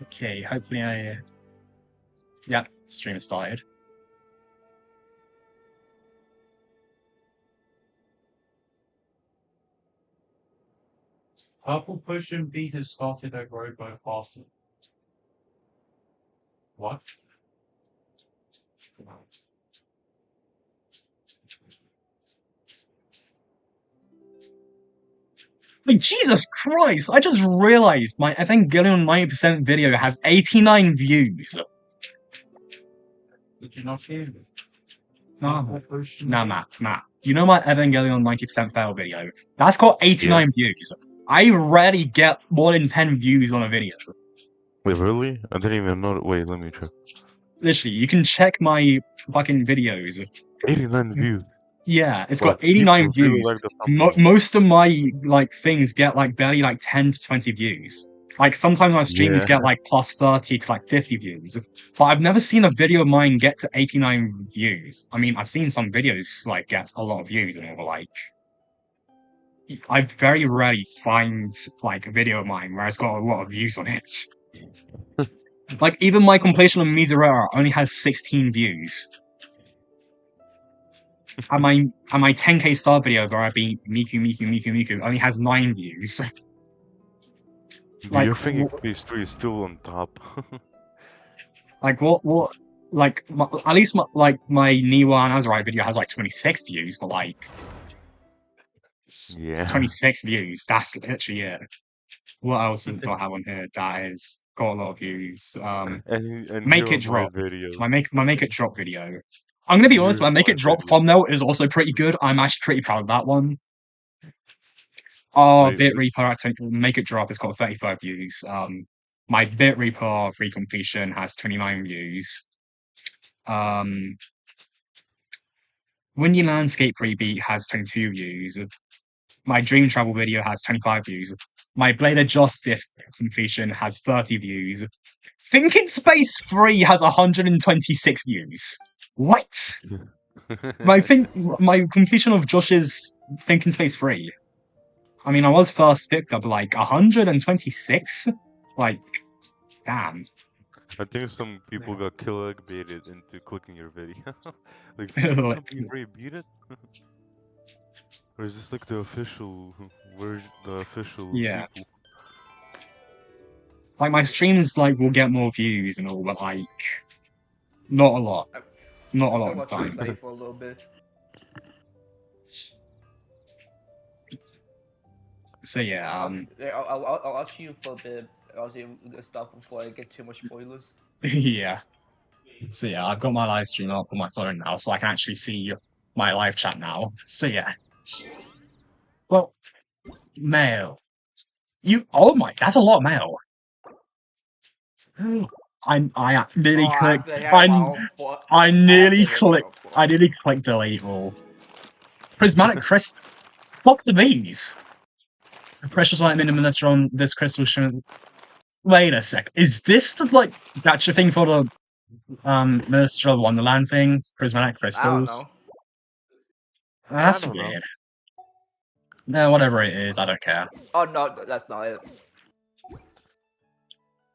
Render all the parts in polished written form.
Okay, hopefully I... Yep, stream started. Purple Potion B has started a robot parcel. What? Like, Jesus Christ! I just realized my Evangelion 90% video has 89 views. Did you not hear me? Nah, Purple Potion nah, B? Matt. You know my Evangelion 90% fail video? That's got 89 views. I rarely get more than 10 views on a video. Wait, really? I didn't even know. Wait, let me check. Literally, you can check my fucking videos. 89 views. Yeah, it's But got 89 people really views. like the thumbnail. Most of my like things get like barely like 10 to 20 views. Like sometimes my streams Yeah. get like plus 30 to like 50 views. But I've never seen a video of mine get to 89 views. I mean, I've seen some videos like get a lot of views and all, like I very rarely find like a video of mine where it's got a lot of views on it. Like even my compilation of Miserere only has 16 views. And my 10k star video where I beat Miku only has 9 views. Dude, your thinking phase 3 is still on top. Like what like at least my Niwa and Azrai video has like 26 views, but like Yeah. 26 views, that's literally it. What else do I have on here that is got a lot of views? And Make here It are my Drop. videos. My Make It Drop video. I'm gonna be honest, my Make It Drop thumbnail is also pretty good. I'm actually pretty proud of that one. Oh, Bit Reaper Make It Drop has got 35 views. My Bit Reaper free completion has 29 views. Windy Landscape Rebeat has 22 views. My Dream Travel video has 25 views. My Blade of Justice completion has 30 views. Think in Space 3 has 126 views. What? My completion of Josh's Think in Space 3. I mean, I was first picked up like 126. Like, damn. I think some people got clickbaited into clicking your video. Like, something Ray beat it? Or is this like the official version, the official sequel? Like, my streams like will get more views and all, but like, not a lot. Not a lot of the time. For a little bit. So yeah, I'll ask you for a bit. I'll see stuff before I get too much spoilers. Yeah. So yeah, I've got my live stream up on my phone now, so I can actually see my live chat now. So yeah. Well, mail. Oh my, that's a lot of mail. I nearly clicked. I nearly clicked delete all. Prismatic crystal. Fuck are these? Precious light minimalist on this crystal shouldn't. Wait a sec. Is this the like gacha thing for the Minister of Wonderland thing? Prismatic crystals? I don't know. That's weird. No, whatever it is, I don't care. Oh no, that's not it.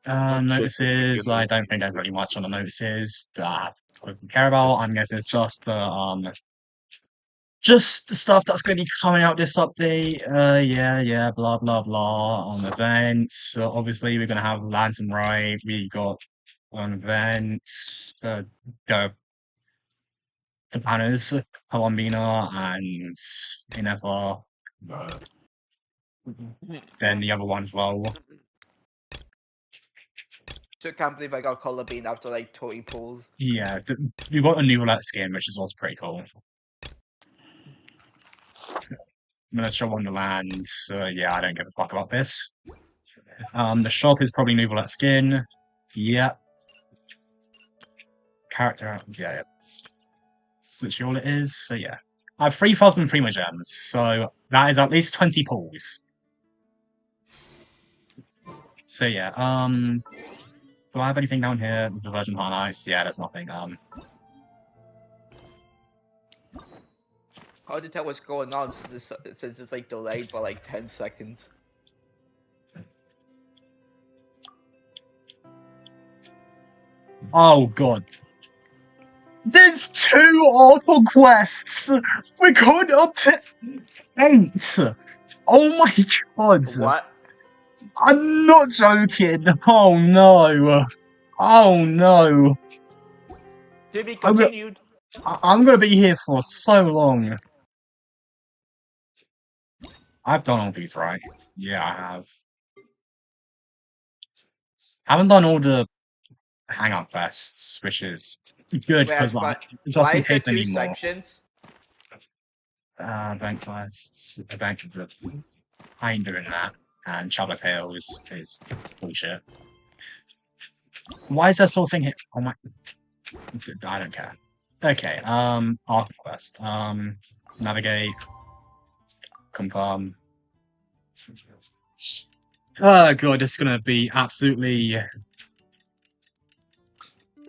Notices. I don't think there's really much on the notices that I don't care about. I'm guessing it's just the stuff that's going to be coming out this update. Yeah, blah blah blah. On events, so obviously we're going to have Lantern Ride. We got an event. The banners, Colombina and Inefa. Then the other one as well. So I can't believe I got Color Bean after like 20 pulls. Yeah, we got a new roulette skin, which is also pretty cool. Miniature Wonderland. Yeah, I don't give a fuck about this. The shop is probably new roulette skin. Yep. Character. Yeah, it's literally all it is. So yeah, I have 3,000 Prima gems, so that is at least 20 pulls. So yeah, do I have anything down here? The Virgin Heart Ice? Yeah, there's nothing. Hard to tell what's going on since it's like delayed by like 10 seconds. Oh god. There's 2 auto quests! We're going up to 8! Oh my god! What? I'm not joking! Oh no! Oh no! To be I'm, go- continued. I'm gonna be here for so long. I've done all these, right? Yeah, I have. Haven't done all the hang-up quests, which is good, because, Wait, like, but just why in is there case I 2 need more. sections? Event quests, event of the... I ain't doing that. And Chubba Tales is bullshit. Why is there still a thing here? Oh my... I don't care. Okay, Arc Quest. Navigate. Confirm. Oh god, this is gonna be absolutely...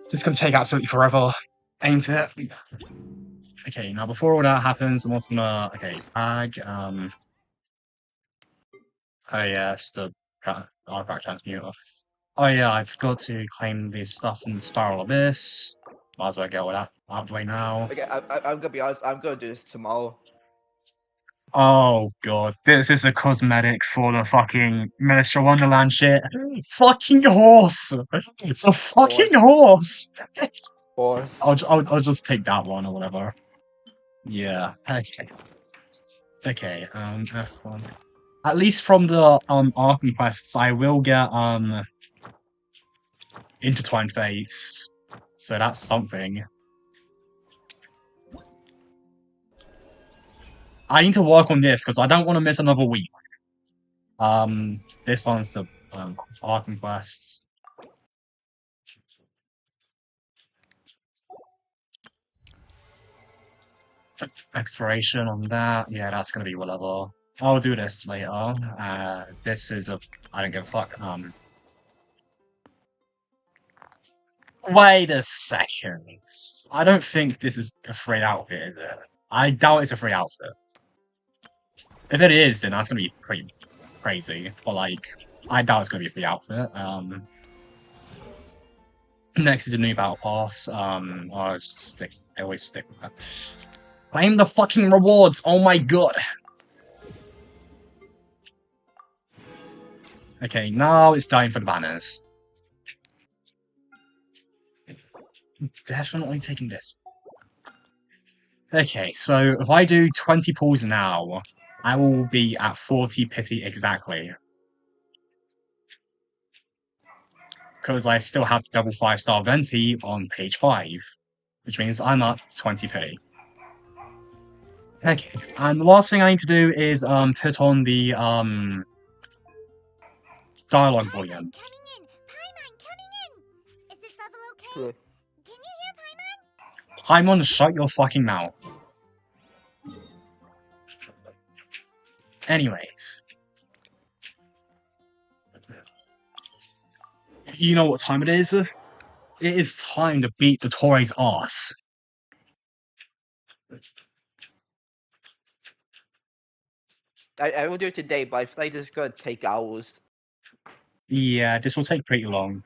This is gonna take absolutely forever, ain't it? Okay, now before all that happens, I'm also gonna... Okay, bag, oh yeah, it's the artifact transmuter. Oh yeah, I've got to claim this stuff in the Spiral Abyss. Might as well get all that out of the way now. Okay, I'm gonna be honest. I'm gonna do this tomorrow. Oh god, this is a cosmetic for the fucking Minister Wonderland shit. Fucking horse! It's a fucking horse! Horse. I'll just take that one or whatever. Yeah, okay. Okay, F1. At least from the Arkham quests, I will get Intertwined Fates. So that's something. I need to work on this because I don't want to miss another week. This one's the Arkham quests. Exploration on that. Yeah, that's gonna be whatever. I'll do this later. This is a... I don't give a fuck. Wait a second. I don't think this is a free outfit, is it? I doubt it's a free outfit. If it is, then that's gonna be pretty crazy. But like, I doubt it's gonna be a free outfit. Next is a new battle pass. I always stick with that. Claim the fucking rewards! Oh my god! Okay, now it's time for the banners. Definitely taking this. Okay, so if I do 20 pulls now, I will be at 40 pity exactly. Because I still have double 5-star Venti on page 5, which means I'm at 20 pity. Okay, and the last thing I need to do is put on the dialogue volume. Good. Paimon, shut your fucking mouth. Anyways. You know what time it is? It is time to beat the Torei's ass. I will do it today, but I feel like this is gonna take hours. Yeah, this will take pretty long.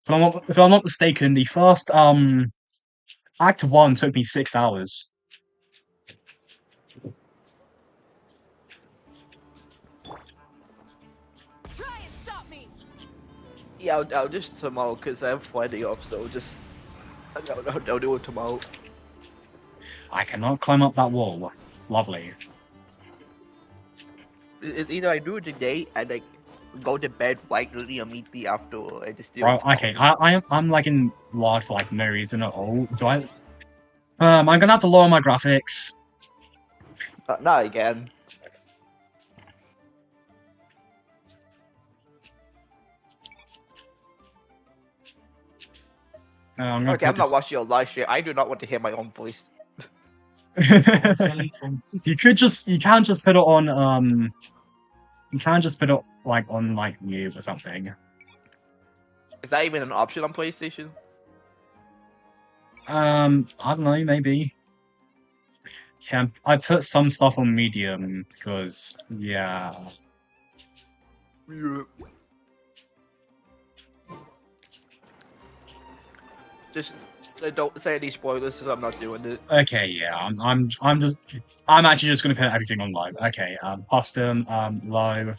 If I'm not mistaken, the first Act 1 took me 6 hours. Try and stop me. Yeah, I'll just tomorrow because I have Friday off, so just I'll do it tomorrow. I cannot climb up that wall. Lovely. It's either I do it today and like go to bed right literally immediately after, or I just do Bro, it tomorrow. okay, I'm like in WAD for like no reason at all. Do I? I'm gonna have to lower my graphics. Not again. I'm Okay, I'm not watching your live stream. I do not want to hear my own voice. You can just put it on you can just put it like on like mute or something. Is that even an option on PlayStation? I don't know, maybe. Yeah, I put some stuff on medium because yeah. Yeah. Just don't say any spoilers, because I'm not doing it. Okay, yeah, I'm actually just gonna put everything on low. Okay, custom, low.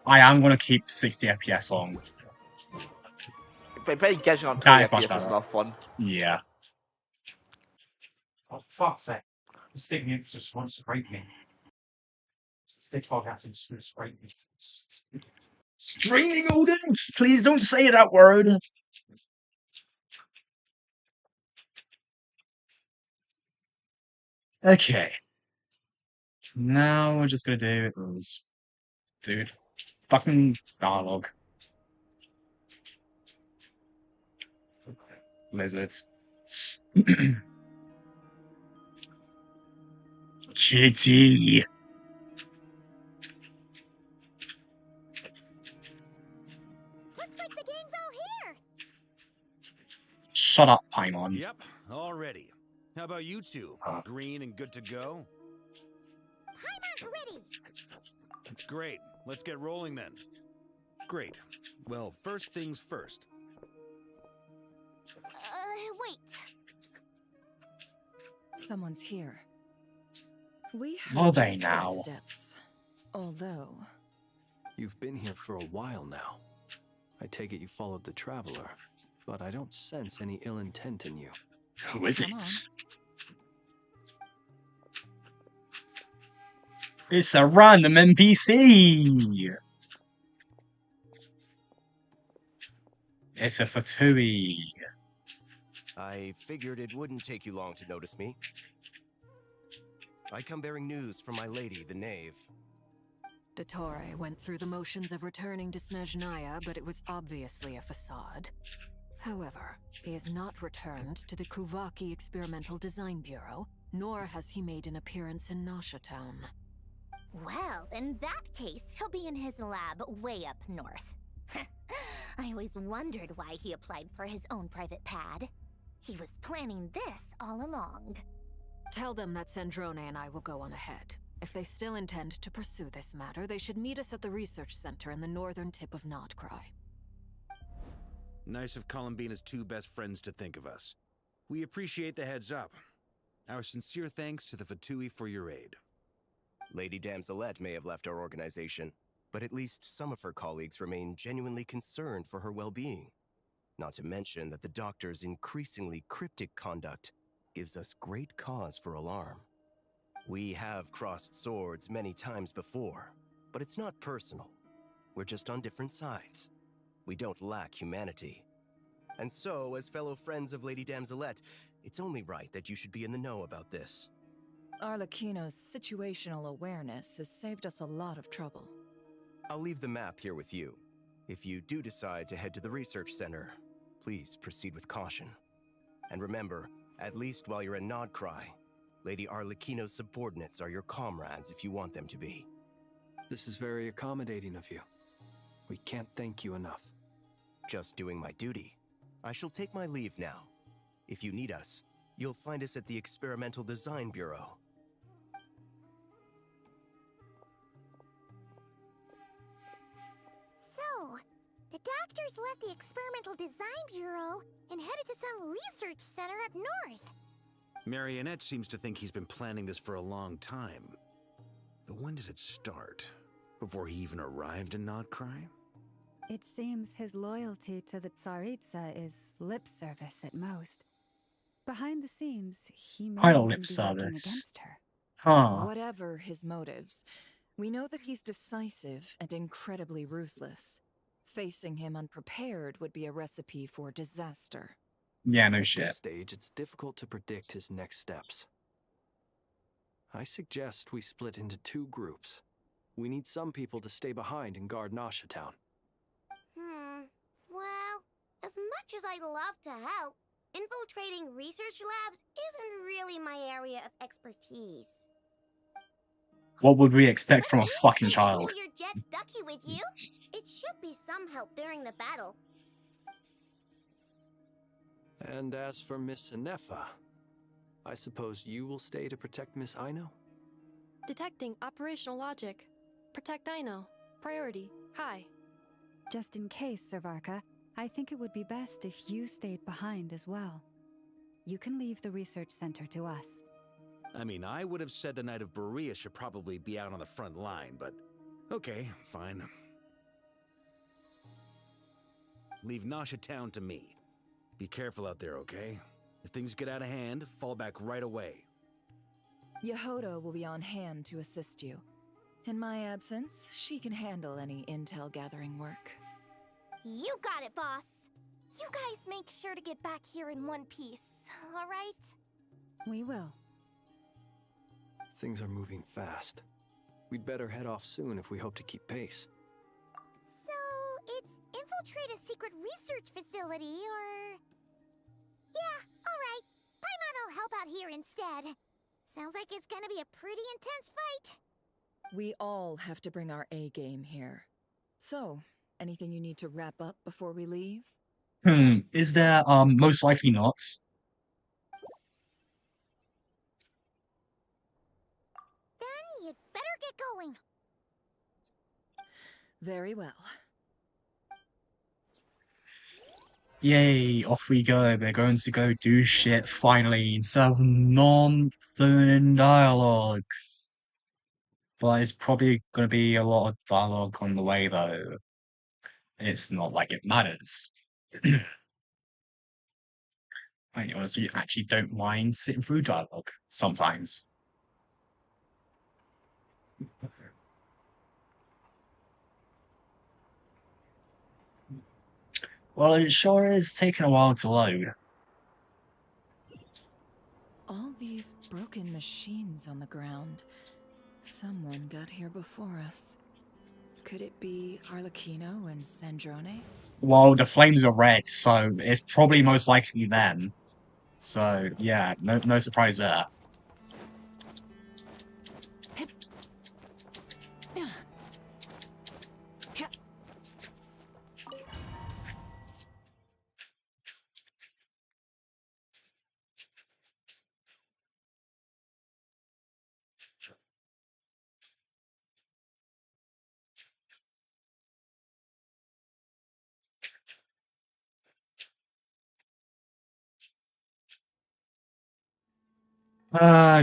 I am gonna keep 60 FPS on. But playing Genshin on That 20 is much FPS is better. not fun. Yeah. Oh, fuck's sake. The stick me just wants to break me. Stick fog has to just break me. Streaming Odin? Please don't say that word. Okay. Now we're just gonna do is, dude, fucking dialogue. Lizard. Kitty. Looks like the gang's all here. Shut up, Paimon. Yep, all ready. How about you two? Green and good to go? Paimon's ready. Great, let's get rolling then. Great. Well, first things first. Wait. Someone's here. We Are heard they your now? footsteps, although You've been here for a while now. I take it you followed the Traveler, but I don't sense any ill intent in you. Who is Come it? on. It's a random NPC. It's a Fatui. I figured it wouldn't take you long to notice me. I come bearing news from my lady, the Knave. Dottore went through the motions of returning to Snezhnaya, but it was obviously a facade. However, he has not returned to the Kuvaki Experimental Design Bureau, nor has he made an appearance in Nasha Town. Well, in that case, he'll be in his lab way up north. I always wondered why he applied for his own private pad. He was planning this all along. Tell them that Sandrone and I will go on ahead. If they still intend to pursue this matter, they should meet us at the research center in the northern tip of Nodcry. Nice of Columbina's two best friends to think of us. We appreciate the heads up. Our sincere thanks to the Fatui for your aid. Lady Damselette may have left our organization, but at least some of her colleagues remain genuinely concerned for her well-being. Not to mention that the Doctor's increasingly cryptic conduct gives us great cause for alarm. We have crossed swords many times before, but it's not personal. We're just on different sides. We don't lack humanity. And so, as fellow friends of Lady Damselette, it's only right that you should be in the know about this. Arlecchino's situational awareness has saved us a lot of trouble. I'll leave the map here with you. If you do decide to head to the research center, please proceed with caution. And remember, at least while you're in Nodcry, Lady Arlecchino's subordinates are your comrades if you want them to be. This is very accommodating of you. We can't thank you enough. Just doing my duty. I shall take my leave now. If you need us, you'll find us at the Experimental Design Bureau. So, the doctors left the Experimental Design Bureau and headed to some research center up north. Marionette seems to think he's been planning this for a long time. But when did it start? Before he even arrived in Nodcry? It seems his loyalty to the Tsaritsa is lip service at most. Behind the scenes, he may Idle even lip be working service. against her. Huh. Whatever his motives, we know that he's decisive and incredibly ruthless. Facing him unprepared would be a recipe for disaster. Yeah, no At shit. this stage, it's difficult to predict his next steps. I suggest we split into two groups. We need some people to stay behind and guard Nasha Town. Well, as much as I'd love to help, infiltrating research labs isn't really my area of expertise. What would we expect from a But at fucking least you child? pull your Jet's ducky with you. It should be some help during the battle. And as for Miss Inefa, I suppose you will stay to protect Miss Aino? Detecting operational logic. Protect Dino. Priority. High. Just in case, Servarka, I think it would be best if you stayed behind as well. You can leave the research center to us. I mean, I would have said the Knight of Berea should probably be out on the front line, but okay, fine. Leave Nasha Town to me. Be careful out there, okay? If things get out of hand, fall back right away. Yehodo will be on hand to assist you. In my absence, she can handle any intel gathering work. You got it, boss. You guys make sure to get back here in one piece, all right? We will. Things are moving fast. We'd better head off soon if we hope to keep pace. So, it's infiltrate a secret research facility, or... Yeah, alright. Paimon will help out here instead. Sounds like it's gonna be a pretty intense fight. We all have to bring our A game here. So, anything you need to wrap up before we leave? Is there, most likely not. Then you'd better get going. Very well. Yay, off we go. We're going to go do shit finally instead of non-doing dialogue. But it's probably going to be a lot of dialogue on the way, though. It's not like it matters. I honestly actually don't mind sitting through dialogue sometimes. Well, it sure is taking a while to load. All these broken machines on the ground. Someone got here before us. Could it be Arlecchino and Sandrone? Well, the flames are red, so it's probably most likely them. So, yeah, no surprise there.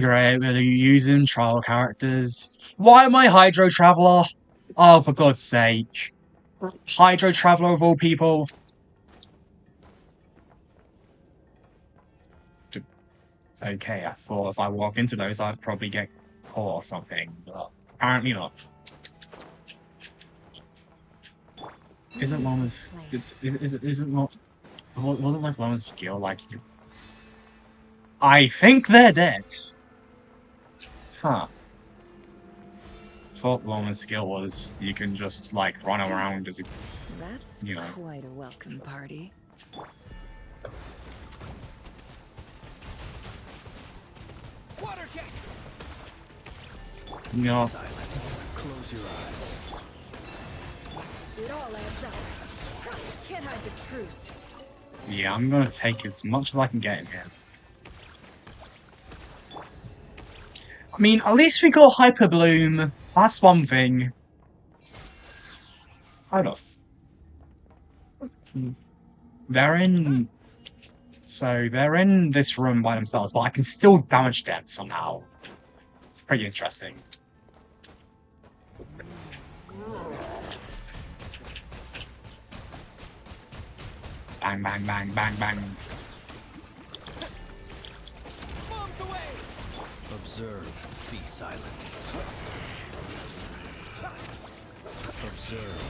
Great, we're using trial characters. Why am I Hydro Traveler? Oh, for God's sake. Hydro Traveler of all people. Okay, I thought if I walk into those, I'd probably get caught or something, but apparently not. Isn't Loma's... Isn't not... Wasn't like Loma's skill like... I think they're dead. Huh. Thought Loma's skill was you can just like run around as a, That's you know. quite a welcome party. Water jet! You know. Silent. Close your eyes. It all adds up. Can't hide the truth. Yeah, I'm gonna take as much as I can get in here. I mean, at least we got Hyper Bloom. That's one thing. Hold off. They're in... So, they're in this room by themselves, but I can still damage them somehow. It's pretty interesting. Bang, bang, bang, bang, bang. Bombs away! Observe. Be silent. Observe.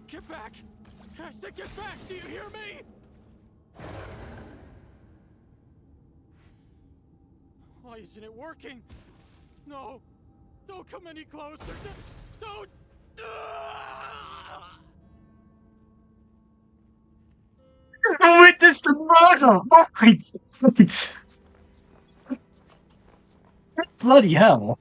Get back! I said get back! Do you hear me? Why isn't it working? No! Don't come any closer! Don't! I witnessed a murder! Oh my God! Bloody hell!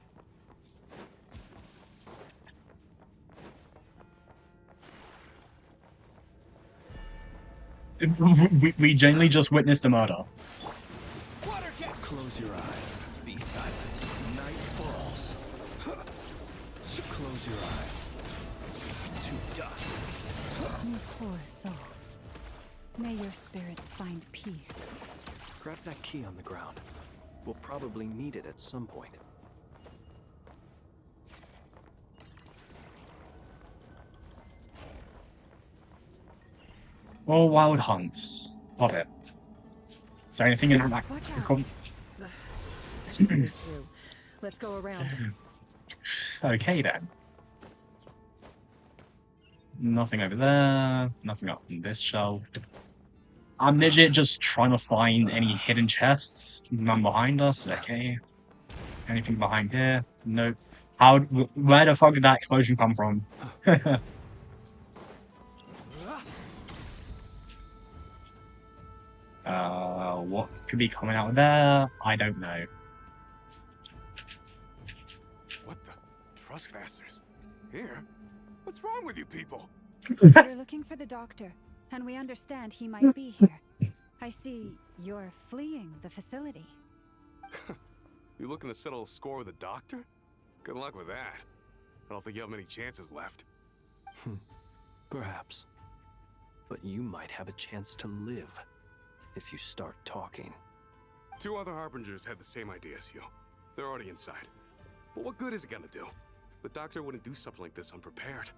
We genuinely just witnessed a murder. Water jet! Close your eyes. Be silent. Night falls. Close your eyes. To dust. You poor souls. May your spirits find peace. Grab that key on the ground. We'll probably need it at some point. Oh, Wild Hunt. Love it. Is there anything in that? Watch out. There's something through. Let's go around. Okay then. Nothing over there. Nothing up in this shelf. I'm legit just trying to find any hidden chests. None behind us. Okay. Anything behind here? Nope. Where the fuck did that explosion come from? What could be coming out of there? I don't know. What the? Trespassers? Here? What's wrong with you people? We're looking for the doctor, and we understand he might be here. I see you're fleeing the facility. You looking to settle a score with a doctor? Good luck with that. I don't think you have many chances left. Perhaps. But you might have a chance to live if you start talking. 2 other Harbingers had the same idea as you. They're already inside. But what good is it gonna do? The doctor wouldn't do something like this unprepared.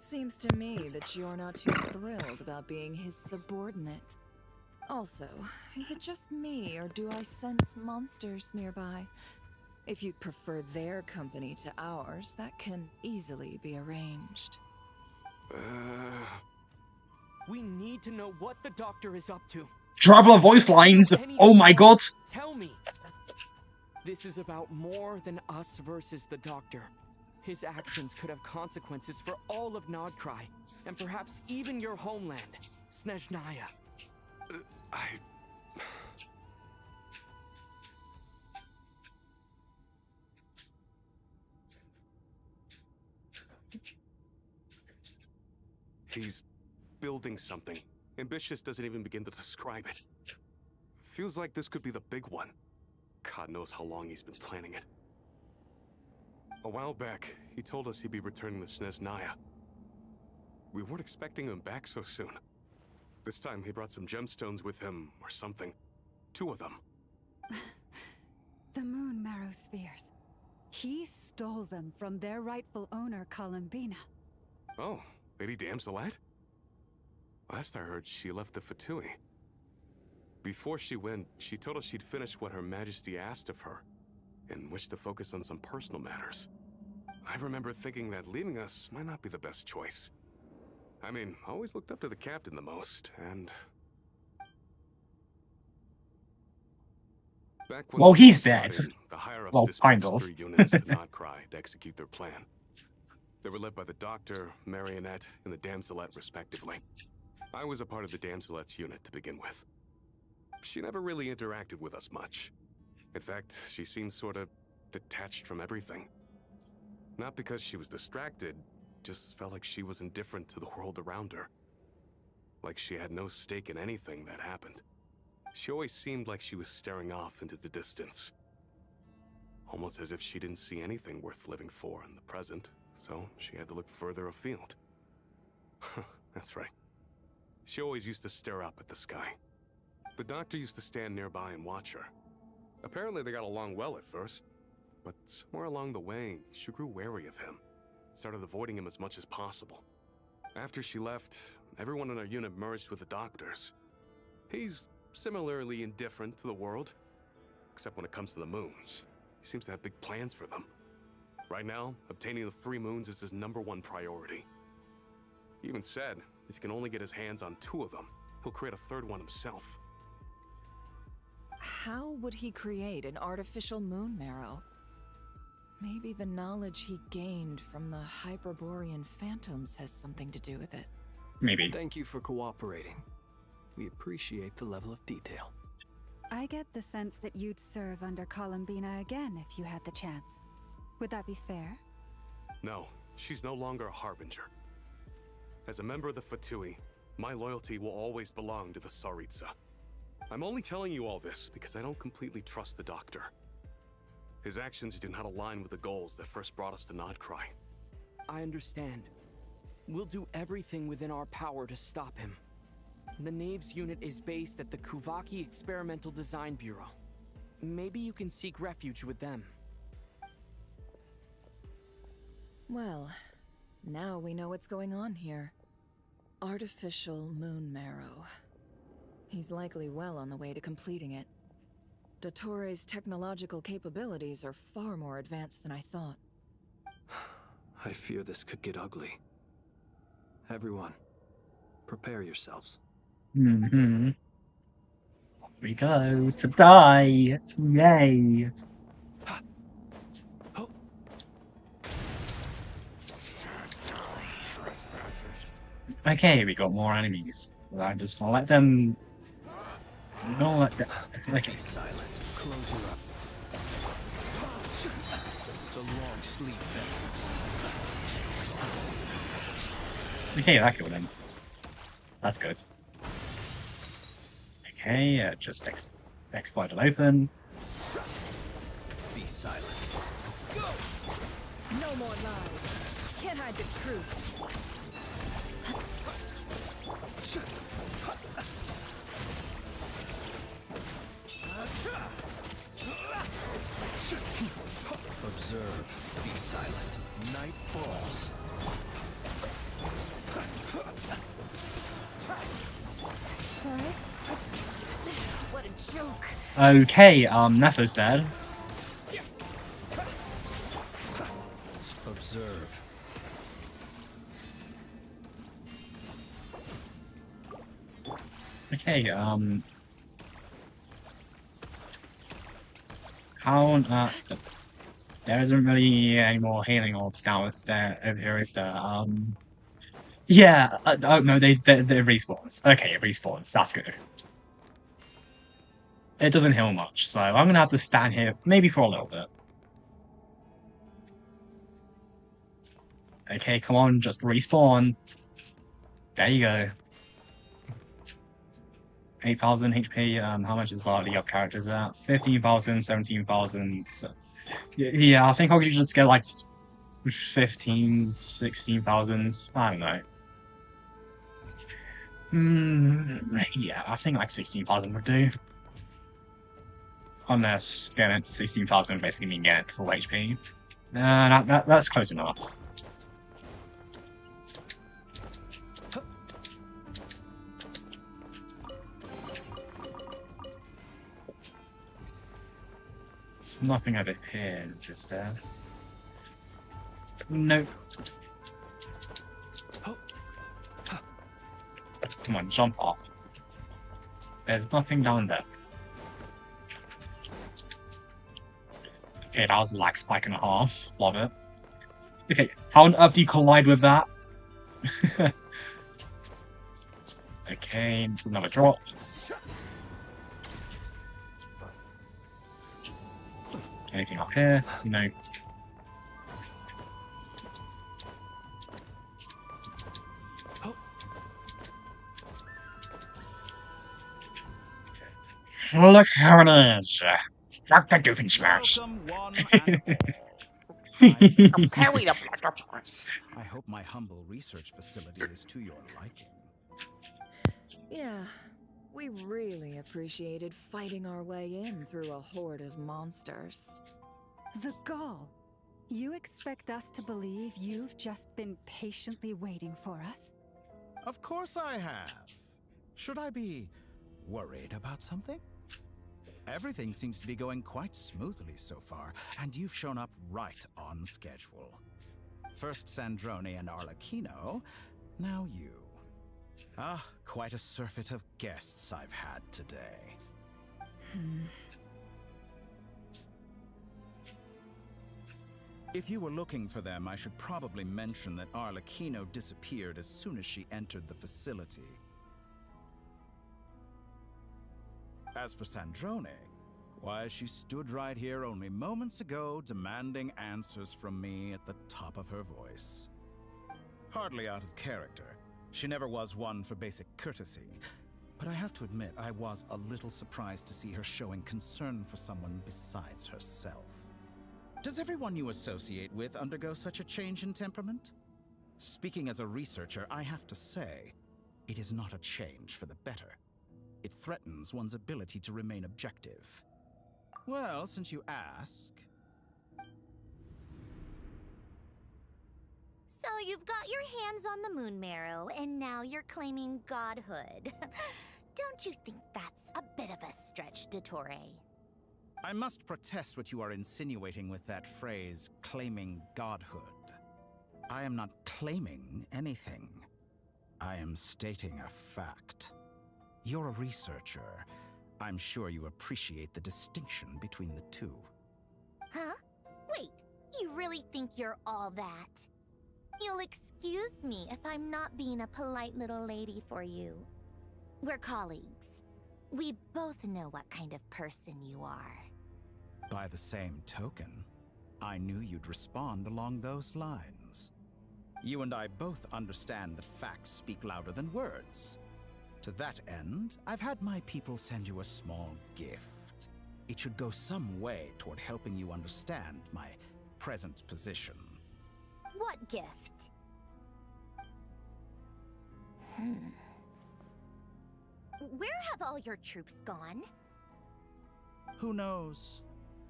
Seems to me that you're not too thrilled about being his subordinate. Also, is it just me, or do I sense monsters nearby? If you'd prefer their company to ours, that can easily be arranged. We need to know what the doctor is up to. Traveler voice lines! Oh my god! Tell me! This is about more than us versus the doctor. His actions could have consequences for all of Nodcry, and perhaps even your homeland, Snezhnaya. He's building something. Ambitious doesn't even begin to describe it. Feels like this could be the big one. God knows how long he's been planning it. A while back, he told us he'd be returning to Snezhnaya. We weren't expecting him back so soon. This time he brought some gemstones with him, or something. 2 of them. The moon marrow spheres. He stole them from their rightful owner, Columbina. Oh, Lady Damselat? Last I heard, she left the Fatui. Before she went, she told us she'd finish what Her Majesty asked of her, and wished to focus on some personal matters. I remember thinking that leaving us might not be the best choice. I mean, I always looked up to the captain the most, and... Back when Well, the he's war dead. started, the higher-ups Well, kind dispatched of. 3 units to Nodcry to execute their plan. They were led by the Doctor, Marionette, and the Damselet, respectively. I was a part of the Damselet's unit to begin with. She never really interacted with us much. In fact, she seemed sort of detached from everything. Not because she was distracted, just felt like she was indifferent to the world around her. Like she had no stake in anything that happened. She always seemed like she was staring off into the distance. Almost as if she didn't see anything worth living for in the present, so she had to look further afield. That's right. She always used to stare up at the sky. The Doctor used to stand nearby and watch her. Apparently they got along well at first, but somewhere along the way, she grew wary of him. Started avoiding him as much as possible. After she left, everyone in our unit merged with the Doctor's. He's similarly indifferent to the world, except when it comes to the moons. He seems to have big plans for them. Right now, obtaining the 3 moons is his #1 priority. He even said, if he can only get his hands on 2 of them, he'll create a 3rd one himself. How would he create an artificial moon marrow? Maybe the knowledge he gained from the Hyperborean phantoms has something to do with it. Maybe. Thank you for cooperating. We appreciate the level of detail. I get the sense that you'd serve under Columbina again if you had the chance. Would that be fair? No, she's no longer a Harbinger. As a member of the Fatui, my loyalty will always belong to the Tsaritsa. I'm only telling you all this because I don't completely trust the Doctor. His actions did not align with the goals that first brought us to Nodcry. I understand. We'll do everything within our power to stop him. The Knaves unit is based at the Kuvaki Experimental Design Bureau. Maybe you can seek refuge with them. Well, now we know what's going on here. Artificial moon marrow. He's likely well on the way to completing it. Dottore's technological capabilities are far more advanced than I thought. I fear this could get ugly. Everyone, prepare yourselves. Mm-hmm. We go to die. Yay. Okay, we got more enemies. I'm just gonna let them. I'm gonna let them. Okay. Be silent. Close your eyes. The long sleep ends. Okay, that killed him. That's good. Okay, just explode it open. Be silent. Go! No more lies. Can't hide the truth. Observe. Be silent. Night falls. What a joke. Okay, Nefer's dead. Observe. Okay, how on earth? There isn't really any more healing orbs now if there over here, is there? Yeah, oh no, they respawns. Okay, it respawns, that's good. It doesn't heal much, so I'm gonna have to stand here maybe for a little bit. Okay, come on, just respawn. There you go. 8,000 HP, how much is the other characters at? 15,000, 17,000. Yeah, I think I'll just get like 15, 16,000. I don't know. Yeah, I think like 16,000 would do. Unless getting it to 16,000 basically mean getting it to full HP. That's close enough. There's nothing over here, just there. Nope. Come on, jump off. There's nothing down there. Okay, that was a lag spike and a half. Love it. Okay, how on earth do you collide with that? Okay, another drop. Anything up here? No. Look how it is. Dr. Doofenshmirtz. I hope my humble research facility is to your liking. Yeah, we really appreciated fighting our way in through a horde of monsters. The gall. You expect us to believe you've just been patiently waiting for us? Of course I have. Should I be worried about something? Everything seems to be going quite smoothly so far, and you've shown up right on schedule. First Sandrone and Arlecchino, now you. Ah, quite a surfeit of guests I've had today. If you were looking for them, I should probably mention that Arlecchino disappeared as soon as she entered the facility. As for Sandrone, why, she stood right here only moments ago demanding answers from me at the top of her voice. Hardly out of character. She never was one for basic courtesy. But I have to admit, I was a little surprised to see her showing concern for someone besides herself. Does everyone you associate with undergo such a change in temperament? Speaking as a researcher, I have to say, it is not a change for the better. It threatens one's ability to remain objective. Well, since you ask... So you've got your hands on the moon marrow, and now you're claiming godhood. Don't you think that's a bit of a stretch, Dottore? I must protest what you are insinuating with that phrase, claiming godhood. I am not claiming anything. I am stating a fact. You're a researcher. I'm sure you appreciate the distinction between the two. Huh? Wait, you really think you're all that? You'll excuse me if I'm not being a polite little lady for you. We're colleagues. We both know what kind of person you are. By the same token, I knew you'd respond along those lines. You and I both understand that facts speak louder than words. To that end, I've had my people send you a small gift. It should go some way toward helping you understand my present position. What gift? Where have all your troops gone? Who knows?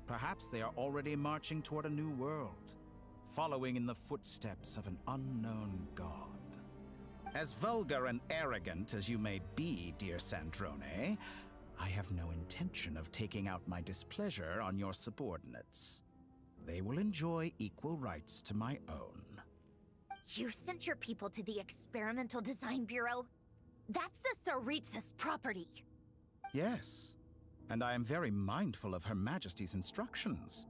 Perhaps they are already marching toward a new world, following in the footsteps of an unknown god. As vulgar and arrogant as you may be, dear Sandrone, I have no intention of taking out my displeasure on your subordinates. They will enjoy equal rights to my own. You sent your people to the Experimental Design Bureau? That's the Tsaritsa's property. Yes, and I am very mindful of Her Majesty's instructions.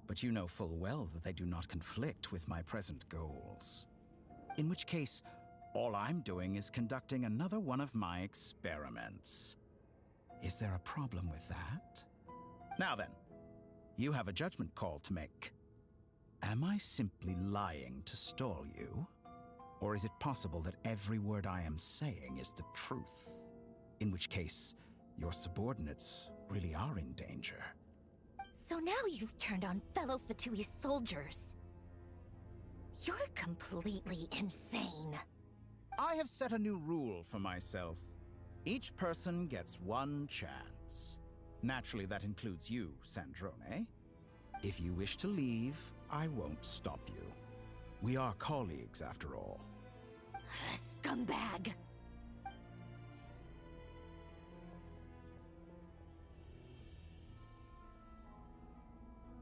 But you know full well that they do not conflict with my present goals. In which case, all I'm doing is conducting another one of my experiments. Is there a problem with that? Now then, you have a judgment call to make. Am I simply lying to stall you? Or is it possible that every word I am saying is the truth? In which case, your subordinates really are in danger. So now you've turned on fellow Fatui soldiers. You're completely insane. I have set a new rule for myself. Each person gets one chance. Naturally, that includes you, Sandrone. If you wish to leave, I won't stop you. We are colleagues, after all. Scumbag!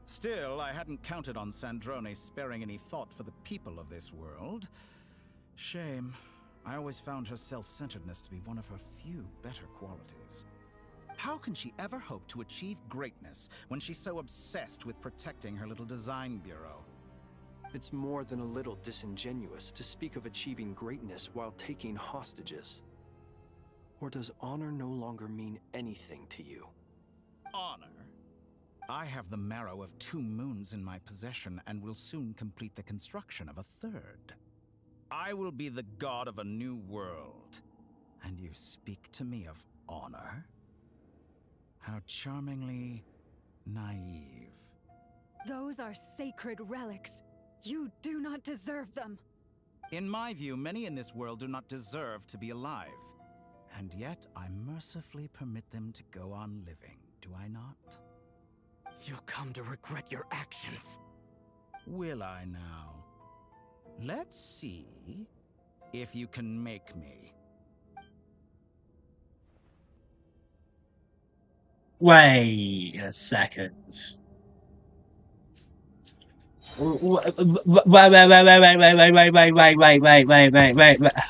Still, I hadn't counted on Sandrone sparing any thought for the people of this world. Shame. I always found her self-centeredness to be one of her few better qualities. How can she ever hope to achieve greatness when she's so obsessed with protecting her little design bureau? It's more than a little disingenuous to speak of achieving greatness while taking hostages. Or does honor no longer mean anything to you? Honor? I have the marrow of 2 moons in my possession and will soon complete the construction of a 3rd. I will be the god of a new world. And you speak to me of honor? How charmingly naive. Those are sacred relics. You do not deserve them. In my view, many in this world do not deserve to be alive. And yet, I mercifully permit them to go on living, do I not? You'll come to regret your actions. Will I now? Let's see if you can make me. Wait a second. Wait.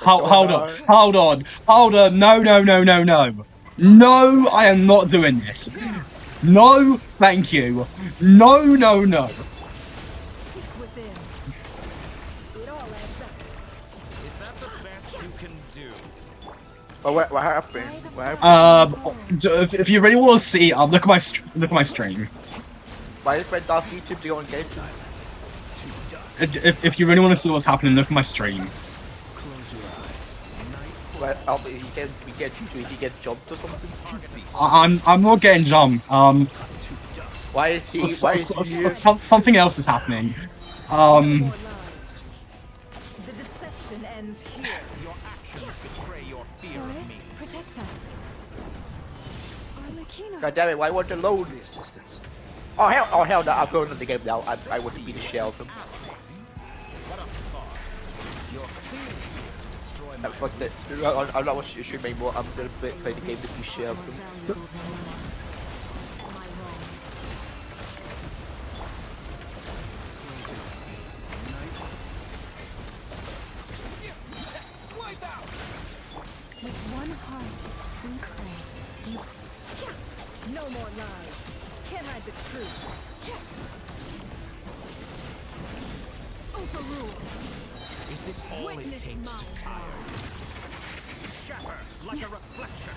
Hold on. No. No, I am not doing this. No, thank you. No. Oh, what happened? If you really want to see, look at my stream. Why is my off YouTube to go on Genshin? If you really want to see what's happening, look at my stream. Well, we get jumped or something. I'm not getting jumped. Why Why is he? Why is he here? Something else is happening. The deception ends here. Your actions betray your fear of me. Protect us. Arlecchino. God damn it! Why won't it load? The assistance. Oh hell! Oh hell! No, I'm going to the game now. I want to beat the shit out of him. What a farce. You're clearly here to destroy my Fuck this. I'm not watching your stream anymore. I'm gonna play the game to beat shit out of him. With one heart, we pray. No more lies. Can't hide the truth. Overruled. Is this all Witness it takes my to tire? Shatter like a reflection.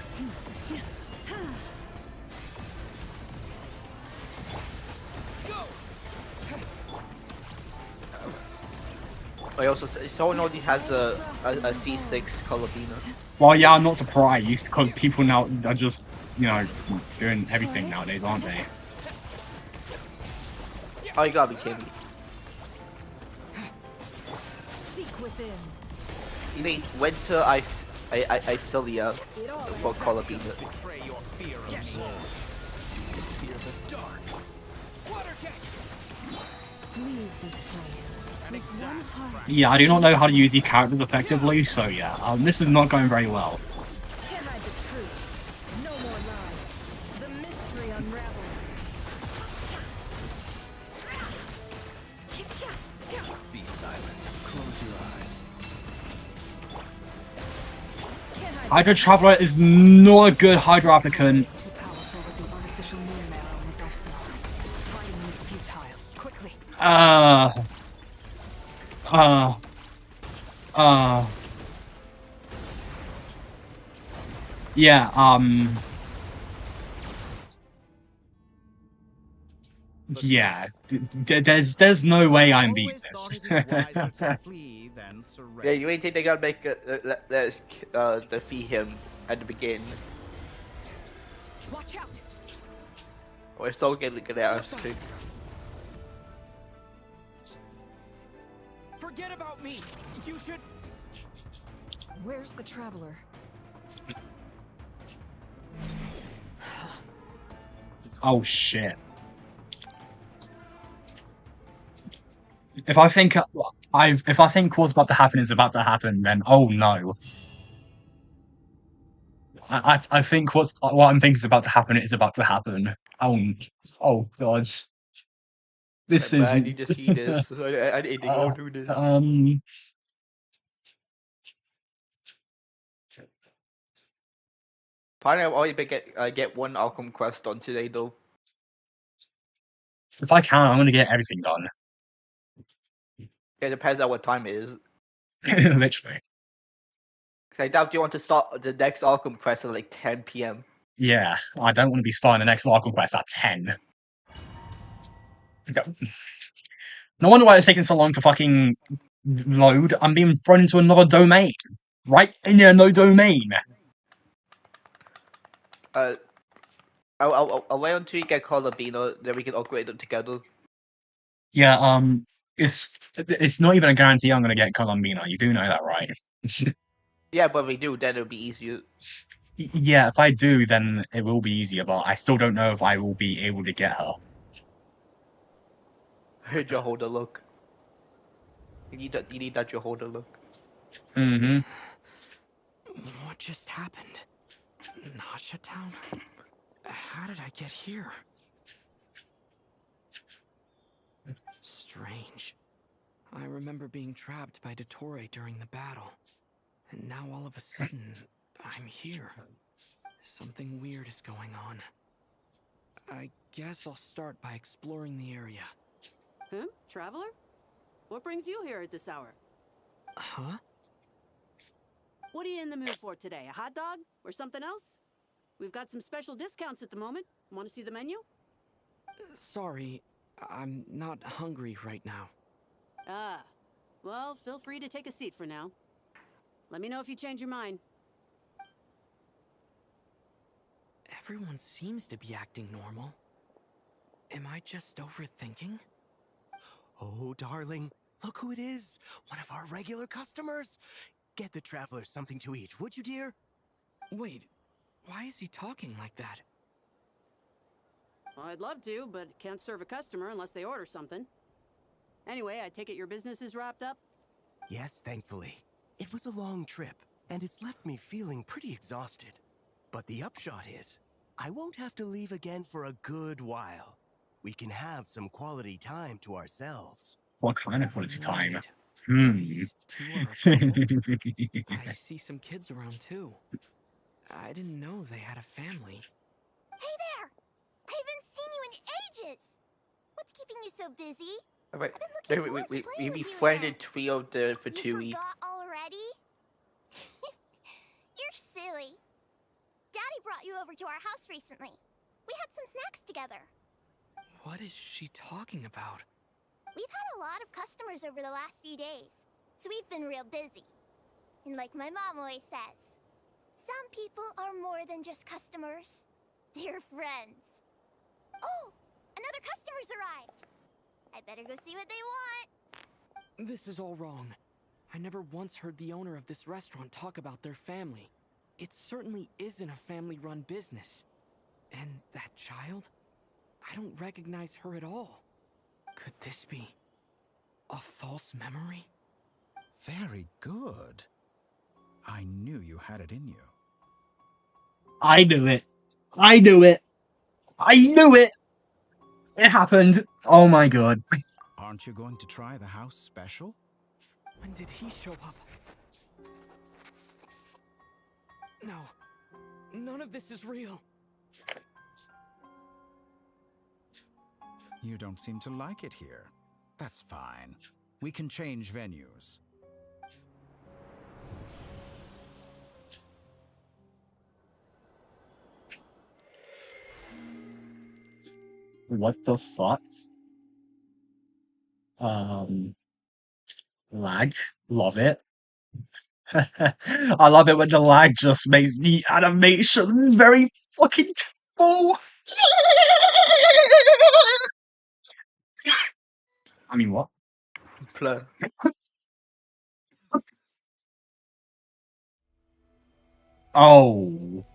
I also someone already has a C6 Colobina. Well, yeah, I'm not surprised because people now are just, you know, doing everything nowadays, aren't they? Oh, you gotta be kidding me. Seek within. You need winter Icelia for Colobina. Betray your fear of me. Fear the dark. Leave this place. An exact Yeah, I do not know how to use these characters effectively, so yeah, this is not going very well. Can't hide the truth. No more lies. The mystery unravels. Be silent. Close your eyes. Hydra Traveler is not a good Hydra applicant. Too powerful with the artificial moon marrow in his arsenal. Fighting him is futile. Quickly. Yeah, yeah, there's no way I'm beating this. Yeah, you ain't think they gotta make let us defeat him at the beginning. Watch out! We're so good at us too. Forget about me. You should. Where's the traveler? Oh shit. If I think what's about to happen is about to happen, then oh no. I think what I'm thinking is about to happen is about to happen. Oh god. This is. I need to see this. I need to go through this. Probably I'll only get one Alchem quest done today though. If I can, I'm gonna get everything done. It depends on what time it is. Literally. Cause I doubt you want to start the next Alchem quest at like 10 p.m. Yeah, I don't want to be starting the next Arkham quest at 10. No wonder why it's taking so long to fucking load. I'm being thrown into another domain. Right in no domain. I'll wait until you get Colobina, then we can upgrade them together. Yeah, it's not even a guarantee I'm gonna get Colombina. You do know that, right? Yeah, but if we do, then it'll be easier. Yeah, if I do, then it will be easier, but I still don't know if I will be able to get her. Jehovah look. You need that Jehovah look. Mm-hmm. What just happened? Nasha Town? How did I get here? Strange. I remember being trapped by Dottore during the battle. And now all of a sudden, I'm here. Something weird is going on. I guess I'll start by exploring the area. Traveler? What brings you here at this hour? Huh? What are you in the mood for today? A hot dog? Or something else? We've got some special discounts at the moment. Want to see the menu? Sorry, I'm not hungry right now. Ah, well, feel free to take a seat for now. Let me know if you change your mind. Everyone seems to be acting normal. Am I just overthinking? Oh, darling, look who it is. One of our regular customers. Get the travelers something to eat, would you, dear? Wait, why is he talking like that? Well, I'd love to, but can't serve a customer unless they order something. Anyway, I take it your business is wrapped up? Yes, thankfully. It was a long trip, and it's left me feeling pretty exhausted. But the upshot is, I won't have to leave again for a good while. We can have some quality time to ourselves. What kind of quality time? These two are a couple. I see some kids around too. I didn't know they had a family. Hey there! I haven't seen you in ages! What's keeping you so busy? Wait, I've been looking forward to we playing with you befriended again. 3 of the for You 2 weeks. forgot already? You're silly. Daddy brought you over to our house recently. We had some snacks together. What is she talking about? We've had a lot of customers over the last few days, so we've been real busy. And like my mom always says, some people are more than just customers. They're friends. Oh, another customer's arrived. I better go see what they want. This is all wrong. I never once heard the owner of this restaurant talk about their family. It certainly isn't a family-run business. And that child? I don't recognize her at all. Could this be a false memory? Very good. I knew you had it in you. I knew it. I knew it. I knew it. It happened. Oh my god. Aren't you going to try the house special? When did he show up? No. None of this is real. You don't seem to like it here. That's fine. We can change venues. What the fuck? Lag. Love it. I love it when the lag just makes the animation very fucking full. I mean, what? Play. Oh.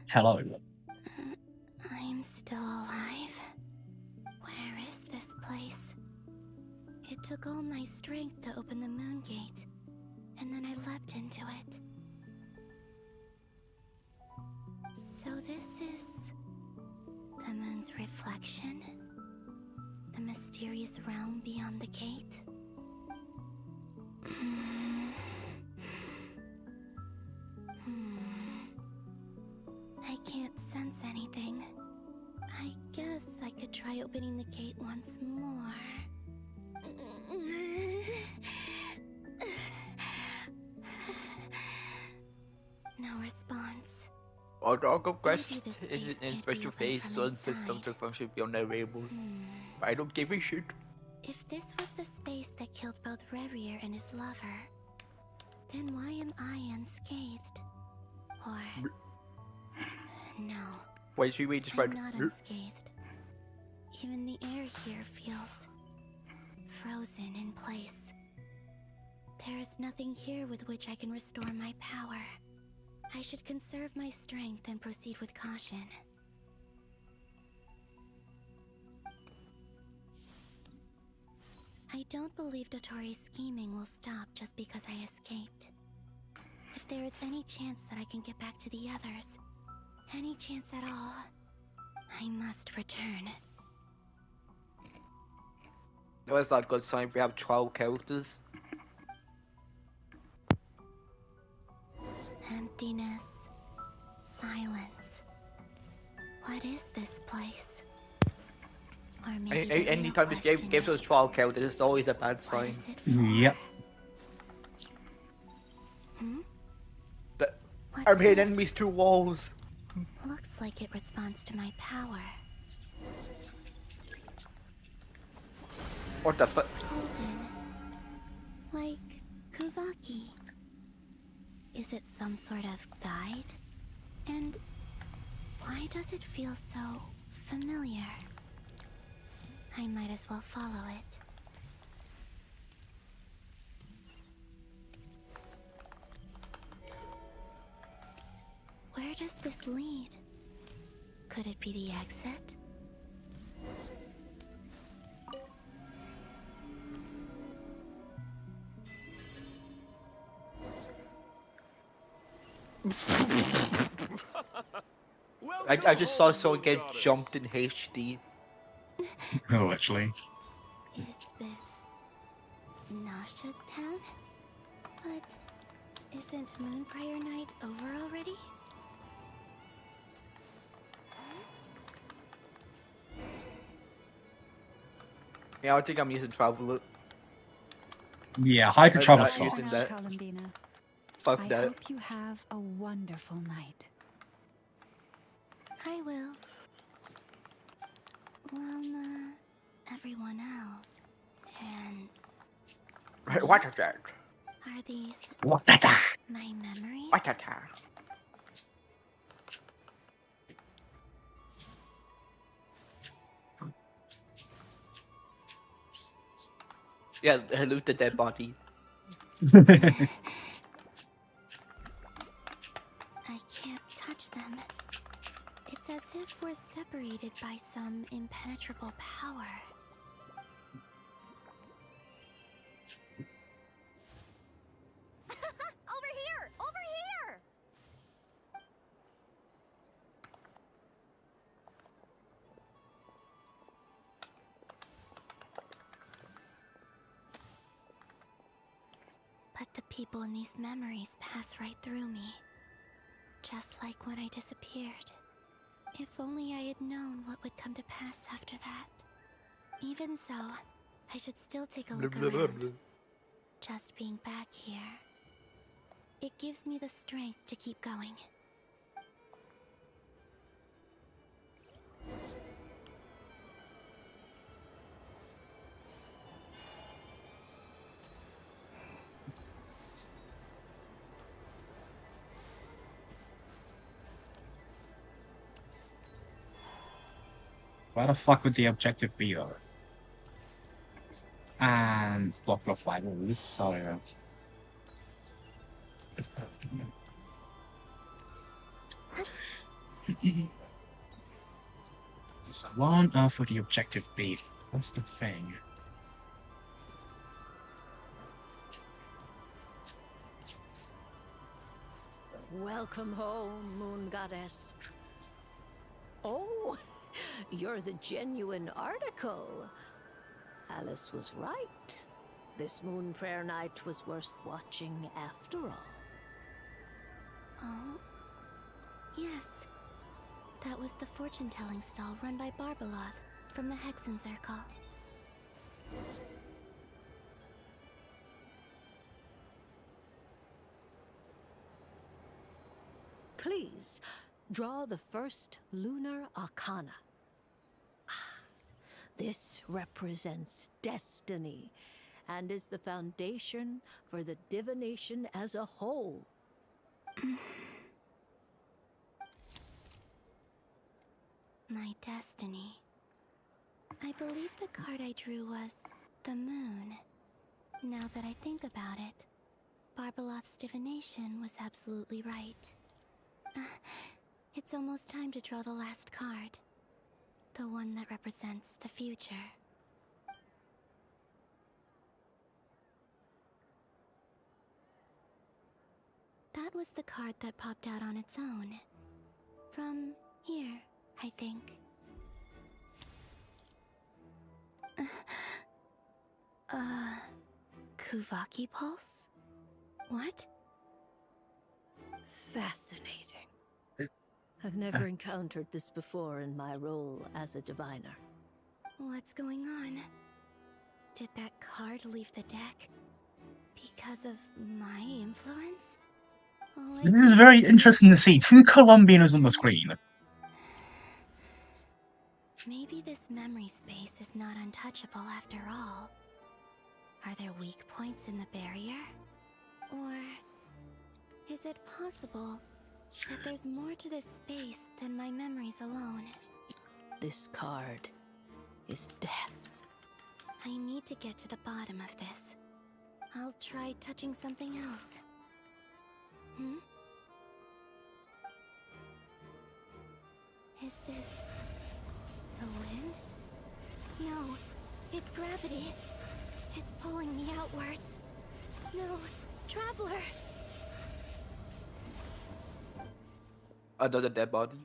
Hello. I'm still alive. Where is this place? It took all my strength to open the moon gate, and then I leapt into it. So this is the moon's reflection? The mysterious realm beyond the gate? I can't sense anything. I guess I could try opening the gate once more. No response. Our quest is in special phase, so systems to function beyond their able. I don't give a shit. If this was the space that killed both Revier and his lover, then why am I unscathed? Or... no. Wait, should we just I'm not unscathed. Even the air here feels... frozen in place. There is nothing here with which I can restore my power. I should conserve my strength and proceed with caution. I don't believe Dotori's scheming will stop just because I escaped. If there is any chance that I can get back to the others, any chance at all, I must return. Where's that good sign? We have 12 characters. Emptiness. Silence. What is this place? Or maybe Anytime this game gives us 12 characters, it's always a bad sign. Yep. But I'm hitting enemies through walls. Looks like it responds to my power. What the fuck? Golden. Like Kuvaki. Is it some sort of guide? And why Why does it feel so familiar? I might as well follow it. Where does this lead? Could it be the exit? I just saw someone get jumped in HD. Oh, actually. Is this Nasha Town? But isn't Moonbriar Night over already? Yeah, I think I'm using travel loop. Yeah, hyper travel I'm not using sucks. that. Columbina. Fuck I that. hope you have a wonderful night. I will. Llama, everyone else, and What is that? are these What that? my memories? What is that? Yeah, loot the dead body. I can't touch them. It's as if we're separated by some impenetrable power. Over here! Over here! But the people in these memories pass right through me. Just like when I disappeared. If only I had known what would come to pass after that. Even so, I should still take a look around. Just being back here, it gives me the strength to keep going. Where the fuck would the objective be though? And it's blocked off by walls, so so what on earth would the objective be? That's the thing. Welcome home, Moon Goddess. Oh, you're the genuine article. Alice was right. This Moon Prayer Night was worth watching after all. Oh, yes. That was the fortune-telling stall run by Barbeloth from the Hexen Circle. Please, draw the first lunar arcana. This represents destiny and is the foundation for the divination as a whole. My destiny. I believe the card I drew was the moon. Now that I think about it, Barbeloth's divination was absolutely right. It's almost time to draw the last card. The one that represents the future. That was the card that popped out on its own. From here, I think. Kuvaki Pulse? What? Fascinating. I've never encountered this before in my role as a diviner. What's going on? Did that card leave the deck? Because of my influence? It is very interesting to see two Colombianos on the screen. Maybe this memory space is not untouchable after all. Are there weak points in the barrier? Or is it possible That there's more to this space than my memories alone. This card is death. I need to get to the bottom of this. I'll try touching something else. Is this the wind? No, it's gravity. It's pulling me outwards. No, Traveler! Another dead body.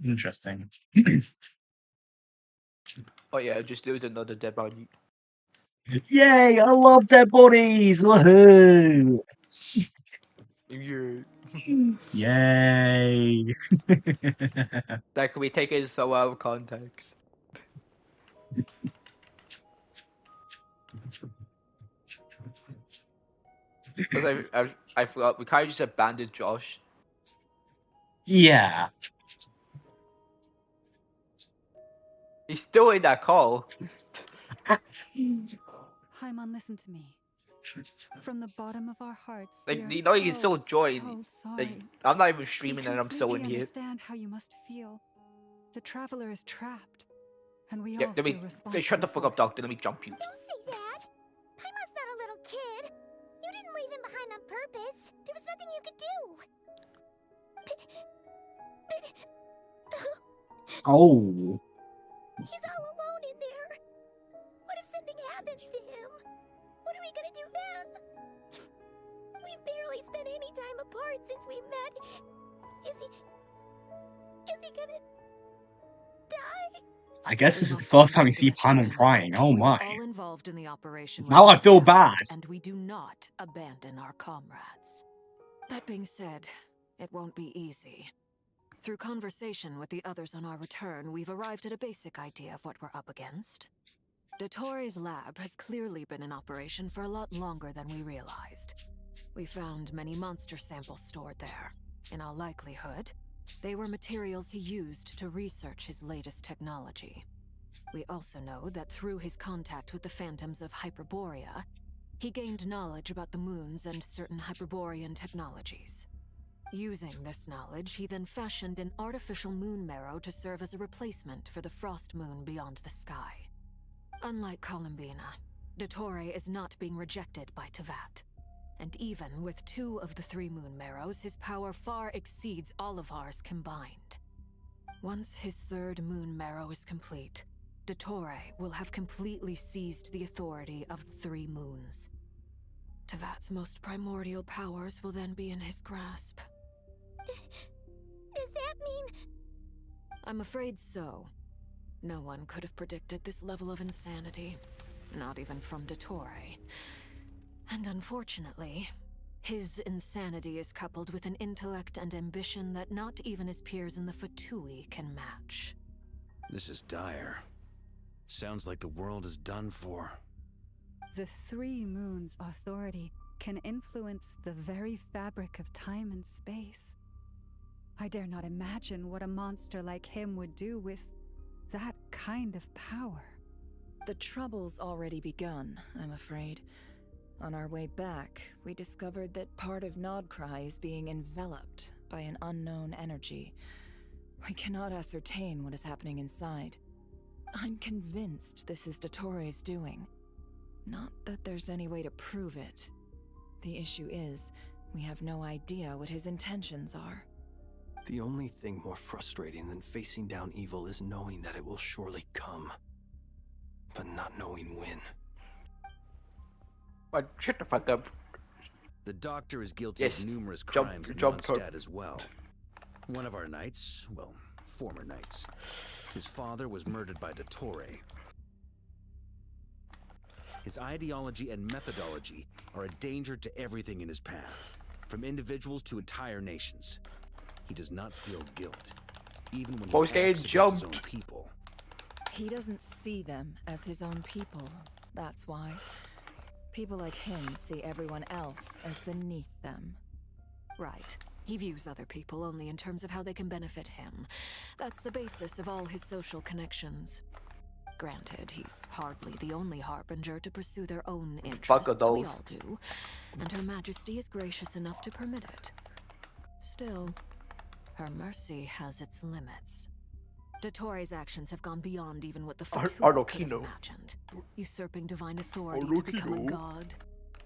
Interesting. Oh yeah, just there was another dead body. Yay! I love dead bodies! Woohoo! Yeah. Yay! That can be taken so out of context. Because I forgot, we kind of just abandoned Josh. Yeah. He's still in that call. Hyman, listen to me. From the bottom of our hearts, Like, we are you know, you can still join. so Like, sorry. I'm not even We streaming and I'm still in completely here. understand how you must feel. The traveler is trapped, and we Yeah, all let me. feel Hey, responsible. shut the fuck up, doctor. Let me jump you. Don't say that. Paimon's not a little kid. You didn't leave him behind on purpose. There was nothing you could do. Oh. He's all alone in there. What if something happens to him? What are we gonna do then? We've barely spent any time apart since we met. Is he gonna die? I guess this is the first time we see Paimon crying. Oh We were my. all involved in the operation when Now it I was feel captured, bad. and we do not abandon our comrades. That being said, it won't be easy. Through conversation with the others on our return, we've arrived at a basic idea of what we're up against. Dottore lab has clearly been in operation for a lot longer than we realized. We found many monster samples stored there. In all likelihood, they were materials he used to research his latest technology. We also know that through his contact with the phantoms of Hyperborea, he gained knowledge about the moons and certain Hyperborean technologies. Using this knowledge, he then fashioned an artificial moon marrow to serve as a replacement for the frost moon beyond the sky. Unlike Columbina, Dottore is not being rejected by Tevat. And even with 2 of the 3 moon marrows, his power far exceeds all of ours combined. Once his 3rd moon marrow is complete, Dottore will have completely seized the authority of the 3 moons. Tevat's most primordial powers will then be in his grasp. Does that mean... I'm afraid so. No one could have predicted this level of insanity. Not even from Dottore. And unfortunately, his insanity is coupled with an intellect and ambition that not even his peers in the Fatui can match. This is dire. Sounds like the world is done for. The 3 moons' authority can influence the very fabric of time and space. I dare not imagine what a monster like him would do with that kind of power. The trouble's already begun, I'm afraid. On our way back, we discovered that part of Nodcry is being enveloped by an unknown energy. We cannot ascertain what is happening inside. I'm convinced this is Dottore's doing. Not that there's any way to prove it. The issue is, we have no idea what his intentions are. The only thing more frustrating than facing down evil is knowing that it will surely come, but not knowing when. But shut the fuck up. The doctor is guilty of numerous Jump- crimes in jump Mondstadt as well. One of our knights, well, former knights, his father was murdered by Dottore. His ideology and methodology are a danger to everything in his path. from individuals to entire nations. He does not feel guilt, even when Boy's he getting acts against his own jumped. people. He doesn't see them as his own people, that's why. People like him see everyone else as beneath them. Right. He views other people only in terms of how they can benefit him. That's the basis of all his social connections. Granted, he's hardly the only harbinger to pursue their own interests. We all do. And Her Majesty is gracious enough to permit it. Still, her mercy has its limits. Dottoro's actions have gone beyond even what the Fatui could have imagined. Usurping divine authority to become a god.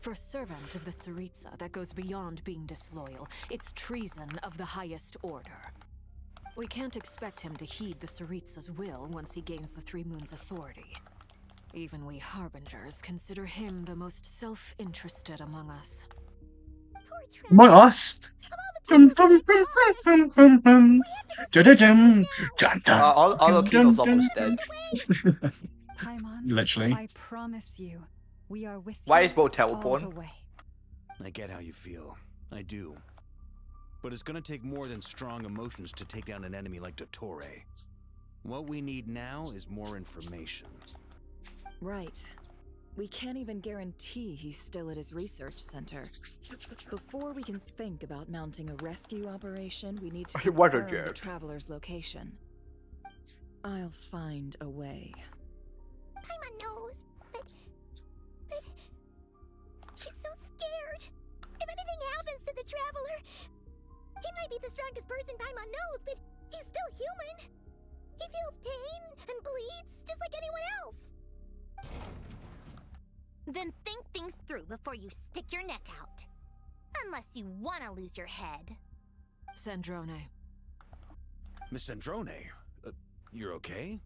For a servant of the Tsaritsa, that goes beyond being disloyal. It's treason of the highest order. We can't expect him to heed the Tsaritsa's will once he gains the Three Moons' authority. Even we Harbingers consider him the most self-interested among us. Among us? All Okino's almost dead. Paimon, Literally. I promise you, we are with Why you is Bo all teleporting? the way. I get how you feel. I do. But it's gonna take more than strong emotions to take down an enemy like Dottore. What we need now is more information. Right. We can't even guarantee he's still at his research center. Before we can think about mounting a rescue operation, we need to What a confirm the jerk. traveler's location. I'll find a way. Paimon knows, but she's so scared. If anything happens to the traveler, he might be the strongest person Paimon knows, but he's still human. He feels pain and bleeds just like anyone else. Then think things through before you stick your neck out. Unless you want to lose your head. Sandrone. Miss Sandrone, you're okay?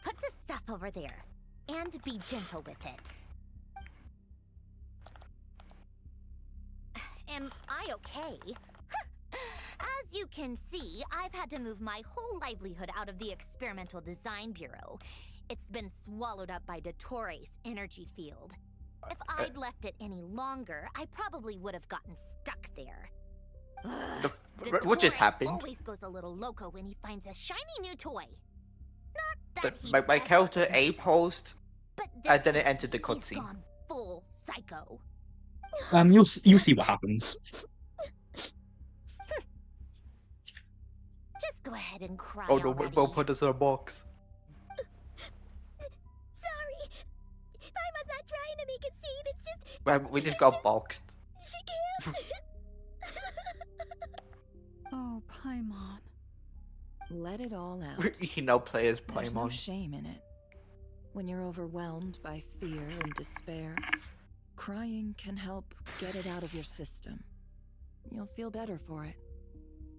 Put the stuff over there. And be gentle with it. Am I okay? As you can see, I've had to move my whole livelihood out of the Experimental Design Bureau. It's been swallowed up by Dottore's energy field. If I'd left it any longer, I probably would have gotten stuck there. What just Dottore happened? always goes a little loco when he finds a shiny new toy. Not that he My character A posed, but and then it entered the he's cutscene. gone full psycho. You'll see what happens. Just go ahead and cry Oh no, already. we'll put this in a box. Sorry. Paimon's not trying to make it seem, it's just... We just got boxed. She can't... Oh, Paimon. Let it all out. You now play as There's no Paimon. shame in it. When you're overwhelmed by fear and despair, crying can help get it out of your system. You'll feel better for it.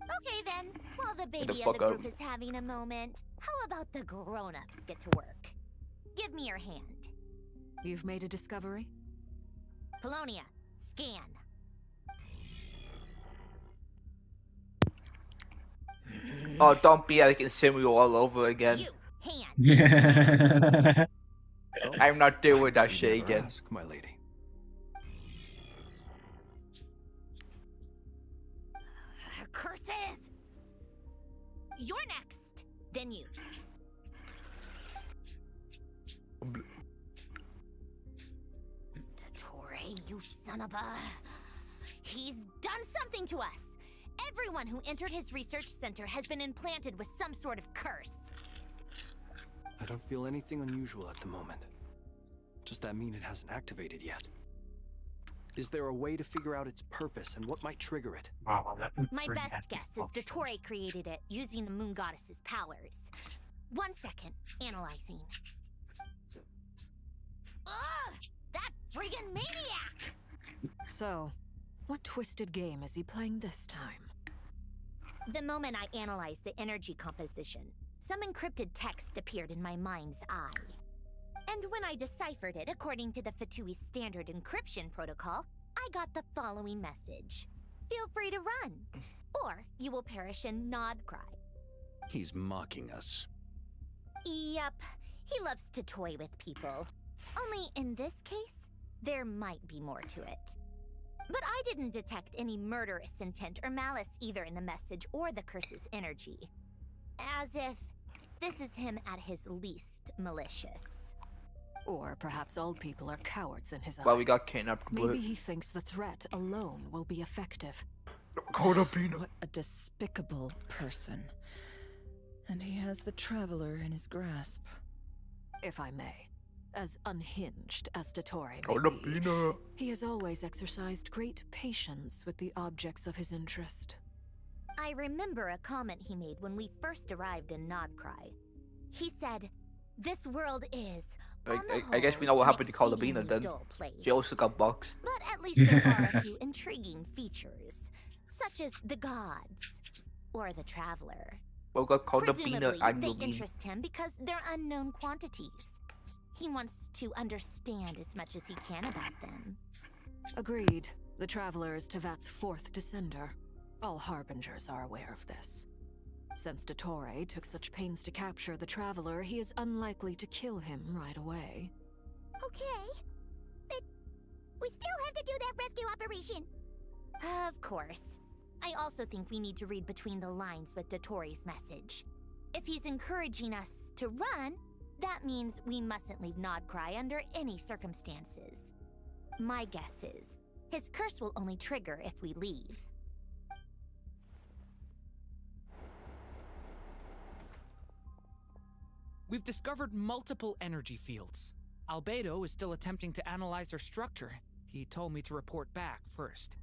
Okay then, while the baby of fuck the group up. is having a moment, how about the grown-ups get to work? Give me your hand. You've made a discovery? Polonia, scan. Oh, don't be like Samuel all over again. You, hand. Yeah. I'm not doing that You'd shit never again. ask, my lady. Curses! You're next, then you. Dottore, you son of a... He's done something to us! Everyone who entered his research center has been implanted with some sort of curse. I don't feel anything unusual at the moment. Does that mean it hasn't activated yet? Is there a way to figure out its purpose and what might trigger it? My best guess is Dottore created it using the Moon Goddess's powers. 1 second, analyzing. Ugh! That friggin' maniac! So, what twisted game is he playing this time? The moment I analyzed the energy composition, some encrypted text appeared in my mind's eye. And when I deciphered it according to the Fatui standard encryption protocol, I got the following message. Feel free to run, or you will perish in Nod Cry. He's mocking us. Yep, he loves to toy with people. Only in this case, there might be more to it. But I didn't detect any murderous intent or malice either in the message or the curse's energy. As if this is him at his least malicious. Or perhaps all people are cowards in his eyes. Well, we got kidnapped. Maybe he thinks the threat alone will be effective. What a despicable person. And he has the Traveler in his grasp. If I may. As unhinged as Dottore may Carnapina. be, he has always exercised great patience with the objects of his interest. I remember a comment he made when we first arrived in Nodcry. He said, "This world is, I guess we know what happened to Carnapina then. She also got boxed. But at least there are a few intriguing features, such as the gods or the Traveler. Well, we got Carnapina Presumably, and they Lumi. interest him because they're unknown quantities. He wants to understand as much as he can about them." Agreed. The Traveler is Tevat's fourth descender. All Harbingers are aware of this. Since Dottore took such pains to capture the Traveler, he is unlikely to kill him right away. Okay, but we still have to do that rescue operation. Of course. I also think we need to read between the lines with Dottore's message. If he's encouraging us to run, that means we mustn't leave Nodcry under any circumstances. My guess is, his curse will only trigger if we leave. We've discovered multiple energy fields. Albedo is still attempting to analyze their structure. He told me to report back first.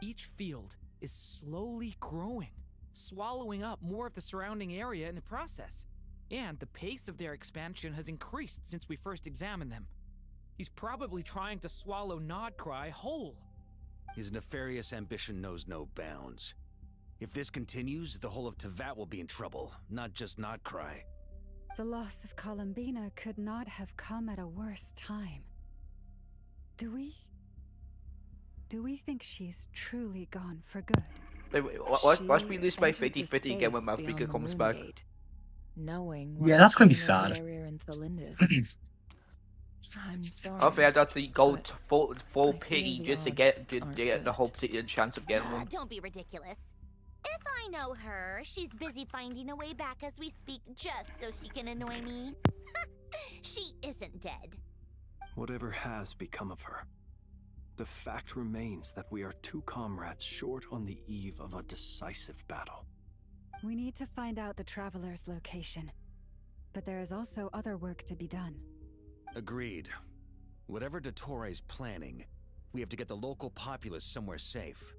Each field is slowly growing, swallowing up more of the surrounding area in the process. And the pace of their expansion has increased since we first examined them. He's probably trying to swallow Nodcry whole. His nefarious ambition knows no bounds. If this continues, the whole of Tevat will be in trouble, not just Nodcry. The loss of Columbina could not have come at a worse time. Do we think she's truly gone for good? Watch me lose my 50-50 again when Malfika comes back. Knowing Yeah, that's gonna be sad. I'm sorry. I think I'd have to go to full pity just to get the whole chance of getting one. Don't be ridiculous. If I know her, she's busy finding a way back as we speak just so she can annoy me. She isn't dead. Whatever has become of her, the fact remains that we are two comrades short on the eve of a decisive battle. We need to find out the Traveler's location. But there is also other work to be done. Agreed. Whatever Dottore's planning, we have to get the local populace somewhere safe.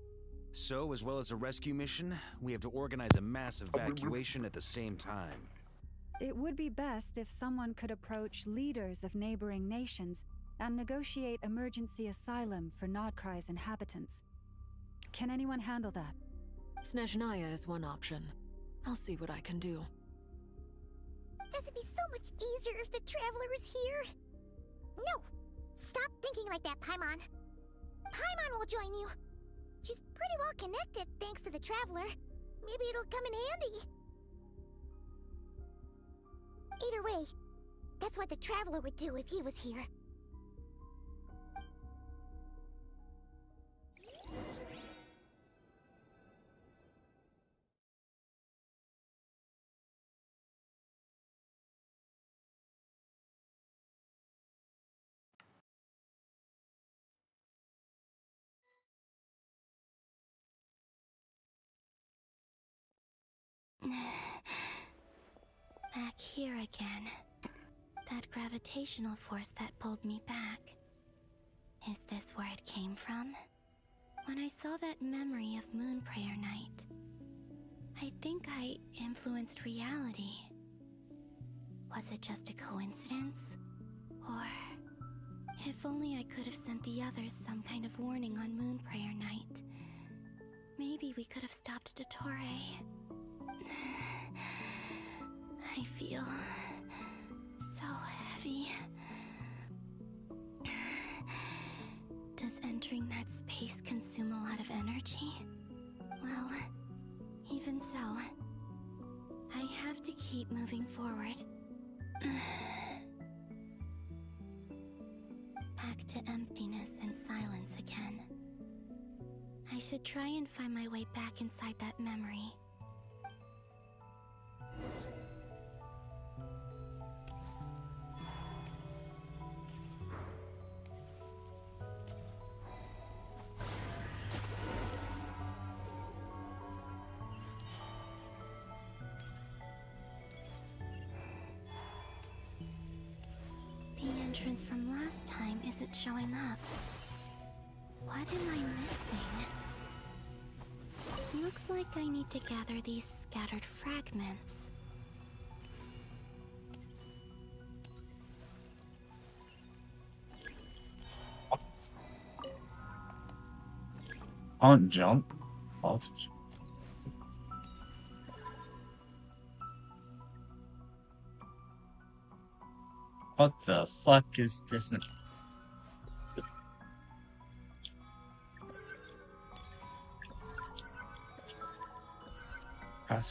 So, as well as a rescue mission, we have to organize a mass evacuation at the same time. It would be best if someone could approach leaders of neighboring nations and negotiate emergency asylum for Nodcry's inhabitants. Can anyone handle that? Snezhnaya is one option. I'll see what I can do. This would be so much easier if the Traveler was here. No! Stop thinking like that, Paimon. Paimon will join you. She's pretty well connected thanks to the Traveler. Maybe it'll come in handy. Either way, that's what the Traveler would do if he was here. Back here again. That gravitational force that pulled me back. Is this where it came from? When I saw that memory of Moon Prayer Night, I think I influenced reality. Was it just a coincidence? Or if only I could have sent the others some kind of warning on Moon Prayer Night. Maybe we could have stopped Dottore. I feel so heavy. Does entering that space consume a lot of energy? Well, even so, I have to keep moving forward. Back to emptiness and silence again. should try and find my way back inside that memory. The entrance from last time isn't showing up. What am I missing? Looks like I need to gather these scattered fragments. Can't jump. What? What the fuck is this?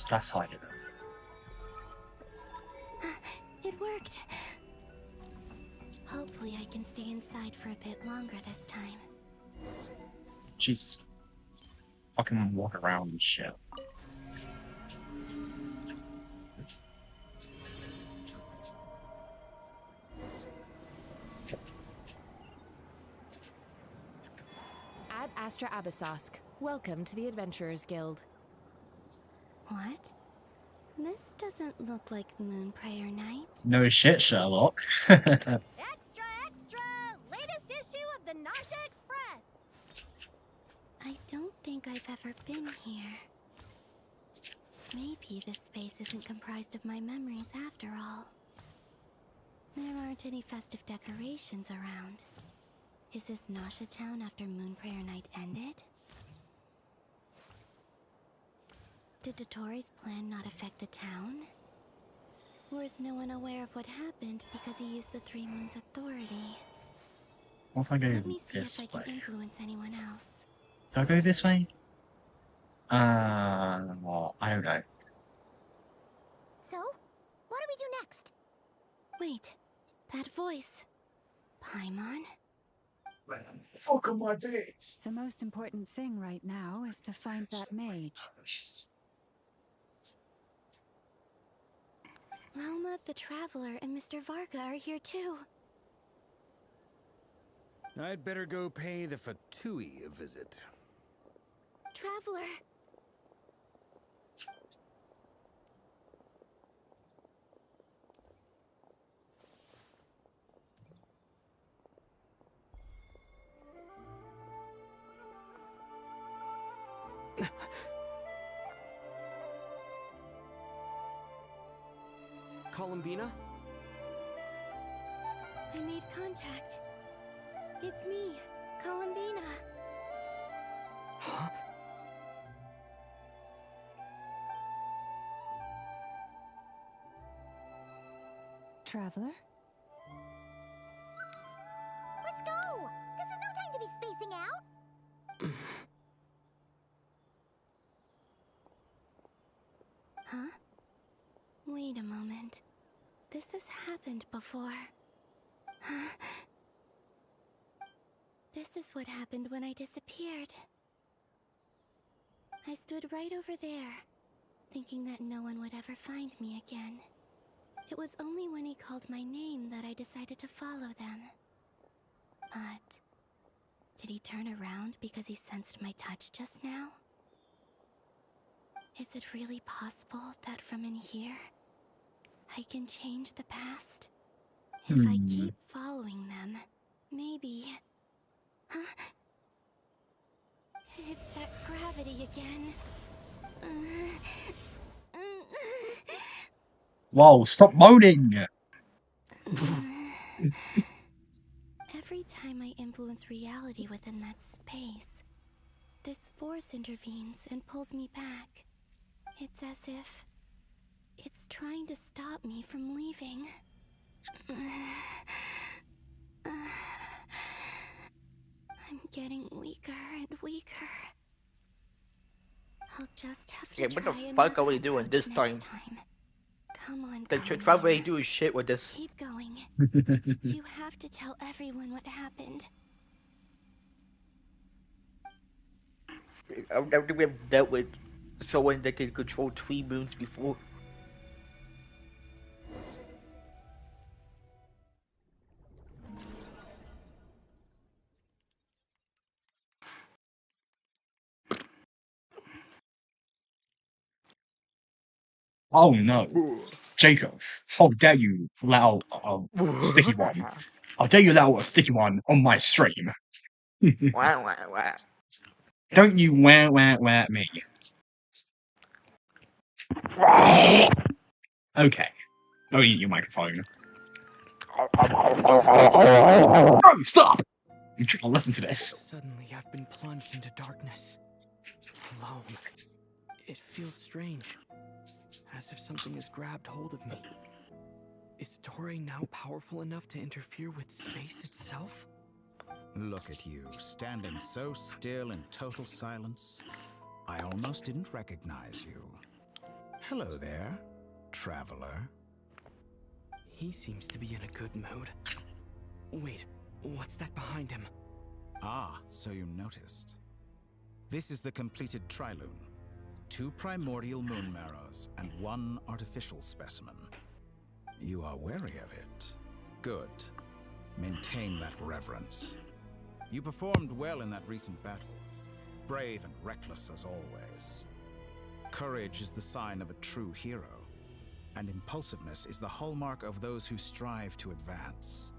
That's hard. It worked. Hopefully I can stay inside for a bit longer this time. Jesus. Fucking walk around and shit. Ad Astra Abyssosk. Welcome to the Adventurers Guild. What? This doesn't look like Moonprayer Night. No shit, Sherlock. Extra, extra! Latest issue of the Nausea Express! I don't think I've ever been here. Maybe this space isn't comprised of my memories after all. There aren't any festive decorations around. Is this Nausea Town after Moonprayer Night ended? Did Dottoro's plan not affect the town? Or is no one aware of what happened because he used the Three Moons' authority? What if I go Let me see this if I way? can influence anyone else. Do I go this way? Well, I don't know. So, what do we do next? Wait, that voice. Paimon? Fuck on my days. The most important thing right now is to find that mage. Lauma the Traveler and Mr. Varga are here too. I'd better go pay the Fatui a visit. Traveler! Columbina? I made contact. It's me, Columbina. Huh? Traveler? Let's go! This is no time to be spacing out! Huh? Wait a moment. This has happened before. This is what happened when I disappeared. I stood right over there, thinking that no one would ever find me again. It was only when he called my name that I decided to follow them. But did he turn around because he sensed my touch just now? Is it really possible that from in here, I can change the past? If I keep following them, maybe... Huh? It's that gravity again. Whoa, stop moaning! Every time I influence reality within that space, this force intervenes and pulls me back. It's as if it's trying to stop me from leaving. I'm getting weaker and weaker. I'll just have to Okay, what try the fuck are we another doing this approach next time? Come on, The Columbina. traveler do shit with this. Keep going. You have to tell everyone what happened. I've never really dealt with someone that can control 3 moons before. Oh no. Jacob, how dare you let out a sticky one? How dare you let out a sticky one on my stream? Don't you wah me. Okay. Don't eat your microphone. Bro, stop! I'm trying to listen to this. Suddenly, I've been plunged into darkness. Alone. It feels strange. As if something has grabbed hold of me. Is Torre now powerful enough to interfere with space itself? Look at you, standing so still in total silence. I almost didn't recognize you. Hello there, traveler. He seems to be in a good mood. Wait, what's that behind him? Ah, so you noticed. This is the completed Trilune. 2 primordial moon marrows and 1 artificial specimen. You are wary of it. Good. Maintain that reverence. You performed well in that recent battle. Brave and reckless as always. Courage is the sign of a true hero, and impulsiveness is the hallmark of those who strive to advance.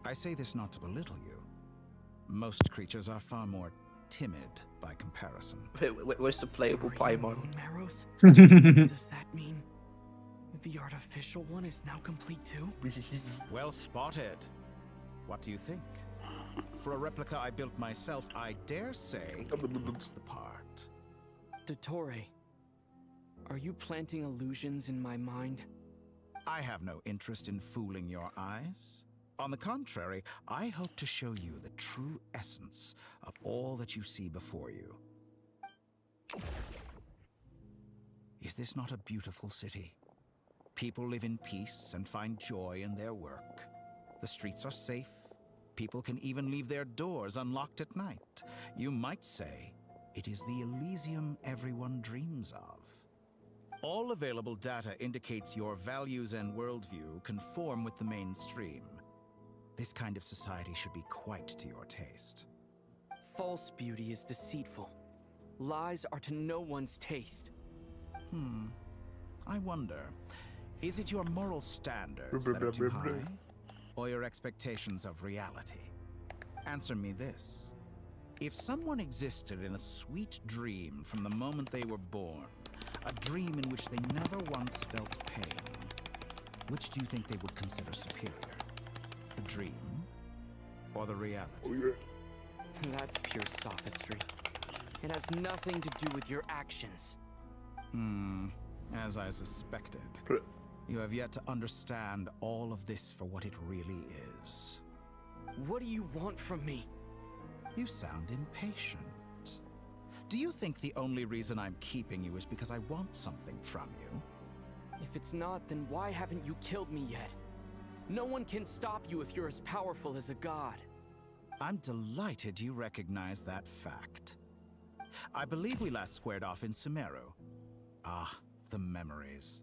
I say this not to belittle you. Most creatures are far more timid by comparison. Where's the playable Paimon? Marrows? Does that mean the artificial one is now complete too? Well spotted. What do you think? For a replica I built myself, I dare say it looks the part. Dottore, are you planting illusions in my mind? I have no interest in fooling your eyes. On the contrary, I hope to show you the true essence of all that you see before you. Is this not a beautiful city? People live in peace and find joy in their work. The streets are safe. People can even leave their doors unlocked at night. You might say it is the Elysium everyone dreams of. All available data indicates your values and worldview conform with the mainstream. This kind of society should be quite to your taste. False beauty is deceitful. Lies are to no one's taste. I wonder, is it your moral standards that are too high? Or your expectations of reality? Answer me this. If someone existed in a sweet dream from the moment they were born, a dream in which they never once felt pain, which do you think they would consider superior? The dream or the reality? That's pure sophistry. It has nothing to do with your actions. As I suspected. You have yet to understand all of this for what it really is. What do you want from me? You sound impatient. Do you think the only reason I'm keeping you is because I want something from you? If it's not, then why haven't you killed me yet? No one can stop you if you're as powerful as a god. I'm delighted you recognize that fact. I believe we last squared off in Sumeru. Ah, the memories.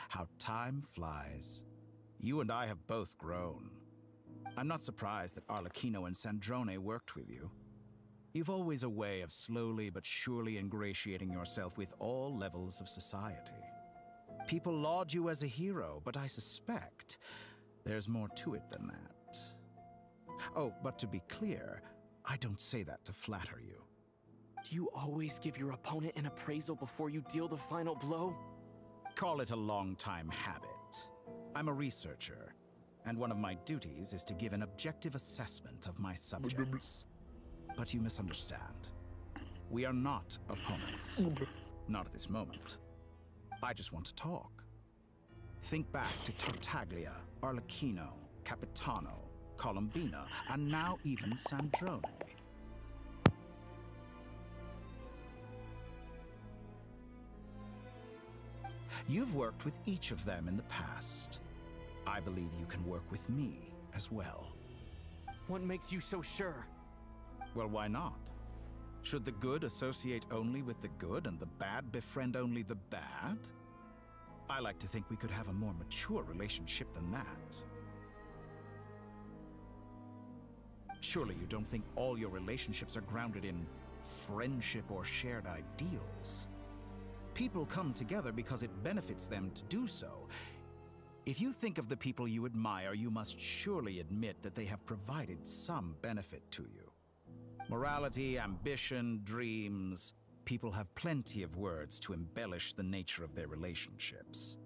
How time flies. You and I have both grown. I'm not surprised that Arlecchino and Sandrone worked with you. You've always a way of slowly but surely ingratiating yourself with all levels of society. People laud you as a hero, but I suspect there's more to it than that. Oh, but to be clear, I don't say that to flatter you. Do you always give your opponent an appraisal before you deal the final blow? Call it a long-time habit. I'm a researcher, and one of my duties is to give an objective assessment of my subjects. But you misunderstand. We are not opponents. Not at this moment. I just want to talk. Think back to Tartaglia, Arlecchino, Capitano, Colombina, and now even Sandrone. You've worked with each of them in the past. I believe you can work with me as well. What makes you so sure? Well, why not? Should the good associate only with the good and the bad befriend only the bad? I like to think we could have a more mature relationship than that. Surely you don't think all your relationships are grounded in friendship or shared ideals? People come together because it benefits them to do so. If you think of the people you admire, you must surely admit that they have provided some benefit to you. Morality, ambition, dreams. People have plenty of words to embellish the nature of their relationships.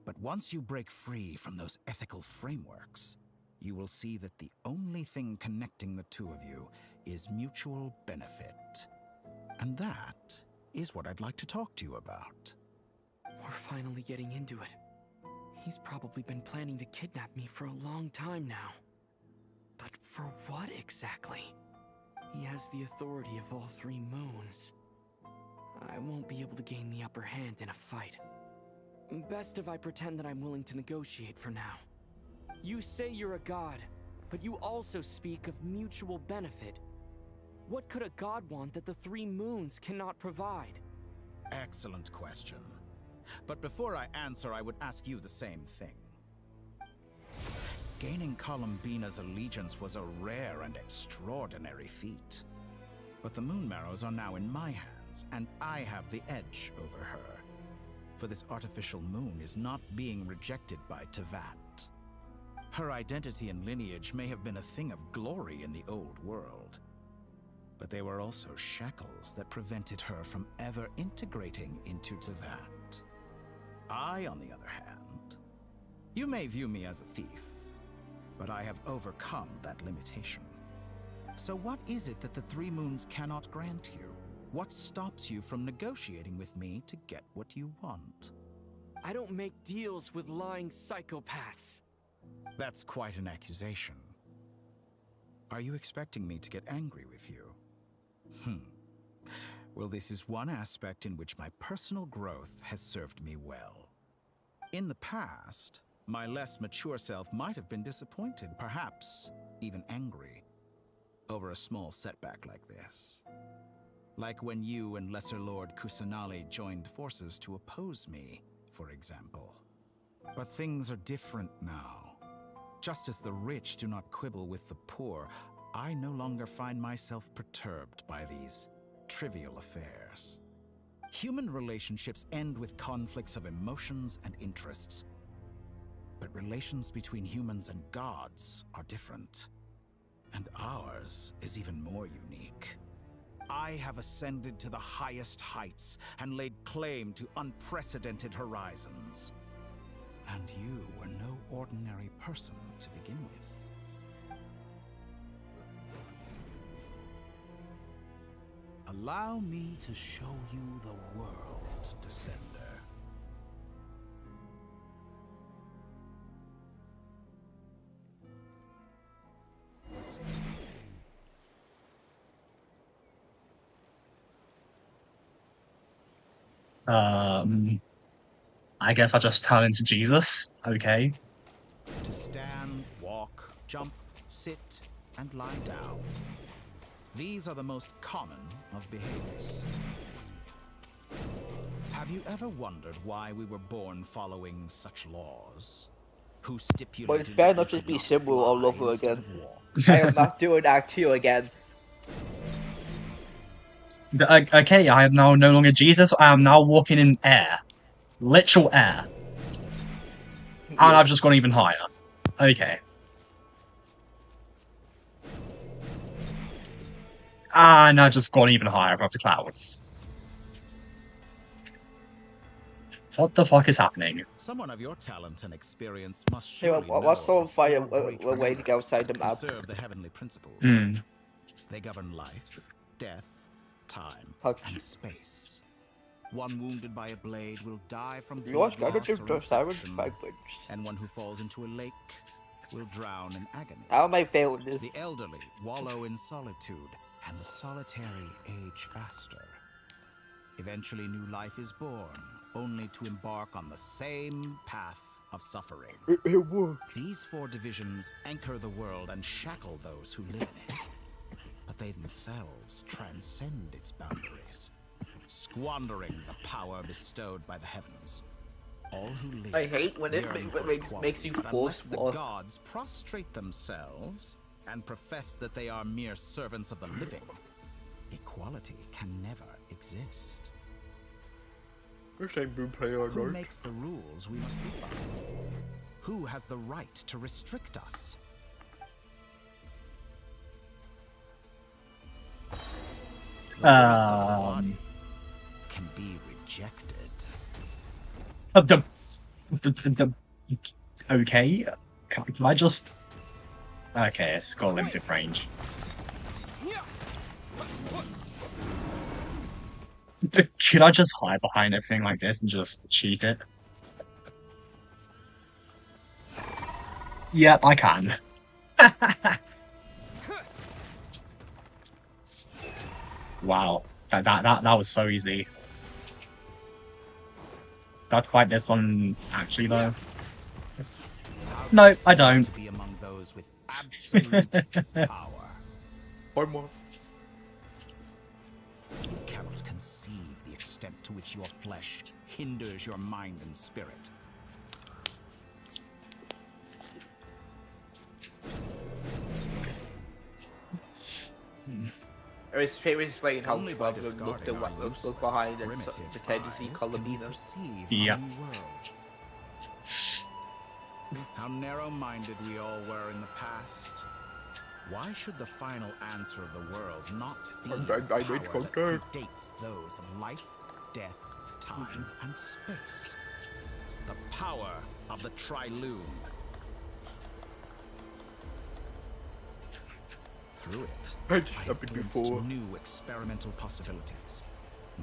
But once you break free from those ethical frameworks, you will see that the only thing connecting the two of you is mutual benefit. And that is what I'd like to talk to you about. We're finally getting into it. He's probably been planning to kidnap me for a long time now. But for what exactly? He has the authority of all 3 moons. I won't be able to gain the upper hand in a fight. Best if I pretend that I'm willing to negotiate for now. You say you're a god, but you also speak of mutual benefit. What could a god want that the 3 moons cannot provide? Excellent question. But before I answer, I would ask you the same thing. Gaining Columbina's allegiance was a rare and extraordinary feat. But the Moon Marrows are now in my hands, and I have the edge over her. For this artificial moon is not being rejected by Tevat. Her identity and lineage may have been a thing of glory in the old world, but they were also shackles that prevented her from ever integrating into Tevat. I, on the other hand, you may view me as a thief, but I have overcome that limitation. So what is it that the 3 moons cannot grant you? What stops you from negotiating with me to get what you want? I don't make deals with lying psychopaths. That's quite an accusation. Are you expecting me to get angry with you? Well, this is one aspect in which my personal growth has served me well. In the past, my less mature self might have been disappointed, perhaps even angry, over a small setback like this. Like when you and Lesser Lord Kusanali joined forces to oppose me, for example. But things are different now. Just as the rich do not quibble with the poor, I no longer find myself perturbed by these trivial affairs. Human relationships end with conflicts of emotions and interests. But relations between humans and gods are different. And ours is even more unique. I have ascended to the highest heights and laid claim to unprecedented horizons. And you were no ordinary person to begin with. Allow me to show you the world, Descender. I guess I'll just turn into Jesus. Okay. To stand, walk, jump, sit, and lie down. These are the most common of behaviors. Have you ever wondered why we were born following such laws? Who stipulated But it's better not just be simple all over again. I am not doing Act 2 again. Okay, I am now no longer Jesus. I am now walking in air. Literal air. And I've just gone even higher. Okay. And I've just gone even higher above the clouds. What the fuck is happening? Someone of your talent and experience must Hey, surely know what's so of the fire four great way to go rulers outside the who map? serve the heavenly principles. They govern life, death, time, and space. One wounded by a blade will die from blood loss or infection, and one who falls into a lake will drown in agony. How am I failing this? The elderly wallow in solitude, and the solitary age faster. Eventually, new life is born, only to embark on the same path of suffering. These 4 divisions anchor the world and shackle those who live in it. but they themselves transcend its boundaries, squandering the power bestowed by the heavens. All who live I hate when it yearn for makes equality, you but force unless the more. gods prostrate themselves and profess that they are mere servants of the living, equality can never exist. Who makes the rules we must live by? Who has the right to restrict us? The limits of the body can be rejected. Okay. Can I just... Okay, it's got limited range. Could I just hide behind everything like this and just cheat it? Yep, I can. Wow, that was so easy. Do I have to fight this one actually though? No, I don't. To be among those with absolute power. One more. You cannot conceive the extent to which your flesh hinders your mind and spirit. It was famous explaining how Trump would look behind and pretend to see Colomina. Yeah. How narrow-minded we all were in the past. Why should the final answer of the world not be the power that predates those of life, death, time, and space? The power of the Trilume. Through it, I have glimpsed new experimental possibilities.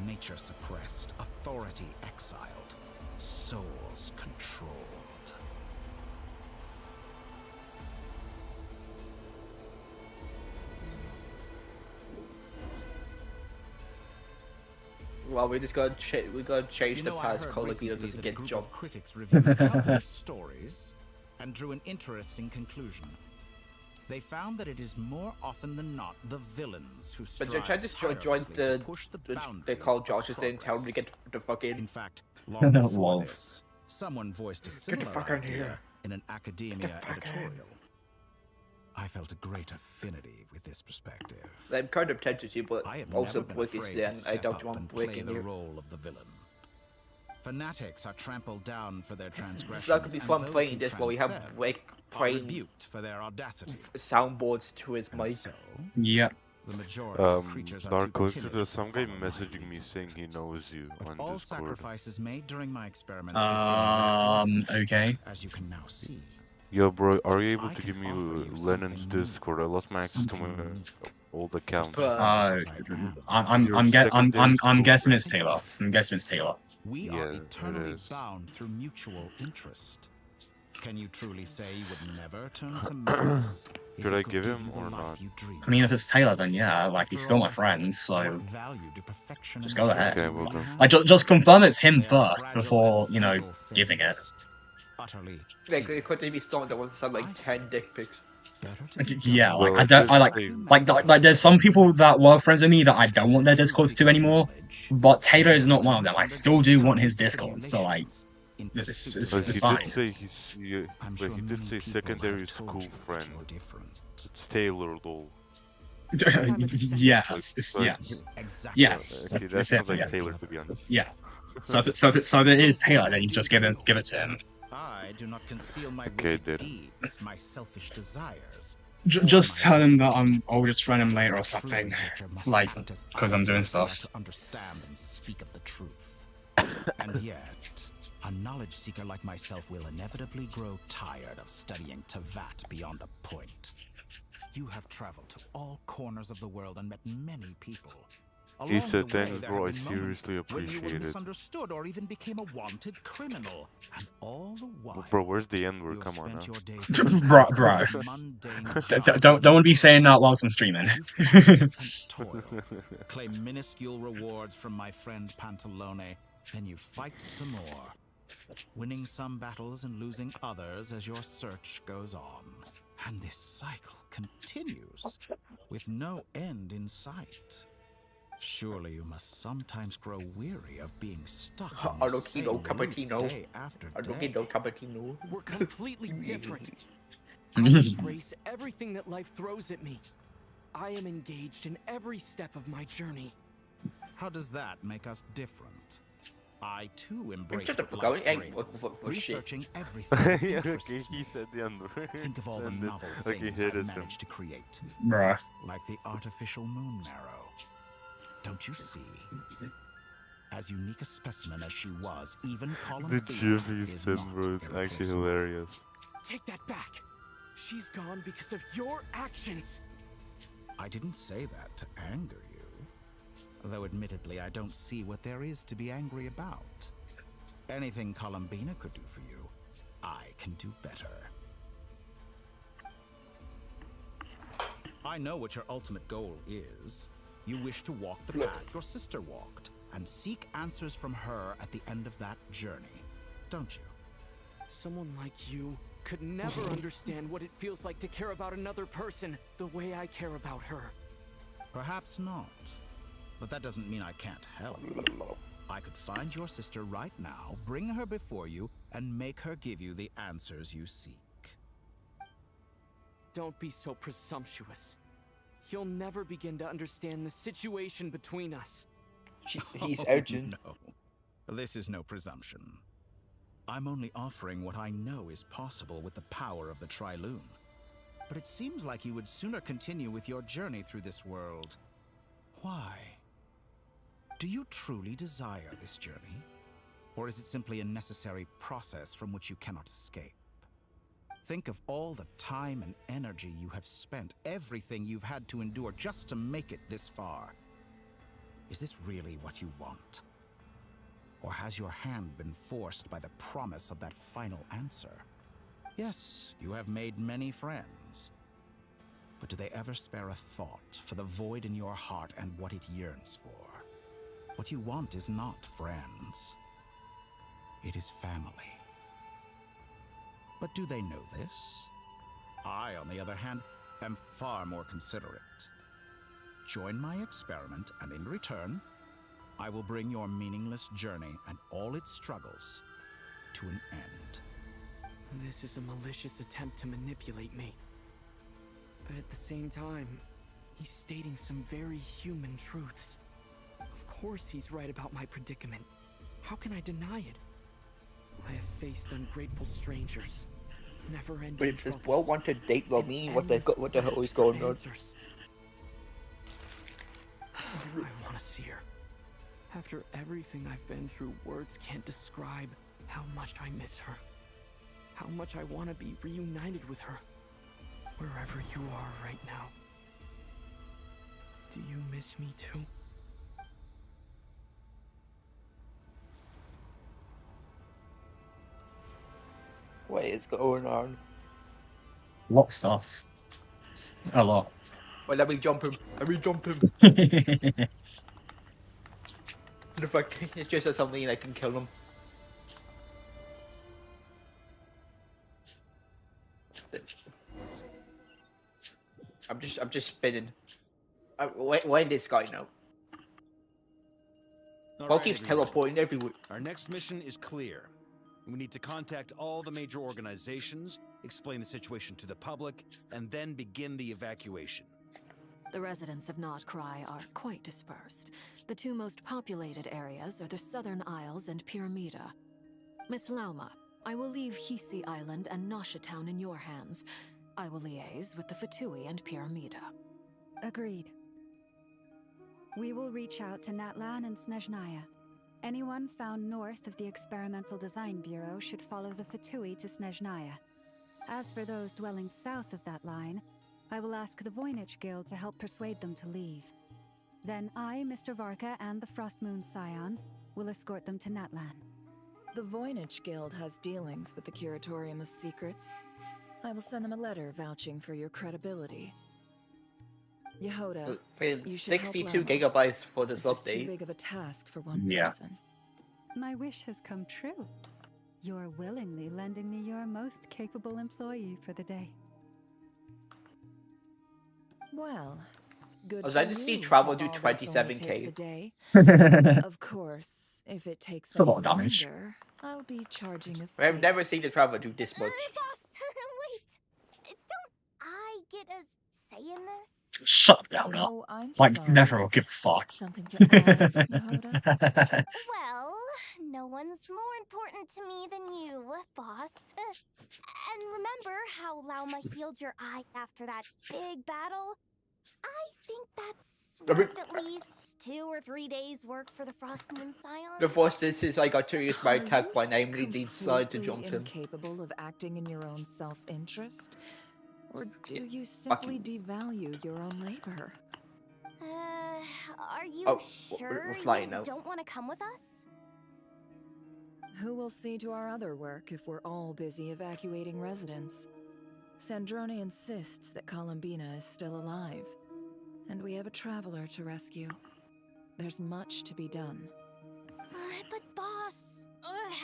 Nature suppressed, authority exiled, souls controlled. Well, we gotta change the past. Colomina doesn't get jumped. Critics reviewed countless stories and drew an interesting conclusion. They found that it is more often than not the villains who strive But just join to push the boundaries they call of Josh and tell him to get the fuck in. In fact, long before Lol. this, someone voiced a Get the similar fuck out of idea here. in an academia editorial. I felt a great affinity with this perspective. I'm kind of tempted to, but I have also never been Wicky's afraid there, to and I step don't up want and play Wicky the here. role of the villain. Fanatics are trampled down for their transgressions. It's not gonna be and fun those playing who this while we have transcend Wick are playing rebuked for their audacity. soundboards to his mic. So, Yep. the majority of creatures are Dark too Collector, timid there's to some guy follow my messaging me saying he knows you on all Discord. sacrifices made during my experiments have been Okay. as you can now see. Yo, bro, are you able I to can give me offer you Lennon's something new, Discord? I lost my access to my something unique. old account. I'm guessing it's Taylor. I'm guessing it's Taylor. We Yeah, are it eternally is. bound through mutual interest. Can you truly say you would never turn to madness? if Should it I could give you him the or life not? you dreamed I mean, of? if it's Taylor, then yeah, like he's still my friend, so What value do perfection just and go ahead. Okay, well done. Like, just confirm it's him They are first fragile before, and you know, feeble giving it. things. Utterly Like, it couldn't be someone that wants to send like 10 dick pics. Yeah, like Well, I if don't, it's I like there's some people that were friends with me that I don't want their discords to anymore, but Taylor is not one of them. I still do want his discord, so like, it's But he fine. did say but he did say secondary school friend. It's Taylor though. Yes, yes. Okay, that It's sounds it, like yeah. Taylor to be honest. Yeah. So if it is Taylor, then you just give it to him. I do not conceal my Okay, wicked dude. deeds, my selfish desires. Just tell him that I'll just run him later or something, like, because I'm doing stuff. To understand and speak of the truth. And yet, a knowledge seeker like myself will inevitably grow tired of studying Tavat beyond a point. You have traveled to all corners of the world and met many people. He Along said, the way, thanks there bro, I have been moments seriously when you were appreciate it. misunderstood or even became a wanted criminal. And all the while, Bro, where's the end word? you have Come on spent now. your days Bro. mundane Don't want to be saying that whilst I'm streaming. toil, claim minuscule rewards from my friend Pantalone, then you fight some more, winning some battles and losing others as your search goes on. And this cycle continues, with no end in sight. Surely you must sometimes grow weary of being stuck in the same loop day after day. We're completely different. I embrace everything that life throws at me. I am engaged in every step of my journey. How does that make us different? I too embrace Shut the what fuck life up. brings, Shit. researching everything that Yeah, interests okay, me. he said the underwear. Think of all the And then, novel okay, things here it I've is managed to create. Bruh. Like the artificial moon marrow. Don't you see? As unique a specimen as she was, even The Columbine GIF he is sent, not bro, is actually irreplaceable. hilarious. Take that back. She's gone because of your actions. I didn't say that to anger you. Though admittedly, I don't see what there is to be angry about. Anything Columbina could do for you, I can do better. I know what your ultimate goal is. You wish to walk the path your sister walked, and seek answers from her at the end of that journey, don't you? Someone like you could never understand what it feels like to care about another person the way I care about her. Perhaps not. But that doesn't mean I can't help. I could find your sister right now, bring her before you, and make her give you the answers you seek. Don't be so presumptuous. You'll never begin to understand the situation between us. He's urgent. No, this is no presumption. I'm only offering what I know is possible with the power of the Triloon. But it seems like you would sooner continue with your journey through this world. Why? Do you truly desire this journey? Or is it simply a necessary process from which you cannot escape? Think of all the time and energy you have spent, everything you've had to endure just to make it this far. Is this really what you want? Or has your hand been forced by the promise of that final answer? Yes, you have made many friends. But do they ever spare a thought for the void in your heart and what it yearns for? What you want is not friends. It is family. But do they know this? I, on the other hand, am far more considerate. Join my experiment, and in return, I will bring your meaningless journey and all its struggles to an end. This is a malicious attempt to manipulate me. But at the same time, he's stating some very human truths. Of course he's right about my predicament. How can I deny it? I have faced ungrateful strangers, never-ending But it's this troubles, well-wanted date though, mean what the hell is for going on? answers. I want to see her. After everything I've been through, words can't describe how much I miss her. How much I want to be reunited with her. Wherever you are right now. Do you miss me too? What is going on? What stuff? A lot. Well, let me jump him. Let me jump him. The fuck? It's just something and I can kill him. I'm just spinning. When this guy know? Paul keeps teleporting everywhere. Our next mission is clear. We need to contact all the major organizations, explain the situation to the public, and then begin the evacuation. The residents of Notcry are quite dispersed. The two most populated areas are the Southern Isles and Pyramida. Miss Lauma, I will leave Hisi Island and Nasha Town in your hands. I will liaise with the Fatui and Pyramida. Agreed. We will reach out to Natlan and Snezhnaya. Anyone found north of the Experimental Design Bureau should follow the Fatui to Snezhnaya. As for those dwelling south of that line, I will ask the Voynich Guild to help persuade them to leave. Then I, Mr. Varka, and the Frostmoon Scions will escort them to Natlan. The Voynich Guild has dealings with the Curatorium of Secrets. I will send them a letter vouching for your credibility. Yehoda, you should help 62 Lama. gigabytes for this This is too update. big of a task for one Yeah. person. My wish has come true. You're willingly lending me your most capable employee for the day. Well, good I was for like, just you. need travel if do all this only 27k. takes a day. Of course, if it takes It's a any lot of damage. longer, I'll be charging a I've fee. never seen the travel do this much. Boss, wait. Don't I get a say in this? Shut up, Leona. Oh, I'm Like, sorry. never will give a fuck. Something to add, Yehoda? Well, no one's more important to me than you, boss. And remember how Lauma healed your eye after that big battle? I think that's worth at least 2 or 3 days' work for the Frostmoon Scion. The first instance I got curious by Are attack you by namely decided to completely jump him. incapable of acting in your own self-interest? Or do you simply devalue your own labor? Are you Oh, sure we're flying you now. don't want to come with us? Who will see to our other work if we're all busy evacuating residents? Sandrone insists that Columbina is still alive, and we have a traveler to rescue. There's much to be done. But boss,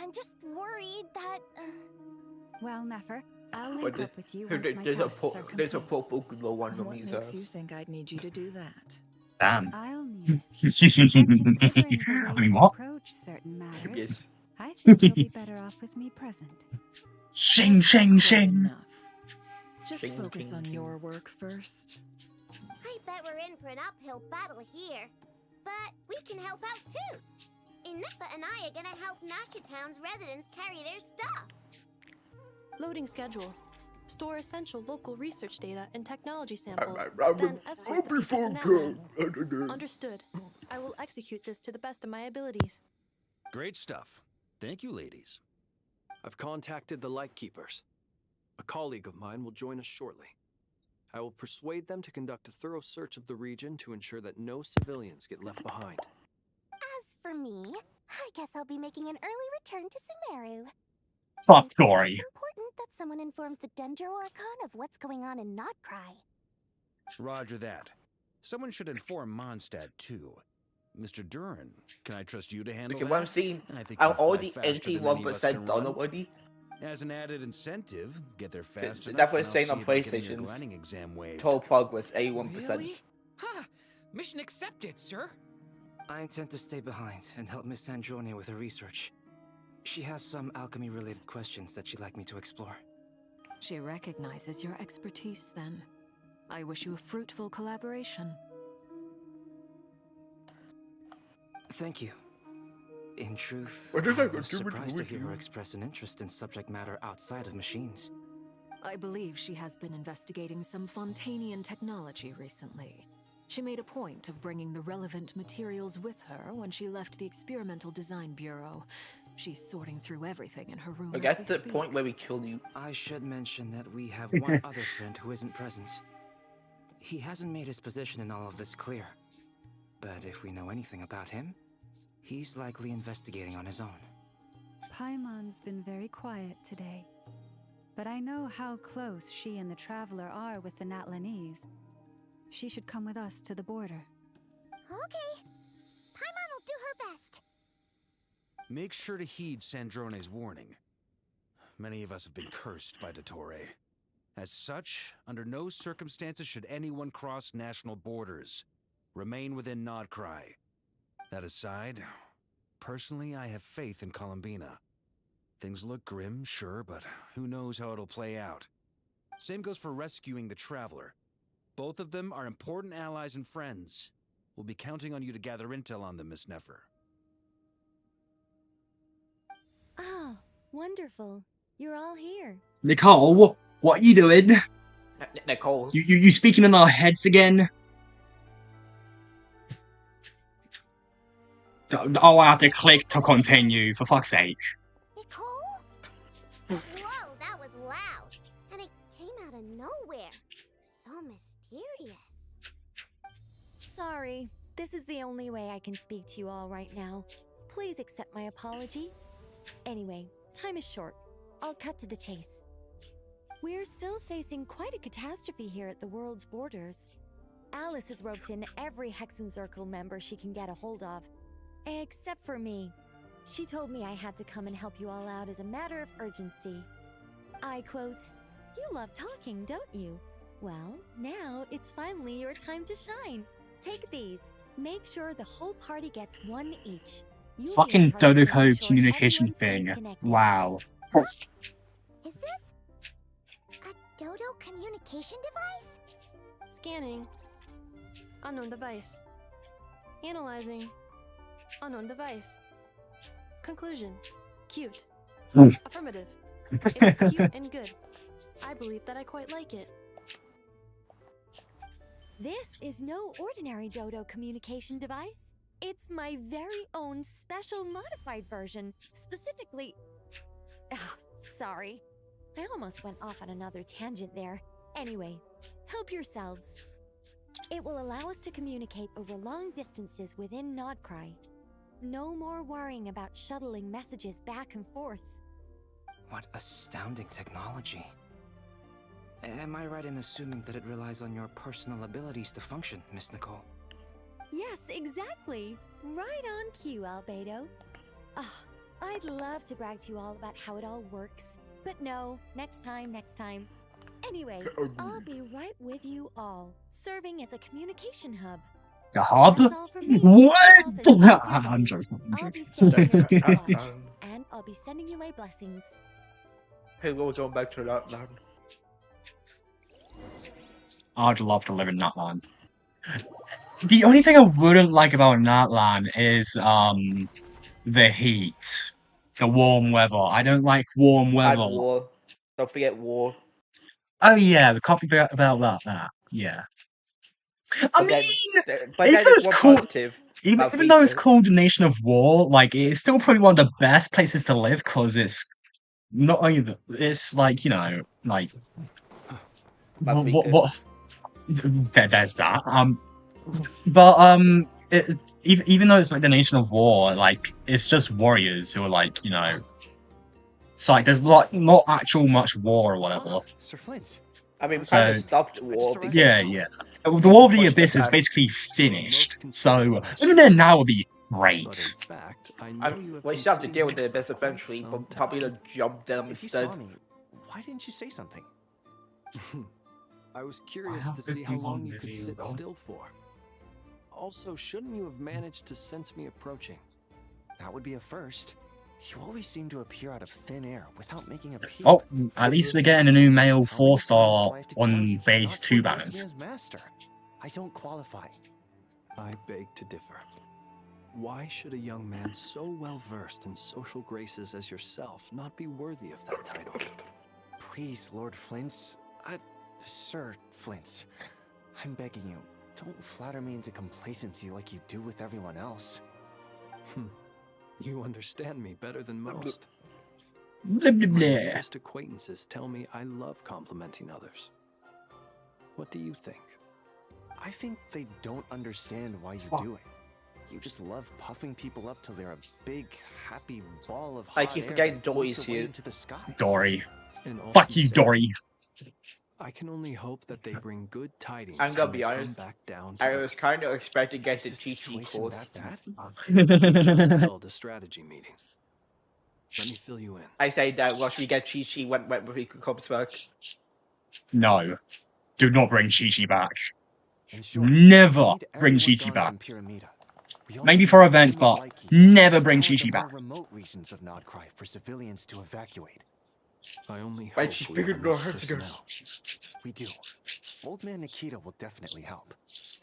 I'm just worried that... Well, Nefer, I'll But link the- up with you once my there's a tasks are there's a complete. purple glow on What Lumi's makes you ass. think I'd need you to do that? Damn. I'll need it. And considering the way I mean, you what? approach certain matters, Yes. I think you'll be better off with me present. Shing, shing, shing. Just Ching, focus ching, on ching. your work first. I bet we're in for an uphill battle here. But we can help out too. Inepa and I are gonna help Nasha Town's residents carry their stuff. Loading schedule. Store essential local research data and technology samples, I then escort the people to Natlan. Understood. I will execute this to the best of my abilities. Great stuff. Thank you, ladies. I've contacted the Lightkeepers. A colleague of mine will join us shortly. I will persuade them to conduct a thorough search of the region to ensure that no civilians get left behind. As for me, I guess I'll be making an early return to Sumeru. Fuck Dory. It's important that someone informs the Dendro Archon of what's going on in Notcry. Roger that. Someone should inform Mondstadt, too. Mr. Duran, can I trust you to handle Look at that? what I'm seeing. I think I'm you'll fly already faster than any of us can 81% done run. already. As an added incentive, get there fast enough. That was and I'll saying see on about getting your PlayStation's gliding exam waived. total progress 81%. Really? Ha! Mission accepted, sir. I intend to stay behind and help Miss Sandrone with her research. She has some alchemy-related questions that she'd like me to explore. She recognizes your expertise, then. I wish you a fruitful collaboration. Thank you. In truth, What does I that was do with surprised to hear her you? express an interest in subject matter outside of machines. I believe she has been investigating some Fontanian technology recently. She made a point of bringing the relevant materials with her when she left the Experimental Design Bureau. She's sorting through everything in her room Like, as that's we the speak. point where we kill you. I should mention that we have one other friend who isn't present. He hasn't made his position in all of this clear. But if we know anything about him, he's likely investigating on his own. Paimon's been very quiet today. But I know how close she and the Traveler are with the Natlanese. She should come with us to the border. Okay. Paimon will do her best. Make sure to heed Sandrone's warning. Many of us have been cursed by Dottore. As such, under no circumstances should anyone cross national borders. Remain within Nodcry. That aside, personally, I have faith in Columbina. Things look grim, sure, but who knows how it'll play out. Same goes for rescuing the Traveler. Both of them are important allies and friends. We'll be counting on you to gather intel on them, Miss Nefer. Oh, wonderful. You're all here. Nicole, what are you doing? Nicole. You speaking in our heads again? Oh, I have to click to continue, for fuck's sake. Whoa, that was loud. And it came out of nowhere. So mysterious. Sorry, this is the only way I can speak to you all right now. Please accept my apology. Anyway, time is short. I'll cut to the chase. We're still facing quite a catastrophe here at the world's borders. Alice has roped in every Hexenzirkel member she can get a hold of. Except for me. She told me I had to come and help you all out as a matter of urgency. I quote, "You love talking, don't you? Well, now it's finally your time to shine. Take these. Make sure the whole party gets one each. You'll be in Fucking charge of making Dodoco sure communication everyone stays thing. connected. Wow. Is this a dodo communication device? Scanning. Unknown device. Analyzing. Unknown device. Conclusion. Cute. Affirmative. It is cute and good. I believe that I quite like it. This is no ordinary Dodo communication device. It's my very own special modified version, specifically... Ah, sorry. I almost went off on another tangent there. Anyway, help yourselves. It will allow us to communicate over long distances within Nodcry. No more worrying about shuttling messages back and forth. What astounding technology. Am I right in assuming that it relies on your personal abilities to function, Miss Nicole? Yes, exactly. Right on cue, Albedo. Ah, I'd love to brag to you all about how it all works. But no, next time. Anyway, I'll be right with you all, serving as a communication hub. The hub? That's all from me. What? I'm joking. I'll be staying here to watch, and I'll be sending you my blessings. Hey, we're going back to that land. I'd love to live in Natlan. The only thing I wouldn't like about Natlan is the heat. The warm weather. I don't like warm And weather. war. Don't forget war. Oh yeah, we can't forget about that. Yeah. I mean, But even then though it's it's one called, positive. even though it's called Nation of War, like it's still probably one of the best places to live because it's not only it's like, you know, like what there's that. But even though it's like the Nation of War, like it's just warriors who are like, you know, it's like there's like not actual much war or whatever. Sir Flint. I mean, we So- kind of stopped the war. because- Yeah. The War of the Pushed Abyss it is back. basically finished, so living there now would be great. We still have to deal with the Abyss eventually, but probably to jump them If you instead. saw me, why didn't you say something? I was curious to see how long you could sit still for. Also, shouldn't you have managed to sense me approaching? That would be a first. You always seem to appear out of thin air without making a peep. Oh, at least we're getting a new male 4-star on phase 2 Address banners. me as master. I don't qualify. I beg to differ. Why should a young man so well versed in social graces as yourself not be worthy of that title? Please, Lord Flint's. Sir Flint's. I'm begging you, don't flatter me into complacency like you do with everyone else. You understand me better than most. Blah, blah, My blah. newest acquaintances tell me I love complimenting others. What do you think? I think they don't understand why you do it. You just love puffing people up till they're a big, happy ball of hot I keep air forgetting that floats Dory's away here. into the sky. Dory. In all Fuck you, sincerity, Dory. I can only hope that they bring good tidings. I'm gonna when be they come honest. back down to I earth. was kind of expecting to get the Is this Chi Chi situation course. that We just held a strategy meeting. Let me fill you in. I say that once we get Chi Chi when we comes back. No. Do not bring Chi-Chi back. In short, Never we need bring everyone Chi-Chi drawn back. from Pyramida. We also Maybe need for a events, team of but Lightkeepers to never bring scour Chi-Chi the more back. remote regions of Nodcry for civilians to evacuate. I only Why hope she we figured have no enough her to go. personnel. We do. Old Man Nikita will definitely help.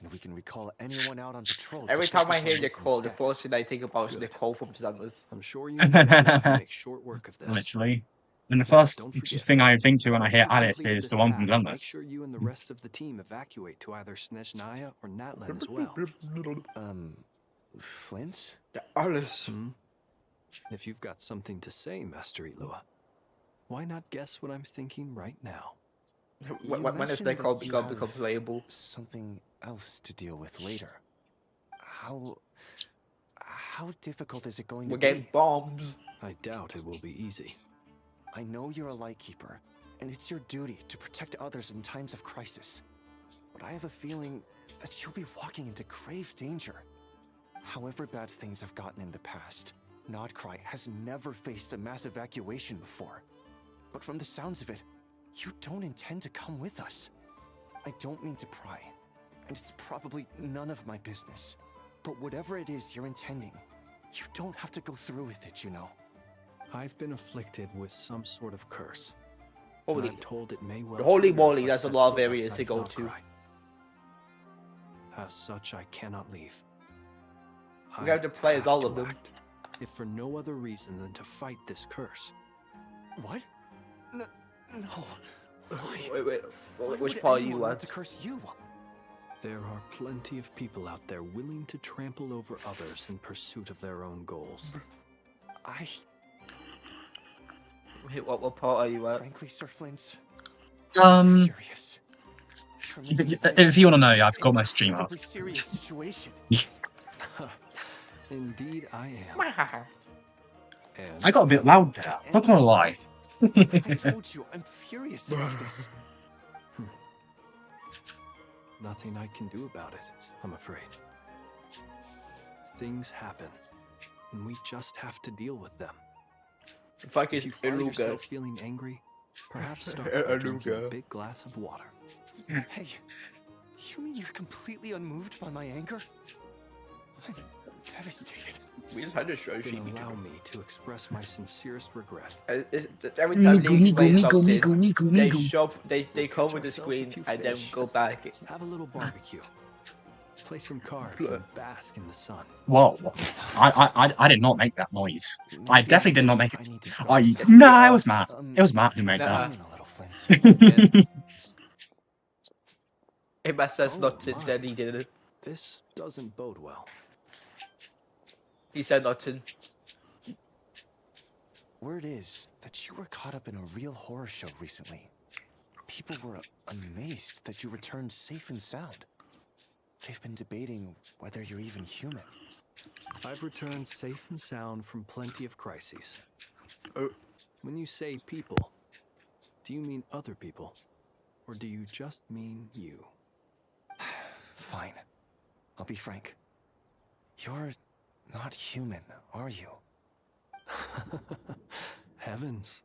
And we can recall anyone out on patrol. to Every time I focus on hear this Nicole, the instead. first thing I think about is Nicole from Zenless. I'm sure you and Alice will make short work of this. Literally. And the Now, first don't forget, thing I think to when I once hear you've Alice completed is this the one from task, Make Zenless. sure you and the rest of the team evacuate to either Snezhnaya or Natlan as well. Flint? Alice. If you've got something to say, Master Ilua, why not guess what I'm thinking right now? When is mentioned Nicole that you become have playable? Something else to deal with later. How difficult is it going We're to getting be? bombs. I doubt it will be easy. I know you're a Lightkeeper, and it's your duty to protect others in times of crisis. But I have a feeling that you'll be walking into grave danger. However bad things have gotten in the past, Nodcry has never faced a mass evacuation before. But from the sounds of it, you don't intend to come with us. I don't mean to pry, and it's probably none of my business. But whatever it is you're intending, you don't have to go through with it, you know. I've been afflicted with some sort of curse. Holy, I'm told it may well holy trigger if moly, I there's a set lot of foot areas outside to of go to. Notcry. As such, I cannot leave. We have to play as all of them. Act, if for no other reason than to fight this curse. What? No. Why? Wait, which part are you want at? to curse you? There are plenty of people out there willing to trample over others in pursuit of their own goals. Wait, what part are you at? Frankly, Sir Flint, If you want to know, I've got my stream up. serious situation. Indeed, I am. I got a bit loud there. Not gonna lie. I told you, I'm furious about this. Nothing I can do about it, I'm afraid. Things happen, and we just have to deal with them. If you find yourself feeling angry, perhaps start by drinking a big glass of water. Hey, you mean you're completely unmoved by my anger? I'm devastated. We just had to show she allow me to express my sincerest regret. Every time they play something, they cover the screen and then go back. Have a little barbecue. Play some cards and bask in the sun. Whoa! I did not make that noise. I definitely did not make it. No, it was Matt. It was Matt who made that. If Matt says nothing, then he did it. This doesn't bode well. He said nothing. Word is that you were caught up in a real horror show recently. People were amazed that you returned safe and sound. They've been debating whether you're even human. I've returned safe and sound from plenty of crises. When you say people, do you mean other people? Or do you just mean you? Fine. I'll be frank. You're not human, are you? Heavens.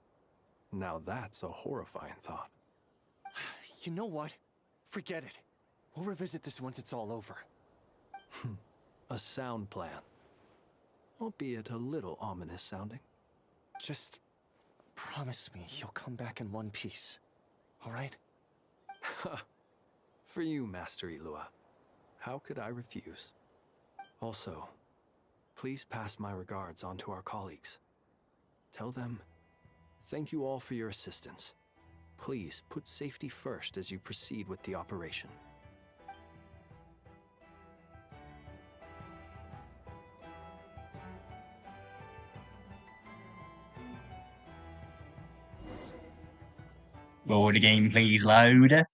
Now that's a horrifying thought. You know what? Forget it. We'll revisit this once it's all over. A sound plan. Albeit a little ominous sounding. Just promise me you'll come back in one piece. All right? For you, Master Ilua. How could I refuse? Also, please pass my regards on to our colleagues. Tell them, thank you all for your assistance. Please put safety first as you proceed with the operation. Load the game, please, load.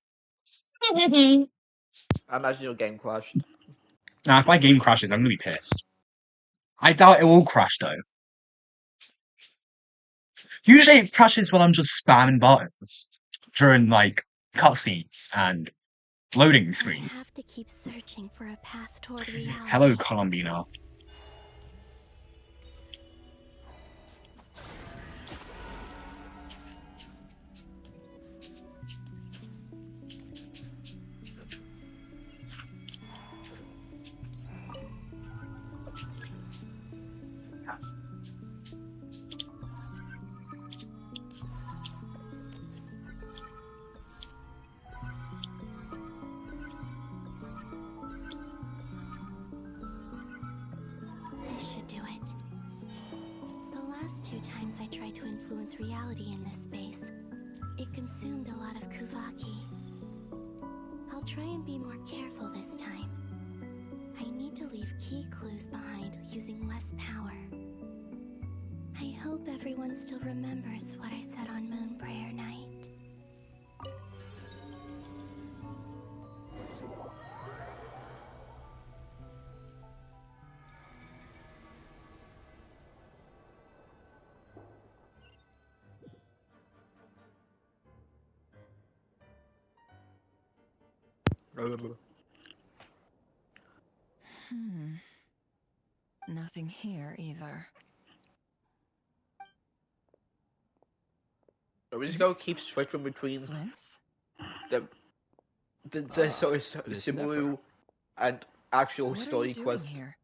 I imagine your game crashed. Nah, if my game crashes, I'm gonna be pissed. I doubt it will crash though. Usually it crashes when I'm just spamming buttons during like cutscenes and loading screens. I have to keep searching for a path toward reality. Hello, Columbina. This should do it. The last 2 times I tried to influence reality in this space, it consumed a lot of Kuvaki. I'll try and be more careful this time. I need to leave key clues behind using less power. I hope everyone still remembers what I said on Moon Prayer Night. Nothing here either. We just gotta keep switching between Flints? the There's sort of Miss Subaru and actual What are story you doing quest. here?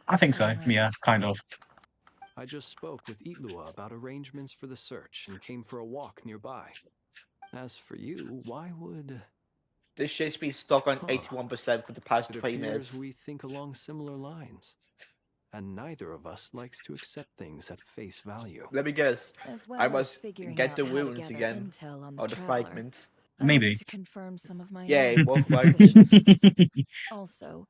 I think so. Yeah, kind of. I just spoke with Itlua about arrangements for the search and came for a walk nearby. As for you, why would... This shit's been stuck on 81% for the past 20 It minutes. appears we think along similar lines. And neither of us likes to accept things at face value. Let me guess. As well I as must figuring get out the how to wounds gather again. intel on the Or the Traveler. fragments. I Maybe. wanted to confirm some of my Yeah, own both right. suspicions. Also,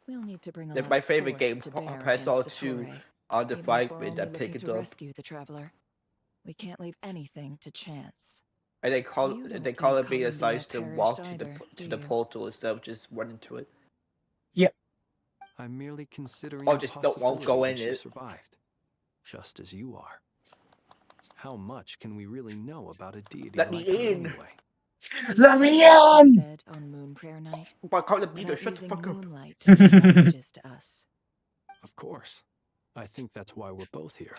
we'll need to bring a lot My of favorite force game, to bear press against R2 Dottore. on the Even if we're fragment only and pick looking it to up. rescue the Traveler, we can't leave anything to chance. And You don't they think call it Columbine decides to perished walk either, to do the you? portal instead of just running to it. Yep. I'm merely considering Or the just possibility won't go that in she it. survived, just as you are. How much can we really know about a deity Let like me her in. anyway? Let me She in! said on Moon Prayer Night But call it about shut the using fuck up. moonlight to send messages to us. Of course. I think that's why we're both here.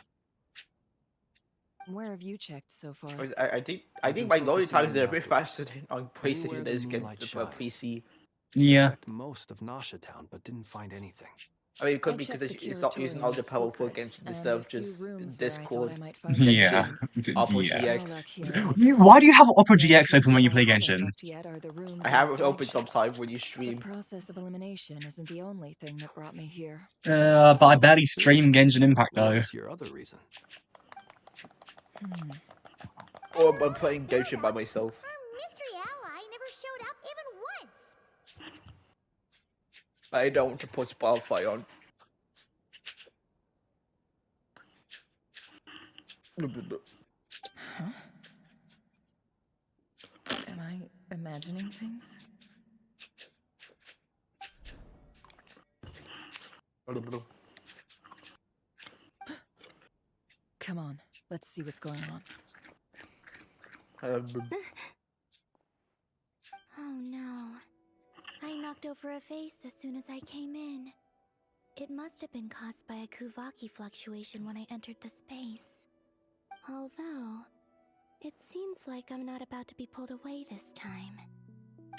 Where have you checked so far? I I've think been my loading focusing on times the are a bit outdoors. faster than on Anywhere PlayStation the is moonlight for shines. PC. Yeah. I checked most of Nasha Town, but didn't find anything. I mean, it could I be because checked the it's not using all the curatorium of powerful secrets Genshin and instead a of few just rooms where I thought Discord I might find Yeah. some Oppo Yeah. No GX. luck here. Why do you have Opera The only GX open places when you I play haven't Genshin? looked yet are the rooms I in have the it open flagship. sometimes when you The stream. process of elimination isn't the only thing that brought me here. But I barely stream Genshin Impact though. What's your other reason? Or I'm playing Genshin by myself. Mystery ally never showed up even once. I don't want to put Spotify on. Huh? Am I imagining things? Come on, let's see what's going on. Oh no. I knocked over a vase as soon as I came in. It must have been caused by a Kuvaki fluctuation when I entered the space. Although, it seems like I'm not about to be pulled away this time.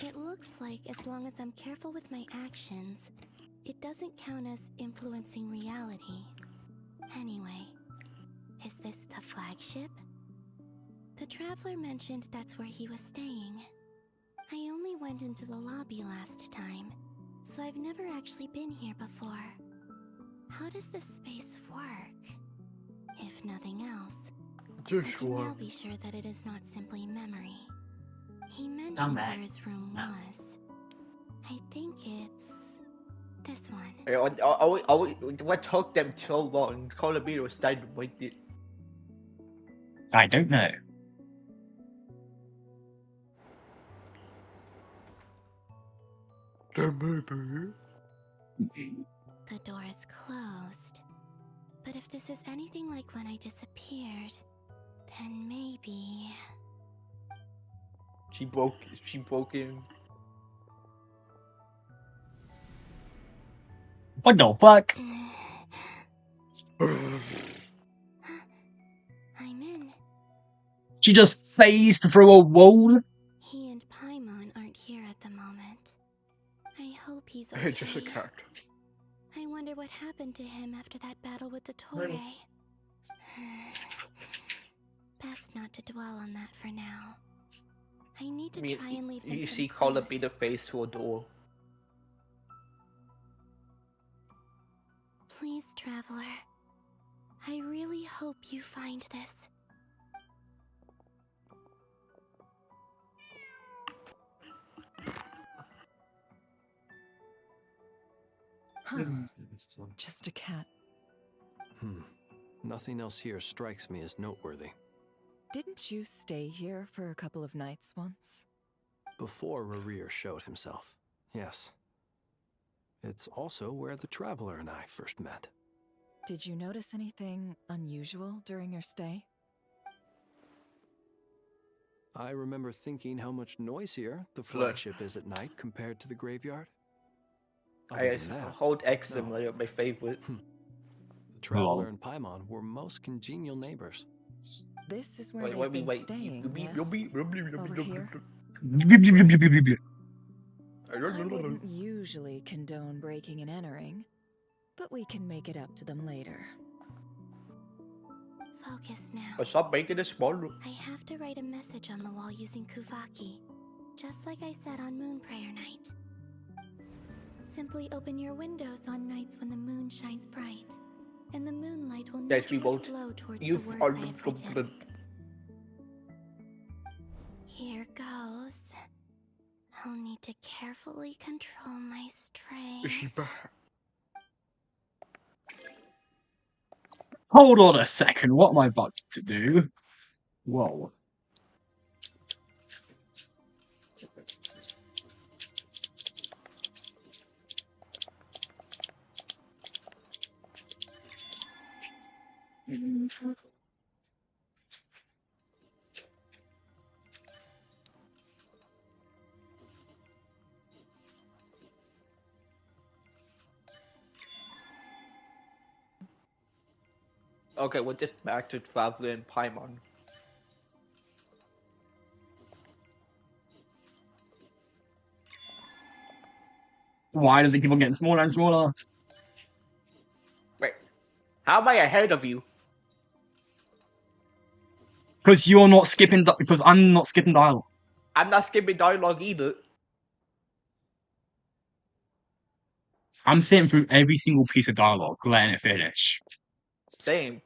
It looks like as long as I'm careful with my actions, it doesn't count as influencing reality. Anyway, is this the flagship? The Traveler mentioned that's where he was staying. I only went into the lobby last time, so I've never actually been here before. How does this space work? If nothing else, I can now be sure that it is not simply memory. He mentioned where his room was. I think it's this one. What took them so long? Call of Duty was standing waiting. I don't know. The door is closed. But if this is anything like when I disappeared, then maybe... She broke in. What the fuck? I'm in. She just phased through a wall? He and Paimon aren't here at the moment. I hope he's okay. It's just a character. I wonder what happened to him after that battle with Dottore. Best not to dwell on that for now. I need to try and leave them You some see Call of clues. Duty face to a door. Please, Traveler. I really hope you find this. Huh. Just a cat. Nothing else here strikes me as noteworthy. Didn't you stay here for a couple of nights once? Before Rerir showed himself, yes. It's also where the Traveler and I first met. Did you notice anything unusual during your stay? I remember thinking how much noisier the flagship is at night compared to the graveyard. I hold X Simulator, my favorite. The Traveler and Paimon were most congenial neighbors. This is where they've been staying, yes? Over here? I wouldn't usually condone breaking and entering, but we can make it up to them later. Focus now. But stop making it smaller. I have to write a message on the wall using Kuvaki, just like I said on Moon Prayer Night. Simply open your windows on nights when the moon shines bright, and the moonlight will naturally flow towards the words I have written. Here goes. I'll need to carefully control my strength. Hold on a second, what am I about to do? Whoa. Okay, we're just back to traveling in Paimon. Why does it keep on getting smaller and smaller? Wait, how am I ahead of you? Because you're not skipping, because I'm not skipping dialogue. I'm not skipping dialogue either. I'm sitting through every single piece of dialogue, letting it finish. Same.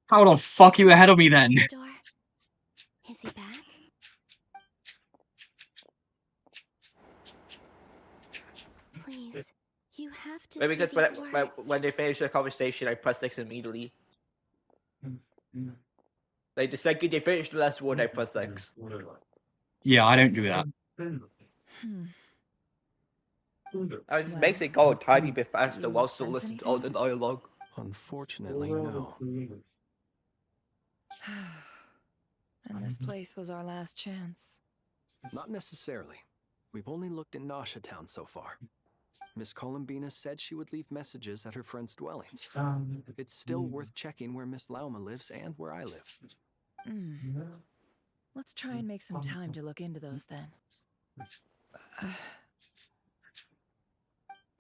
How the fuck are you ahead of me then? Is he back? Please, you have to. Maybe see because these words. when they finish the conversation, I press X immediately. Like the second they finish the last word, I press X. Yeah, I don't do that. It just makes it go a tiny bit faster while still listening to all the dialogue. Unfortunately, no. And this place was our last chance. Not necessarily. We've only looked in Nasha Town so far. Miss Columbina said she would leave messages at her friends' dwellings. It's still worth checking where Miss Lauma lives and where I live. Let's try and make some time to look into those then.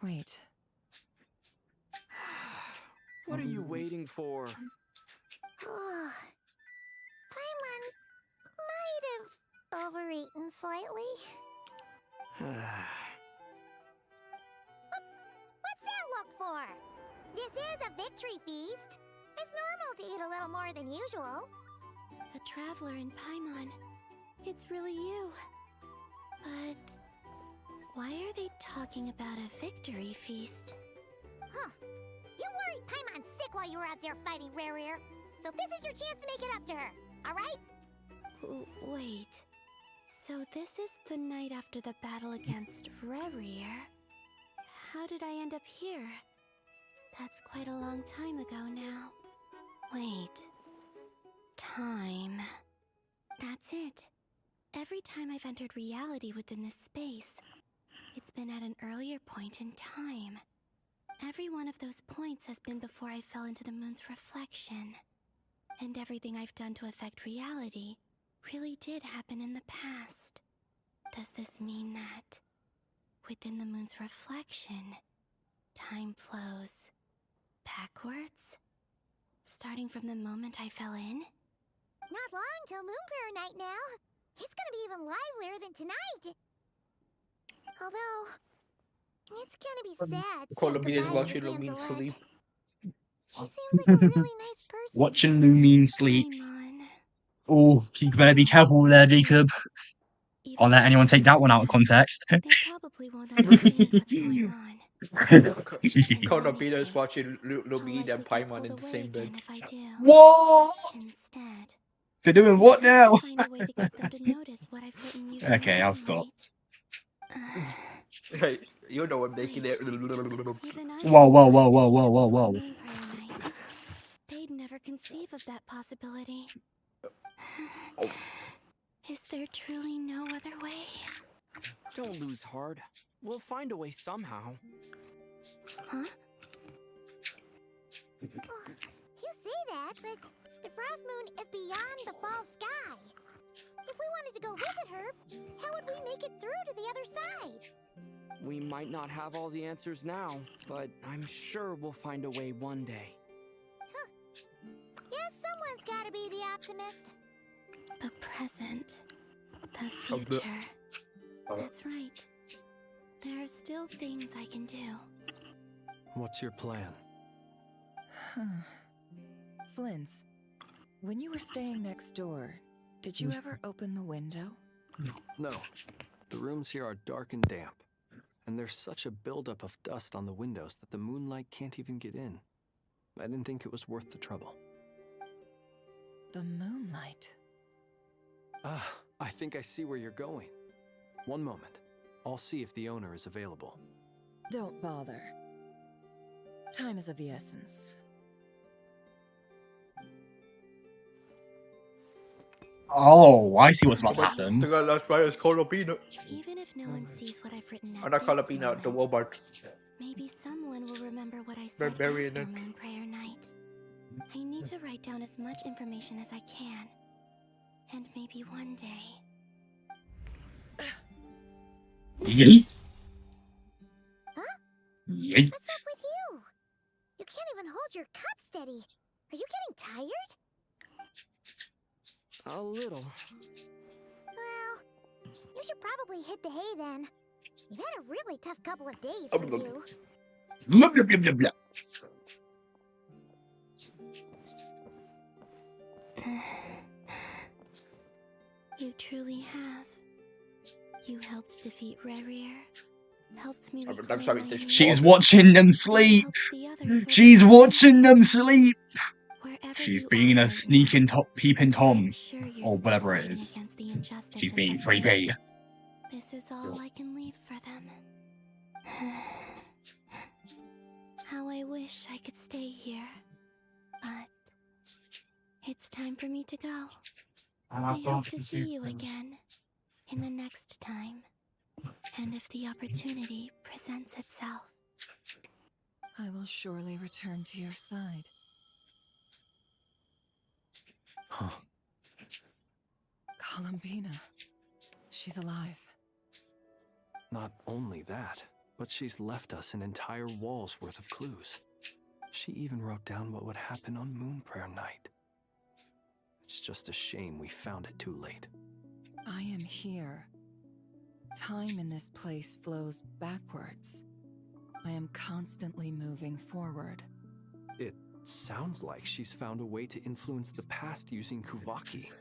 Wait. What are you waiting for? Paimon might have overeaten slightly. What's that look for? This is a victory feast. It's normal to eat a little more than usual. The traveler in Paimon. It's really you. But why are they talking about a victory feast? Huh. You worried Paimon sick while you were out there fighting Rare. So this is your chance to make it up to her, alright? Wait. So this is the night after the battle against Rare. How did I end up here? That's quite a long time ago now. Wait. Time. That's it. Every time I've entered reality within this space, it's been at an earlier point in time. Every one of those points has been before I fell into the moon's reflection. And everything I've done to affect reality really did happen in the past. Does this mean that within the moon's reflection, time flows backwards? Starting from the moment I fell in? Not long till Moon Prayer Night now. It's gonna be even livelier than tonight. Although, it's gonna be sad. Columbia is watching Lumine sleep. She seems like a really nice person. Watching Lumine sleep. Oh, you better be careful there, Jacob. I'll let anyone take that one out of context. They probably won't understand what's going on. Columbia is watching Lumine and Paimon in the same bed. What? Instead, They're doing what now? find a way to get them to notice what I've written using Okay, I'll moonlight. stop. Hey, you know I'm making it. Whoa, whoa, whoa, whoa, whoa, whoa, whoa. They'd never conceive of that possibility. Is there truly no other way? Don't lose heart. We'll find a way somehow. Huh? You say that, but the Frost Moon is beyond the fall sky. If we wanted to go visit her, how would we make it through to the other side? We might not have all the answers now, but I'm sure we'll find a way one day. Yeah, someone's gotta be the optimist. The present. The future. That's right. There are still things I can do. What's your plan? Flint's, when you were staying next door, did you ever open the window? No. The rooms here are dark and damp, and there's such a buildup of dust on the windows that the moonlight can't even get in. I didn't think it was worth the trouble. The moonlight? Ah, I think I see where you're going. One moment. I'll see if the owner is available. Don't bother. Time is of the essence. Oh, I see what's about to happen. The girl last why is called a peanut. Even if no one sees what I've written I'm at not called a this peanut, the moment, Walmart. maybe someone will remember what I said Barbarian. after Moon Prayer Night. I need to write down as much information as I can. And maybe one day... Yeet. Huh? Yeet. What's up with you? You can't even hold your cup steady. Are you getting tired? A little. Well, you should probably hit the hay then. You've had a really tough couple of days for you. Blah, blah, blah, blah, blah. You truly have. You helped defeat Rerir. Helped me reclaim my youth. She's watching them sleep. She's watching them sleep. She's being a sneaking peeping Tom, or whatever it is. She's being creepy. This is all I can leave for them. How I wish I could stay here. But it's time for me to go. I hope to see you again in the next time. And if the opportunity presents itself. I will surely return to your side. Huh. Columbina. She's alive. Not only that, but she's left us an entire wall's worth of clues. She even wrote down what would happen on Moon Prayer Night. It's just a shame we found it too late. I am here. Time in this place flows backwards. I am constantly moving forward. It sounds like she's found a way to influence the past using Kuvaki.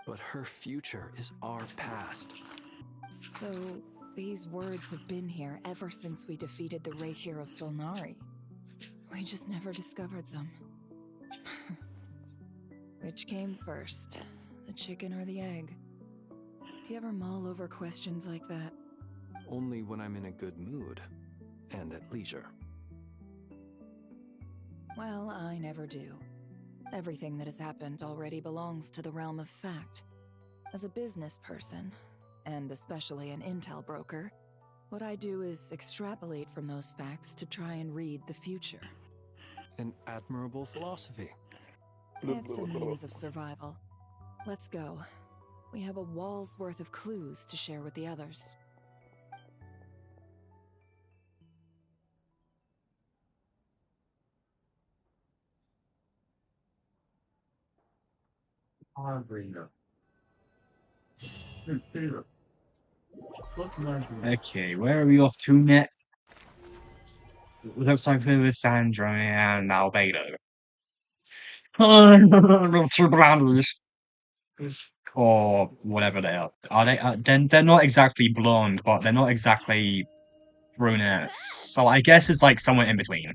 But her future is our past. So, these words have been here ever since we defeated the Reikir of Solnari. We just never discovered them. Which came first, the chicken or the egg? Do you ever mull over questions like that? Only when I'm in a good mood and at leisure. Well, I never do. Everything that has happened already belongs to the realm of fact. As a business person, and especially an intel broker, what I do is extrapolate from those facts to try and read the future. An admirable philosophy. It's a means of survival. Let's go. We have a wall's worth of clues to share with the others. Okay, where are we off to next? Looks like we're with Sandra and Albedo. Or whatever they are. Are they? They're not exactly blonde, but they're not exactly brunettes. So I guess it's like somewhere in between.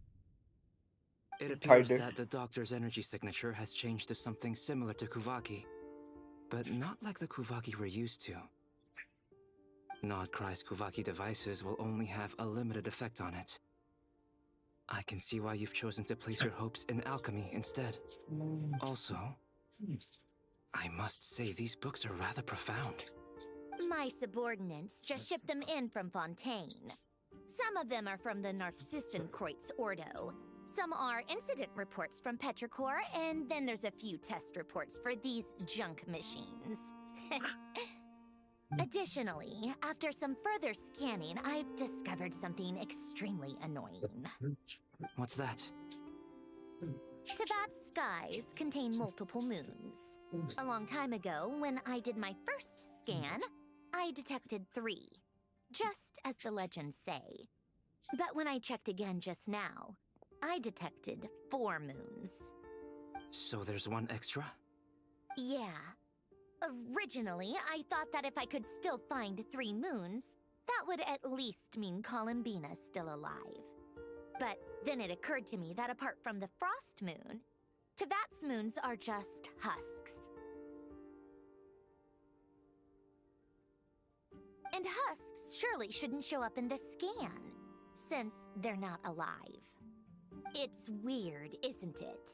It appears that the doctor's energy signature has changed to something similar to Kuvaki, but not like the Kuvaki we're used to. Nodcry's Kuvaki devices will only have a limited effect on it. I can see why you've chosen to place your hopes in alchemy instead. Also, I must say these books are rather profound. My subordinates just shipped them in from Fontaine. Some of them are from the Narcissenkreuz Ordo. Some are incident reports from Petrichor, and then there's a few test reports for these junk machines. Additionally, after some further scanning, I've discovered something extremely annoying. What's that? Tibet's skies contain multiple moons. A long time ago, when I did my first scan, I detected 3, just as the legends say. But when I checked again just now, I detected 4 moons. So there's one extra? Yeah. Originally, I thought that if I could still find 3 moons, that would at least mean Columbina's still alive. But then it occurred to me that apart from the frost moon, Tibet's moons are just husks. And husks surely shouldn't show up in the scan, since they're not alive. It's weird, isn't it?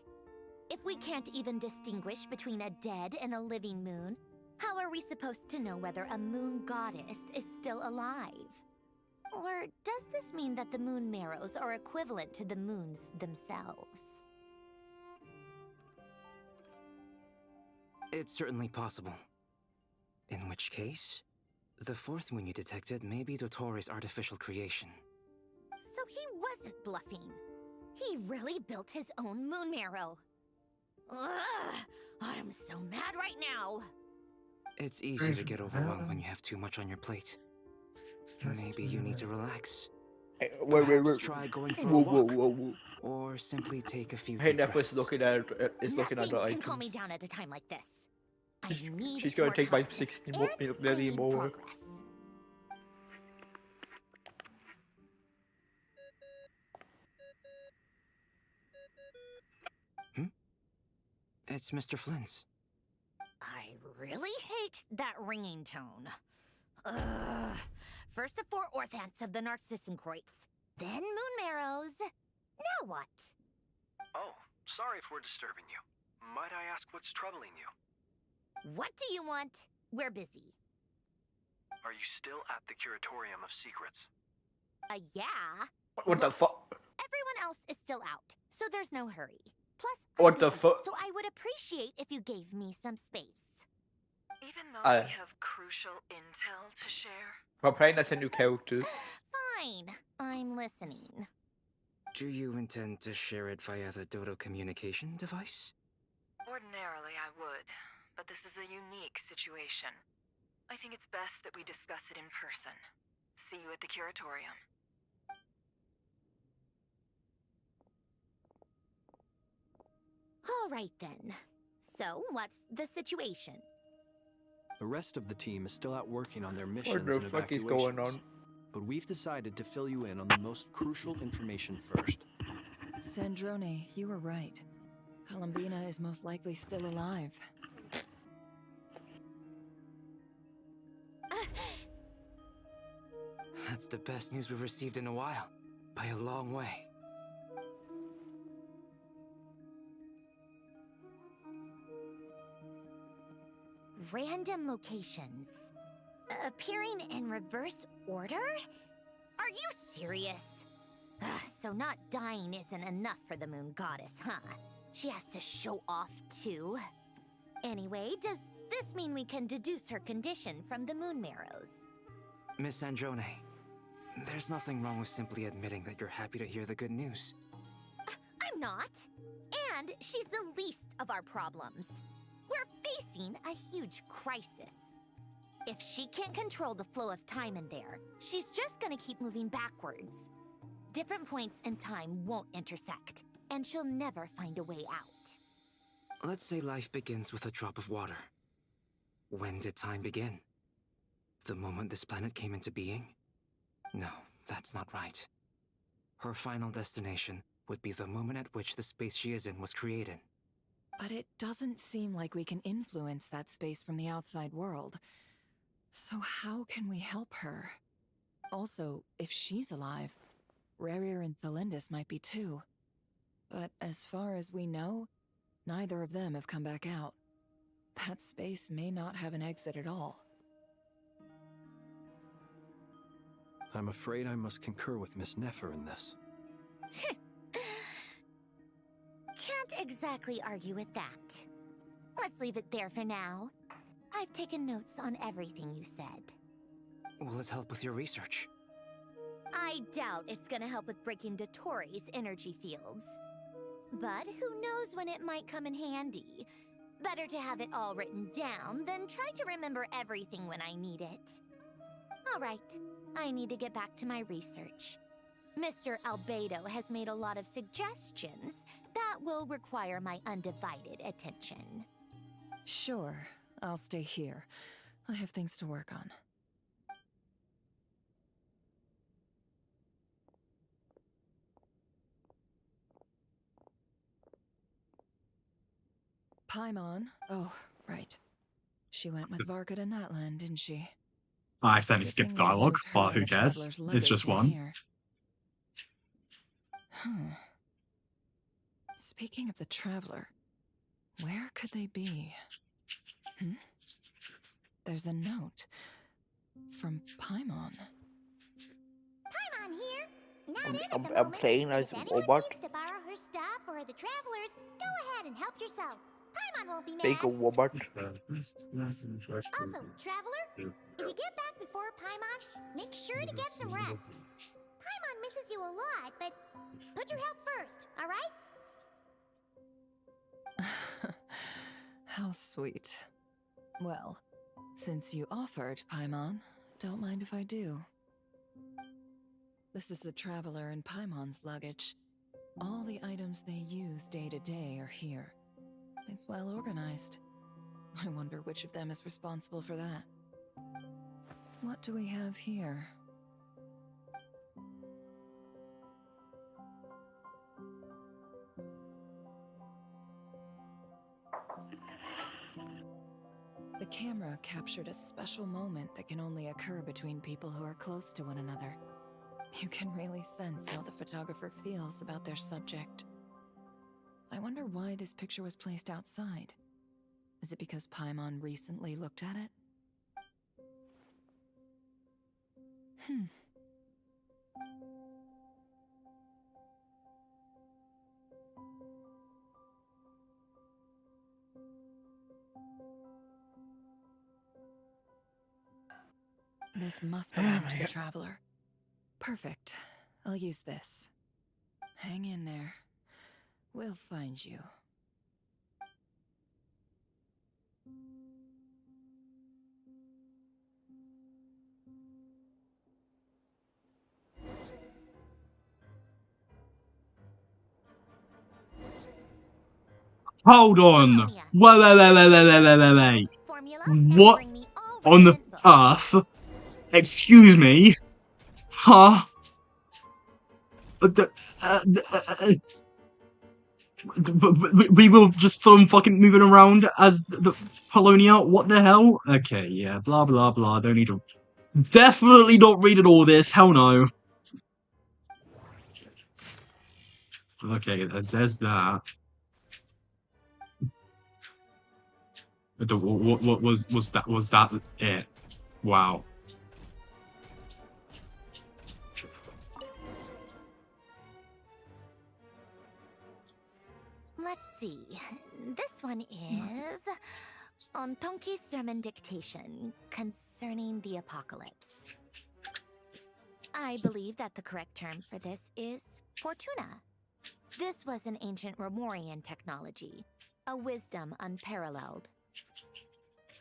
If we can't even distinguish between a dead and a living moon, how are we supposed to know whether a moon goddess is still alive? Or does this mean that the moon marrows are equivalent to the moons themselves? It's certainly possible. In which case, the 4th moon you detected may be Dottore artificial creation. So he wasn't bluffing. He really built his own moon marrow. Ugh, I'm so mad right now. It's easy to get overwhelmed when you have too much on your plate. Maybe you need to relax. Perhaps try going for a walk, or simply take a few Hey, deep Neff breaths. is looking at the Nothing can items. calm me down at a time like this. I need She's gonna more take my time, 60 and I million need more. progress. It's Mr. Flynn's. I really hate that ringing tone. Ugh. First the 4 orthants of the Narcissenkreuz, then moon marrows. Now what? Oh, sorry if we're disturbing you. Might I ask what's troubling you? What do you want? We're busy. Are you still at the Curatorium of Secrets? Yeah. What the fuck? Everyone else is still out, so there's no hurry. Plus, What I'm the busy, fuck? so I would appreciate if you gave me some space. Even though Uh. we have crucial intel to share. We're playing as a new character. Fine, I'm listening. Do you intend to share it via the Dodo communication device? Ordinarily, I would, but this is a unique situation. I think it's best that we discuss it in person. See you at the Curatorium. All right then. So, what's the situation? The rest of the team is still out working on their What missions the and fuck is evacuations. going on? But we've decided to fill you in on the most crucial information first. Sandrone, you were right. Columbina is most likely still alive. That's the best news we've received in a while. By a long way. Random locations. Appearing in reverse order? Are you serious? So not dying isn't enough for the moon goddess, huh? She has to show off too. Anyway, does this mean we can deduce her condition from the moon marrows? Miss Sandrone, there's nothing wrong with simply admitting that you're happy to hear the good news. I'm not. And she's the least of our problems. We're facing a huge crisis. If she can't control the flow of time in there, she's just gonna keep moving backwards. Different points in time won't intersect, and she'll never find a way out. Let's say life begins with a drop of water. When did time begin? The moment this planet came into being? No, that's not right. Her final destination would be the moment at which the space she is in was created. But it doesn't seem like we can influence that space from the outside world. So how can we help her? Also, if she's alive, Rerir and Thalindus might be too. But as far as we know, neither of them have come back out. That space may not have an exit at all. I'm afraid I must concur with Miss Nefer in this. Can't exactly argue with that. Let's leave it there for now. I've taken notes on everything you said. Will it help with your research? I doubt it's gonna help with breaking Dottoro's energy fields. But who knows when it might come in handy. Better to have it all written down than try to remember everything when I need it. Alright, I need to get back to my research. Mr. Albedo has made a lot of suggestions that will require my undivided attention. Sure, I'll stay here. I have things to work on. Paimon. Oh, right. She went with Varka to Natland, didn't she? I accidentally skipped dialogue, but who cares? It's just one. Speaking of the Traveler, where could they be? There's a note from Paimon. Paimon here. Not in at the I'm moment. playing But as if anyone robot. needs to borrow her stuff or the Travelers, go ahead and help yourself. Paimon won't be Take a mad. robot. Also, Traveler, if you get back before Paimon, make sure to get some rest. Paimon misses you a lot, but put your health first, alright? How sweet. Well, since you offered, Paimon, don't mind if I do. This is the Traveler and Paimon's luggage. All the items they use day to day are here. It's well organized. I wonder which of them is responsible for that. What do we have here? The camera captured a special moment that can only occur between people who are close to one another. You can really sense how the photographer feels about their subject. I wonder why this picture was placed outside. Is it because Paimon recently looked at it? This must belong to the Traveler. Perfect. I'll use this. Hang in there. We'll find you. Hold on. Wait. What on the earth? Excuse me? Huh? We will just film fucking moving around as the Polonia? What the hell? Okay, yeah, blah blah blah. Don't need to. Definitely not reading all this. Hell no. Okay, there's that. What was that? Was that it? Wow. Let's see. This one is on Tonki's sermon dictation concerning the apocalypse. I believe that the correct term for this is Fortuna. This was an ancient Romorian technology, a wisdom unparalleled.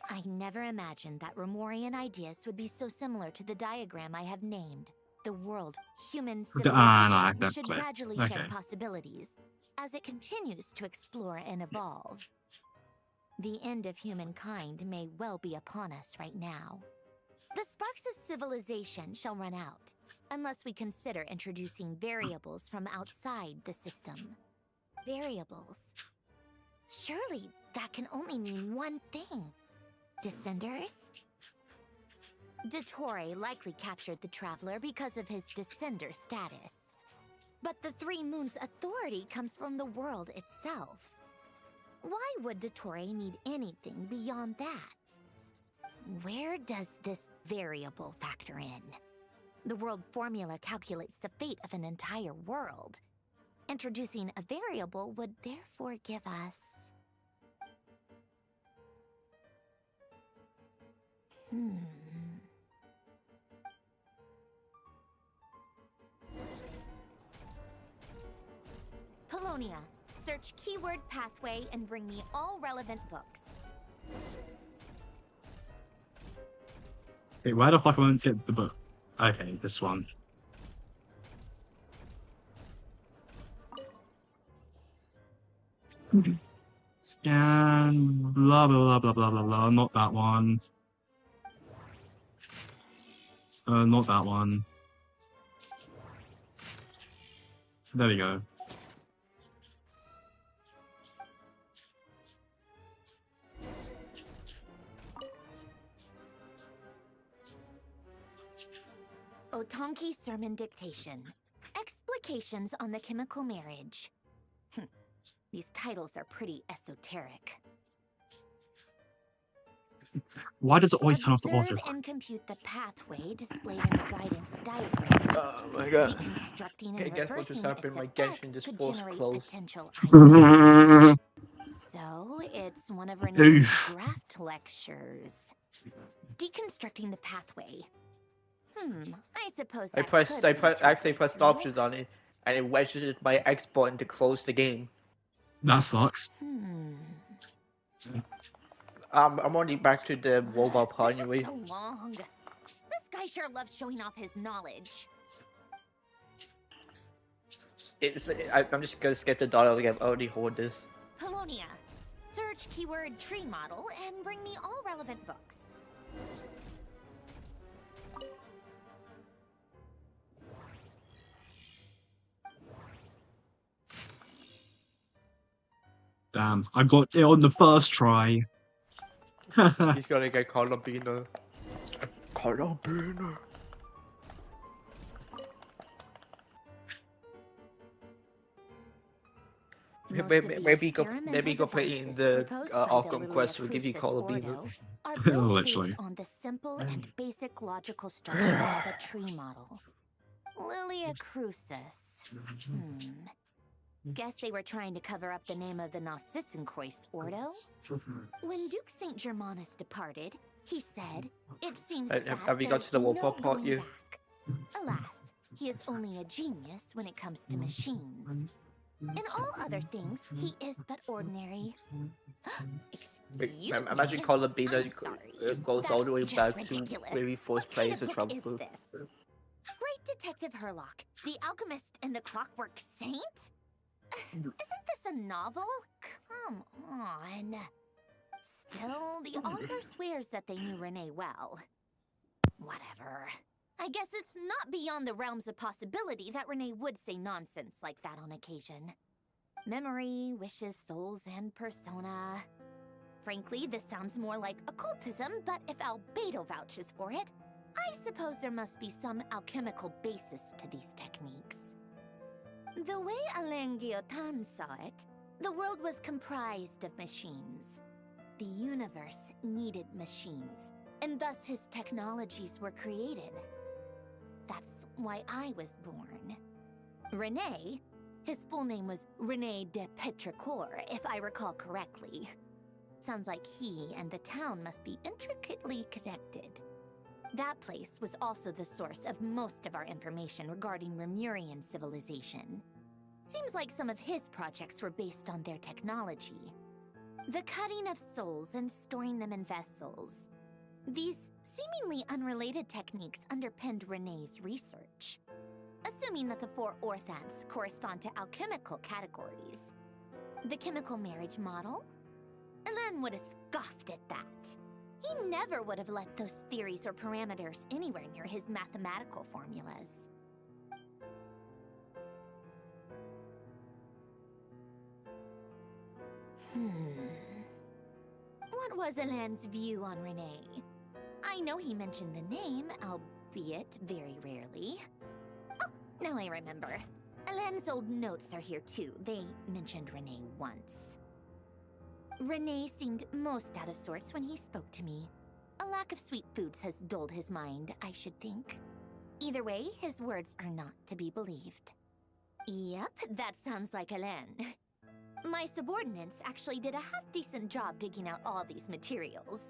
I never imagined that Romorian ideas would be so similar to the diagram I have named. The world human civilization should gradually shed possibilities as it continues to explore and evolve. The end of humankind may well be upon us right now. The sparks of civilization shall run out, unless we consider introducing variables from outside the system. Variables. Surely that can only mean one thing. Descenders? Dottore likely captured the Traveler because of his descender status. But the Three Moons' authority comes from the world itself. Why would Dottore need anything beyond that? Where does this variable factor in? The world formula calculates the fate of an entire world. Introducing a variable would therefore give us... Polonia, search keyword pathway and bring me all relevant books. Wait, where the fuck am I to get the book? Okay, this one. Scan, blah, blah, blah, blah, blah, blah, blah. Not that one. Not that one. There we go. Otonki Sermon Dictation. Explications on the chemical marriage. These titles are pretty esoteric. Why does it always turn off the Observe auto? and compute the pathway displayed in the guidance diagram. Oh my god. Deconstructing Okay, and guess what just reversing happened? its My effects Genshin just could forced generate closed. potential ideas. So, it's one of Renee's draft lectures. Deconstructing the pathway. I suppose that actually pressed options on it, and it wedged my X button to close the game. That sucks. I'm already back to the mobile part anyway. So long. This guy sure loves showing off his knowledge. I'm just gonna skip the dialogue again. I already hold this. Polonia, search keyword tree model and bring me all relevant books. Damn, I got it on the first try. He's gonna get Carabiner. Carabiner. Maybe go play in the Arkham Quest will give you Carabiner. Are built Literally. based on the simple and basic logical structure of a tree model. Lilia Crucis. Guess they were trying to cover up the name of the Narcissenkois Ordo. When Duke St. Germanus departed, he said, "It seems that Have you got to the Warped part yet? Alas, he is only a genius when it comes to machines. In all other things, he is but ordinary." Wait, imagine Carabiner goes all the way back to where he first plays the trouble. Great Detective Herlock, the Alchemist and the Clockwork Saint? Isn't this a novel? Come on. Still, the author swears that they knew Renee well. Whatever. I guess it's not beyond the realms of possibility that Renee would say nonsense like that on occasion. Memory, wishes, souls, and persona. Frankly, this sounds more like occultism, but if Albedo vouches for it, I suppose there must be some alchemical basis to these techniques. The way Alain Guillotin saw it, the world was comprised of machines. The universe needed machines, and thus his technologies were created. That's why I was born. René, his full name was René de Petrichor, if I recall correctly. Sounds like he and the town must be intricately connected. That place was also the source of most of our information regarding Remurian civilization. Seems like some of his projects were based on their technology. The cutting of souls and storing them in vessels. These seemingly unrelated techniques underpinned René's research. Assuming that the 4 orthants correspond to alchemical categories. The chemical marriage model? Alain would have scoffed at that. He never would have let those theories or parameters anywhere near his mathematical formulas. What was Alain's view on Renee? I know he mentioned the name, albeit very rarely. Oh, now I remember. Alain's old notes are here too. They mentioned Renee once. Renee seemed most out of sorts when he spoke to me. A lack of sweet foods has dulled his mind, I should think. Either way, his words are not to be believed. Yep, that sounds like Alain. My subordinates actually did a half-decent job digging out all these materials.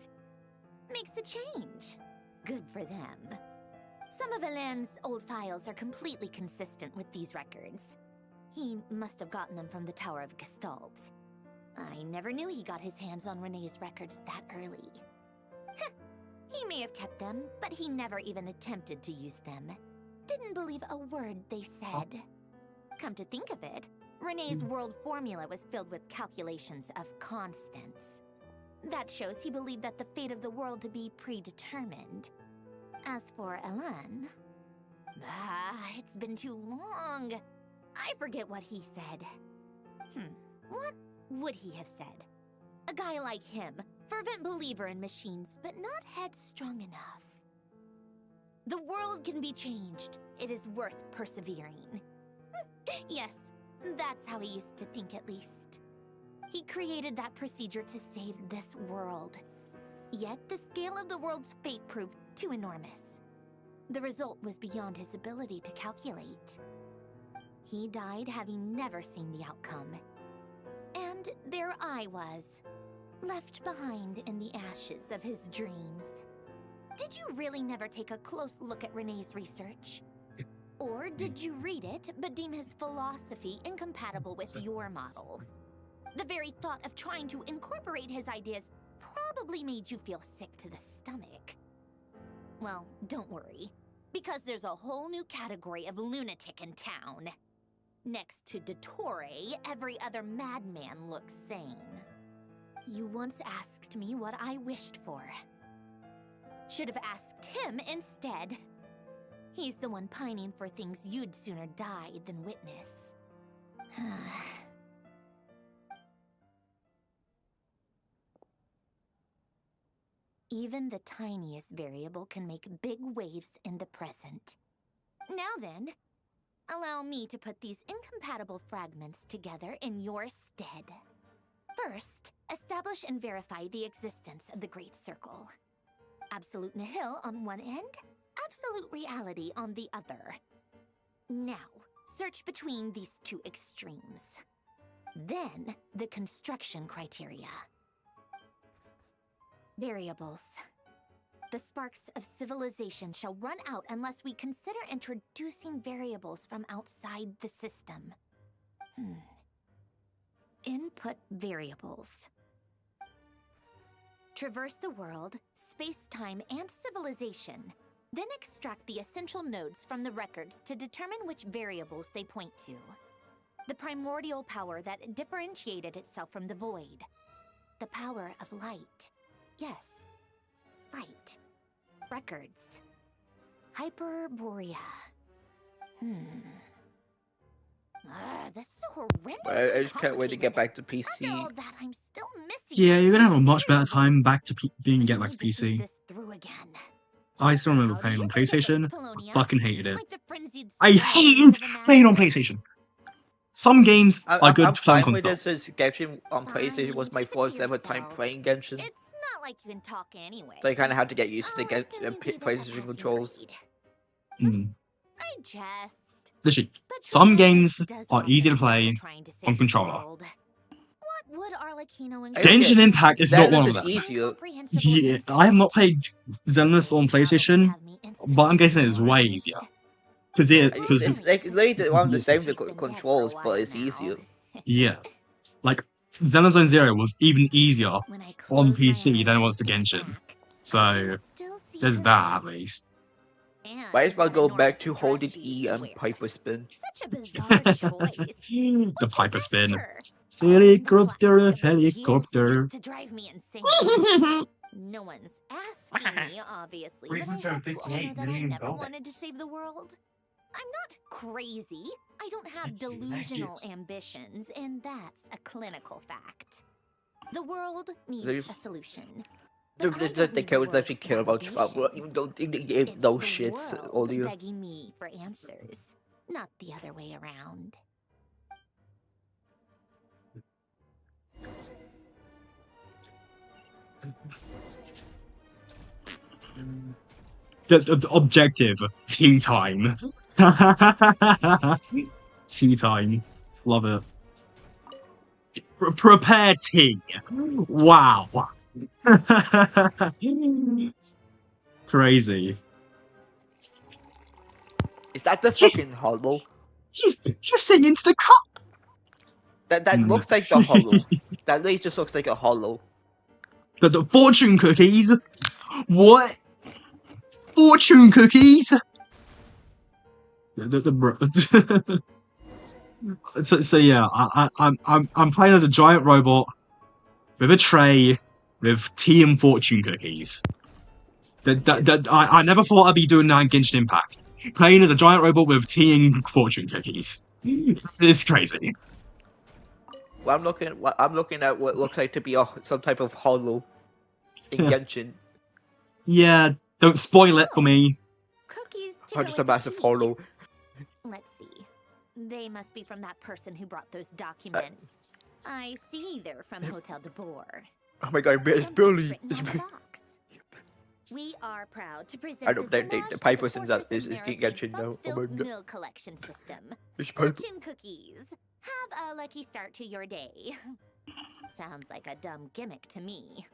makes a change. Good for them. Some of Alain's old files are completely consistent with these records. He must have gotten them from the Tower of Gestalt. I never knew he got his hands on Renee's records that early. He may have kept them, but he never even attempted to use them. Didn't believe a word they said. Come to think of it, Renee's world formula was filled with calculations of constants. That shows he believed that the fate of the world to be predetermined. As for Alain... it's been too long. I forget what he said. What would he have said? A guy like him, fervent believer in machines, but not headstrong enough. The world can be changed. It is worth persevering. Yes, that's how he used to think at least. He created that procedure to save this world. Yet the scale of the world's fate proved too enormous. The result was beyond his ability to calculate. He died having never seen the outcome. And there I was, left behind in the ashes of his dreams. Did you really never take a close look at Renee's research? Or did you read it, but deem his philosophy incompatible with your model? The very thought of trying to incorporate his ideas probably made you feel sick to the stomach. Well, don't worry, because there's a whole new category of lunatic in town. Next to Dottore, every other madman looks sane. You once asked me what I wished for. Should have asked him instead. He's the one pining for things you'd sooner die than witness. Even the tiniest variable can make big waves in the present. Now then, allow me to put these incompatible fragments together in your stead. First, establish and verify the existence of the Great Circle. Absolute nihil on one end, absolute reality on the other. Now, search between these two extremes. Then, the construction criteria. Variables. The sparks of civilization shall run out unless we consider introducing variables from outside the system. Input variables. Traverse the world, space-time, and civilization. Then extract the essential nodes from the records to determine which variables they point to. The primordial power that differentiated itself from the void. The power of light. Yes, light. Records. Hyperborea. This is horrendous. I just can't wait to get back to PC. After all that, I'm still missing. Yeah, you're gonna have a much better time back to being get back to PC. I still remember playing on PlayStation. I fucking hated it. I hated playing on PlayStation. Some games are good to play on console. Since Genshin on PlayStation was my first ever time playing Genshin. It's not like you can talk anyway. So I kind of had to get used to get PlayStation controls. I just... Literally, some games are easy to play on controller. Genshin Impact is not one of them. Yeah, I have not played Xenoblade on PlayStation, but I'm guessing it's way easier. Because it's literally one of the same controls, but it's easier. Yeah, like Xenoblade Zero was even easier on PC than it was to Genshin. So there's that at least. Might as well go back to holding E and Piper Spin. The Piper Spin. Helicopter, helicopter. To drive me insane. No one's asking me, obviously, but I have to honor that I never wanted to save the world. I'm not crazy. I don't have delusional ambitions, and that's a clinical fact. The world needs a solution. The characters actually care about trouble, even though they gave those shits earlier. Begging me for answers, not the other way around. The objective tea time. Tea time, love it. Prepare tea. Wow. Crazy. Is that the fucking hollow? He's singing into the cup. That looks like the hollow. That really just looks like a hollow. The fortune cookies. What? Fortune cookies. So yeah, I'm playing as a giant robot with a tray with tea and fortune cookies. I never thought I'd be doing that in Genshin Impact. Playing as a giant robot with tea and fortune cookies. It's crazy. Well, I'm looking at what looks like to be some type of hollow in Genshin. Yeah, don't spoil it for me. Cookies Or just a massive hollow. Let's see. They must be from that person who brought those documents. I see they're from Hotel de Boer. Oh my god, it's Billy. It's Billy. We are proud to present I don't think the Piper since that is Genshin now. Oh my god. Milk collection system. It's Piper. Fortune cookies. Have a lucky start to your day. Sounds like a dumb gimmick to me.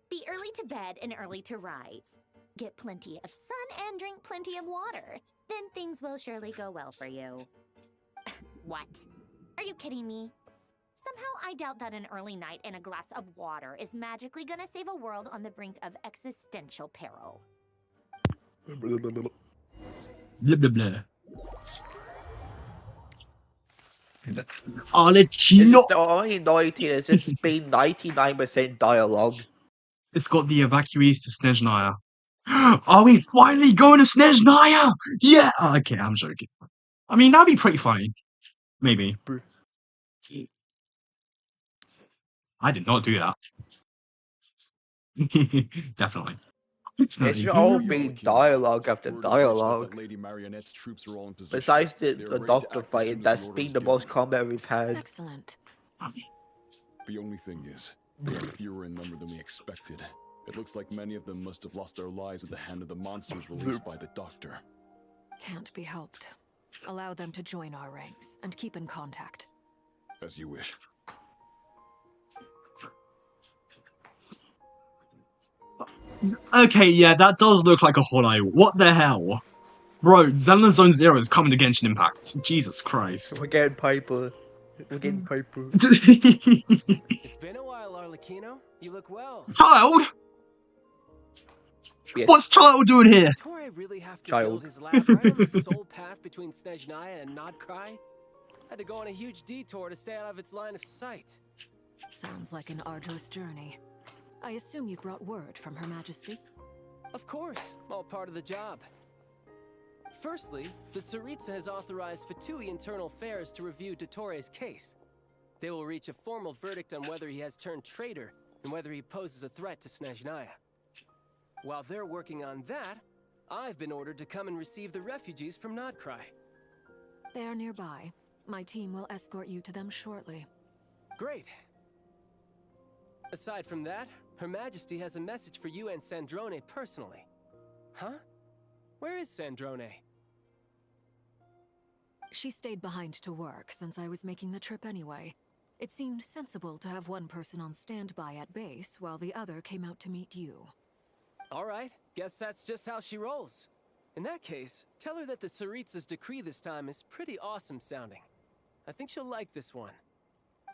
Be early to bed and early to rise. Get plenty of sun and drink plenty of water. Then things will surely go well for you. What? Are you kidding me? Somehow I doubt that an early night and a glass of water is magically gonna save a world on the brink of existential peril. Blah, blah, blah. I'll let you know. The only 19 is just being 99% dialogue. It's got the evacuees to Snezhnaya. Are we finally going to Snezhnaya? Yeah! Okay, I'm joking. I mean, that'd be pretty funny. Maybe. I did not do that. Definitely. It's all being dialogue after dialogue. Besides the doctor fight, that's been the most combat we've had. Excellent. The only thing is, they are fewer in number than we expected. It looks like many of them must have lost their lives at the hand of the monsters released by the doctor. Can't be helped. Allow them to join our ranks and keep in contact. As you wish. Okay, yeah, that does look like a hollow. What the hell? Bro, Zelda Zone Zero is coming to Genshin Impact. Jesus Christ. We're getting Piper. We're getting Piper. It's been a while, Arlecchino. You look well. Child! Yes. What's Child doing here? Toray really have to build his lab right on the sole path between Snezhnaya and Nodcry? Had to go on a huge detour to stay out of its line of sight. Sounds like an arduous journey. I assume you brought word from Her Majesty? Of course, all part of the job. Firstly, the Tsaritsa has authorized Fatui Internal Affairs to review Dotore's case. They will reach a formal verdict on whether he has turned traitor and whether he poses a threat to Snezhnaya. While they're working on that, I've been ordered to come and receive the refugees from Nodcry. They are nearby. My team will escort you to them shortly. Great. Aside from that, Her Majesty has a message for you and Sandrone personally. Huh? Where is Sandrone? She stayed behind to work since I was making the trip anyway. It seemed sensible to have one person on standby at base while the other came out to meet you. All right, guess that's just how she rolls. In that case, tell her that the Tsaritsa's decree this time is pretty awesome sounding. I think she'll like this one.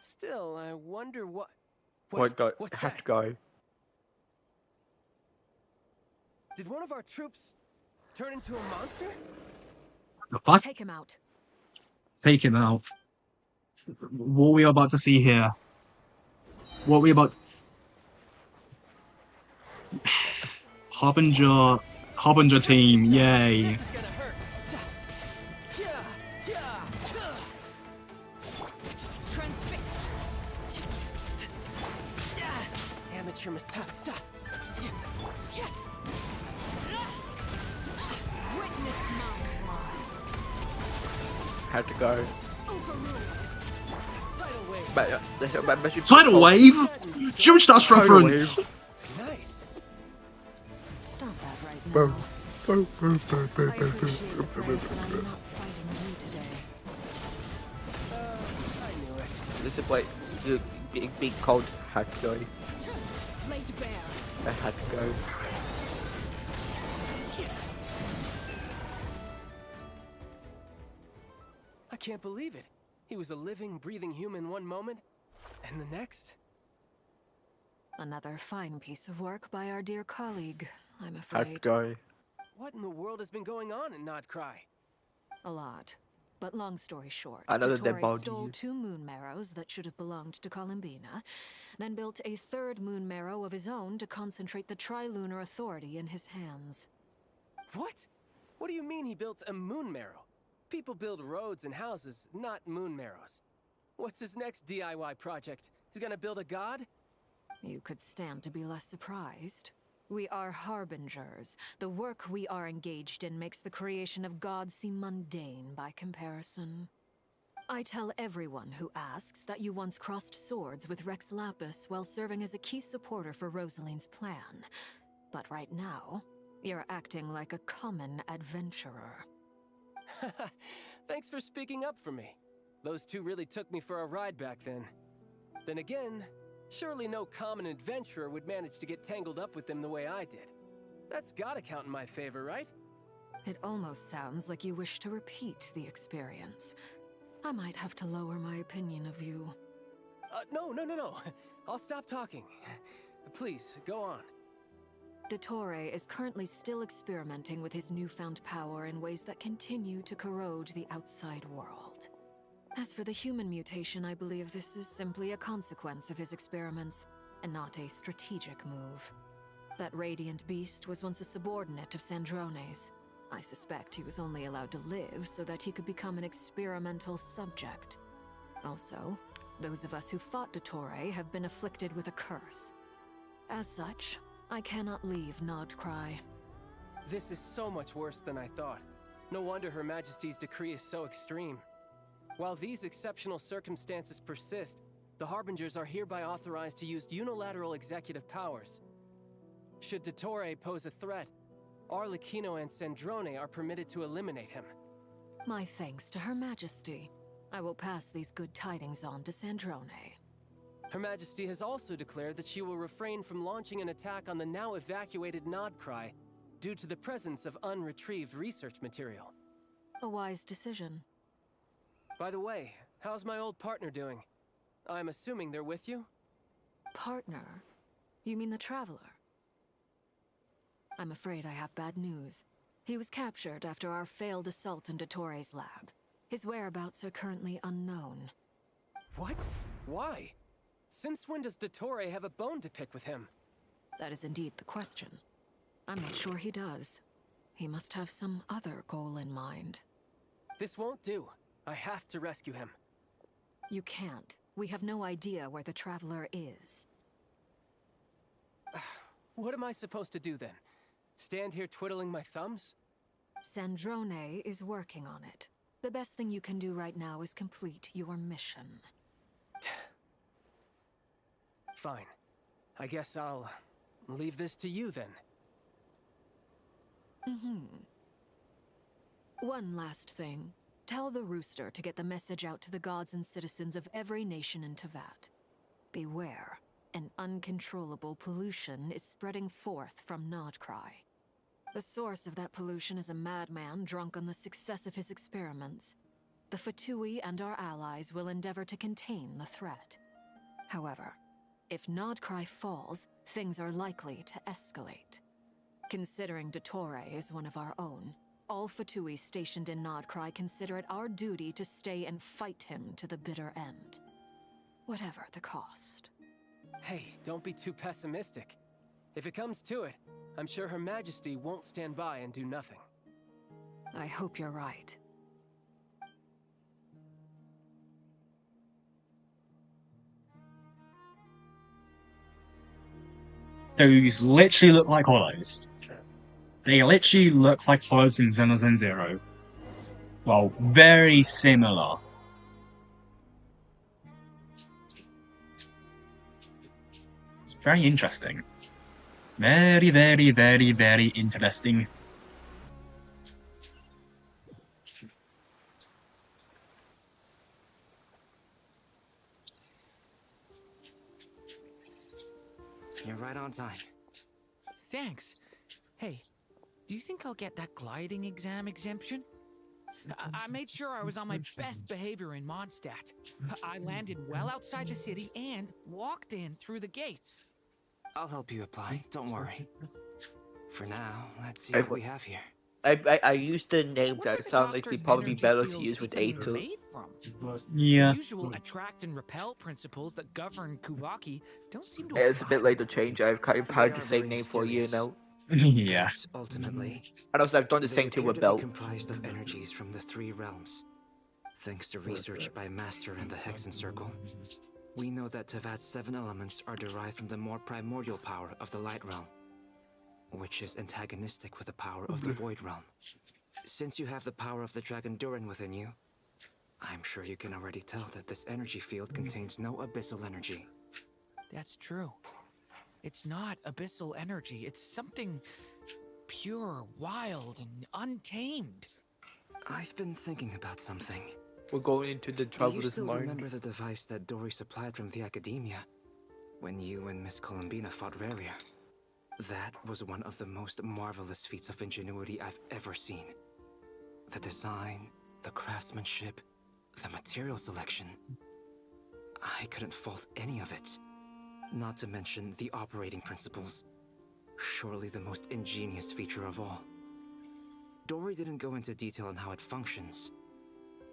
Still, I wonder what... What guy? What's Hat that? guy. Did one of our troops turn into a monster? What? Take him out. Take him out. What are we about to see here? What are we about... Harbinger team, yay. Amateur must... Had to go. Tidal wave? Jump Dash reference! Nice. Stop that right now. I appreciate the praise, but I'm not fighting you today. I knew it. This is like big cold hat guy. Laid bare. The hat guy. I can't believe it. He was a living, breathing human one moment, and the next? Another fine piece of work by our dear colleague, I'm afraid. Hat guy. What in the world has been going on in Nodcry? A lot. But long story short, Another dead Dottore body. stole 2 moon marrows that should have belonged to Columbina, then built a 3rd moon marrow of his own to concentrate the Trilunar Authority in his hands. What? What do you mean he built a moon marrow? People build roads and houses, not moon marrows. What's his next DIY project? He's gonna build a god? You could stand to be less surprised. We are harbingers. The work we are engaged in makes the creation of gods seem mundane by comparison. I tell everyone who asks that you once crossed swords with Rex Lapis while serving as a key supporter for Rosaline's plan. But right now, you're acting like a common adventurer. Thanks for speaking up for me. Those two really took me for a ride back then. Then again, surely no common adventurer would manage to get tangled up with them the way I did. That's gotta count in my favor, right? It almost sounds like you wish to repeat the experience. I might have to lower my opinion of you. No. I'll stop talking. Please, go on. Dottore is currently still experimenting with his newfound power in ways that continue to corrode the outside world. As for the human mutation, I believe this is simply a consequence of his experiments, and not a strategic move. That radiant beast was once a subordinate of Sandrone's. I suspect he was only allowed to live so that he could become an experimental subject. Also, those of us who fought Dottore have been afflicted with a curse. As such, I cannot leave Nodcry. This is so much worse than I thought. No wonder Her Majesty's decree is so extreme. While these exceptional circumstances persist, the Harbingers are hereby authorized to use unilateral executive powers. Should Dottore pose a threat, Arlecchino and Sandrone are permitted to eliminate him. My thanks to Her Majesty. I will pass these good tidings on to Sandrone. Her Majesty has also declared that she will refrain from launching an attack on the now evacuated Nodcry due to the presence of unretrieved research material. A wise decision. By the way, how's my old partner doing? I'm assuming they're with you? Partner? You mean the Traveler? I'm afraid I have bad news. He was captured after our failed assault in Dottore's lab. His whereabouts are currently unknown. What? Why? Since when does Dottore have a bone to pick with him? That is indeed the question. I'm not sure he does. He must have some other goal in mind. This won't do. I have to rescue him. You can't. We have no idea where the Traveler is. What am I supposed to do then? Stand here twiddling my thumbs? Sandrone is working on it. The best thing you can do right now is complete your mission. Fine. I guess I'll leave this to you then. One last thing. Tell the Rooster to get the message out to the gods and citizens of every nation in Teyvat. Beware. An uncontrollable pollution is spreading forth from Nodcry. The source of that pollution is a madman drunk on the success of his experiments. The Fatui and our allies will endeavor to contain the threat. However, if Nodcry falls, things are likely to escalate. Considering Dottore is one of our own, all Fatui stationed in Nodcry consider it our duty to stay and fight him to the bitter end. Whatever the cost. Hey, don't be too pessimistic. If it comes to it, I'm sure Her Majesty won't stand by and do nothing. I hope you're right. Those literally look like hollows. They literally look like hollows from Xenozen Zero. Well, very similar. It's very interesting. Very, very, very, very interesting. time. Thanks. Hey, do you think I'll get that gliding exam exemption? I made sure I was on my best behavior in Mondstadt. I landed well outside the city and walked in through the gates. I'll help you apply, don't worry. For now, let's see what we have here. I used the name that sounds like it'd probably be better to use with A2. Yeah. The usual attract and repel principles that govern Kuvaki don't seem to It's a bit late to change. I've had the same name for a year now. Yeah. Ultimately, and also I've done the they same too appear with to Bell. be comprised of energies from the 3 realms. Thanks to research by Master and the Hexen Circle, we know that Tevat's 7 elements are derived from the more primordial power of the Light Realm, which is antagonistic with the power of the Void Realm. Since you have the power of the Dragon Durin within you, I'm sure you can already tell that this energy field contains no abyssal energy. That's true. It's not abyssal energy. It's something pure, wild, and untamed. I've been thinking about something. We're going into the Do you Traveler's still Mind. remember the device that Dory supplied from the Academia when you and Miss Columbina fought Raria? That was one of the most marvelous feats of ingenuity I've ever seen. The design, the craftsmanship, the material selection. I couldn't fault any of it. Not to mention the operating principles. Surely the most ingenious feature of all. Dory didn't go into detail on how it functions,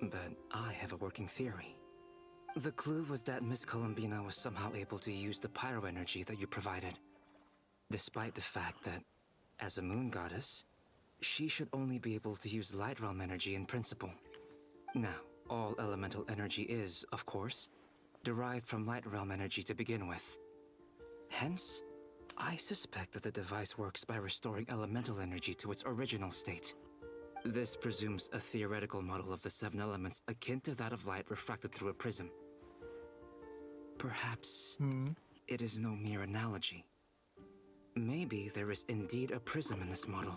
but I have a working theory. The clue was that Miss Columbina was somehow able to use the pyro energy that you provided, despite the fact that, as a moon goddess, she should only be able to use light realm energy in principle. Now, all elemental energy is, of course, derived from light realm energy to begin with. Hence, I suspect that the device works by restoring elemental energy to its original state. This presumes a theoretical model of the 7 elements akin to that of light refracted through a prism. Perhaps it is no mere analogy. Maybe there is indeed a prism in this model.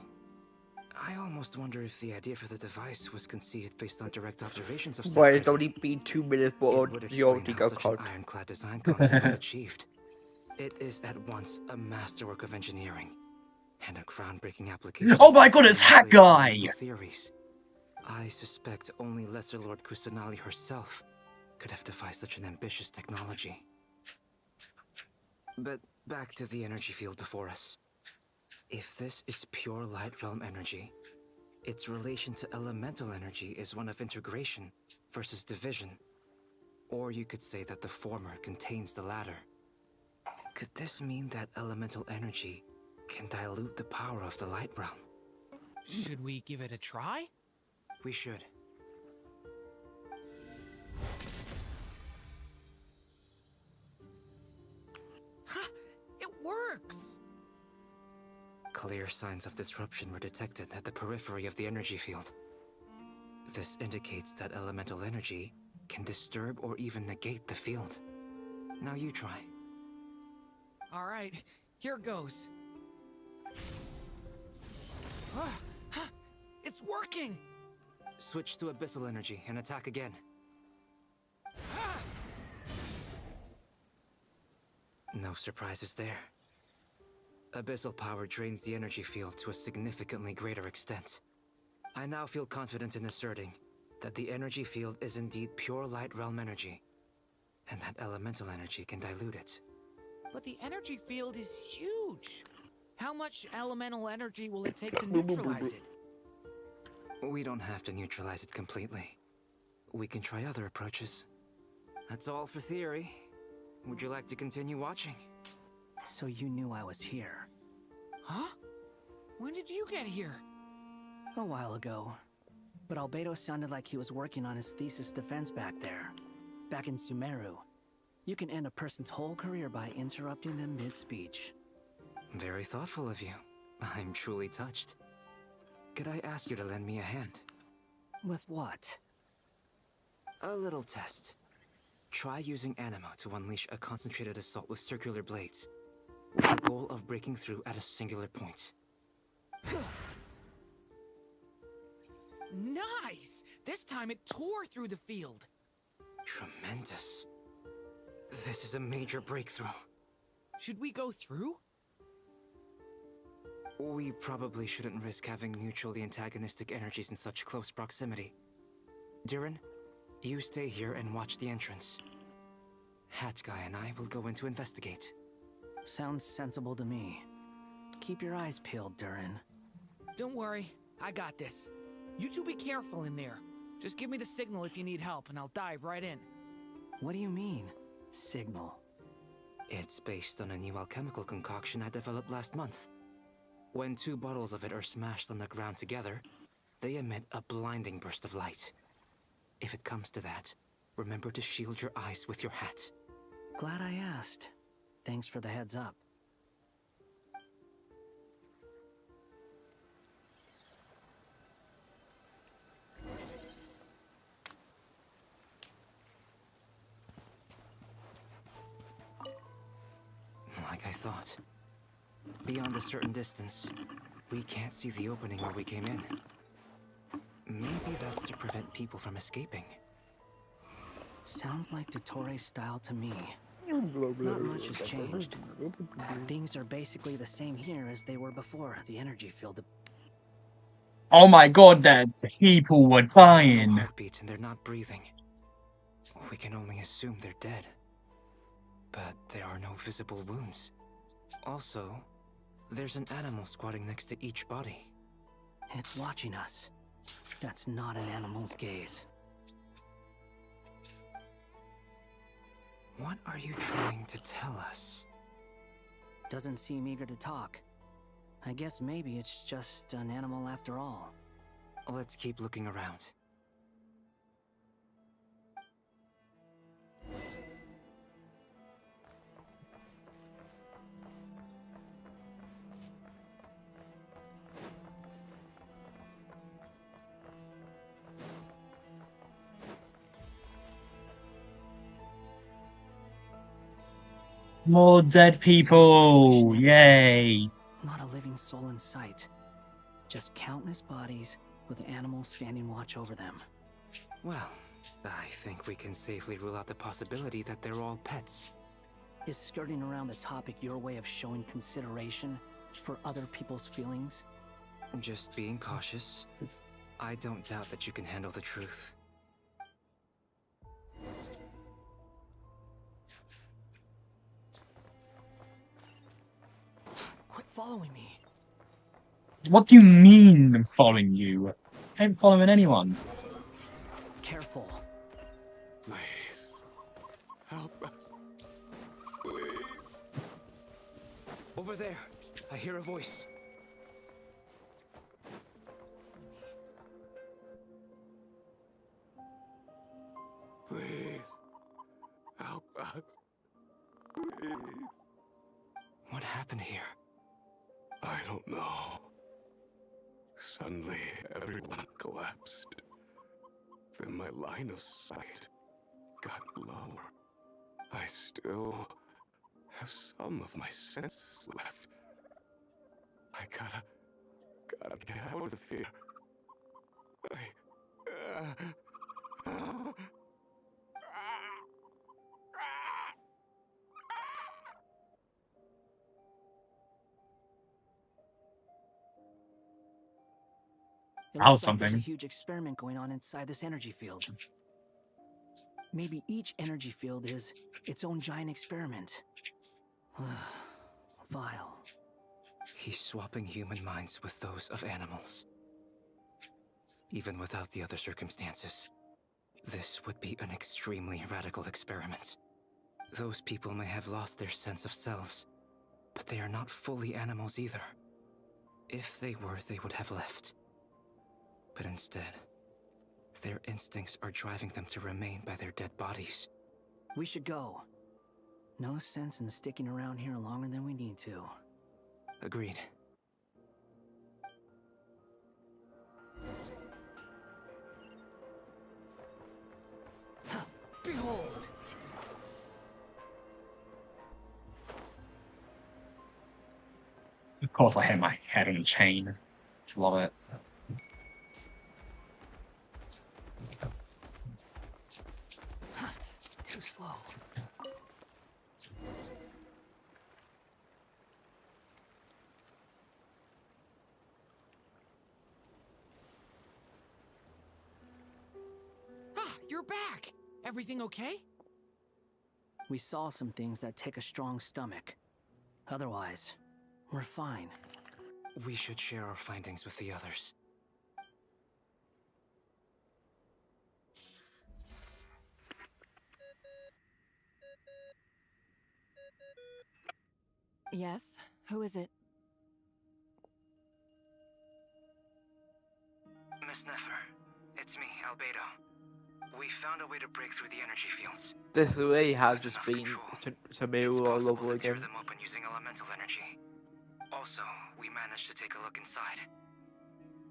I almost wonder if the idea for the device was conceived based on direct observations of said Why it's prism. only been 2 minutes, but It would you explain already how got such caught. an ironclad design concept was achieved. It is at once a masterwork of engineering and a groundbreaking application. Oh my god, it's Hat Guy! Theories. I suspect only Lesser Lord Kusanali herself could have devised such an ambitious technology. But back to the energy field before us. If this is pure light realm energy, its relation to elemental energy is one of integration versus division. Or you could say that the former contains the latter. Could this mean that elemental energy can dilute the power of the light realm? Should we give it a try? We should. Ha! It works! Clear signs of disruption were detected at the periphery of the energy field. This indicates that elemental energy can disturb or even negate the field. Now you try. Alright, here goes. It's working! Switch to abyssal energy and attack again. No surprises there. Abyssal power drains the energy field to a significantly greater extent. I now feel confident in asserting that the energy field is indeed pure light realm energy, and that elemental energy can dilute it. But the energy field is huge. How much elemental energy will it take to neutralize it? We don't have to neutralize it completely. We can try other approaches. That's all for theory. Would you like to continue watching? So you knew I was here? Huh? When did you get here? A while ago. But Albedo sounded like he was working on his thesis defense back there. Back in Sumeru. You can end a person's whole career by interrupting them mid-speech. Very thoughtful of you. I'm truly touched. Could I ask you to lend me a hand? With what? A little test. Try using Animo to unleash a concentrated assault with circular blades, with the goal of breaking through at a singular point. Nice! This time it tore through the field. Tremendous. This is a major breakthrough. Should we go through? We probably shouldn't risk having mutually antagonistic energies in such close proximity. Durin, you stay here and watch the entrance. Hat Guy and I will go in to investigate. Sounds sensible to me. Keep your eyes peeled, Durin. Don't worry, I got this. You two be careful in there. Just give me the signal if you need help, and I'll dive right in. What do you mean, signal? It's based on a new alchemical concoction I developed last month. When 2 bottles of it are smashed on the ground together, they emit a blinding burst of light. If it comes to that, remember to shield your eyes with your hat. Glad I asked. Thanks for the heads up. Like I thought. Beyond a certain distance, we can't see the opening where we came in. Maybe that's to prevent people from escaping. Sounds like Dottore style to me. Not much has changed. Things are basically the same here as they were before the energy field. Oh my god, the people were dying. No heartbeats and they're not breathing. We can only assume they're dead. But there are no visible wounds. Also, there's an animal squatting next to each body. It's watching us. That's not an animal's gaze. What are you trying to tell us? Doesn't seem eager to talk. I guess maybe it's just an animal after all. Let's keep looking around. More dead people! Yay! Not a living soul in sight. Just countless bodies with animals standing watch over them. Well, I think we can safely rule out the possibility that they're all pets. Is skirting around the topic your way of showing consideration for other people's feelings? Just being cautious. I don't doubt that you can handle the truth. Quit following me. What do you mean I'm following you? I ain't following anyone. Careful. Please. Help us. Please. Over there. I hear a voice. Please. Help us. Please. What happened here? I don't know. Suddenly, everyone collapsed. Then my line of sight got lower. I still have some of my senses left. I gotta get out of here. It How's looks like there's a something? huge experiment going on inside this energy field. Maybe each energy field is its own giant experiment. Vile. He's swapping human minds with those of animals. Even without the other circumstances, this would be an extremely radical experiment. Those people may have lost their sense of selves, but they are not fully animals either. If they were, they would have left. But instead, their instincts are driving them to remain by their dead bodies. We should go. No sense in sticking around here longer than we need to. Agreed. Behold! Of course I hit my head on a chain. Love it. Too slow. you're back. Everything okay? We saw some things that take a strong stomach. Otherwise, we're fine. We should share our findings with the others. Yes? Who is it? Miss Nefer, it's me, Albedo. We found a way to break through the energy fields. This way has just been Samaru all over To tear again. them open using elemental energy. Also, we managed to take a look inside.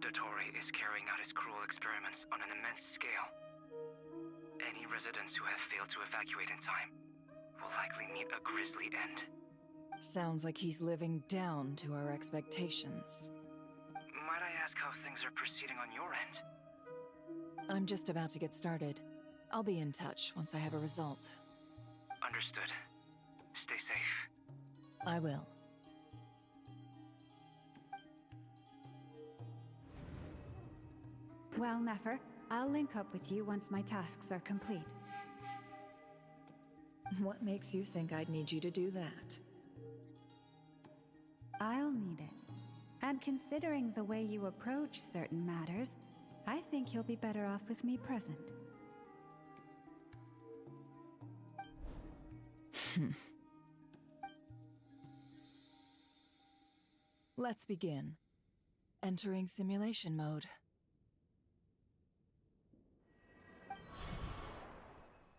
Dottore is carrying out his cruel experiments on an immense scale. Any residents who have failed to evacuate in time will likely meet a grisly end. Sounds like he's living down to our expectations. Might I ask how things are proceeding on your end? I'm just about to get started. I'll be in touch once I have a result. Understood. Stay safe. I will. Well, Nefer, I'll link up with you once my tasks are complete. What makes you think I'd need you to do that? I'll need it. And considering the way you approach certain matters, I think you'll be better off with me present. Let's begin. Entering simulation mode.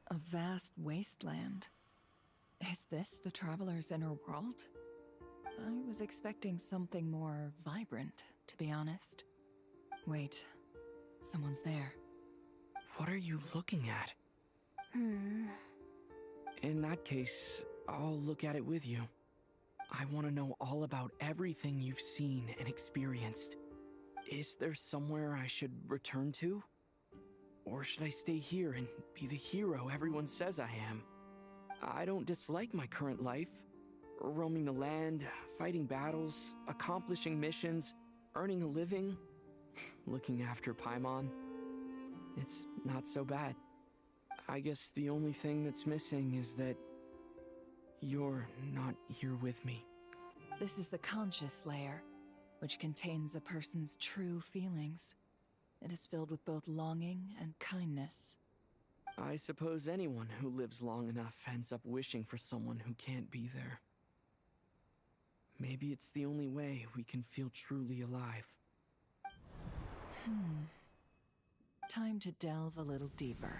A vast wasteland. Is this the Traveler's inner world? I was expecting something more vibrant, to be honest. Wait, someone's there. What are you looking at? In that case, I'll look at it with you. I want to know all about everything you've seen and experienced. Is there somewhere I should return to? Or should I stay here and be the hero everyone says I am? I don't dislike my current life. Roaming the land, fighting battles, accomplishing missions, earning a living, looking after Paimon. It's not so bad. I guess the only thing that's missing is that you're not here with me. This is the conscious layer, which contains a person's true feelings. It is filled with both longing and kindness. I suppose anyone who lives long enough ends up wishing for someone who can't be there. Maybe it's the only way we can feel truly alive. Time to delve a little deeper.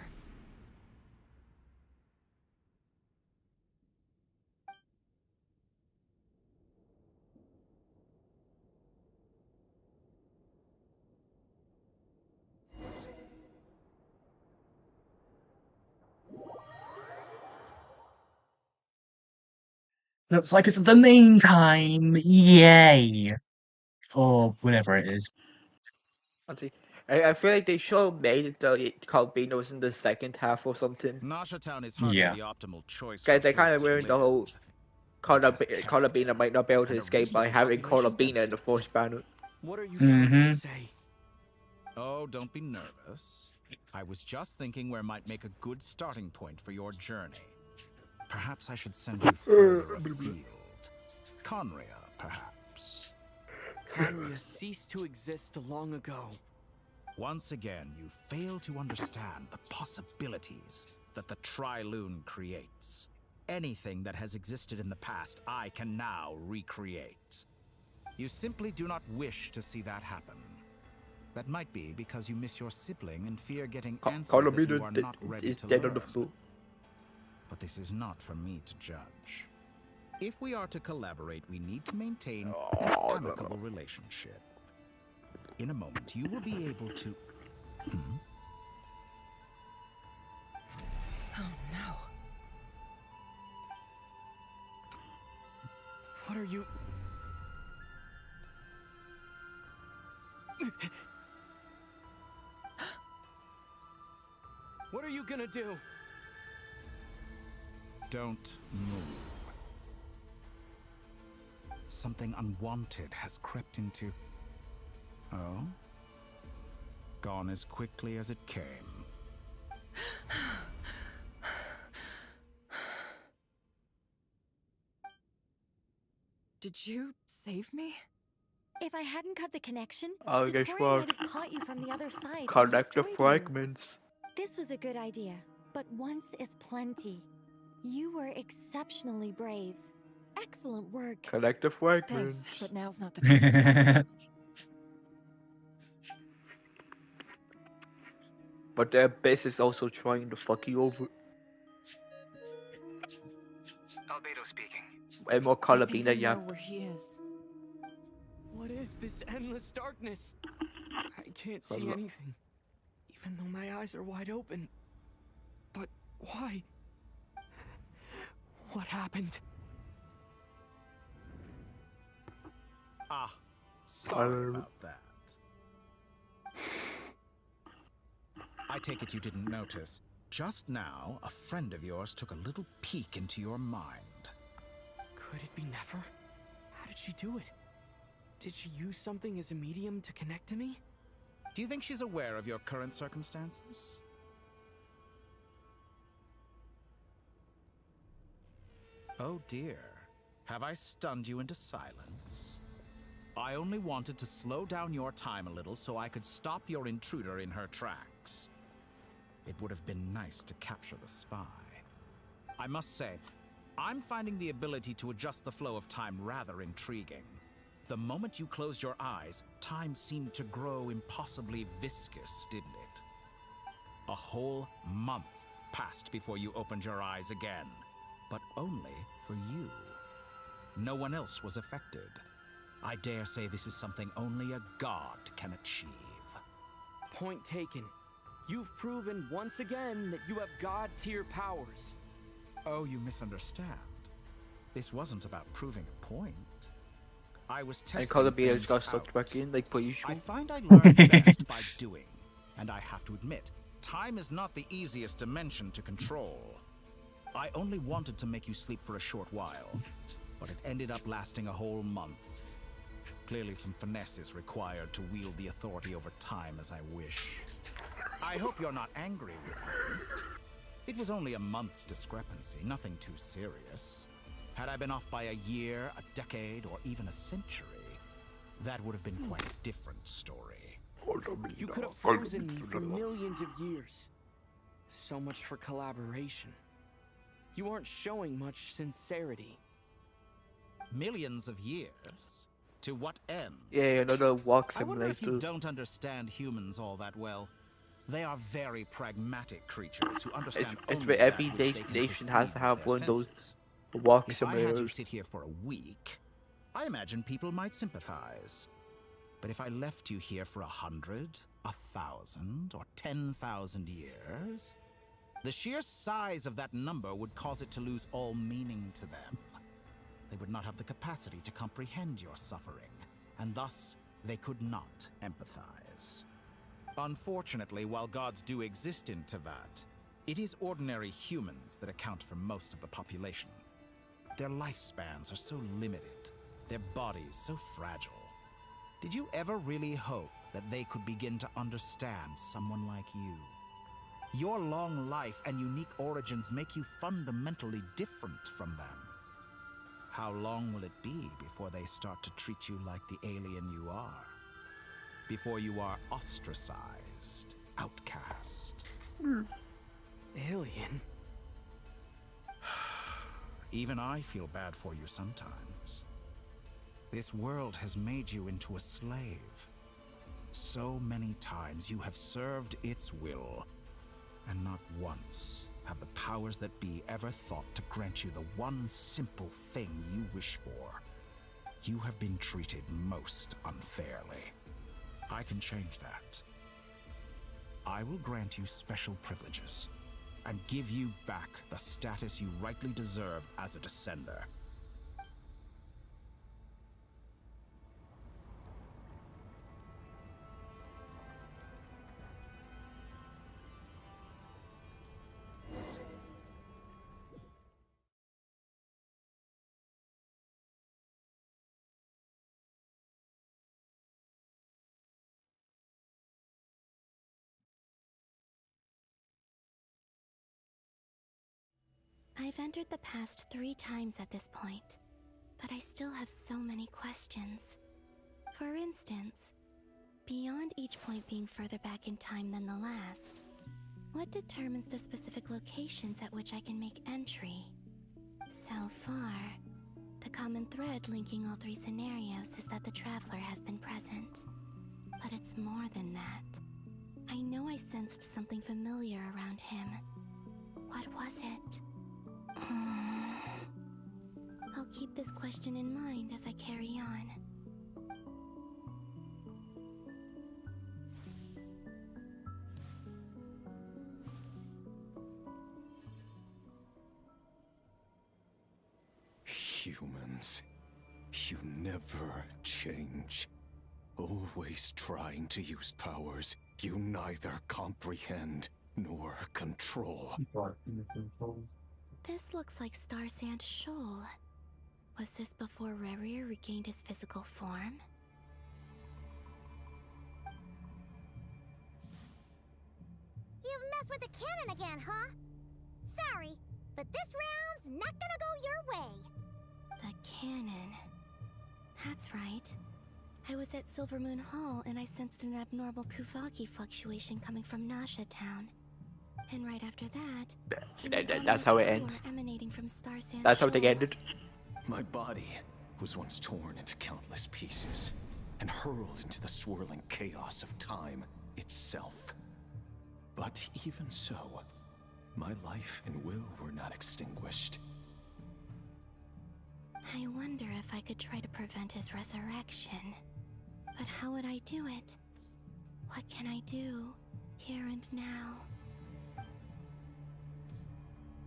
Looks like it's the main time. Yay. Or whatever it is. I feel like they should have made the Calvinos in the second half or something. Nasha is hardly the optimal choice. Guys, they kind of ruined the whole Calabina might not be able to escape by having Calabina in the first banner. What are you trying to say? Oh, don't be nervous. I was just thinking where might make a good starting point for your journey. Perhaps I should send you further afield. Conria, perhaps. Conria ceased to exist long ago. Once again, you fail to understand the possibilities that the Tri-Lune creates. Anything that has existed in the past, I can now recreate. You simply do not wish to see that happen. That might be because you miss your sibling and fear getting answers that you are not ready to learn. But this is not for me to judge. If we are to collaborate, we need to maintain an amicable relationship. In a moment, you will be able to... Oh no. What are you... What are you gonna do? Don't move. Something unwanted has crept into... Oh? Gone as quickly as it came. Did you save me? If I hadn't cut the connection, I guess Dottore what? might have caught you from the other side and Connect the destroyed you. fragments. This was a good idea, but once is plenty. You were exceptionally brave. Excellent work. Connect the fragments. Thanks, but now's not the time for that. But their base is also trying to fuck you over. Albedo speaking. And more I think I Calabina, yeah. know where he is. What is this endless darkness? I can't see anything, even though my eyes are wide open. But why? What happened? Ah, sorry about that. I take it you didn't notice. Just now, a friend of yours took a little peek into your mind. Could it be Nefer? How did she do it? Did she use something as a medium to connect to me? Do you think she's aware of your current circumstances? Oh dear. Have I stunned you into silence? I only wanted to slow down your time a little so I could stop your intruder in her tracks. It would have been nice to capture the spy. I must say, I'm finding the ability to adjust the flow of time rather intriguing. The moment you closed your eyes, time seemed to grow impossibly viscous, didn't it? A whole month passed before you opened your eyes again, but only for you. No one else was affected. I dare say this is something only a god can achieve. Point taken. You've proven once again that you have god-tier powers. Oh, you misunderstand. This wasn't about proving a point. I was testing And Calabina things got sucked out. back in, like per usual. I find I learn best by doing, and I have to admit, time is not the easiest dimension to control. I only wanted to make you sleep for a short while, but it ended up lasting a whole month. Clearly some finesse is required to wield the authority over time as I wish. I hope you're not angry with me. It was only a month's discrepancy, nothing too serious. Had I been off by a year, a decade, or even a century, that would have been quite a different story. You could have frozen me for millions of years. So much for collaboration. You aren't showing much sincerity. Millions of years? To what end? Yeah, another walk I wonder if you simulator. don't understand humans all that well. They are very pragmatic creatures who understand It's only where that every which they can nation has perceive to with have their one of those senses. walk If I had you simulators. sit here for a week, I imagine people might sympathize. But if I left you here for 100, 1,000, or 10,000 years, the sheer size of that number would cause it to lose all meaning to them. They would not have the capacity to comprehend your suffering, and thus they could not empathize. Unfortunately, while gods do exist in Tevat, it is ordinary humans that account for most of the population. Their lifespans are so limited, their bodies so fragile. Did you ever really hope that they could begin to understand someone like you? Your long life and unique origins make you fundamentally different from them. How long will it be before they start to treat you like the alien you are? Before you are ostracized, outcast? Alien? Even I feel bad for you sometimes. This world has made you into a slave. So many times you have served its will, and not once have the powers that be ever thought to grant you the one simple thing you wish for. You have been treated most unfairly. I can change that. I will grant you special privileges and give you back the status you rightly deserve as a descender. I've entered the past 3 times at this point, but I still have so many questions. For instance, beyond each point being further back in time than the last, what determines the specific locations at which I can make entry? So far, the common thread linking all 3 scenarios is that the traveler has been present. But it's more than that. I know I sensed something familiar around him. What was it? I'll keep this question in mind as I carry on. Humans, you never change. Always trying to use powers you neither comprehend nor control. This looks like Star Sand Shoal. Was this before Rerir regained his physical form? You've messed with the cannon again, huh? Sorry, but this round's not gonna go your way. The cannon. That's right. I was at Silver Moon Hall and I sensed an abnormal Kuvaki fluctuation coming from Nasha Town. And right after that, That's how it ends. Emanating from Star Sand That's how they Shoal. ended. My body was once torn into countless pieces and hurled into the swirling chaos of time itself. But even so, my life and will were not extinguished. I wonder if I could try to prevent his resurrection. But how would I do it? What can I do, here and now?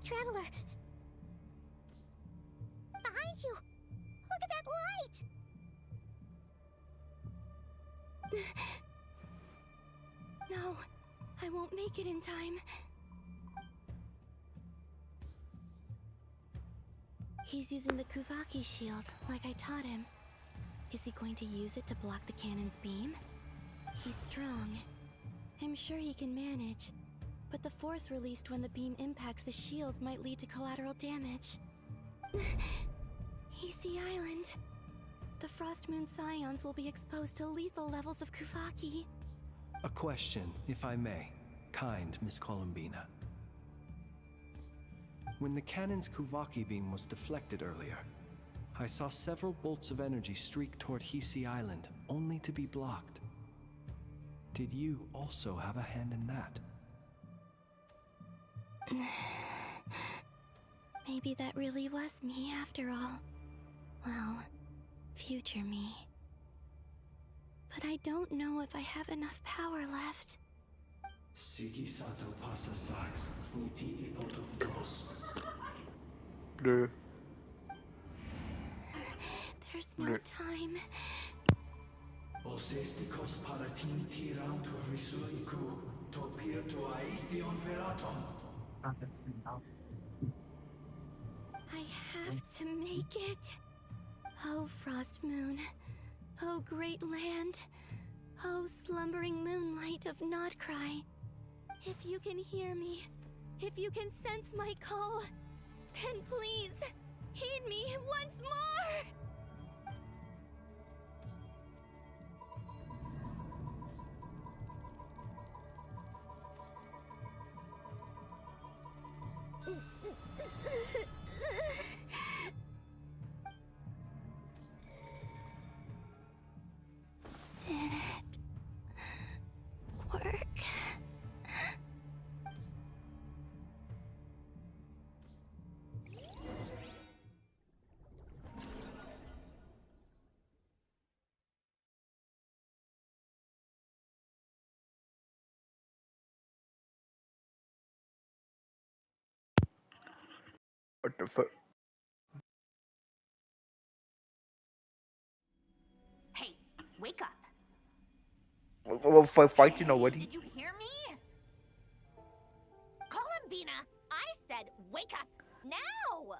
Traveler! Behind you! Look at that light! No, I won't make it in time. He's using the Kuvaki shield, like I taught him. Is he going to use it to block the cannon's beam? He's strong. I'm sure he can manage. But the force released when the beam impacts the shield might lead to collateral damage. Easy Island. The Frost Moon Scions will be exposed to lethal levels of Kuvaki. A question, if I may. Kind Miss Columbina. When the cannon's Kuvaki beam was deflected earlier, I saw several bolts of energy streak toward Hisi Island, only to be blocked. Did you also have a hand in that? Maybe that really was me after all. Well, future me. But I don't know if I have enough power left. There's no time. I have to make it. Oh, Frost Moon. Oh, great land. Oh, slumbering moonlight of Nodcry. If you can hear me, if you can sense my call, then please, heed me once more! Did it work? What the fuck? Hey, wake up. Well, fighting already. Did you hear me? Columbina, I said wake up now.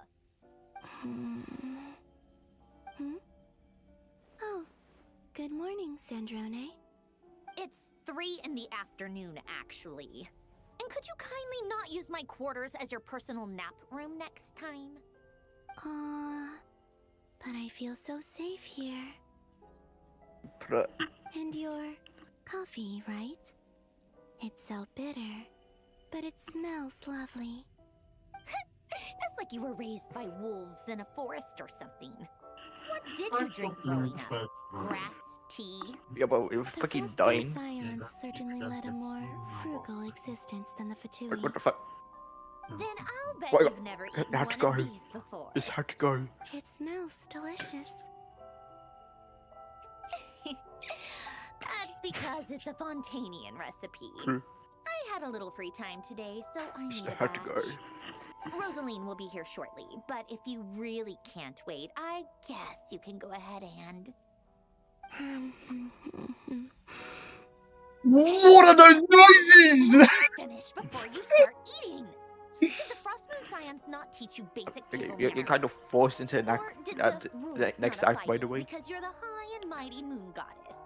Oh, good morning, Sandrone. It's 3 in the afternoon, actually. And could you kindly not use my quarters as your personal nap room next time? But I feel so safe here. Bruh. And your coffee, right? It's so bitter, but it smells lovely. That's like you were raised by wolves in a forest or something. What did you drink growing up? Grass tea? Yeah, but it was The fucking frostborn dying. scions certainly led a more frugal existence than the Fatui. Like, what the fuck? Then I'll bet Wait, you've never eaten have to one of go. these before. It's hard to go. It smells delicious. That's because it's a Fontanian recipe. True. I had a little free time today, so I made a hard to go. batch. Rosaline will be here shortly, but if you really can't wait, I guess you can go ahead and... What are those noises? Finish before you start eating. Did the Frostmoon Scions not teach you basic table You're manners? kind of forced into the Or did the rules next not act, apply by the to you way. because you're the high and mighty moon goddess?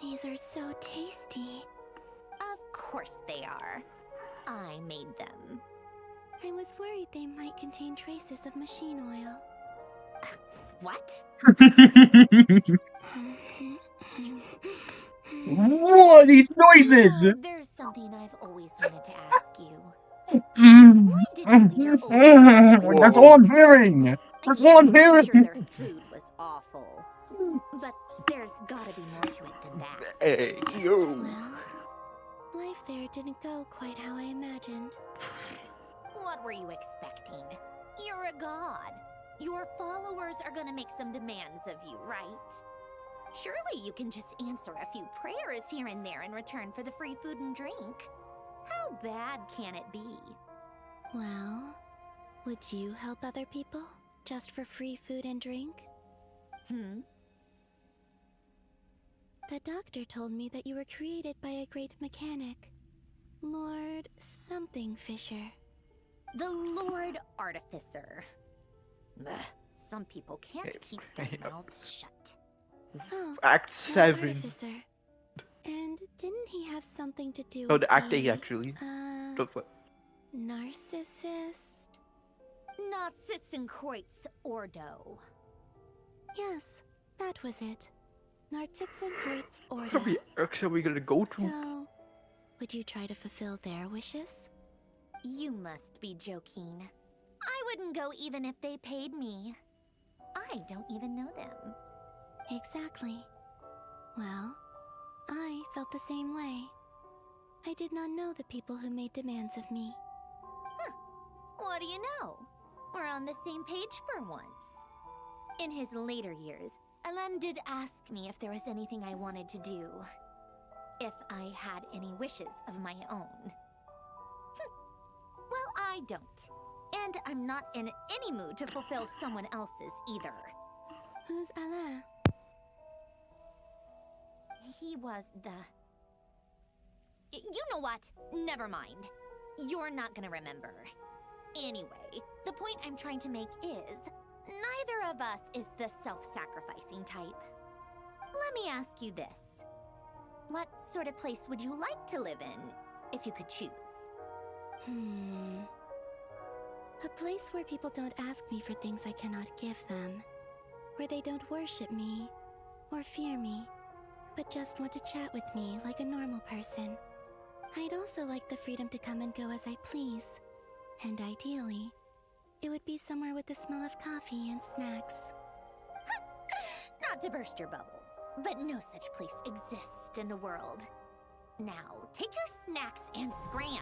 These are so tasty. Of course they are. I made them. I was worried they might contain traces of machine oil. What? What are these noises? There's something I've always wanted to ask you. Why did you leave your old That's all I'm hearing. That's all I'm hearing. sure their food was awful. But there's gotta be more to it than that. Hey, yo. Well, life there didn't go quite how I imagined. What were you expecting? You're a god. Your followers are gonna make some demands of you, right? Surely you can just answer a few prayers here and there in return for the free food and drink. How bad can it be? Well, would you help other people just for free food and drink? The doctor told me that you were created by a great mechanic, Lord something Fisher. The Lord Artificer. Ugh, some people can't keep their mouths shut. Oh, Act Lord 7. Artificer. And didn't he have something to do No, with the Act 8 the, actually. The what? narcissist? Not Sitzenkreuz Ordo. Yes, that was it. Narcissism Order. How many arcs are we gonna go to? So, would you try to fulfill their wishes? You must be joking. I wouldn't go even if they paid me. I don't even know them. Exactly. Well, I felt the same way. I did not know the people who made demands of me. What do you know? We're on the same page for once. In his later years, Elen did ask me if there was anything I wanted to do. If I had any wishes of my own. Well, I don't. And I'm not in any mood to fulfill someone else's either. Who's Alain? He was the... You know what? Never mind. You're not gonna remember. Anyway, the point I'm trying to make is, neither of us is the self-sacrificing type. Let me ask you this. What sort of place would you like to live in, if you could choose? A place where people don't ask me for things I cannot give them. Where they don't worship me, or fear me, but just want to chat with me like a normal person. I'd also like the freedom to come and go as I please. And ideally, it would be somewhere with the smell of coffee and snacks. Not to burst your bubble, but no such place exists in the world. Now, take your snacks and scram.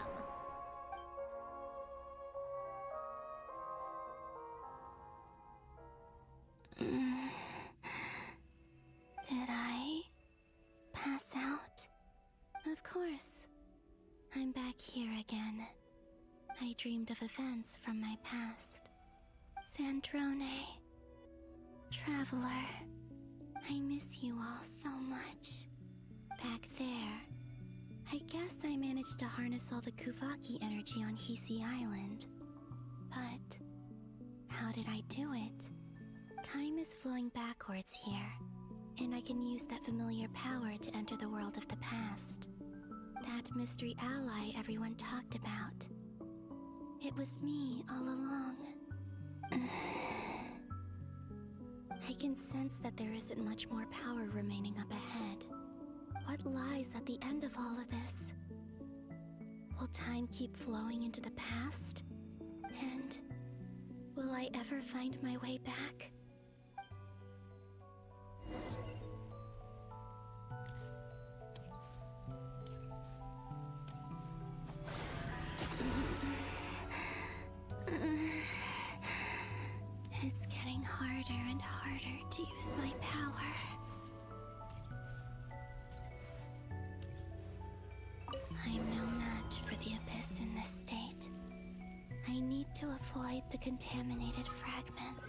Did I pass out? Of course. I'm back here again. I dreamed of events from my past. Sandrone. Traveler. I miss you all so much. Back there. I guess I managed to harness all the Kuvaki energy on Hisi Island. But how did I do it? Time is flowing backwards here. And I can use that familiar power to enter the world of the past. That mystery ally everyone talked about. It was me all along. I can sense that there isn't much more power remaining up ahead. What lies at the end of all of this? Will time keep flowing into the past? And will I ever find my way back? It's getting harder and harder to use my power. I'm no match for the Abyss in this state. I need to avoid the contaminated fragments.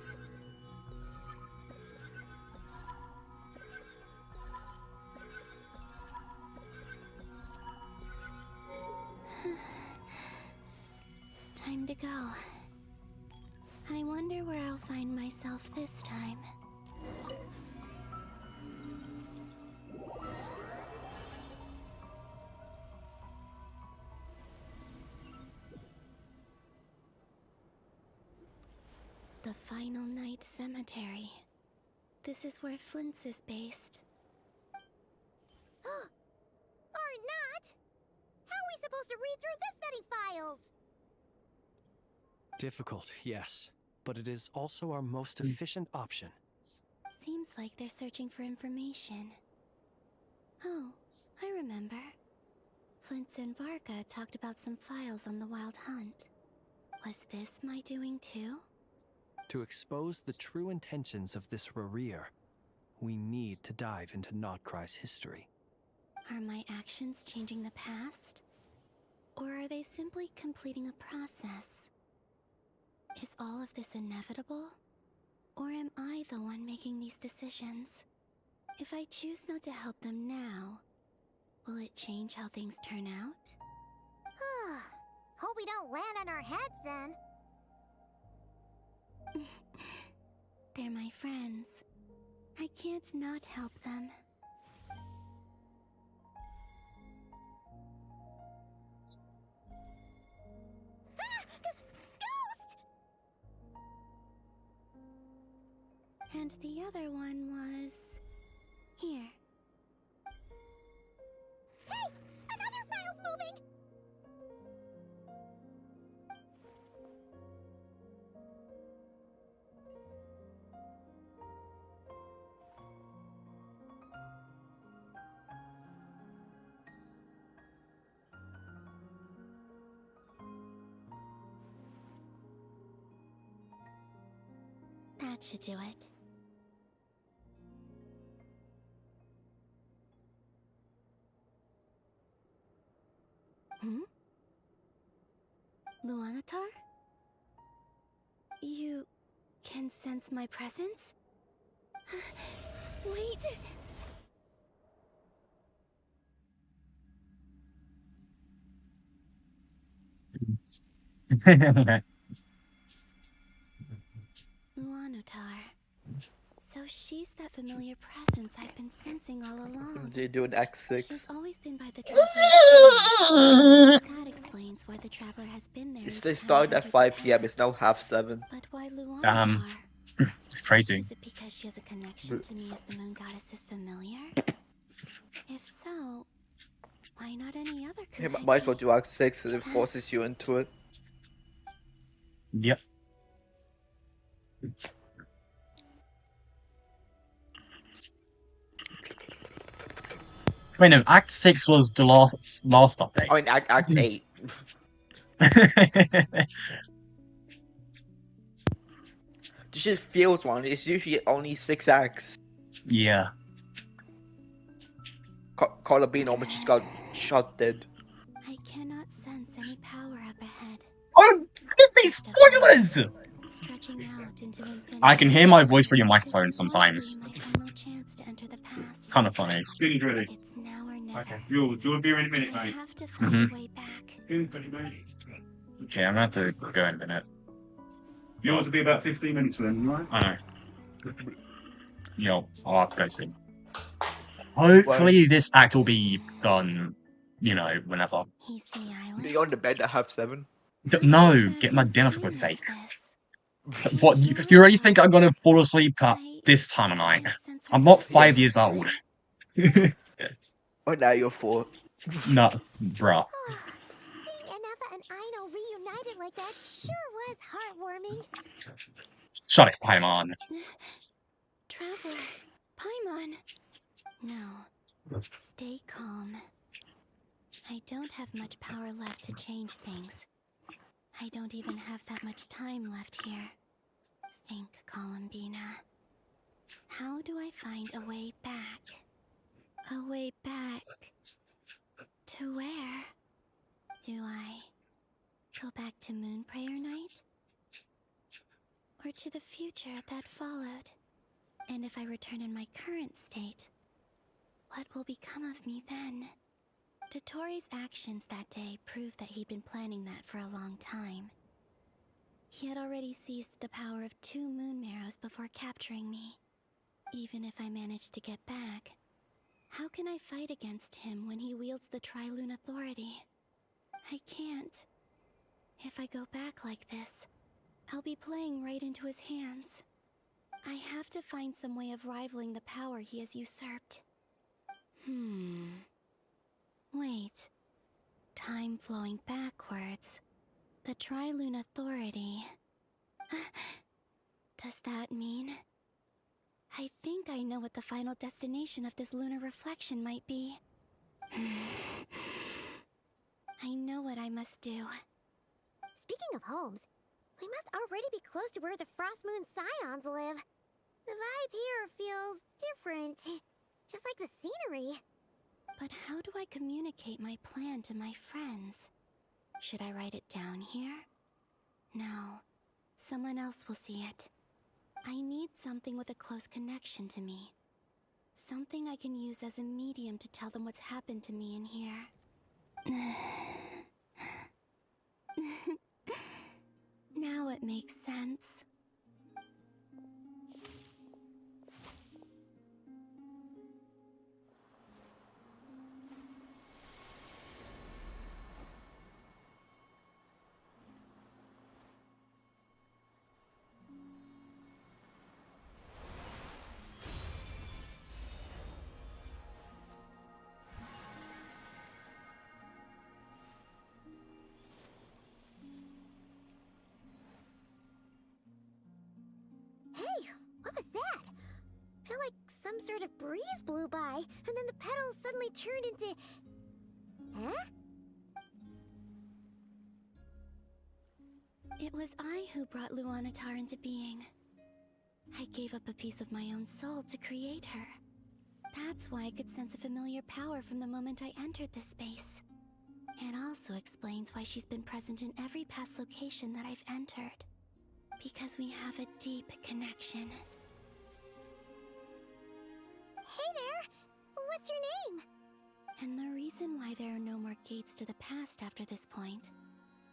Time to go. I wonder where I'll find myself this time. The Final Night Cemetery. This is where Flint's is based. Or not! How are we supposed to read through this many files? Difficult, yes, but it is also our most efficient option. Seems like they're searching for information. Oh, I remember. Flint's and Varka talked about some files on the Wild Hunt. Was this my doing too? To expose the true intentions of this Rereer, we need to dive into Notcry's history. Are my actions changing the past? Or are they simply completing a process? Is all of this inevitable? Or am I the one making these decisions? If I choose not to help them now, will it change how things turn out? Hope we don't land on our heads then. They're my friends. I can't not help them. Ghost! And the other one was... here. Hey! Another file's moving! That should do it. Luanatar? You can sense my presence? Wait! Luanatar. So she's that familiar presence I've been sensing all along. They do an X6. She's always been by the Traveler's side. That explains why the Traveler has been there. They started at 5 p.m. It's now 6:30. But why Luanatar? It's crazy. Is it because she has a connection to me as the Moon Goddess's familiar? If so, why not any other Hey, Kuvaiki? might as well do Act 6 and it forces you into it. Yep. Wait, no, Act 6 was the last update. I mean, Act 8. This just feels wrong. It's usually only 6 acts. Yeah. Carlabino almost just got shot dead. I cannot sense any power up ahead. Oh, give me spoilers! Stretching out into infinity. I can hear my voice through your microphone sometimes. My final chance to enter the past. It's kind of funny. Really? It's now or never. Okay. You'll be here in a minute, I mate. have to find a way back. In 20 minutes. Okay, I'm gonna have to go in a minute. Yours will be about 15 minutes then, right? I know. Yo, I'll have to go soon. Hopefully this act will be done, whenever. Be on the bed at 7:30. No, get my dinner for God's sake. What, you really think I'm gonna fall asleep at this time of night? I'm not 5 years old. Oh, now you're 4. No, bruh. Seeing Anafa and Aino reunited like that sure was heartwarming. Shut it, Paimon. Traveler, Paimon. No, stay calm. I don't have much power left to change things. I don't even have that much time left here. Think, Columbina. How do I find a way back? A way back to where? Do I go back to Moonprayer Night? Or to the future that followed? And if I return in my current state, what will become of me then? Dotori's actions that day proved that he'd been planning that for a long time. He had already seized the power of 2 moon marrows before capturing me. Even if I managed to get back, how can I fight against him when he wields the Tri-Lune Authority? I can't. If I go back like this, I'll be playing right into his hands. I have to find some way of rivaling the power he has usurped. Wait. Time flowing backwards. The Tri-Lune Authority. Does that mean? I think I know what the final destination of this lunar reflection might be. I know what I must do. Speaking of homes, we must already be close to where the Frost Moon Scions live. The vibe here feels different, just like the scenery. But how do I communicate my plan to my friends? Should I write it down here? No, someone else will see it. I need something with a close connection to me. Something I can use as a medium to tell them what's happened to me in here. Now it makes sense. Hey, what was that? I feel like some sort of breeze blew by, and then the petals suddenly turned into... Huh? It was I who brought Luanatar into being. I gave up a piece of my own soul to create her. That's why I could sense a familiar power from the moment I entered this space. It also explains why she's been present in every past location that I've entered. Because we have a deep connection. Hey there! What's your name? And the reason why there are no more gates to the past after this point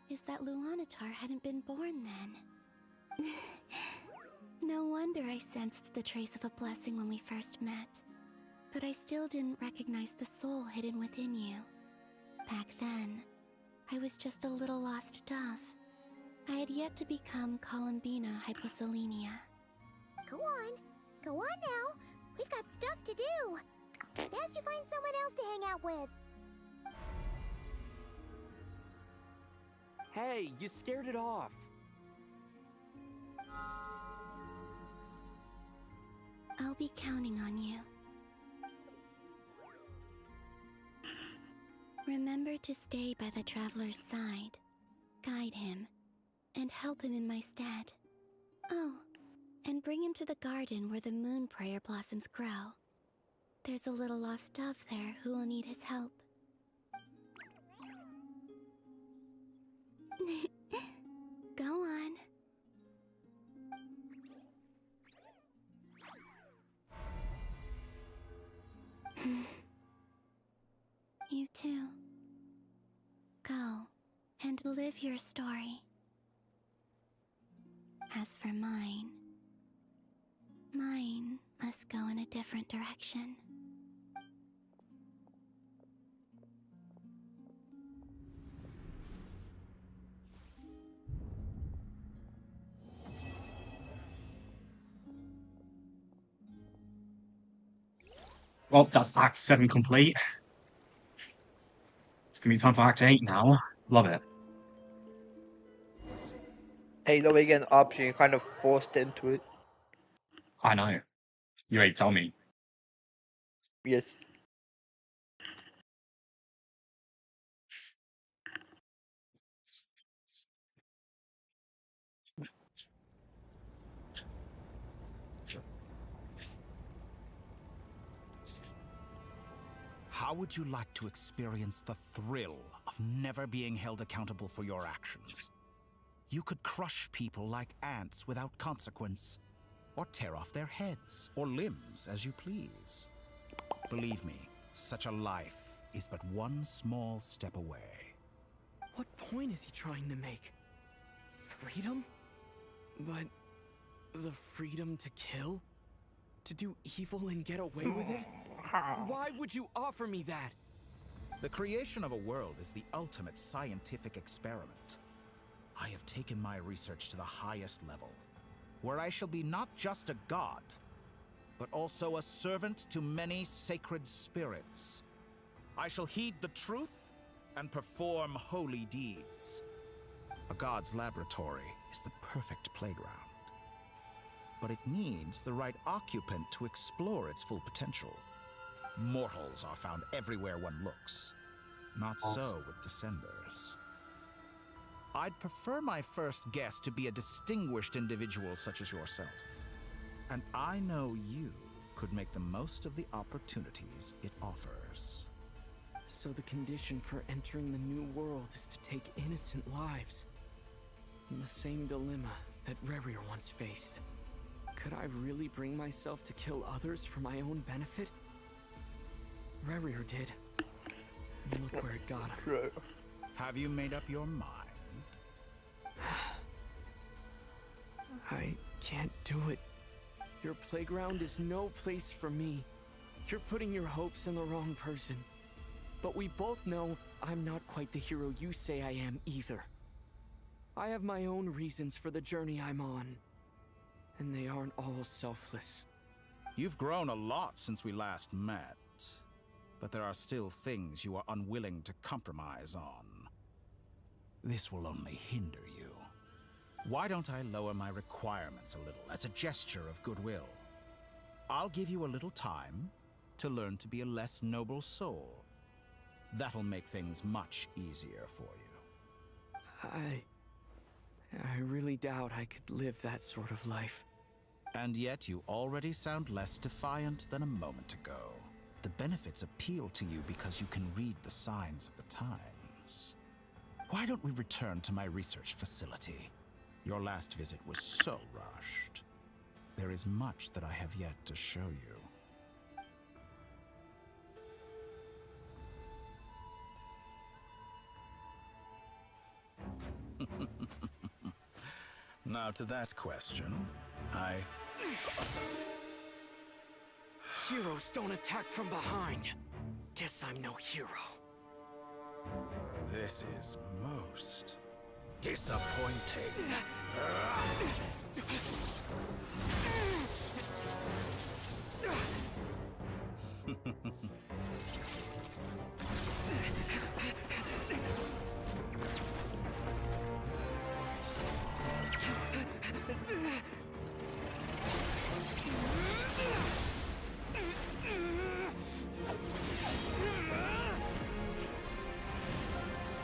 is that Luanatar hadn't been born then. No wonder I sensed the trace of a blessing when we first met. But I still didn't recognize the soul hidden within you. Back then, I was just a little lost dove. I had yet to become Columbina Hyposelenia. Go on now. We've got stuff to do. Best you find someone else to hang out with. Hey, you scared it off. I'll be counting on you. Remember to stay by the traveler's side, guide him, and help him in my stead. Oh, and bring him to the garden where the moon prayer blossoms grow. There's a little lost dove there who will need his help. Go on. You too. Go and live your story. As for mine must go in a different direction. Well, that's Act 7 complete. It's gonna be time for Act 8 now. Love it. Hey, though we get an option, you're kind of forced into it. I know. You already told me. Yes. How would you like to experience the thrill of never being held accountable for your actions? You could crush people like ants without consequence, or tear off their heads or limbs as you please. Believe me, such a life is but one small step away. What point is he trying to make? Freedom? But the freedom to kill? To do evil and get away with it? Why would you offer me that? The creation of a world is the ultimate scientific experiment. I have taken my research to the highest level, where I shall be not just a god, but also a servant to many sacred spirits. I shall heed the truth and perform holy deeds. A god's laboratory is the perfect playground, but it needs the right occupant to explore its full potential. Mortals are found everywhere one looks. Not so with Descenders. I'd prefer my first guest to be a distinguished individual such as yourself. And I know you could make the most of the opportunities it offers. So the condition for entering the new world is to take innocent lives. The same dilemma that Rerir once faced. Could I really bring myself to kill others for my own benefit? Rerir did. And look where it got him. Have you made up your mind? I can't do it. Your playground is no place for me. You're putting your hopes in the wrong person. But we both know I'm not quite the hero you say I am either. I have my own reasons for the journey I'm on. And they aren't all selfless. You've grown a lot since we last met, but there are still things you are unwilling to compromise on. This will only hinder you. Why don't I lower my requirements a little as a gesture of goodwill? I'll give you a little time to learn to be a less noble soul. That'll make things much easier for you. I really doubt I could live that sort of life. And yet you already sound less defiant than a moment ago. The benefits appeal to you because you can read the signs of the times. Why don't we return to my research facility? Your last visit was so rushed. There is much that I have yet to show you. Now to that question, Heroes don't attack from behind. Guess I'm no hero. This is most disappointing.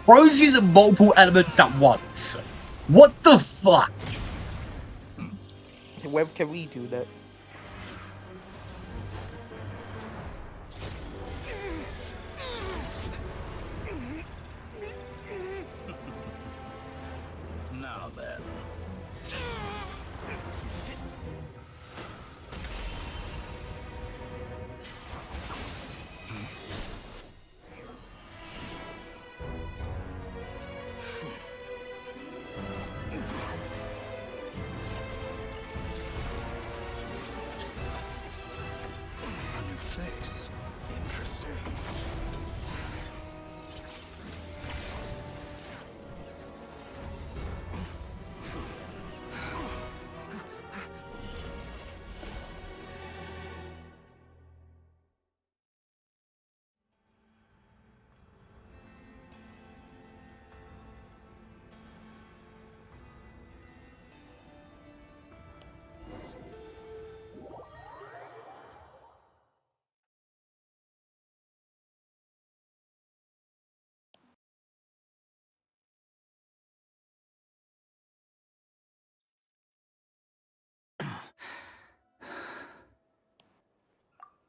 Bro's using multiple elements at once. What the fuck? When can we do that? Now then.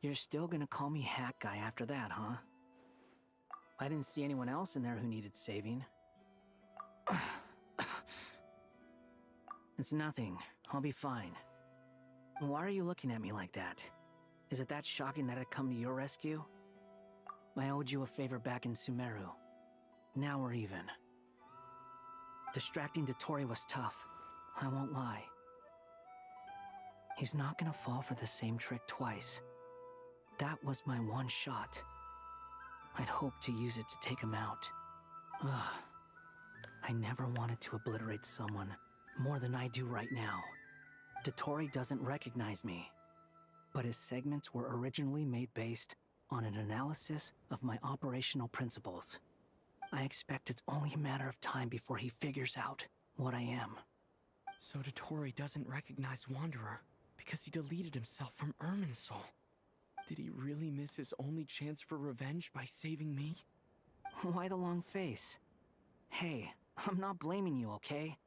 You're still gonna call me Hat Guy after that, huh? I didn't see anyone else in there who needed saving. It's nothing. I'll be fine. Why are you looking at me like that? Is it that shocking that I'd come to your rescue? I owed you a favor back in Sumeru. Now we're even. Distracting Dotori was tough. I won't lie. He's not gonna fall for the same trick twice. That was my one shot. I'd hoped to use it to take him out. Ugh. I never wanted to obliterate someone more than I do right now. Dotori doesn't recognize me, but his segments were originally made based on an analysis of my operational principles. I expect it's only a matter of time before he figures out what I am. So Dotori doesn't recognize Wanderer because he deleted himself from Irminsul. Did he really miss his only chance for revenge by saving me? Why the long face? Hey, I'm not blaming you, okay?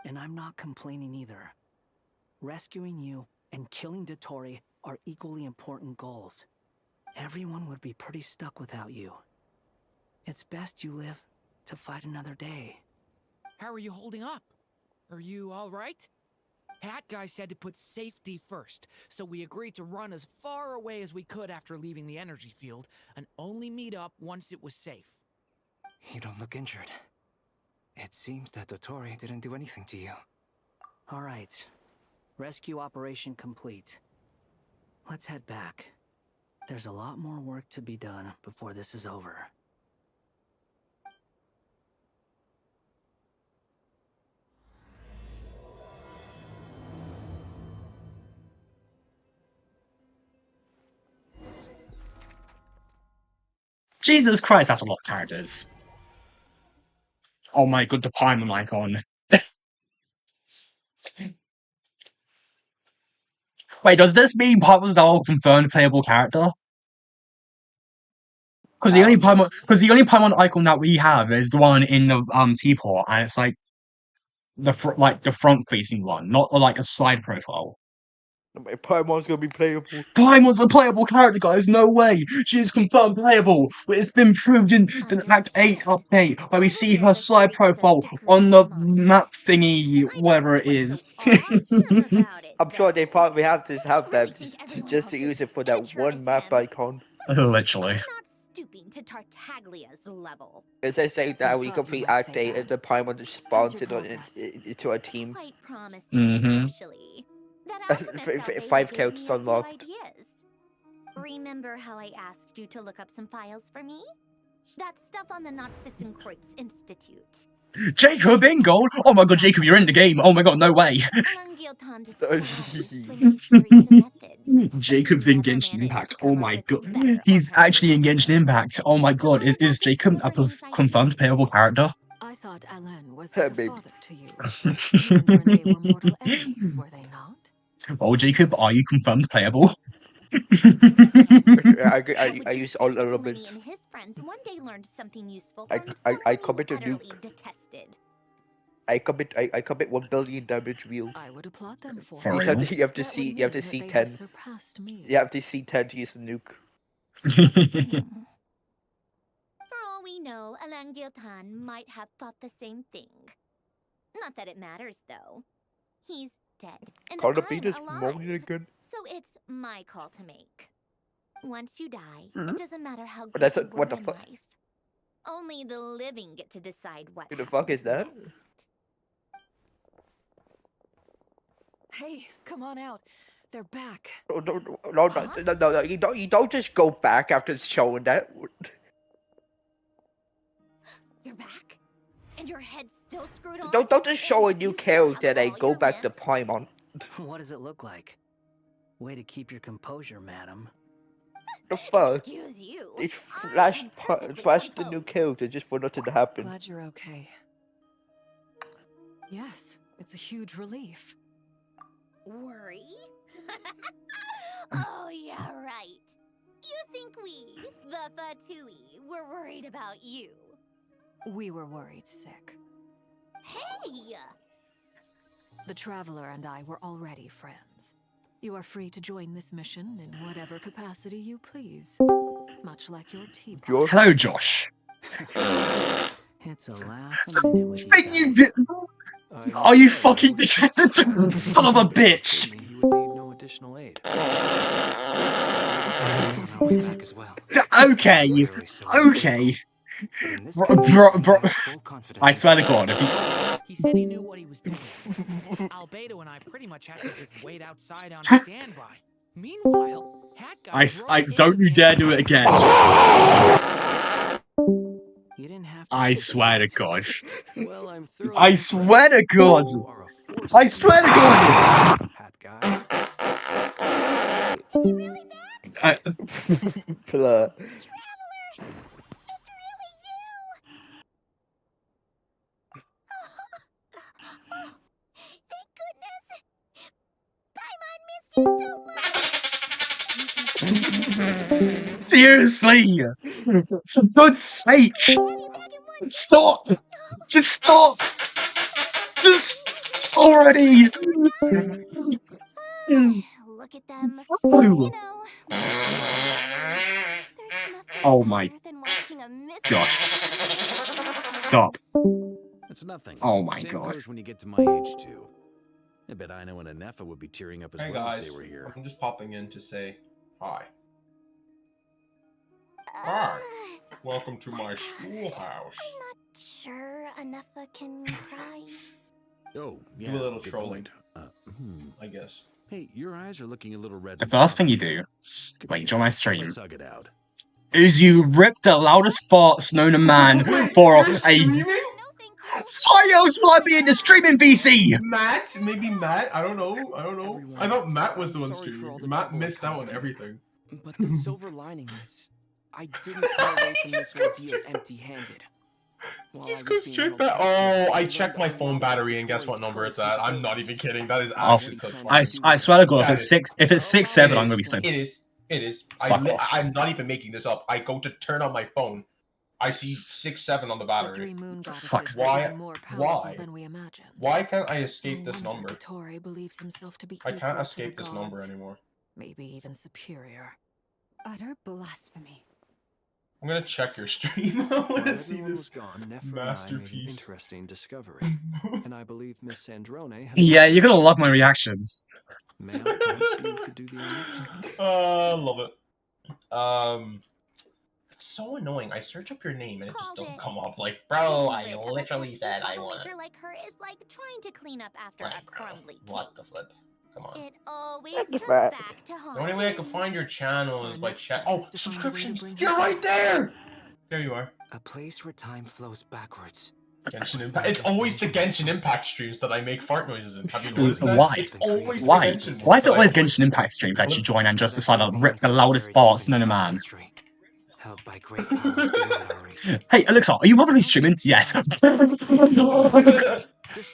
And I'm not complaining either. Rescuing you and killing Dotori are equally important goals. Everyone would be pretty stuck without you. It's best you live to fight another day. How are you holding up? Are you all right? Hat Guy said to put safety first, so we agreed to run as far away as we could after leaving the energy field and only meet up once it was safe. You don't look injured. It seems that Dotori didn't do anything to you. All right. Rescue operation complete. Let's head back. There's a lot more work to be done before this is over. Jesus Christ, that's a lot of characters. Oh my god, the Paimon icon. Wait, does this mean Paimon's now a confirmed playable character? Because the only Paimon icon that we have is the one in the teapot, and it's like the front facing one, not like a side profile. Paimon's gonna be playable. Paimon's a playable character, guys. No way. She is confirmed playable. It's been proved in the Act 8 update where we see her side profile on the map thingy, whatever it is. I'm sure they probably have to have that just to use it for that one map icon. Literally. Stooping to Tartaglia's level. As they say that we complete Act 8 and the Paimon just spawns into a team. Quite promising, Mm-hmm. actually. That alchemist out there 5 gave counts me a few unlocked. ideas. Remember how I asked you to look up some files for me? That stuff on the Nachtschitzenkreuz Institute. Jacob in gold? Oh my god, Jacob, you're in the game. Oh my god, no way. Jacob's in Genshin Impact. Oh my god. He's actually in Genshin Impact. Oh my god. Is Jacob a confirmed playable character? I thought Alan was like a father to you. You and Renee were mortal enemies, were they not? Oh, Jacob, are you confirmed playable? I use all elements. And his friends one day learned something useful I commit a utterly nuke. detested. I commit 1 billion damage wheel. I would applaud them for For it. real? You have to see 10. Surpassed me. You have to see 10 to use the nuke. For all we know, Alan Giltan might have thought the same thing. Not that it matters, though. He's dead, and Call the I'm Venus alive. morning again. So it's my call to make. Once you die, Mhm. it doesn't matter how But good that's you what were the in fuck? life. Only the living get to decide what Who the fuck is that? next. Hey, come on out. They're back. No, you don't just go back after showing that. You're back? And your head's still screwed on? Don't just show a new character and go back to Paimon. What does it look like? Way to keep your composure, madam. The fuck? Excuse you. They flashed the new character just for nothing to happen. Glad you're okay. Yes, it's a huge relief. Worry? Oh, yeah, right. You think we, the Fatui, were worried about you? We were worried sick. Hey! The Traveler and I were already friends. You are free to join this mission in whatever capacity you please. Much like your teapot. Hello, Josh. It's a laugh a minute with you Wait, you guys. are you fucking son of a bitch? He would need no additional aid. On our way back as well. Okay, okay. Bro, I swear to God, if you... He said he knew what he was doing. Albedo and I pretty much had to just wait outside on standby. Meanwhile, Hat Guy I don't you dare do it again. You didn't have I swear to God. Well, I'm I swear to God. I swear to God. Hat Guy. Blur. Thank goodness! Paimon missed you so much! Seriously. For God's sake. Stop. Just stop. Just already. Look at them. Oh. You know, Oh my. than watching a mystery. Josh. Stop. It's nothing. Oh my Same God. goes when you get to my age too. I bet Ino and Anefa would be tearing up as Hey well guys, if they were here. I'm just popping in to say hi. Hi. Welcome to my schoolhouse. Sure, Anefa can cry. Oh, yeah. Do a little good trolling. point. I guess. Hey, your eyes are looking a little red. The first thing you do when you join my stream Let's hug it out. is you rip the loudest farts known to man for a... Why else would I be in the streaming VC? Matt? Maybe Matt? I don't know. I thought Matt was the one streaming. Matt missed out on everything. But the silver lining is, I didn't come away from this ordeal empty-handed. Just go straight back. Oh, I checked my phone battery and guess what number it's at. I'm not even kidding. That is actually I swear to God, if it's 6-7, I'm gonna be so... It is. Fuck off. I'm not even making this up. I go to turn on my phone. I see 6-7 on the battery. Fuck's Why? Than we imagined. Why can't I escape this number? Dottore believes himself to be I equal can't to escape the this number gods, anymore. maybe even superior. Utter blasphemy. I'm gonna check your stream. I want to see this Masterpiece. masterpiece. Interesting discovery, and I believe Miss Sandrone has. Yeah, you're gonna love my reactions. Ma'am, perhaps you could do the honors. Love it. It's so annoying. I search up your name and it just doesn't come up. Like, bro, I literally said I want Troublemaker like her is like trying to clean up after a crumbly What the flip? Come on. It always What the comes fuck? back to haunt The only way I can you. find your channel is by check. Oh, is to find a way to subscriptions! bring You're her right there! There you are. A place where time flows backwards. Genshin Impact. It's always the Genshin Impact streams that I make fart noises in. Have you noticed that? Why? It's always Why? the Genshin Why is it ones always that I Genshin Impact streams that you join and just decide to rip the loudest farts known to man? Held by great powers beyond our reach. Hey, Elixir, are you publicly streaming? Yes.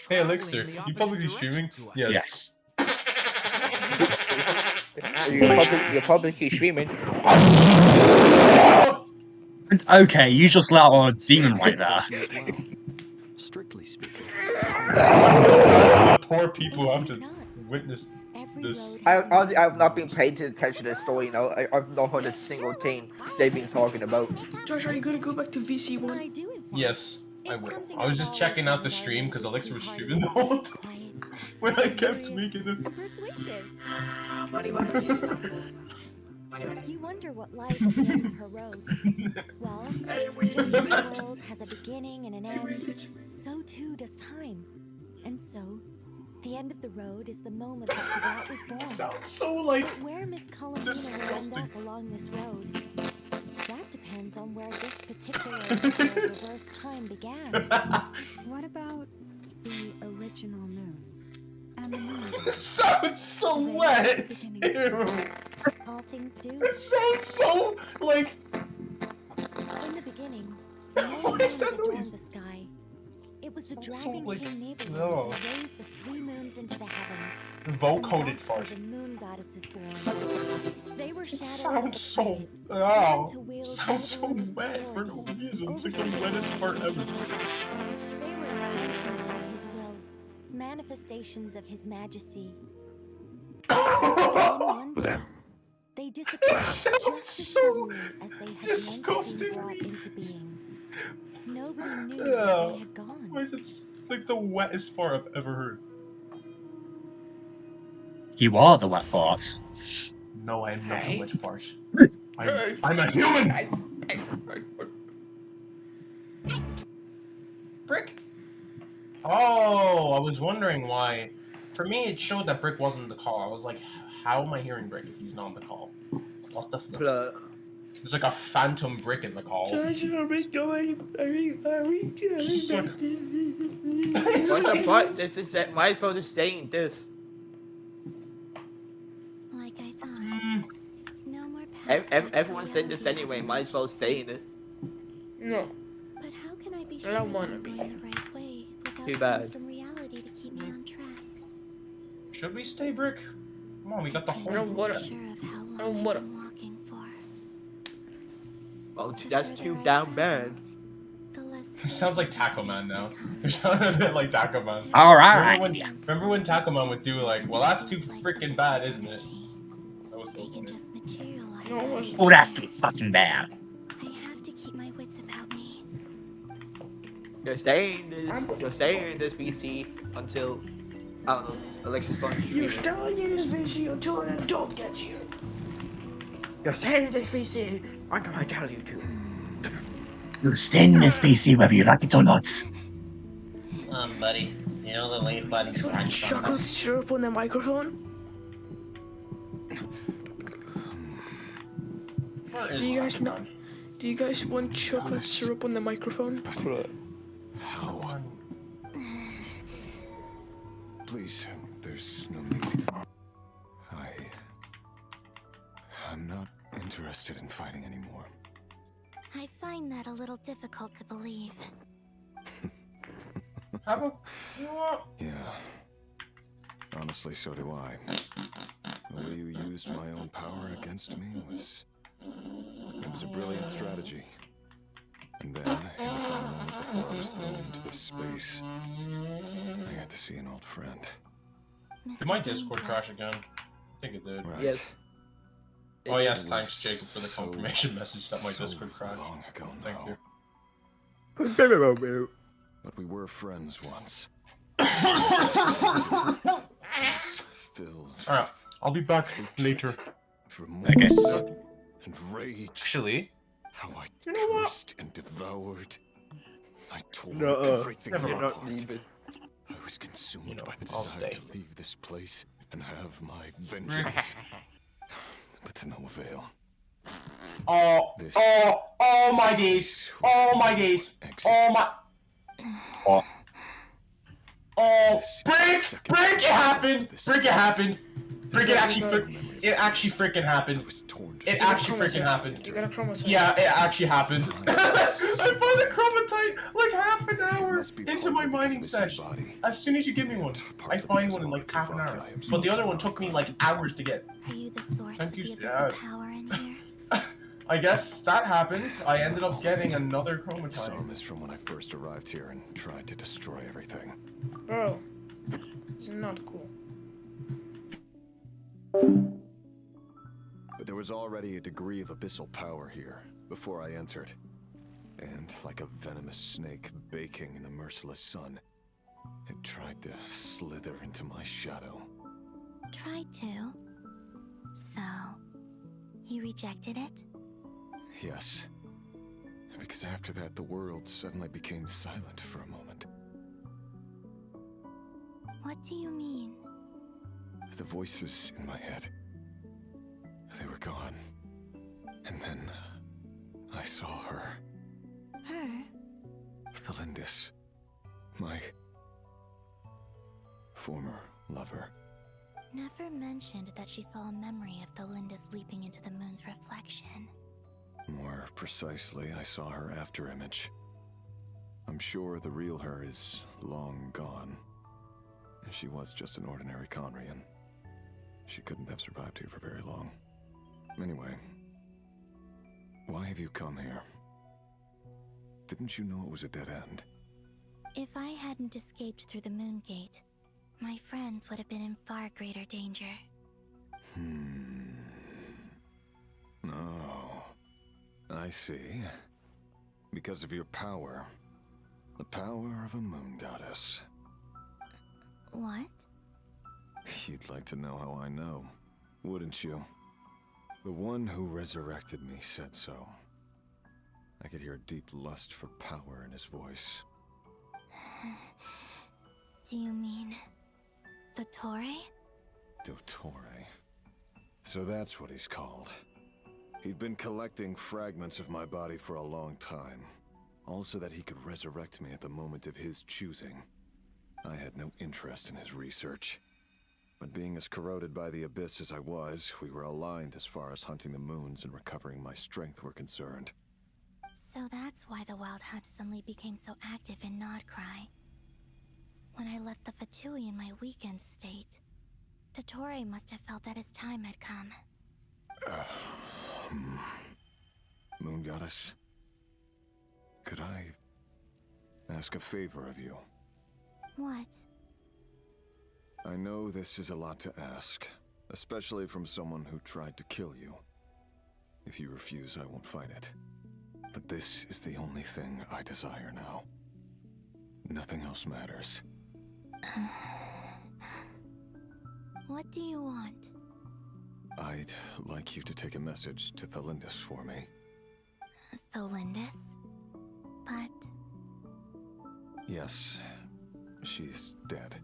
Hey, Elixir, you publicly streaming? Yes. You're publicly streaming. Okay, you just let out a demon right there. Strictly speaking. Poor people have to witness this. Honestly, I've not been paying attention to the story, you know. I've not heard a single thing they've been talking about. Josh, are you gonna go back to VC1? Yes, I will. I was just checking out the stream because Elixir was streaming the whole time when I kept making it. You wonder what lies at the end of her road. Well, just as the world has a beginning and an end, so too does time. And so, the end of the road is the moment that Sagat was born. Sounds so like But where Miss Colomina will end up along this road, that depends on where this particular reverse time began. What about the original moons and the moon? Sounds so wet. Ew. All things do. It sounds so like. In the beginning, no moons adorned the sky. It was the Dragon like, King Neighborhood no. that raised the 3 moons into the heavens. Vocoded And that's where fart. the moon goddesses born. They were shadows Sounds of the so. planet, Ow. to wield Sounds so malevolent wet for no authority reason. It's like over the wettest part ever. They were extensions of his will, manifestations of his majesty. But then they disappeared just as suddenly as they had once been brought into being. Nobody knew where they had gone. Why is it? It's like the wettest fart I've ever heard. You are the wet fart. No, I am not Hey. a wet fart. I'm a human! Brick? Oh, I was wondering why. For me, it showed that Brick wasn't in the call. I was like, how am I hearing Brick if he's not on the call? What the fuck? There's like a phantom Brick in the call. What's the point? This is that. Might as well just stay in this. Like I thought. No more paths Everyone's saying this anyway. Might as well stay in it. No. But how can I be I sure don't that wanna I'm be. going the right way without Too sense bad. from reality to keep me on track? Should we stay, Brick? Come on, we got the whole. I don't wanna. Sure of how long I don't I've wanna. been walking for. Well, that's too damn bad. It sounds like Taco Man now. You're sounding a bit like Taco Man. Alright. Remember when Taco Man would do like, well, that's too freaking bad, isn't it? That was so funny. Oh, that's too fucking bad. I have to keep my wits about me. You're staying in this VC until I don't know. Alexis starts You're streaming. staying in this VC until an adult gets you. You're staying in this VC until I tell you to. You stay in this PC whether you like it or not. Buddy, you know the wave button's behind Chocolate syrup on the microphone? Do you guys not? Do you guys want chocolate syrup on the microphone? How? Please, there's no need. I'm not interested in fighting anymore. I find that a little difficult to believe. How about you want? Yeah. Honestly, so do I. The way you used my own power against me was... It was a brilliant strategy. And then, in the final moment before I was thrown into this space, I got to see an old friend. Did my Discord crash again? I think it did. Right. Yes. Oh yes, thanks Jacob for the confirmation message that my Discord crashed. Long ago Thank now. you. But we were friends once. Filled. Alright, I'll be back later. Remorse and rage. Actually, How I you know what? cursed and devoured. I tore No, everything never you're apart. not leaving. I was consumed by the I'll desire stay. to leave this place and have my vengeance. But to no avail. Oh my days! Oh my days! Oh my! Oh, break! Break! It happened! Break! It happened! Break! It actually freaking happened! It actually freaking happened! You gotta chromosome. Yeah, it actually happened. I found a chromatite like half an hour into my mining session. As soon as you give me one, I find one in like half an hour. But the other one took me like hours to get. Are you the source Thank of you, the Dad. abyssal power in here? I guess that happened. I ended up getting another chromatite. Some is from when I first arrived here and tried to destroy everything. Bro, it's not cool. But there was already a degree of abyssal power here before I entered. And like a venomous snake baking in the merciless sun, it tried to slither into my shadow. Tried to. So, you rejected it? Yes. Because after that, the world suddenly became silent for a moment. What do you mean? The voices in my head, they were gone. And then I saw her. Her? Thalindis. My former lover. Never mentioned that she saw a memory of Thalindis leaping into the moon's reflection. More precisely, I saw her after image. I'm sure the real her is long gone. She was just an ordinary Conrian. She couldn't have survived here for very long. Anyway, why have you come here? Didn't you know it was a dead end? If I hadn't escaped through the moon gate, my friends would have been in far greater danger. Oh, I see. Because of your power. The power of a moon goddess. What? You'd like to know how I know, wouldn't you? The one who resurrected me said so. I could hear a deep lust for power in his voice. Do you mean... Dottore? Dottore. So that's what he's called. He'd been collecting fragments of my body for a long time. All so that he could resurrect me at the moment of his choosing. I had no interest in his research. But being as corroded by the abyss as I was, we were aligned as far as hunting the moons and recovering my strength were concerned. So that's why the Wild Hunt suddenly became so active in Nodcry. When I left the Fatui in my weakened state, Dottore must have felt that his time had come. Moon Goddess? Could I ask a favor of you? What? I know this is a lot to ask, especially from someone who tried to kill you. If you refuse, I won't fight it. But this is the only thing I desire now. Nothing else matters. What do you want? I'd like you to take a message to Thelindis for me. Thelindis? But... Yes, she's dead.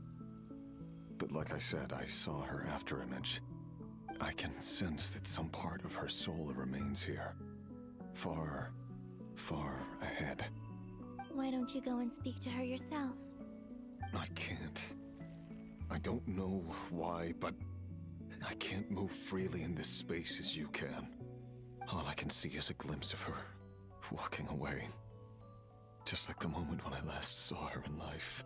But like I said, I saw her afterimage. I can sense that some part of her soul remains here. Far, far ahead. Why don't you go and speak to her yourself? I can't. I don't know why, but I can't move freely in this space as you can. All I can see is a glimpse of her, walking away. Just like the moment when I last saw her in life.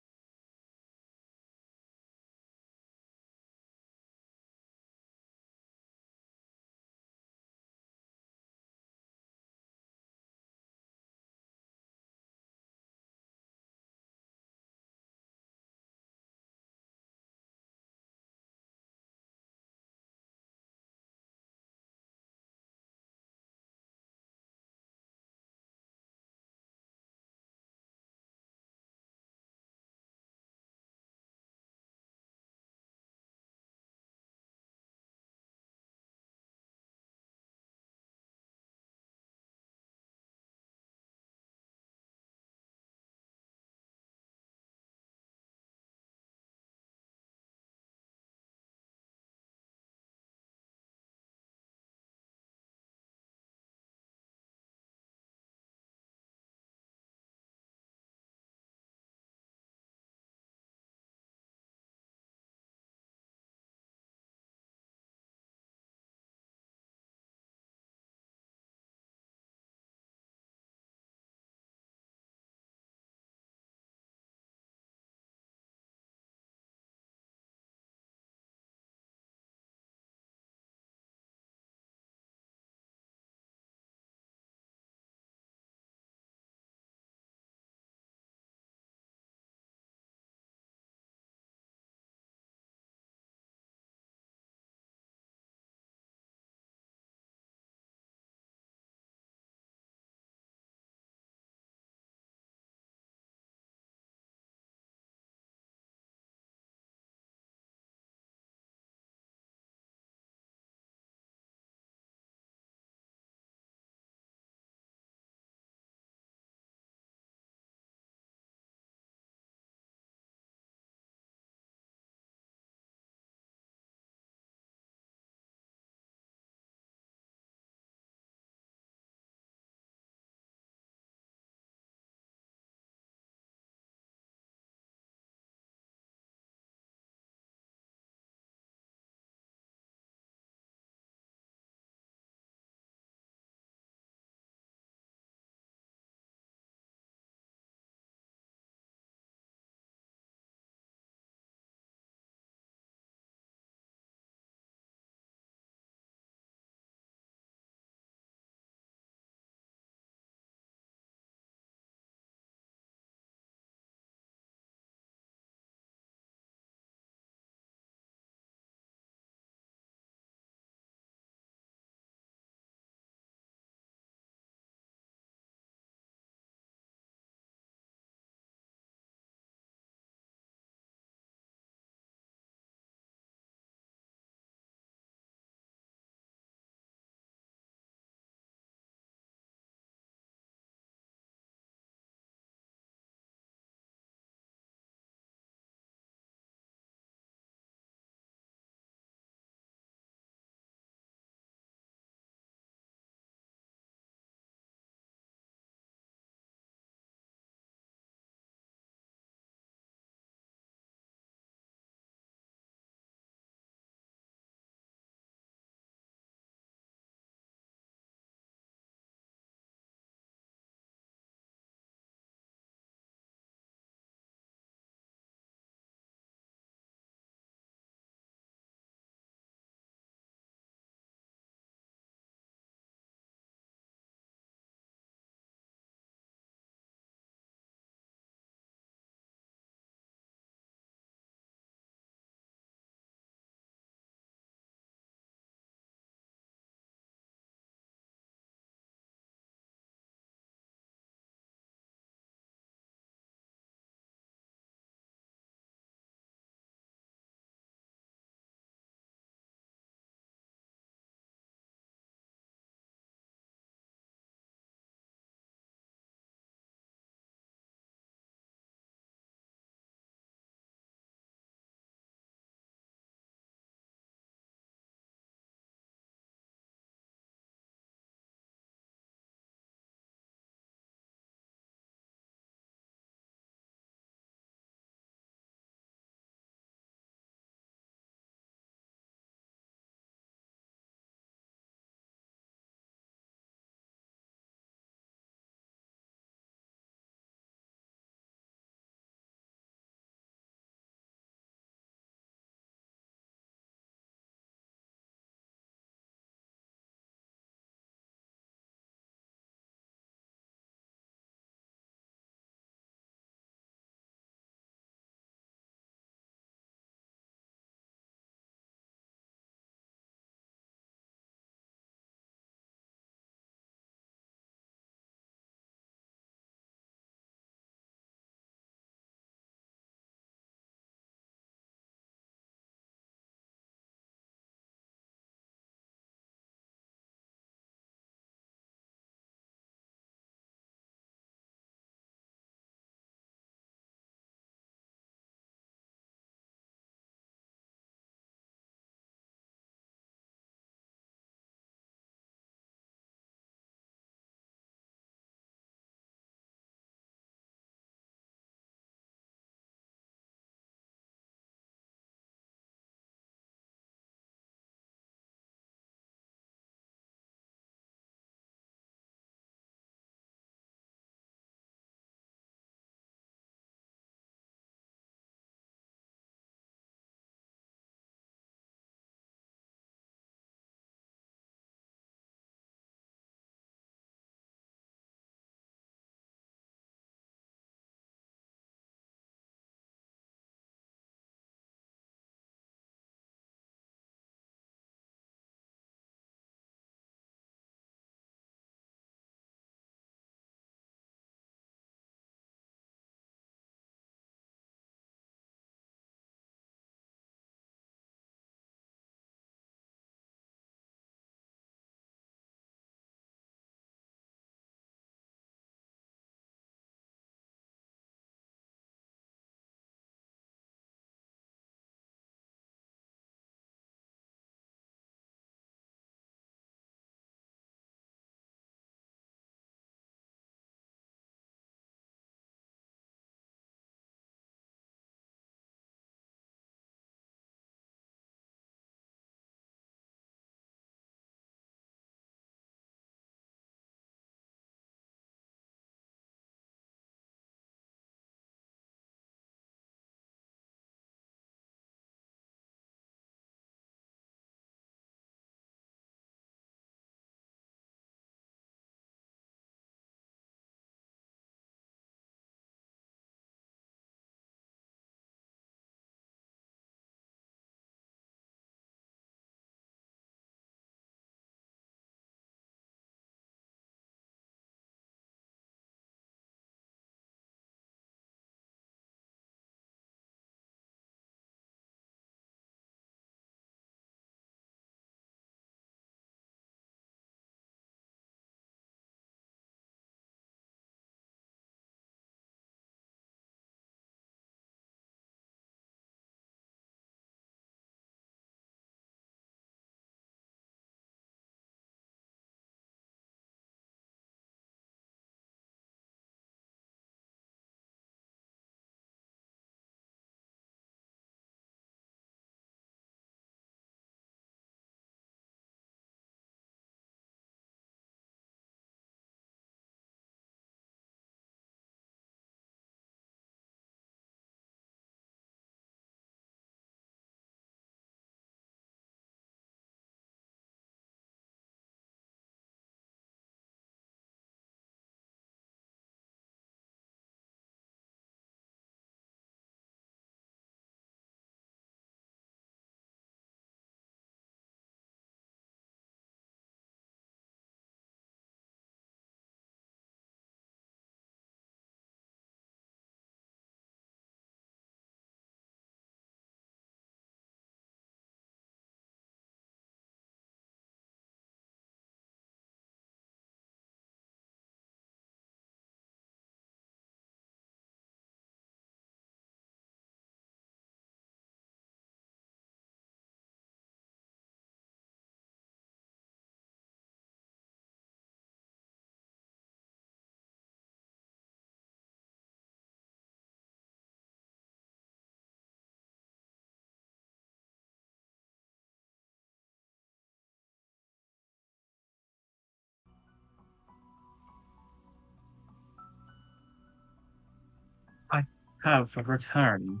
I have returned.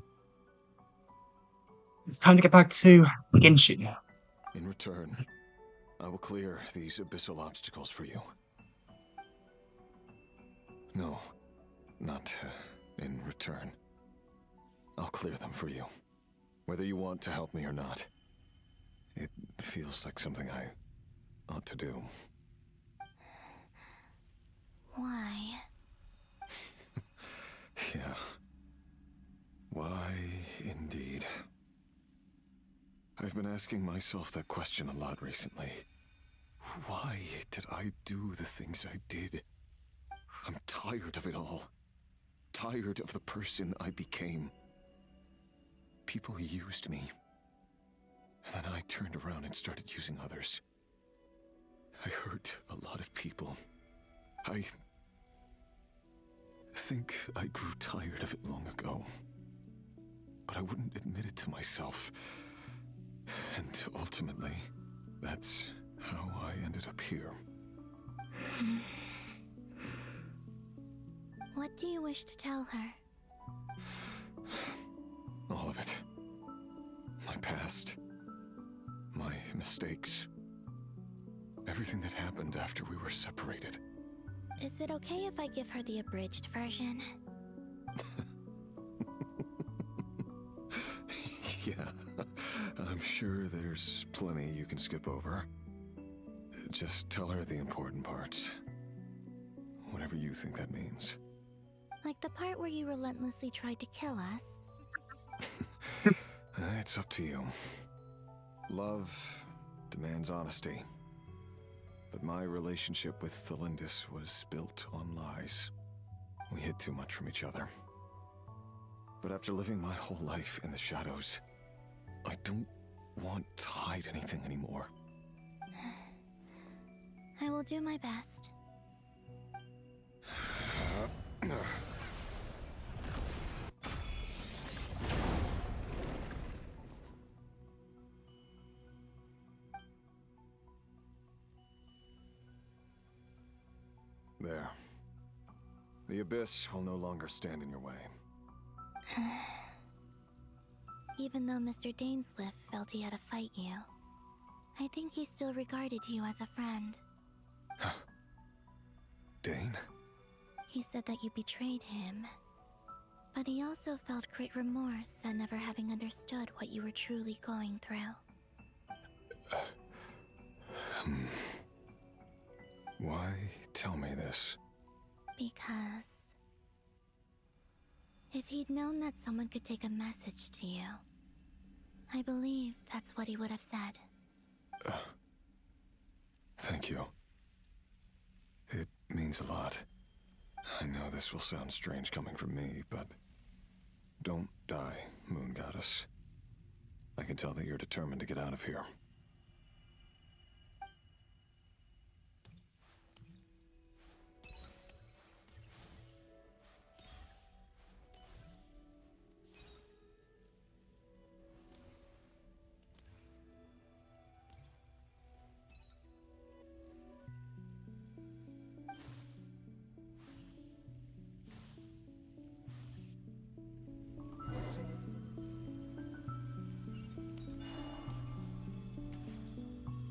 It's time to get back to Genshin. In return, I will clear these abyssal obstacles for you. No, not in return. I'll clear them for you, whether you want to help me or not. It feels like something I ought to do. Why? Yeah. Why, indeed. I've been asking myself that question a lot recently. Why did I do the things I did? I'm tired of it all. Tired of the person I became. People used me. And then I turned around and started using others. I hurt a lot of people. I think I grew tired of it long ago. But I wouldn't admit it to myself. And ultimately, that's how I ended up here. What do you wish to tell her? All of it. My past. My mistakes. Everything that happened after we were separated. Is it okay if I give her the abridged version? Yeah, I'm sure there's plenty you can skip over. Just tell her the important parts. Whatever you think that means. Like the part where you relentlessly tried to kill us? It's up to you. Love demands honesty. But my relationship with Thelindis was built on lies. We hid too much from each other. But after living my whole life in the shadows, I don't want to hide anything anymore. I will do my best. There. The abyss will no longer stand in your way. Even though Mr. Dainsliff felt he had to fight you, I think he still regarded you as a friend. Dane? He said that you betrayed him, but he also felt great remorse at never having understood what you were truly going through. Why tell me this? Because if he'd known that someone could take a message to you, I believe that's what he would have said. Thank you. It means a lot. I know this will sound strange coming from me, but don't die, Moon Goddess. I can tell that you're determined to get out of here.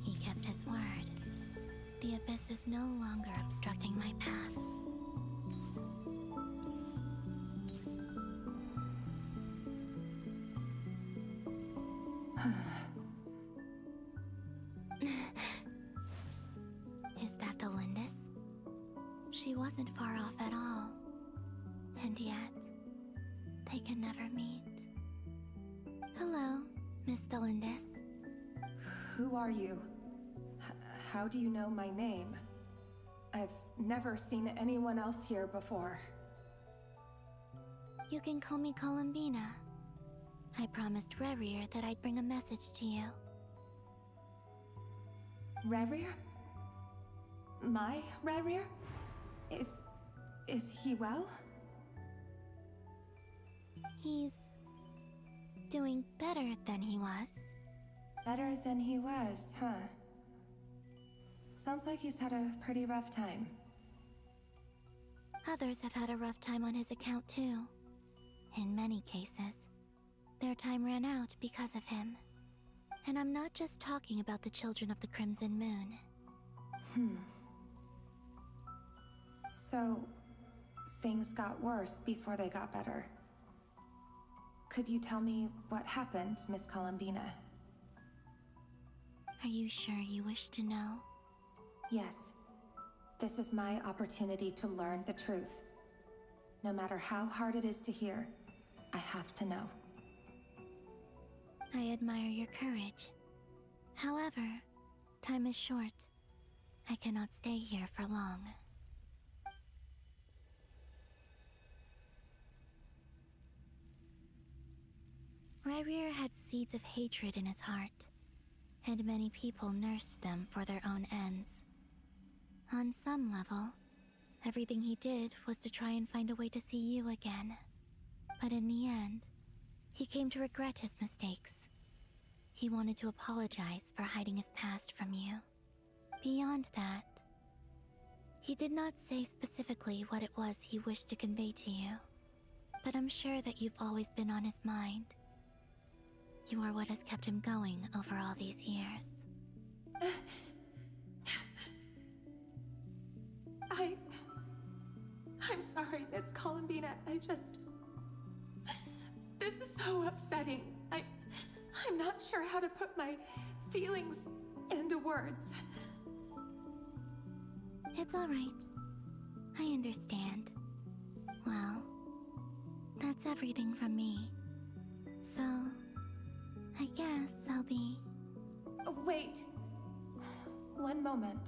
He kept his word. The abyss is no longer obstructing my path. Is that the Lindis? She wasn't far off at all. And yet, they can never meet. Hello, Miss Thelindis. Who are you? How do you know my name? I've never seen anyone else here before. You can call me Columbina. I promised Rerir that I'd bring a message to you. Rerir? My Rerir? Is he well? He's doing better than he was. Better than he was, huh? Sounds like he's had a pretty rough time. Others have had a rough time on his account too. In many cases, their time ran out because of him. And I'm not just talking about the children of the Crimson Moon. So, things got worse before they got better. Could you tell me what happened, Miss Columbina? Are you sure you wish to know? Yes. This is my opportunity to learn the truth. No matter how hard it is to hear, I have to know. I admire your courage. However, time is short. I cannot stay here for long. Rayrir had seeds of hatred in his heart, and many people nursed them for their own ends. On some level, everything he did was to try and find a way to see you again. But in the end, he came to regret his mistakes. He wanted to apologize for hiding his past from you. Beyond that, he did not say specifically what it was he wished to convey to you, but I'm sure that you've always been on his mind. You are what has kept him going over all these years. I'm sorry, Miss Columbina. This is so upsetting. I'm not sure how to put my feelings into words. It's all right. I understand. Well, that's everything from me. So, I guess I'll be... Wait. One moment.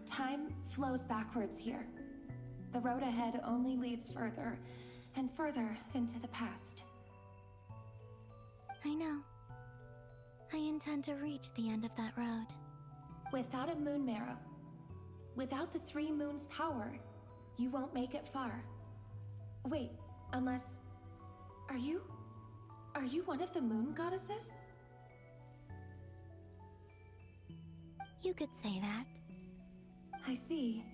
Time flows backwards here. The road ahead only leads further and further into the past. I know. I intend to reach the end of that road. Without a moon marrow, without the three moons' power, you won't make it far. Wait, unless... Are you one of the moon goddesses? You could say that. I see.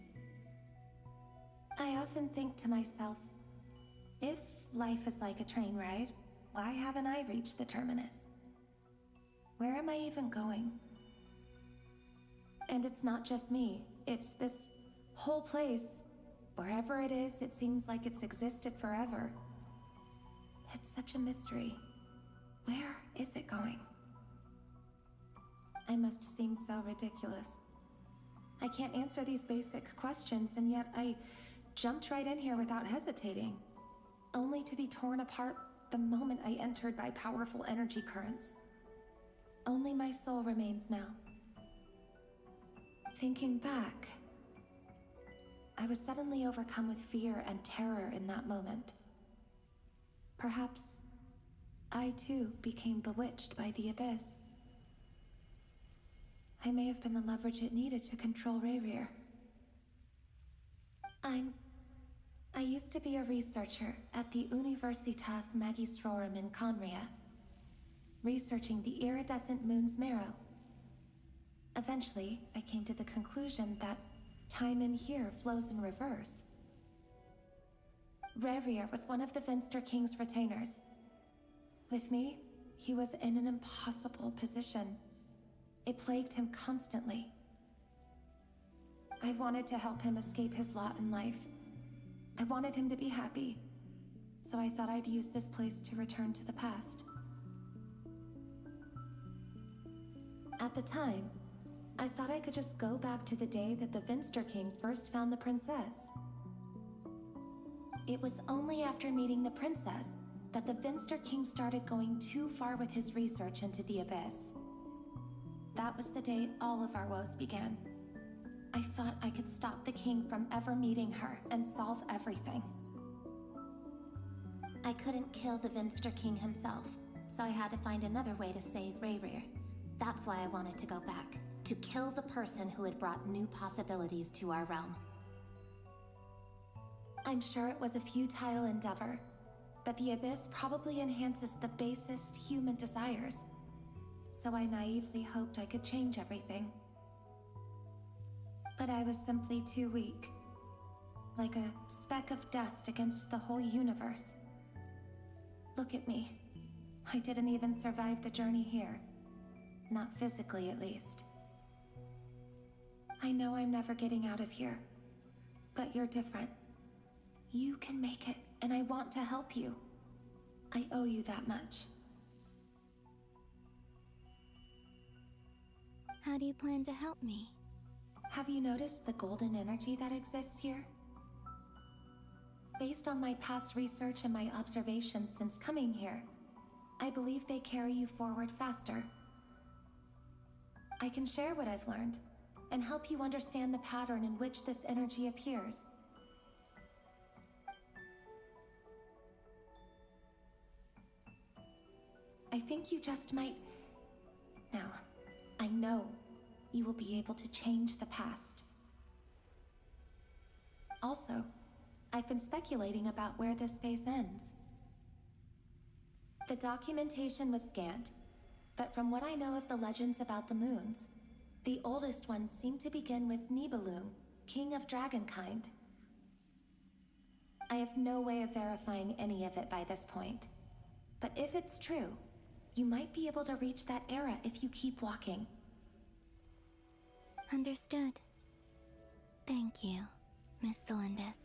I often think to myself, if life is like a train ride, why haven't I reached the terminus? Where am I even going? And it's not just me, it's this whole place. Wherever it is, it seems like it's existed forever. It's such a mystery. Where is it going? I must seem so ridiculous. I can't answer these basic questions, and yet I jumped right in here without hesitating, only to be torn apart the moment I entered by powerful energy currents. Only my soul remains now. Thinking back, I was suddenly overcome with fear and terror in that moment. Perhaps I too became bewitched by the abyss. I may have been the leverage it needed to control Rayrir. I used to be a researcher at the Universitas Magistrorum in Conria, researching the iridescent moon's marrow. Eventually, I came to the conclusion that time in here flows in reverse. Rayrir was one of the Vinster King's retainers. With me, he was in an impossible position. It plagued him constantly. I wanted to help him escape his lot in life. I wanted him to be happy, so I thought I'd use this place to return to the past. At the time, I thought I could just go back to the day that the Vinster King first found the princess. It was only after meeting the princess that the Vinster King started going too far with his research into the abyss. That was the day all of our woes began. I thought I could stop the king from ever meeting her and solve everything. I couldn't kill the Vinster King himself, so I had to find another way to save Rayrir. That's why I wanted to go back, to kill the person who had brought new possibilities to our realm. I'm sure it was a futile endeavor, but the abyss probably enhances the basest human desires. So I naively hoped I could change everything. But I was simply too weak. like a speck of dust against the whole universe. Look at me. I didn't even survive the journey here. Not physically, at least. I know I'm never getting out of here, but you're different. You can make it, and I want to help you. I owe you that much. How do you plan to help me? Have you noticed the golden energy that exists here? Based on my past research and my observations since coming here, I believe they carry you forward faster. I can share what I've learned and help you understand the pattern in which this energy appears. I think you just might... Now, I know you will be able to change the past. Also, I've been speculating about where this phase ends. The documentation was scanned, but from what I know of the legends about the moons, the oldest ones seem to begin with Nibelung, king of dragonkind. I have no way of verifying any of it by this point, but if it's true, you might be able to reach that era if you keep walking. Understood. Thank you, Miss Delindis.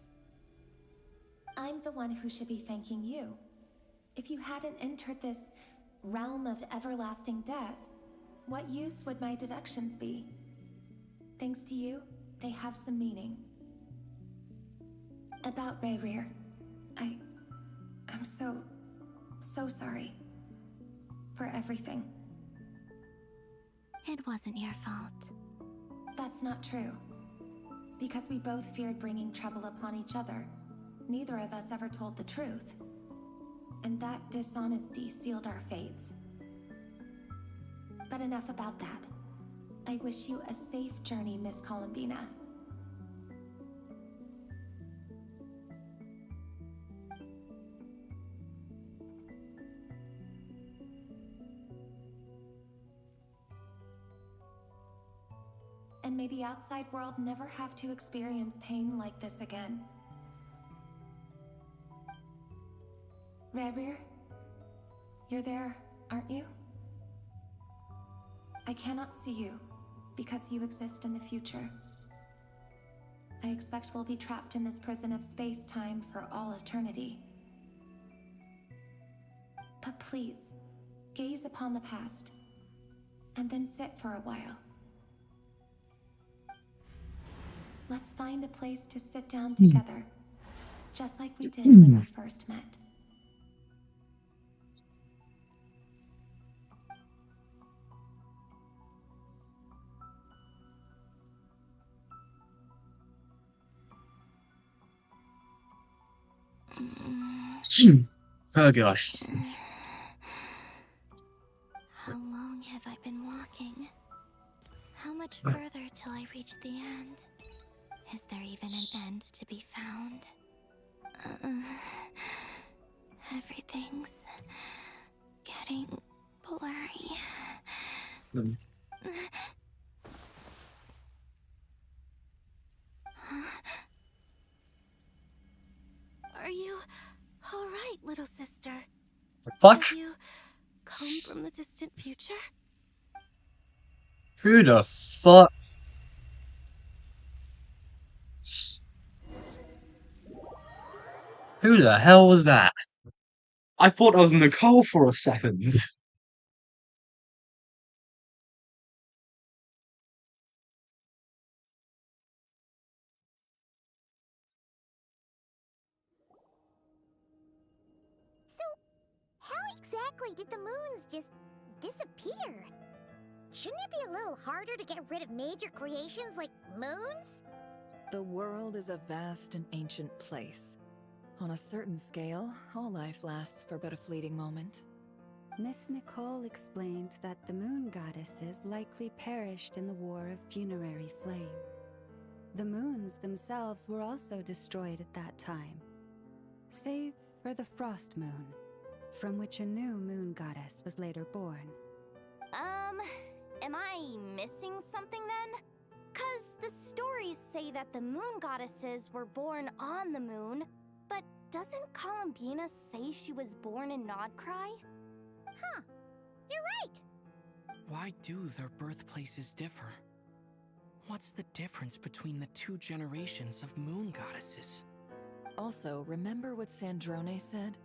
I'm the one who should be thanking you. If you hadn't entered this realm of everlasting death, what use would my deductions be? Thanks to you, they have some meaning. About Rayrir, I'm so sorry. For everything. It wasn't your fault. That's not true. Because we both feared bringing trouble upon each other, neither of us ever told the truth. And that dishonesty sealed our fates. But enough about that. I wish you a safe journey, Miss Columbina. And may the outside world never have to experience pain like this again. Rayrir, you're there, aren't you? I cannot see you, because you exist in the future. I expect we'll be trapped in this prison of space-time for all eternity. But please, gaze upon the past, and then sit for a while. Let's find a place to sit down together, just like we did when we first met. Oh gosh. How long have I been walking? How much further till I reach the end? Is there even an end to be found? Everything's getting blurry. Are you all right, little sister? Fuck? Have you come from the distant future? Who the fuck? Who the hell was that? I thought I was Nicole for a second. How exactly did the moons just disappear? Shouldn't it be a little harder to get rid of major creations like moons? The world is a vast and ancient place. On a certain scale, all life lasts for but a fleeting moment. Miss Nicole explained that the moon goddesses likely perished in the War of Funerary Flame. The moons themselves were also destroyed at that time, save for the Frost Moon, from which a new moon goddess was later born. Am I missing something then? 'Cause the stories say that the moon goddesses were born on the moon, but doesn't Columbina say she was born in Nodcry? Huh. You're right. Why do their birthplaces differ? What's the difference between the two generations of moon goddesses? Also, remember what Sandrone said?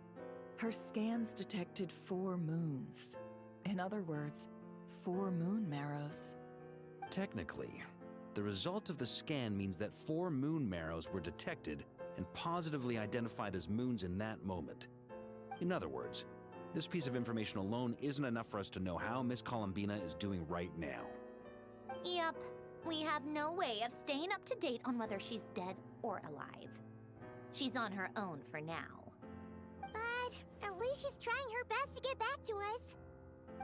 Her scans detected 4 moons. In other words, 4 moon marrows. Technically, the result of the scan means that 4 moon marrows were detected and positively identified as moons in that moment. In other words, this piece of information alone isn't enough for us to know how Miss Columbina is doing right now. Yep. We have no way of staying up to date on whether she's dead or alive. She's on her own for now. But at least she's trying her best to get back to us.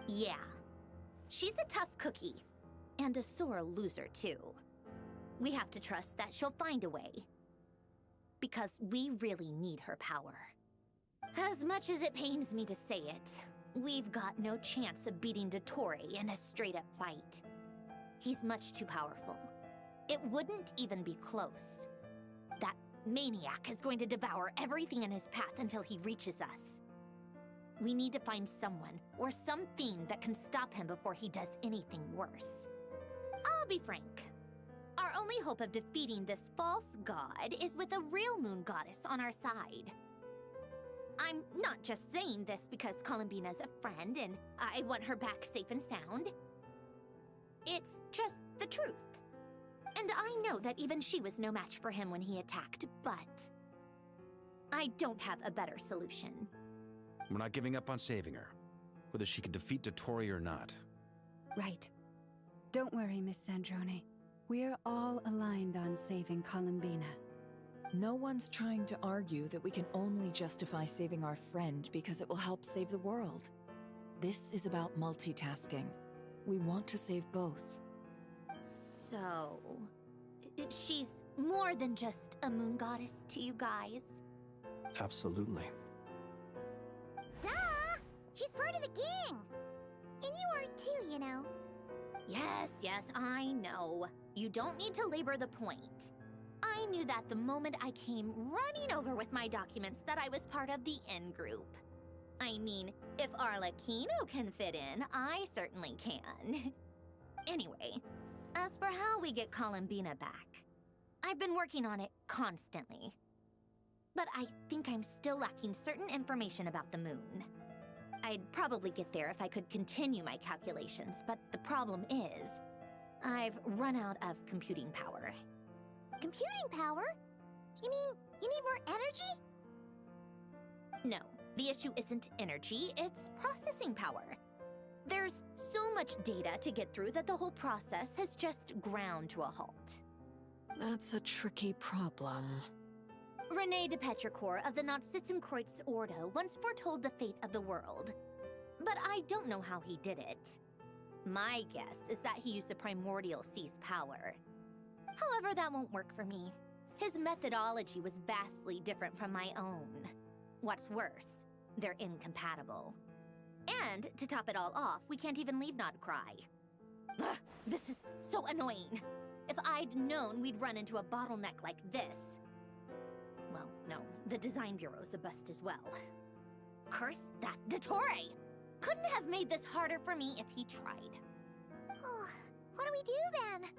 Yeah. She's a tough cookie. And a sore loser, too. We have to trust that she'll find a way. Because we really need her power. As much as it pains me to say it, we've got no chance of beating Dottore in a straight-up fight. He's much too powerful. It wouldn't even be close. That maniac is going to devour everything in his path until he reaches us. We need to find someone or something that can stop him before he does anything worse. I'll be frank. Our only hope of defeating this false god is with a real moon goddess on our side. I'm not just saying this because Columbina's a friend and I want her back safe and sound. It's just the truth. And I know that even she was no match for him when he attacked, but I don't have a better solution. We're not giving up on saving her, whether she can defeat Dottore or not. Right. Don't worry, Miss Sandrone. We're all aligned on saving Columbina. No one's trying to argue that we can only justify saving our friend because it will help save the world. This is about multitasking. We want to save both. So, she's more than just a moon goddess to you guys? Absolutely. Duh! She's part of the gang! And you are too, you know. Yes, I know. You don't need to labor the point. I knew that the moment I came running over with my documents that I was part of the in-group. I mean, if Arlecchino can fit in, I certainly can. Anyway, as for how we get Columbina back, I've been working on it constantly. But I think I'm still lacking certain information about the moon. I'd probably get there if I could continue my calculations, but the problem is, I've run out of computing power. Computing power? You mean you need more energy? No, the issue isn't energy, it's processing power. There's so much data to get through that the whole process has just ground to a halt. That's a tricky problem. René de Petrichor of the Nazissenkreuz Ordo once foretold the fate of the world. But I don't know how he did it. My guess is that he used the primordial sea's power. However, that won't work for me. His methodology was vastly different from my own. What's worse, they're incompatible. And, to top it all off, we can't even leave Nodcry. Ugh, this is so annoying. If I'd known we'd run into a bottleneck like this... Well, no, the design bureau's a bust as well. Curse that Dottore! Couldn't have made this harder for me if he tried. Oh, what do we do then?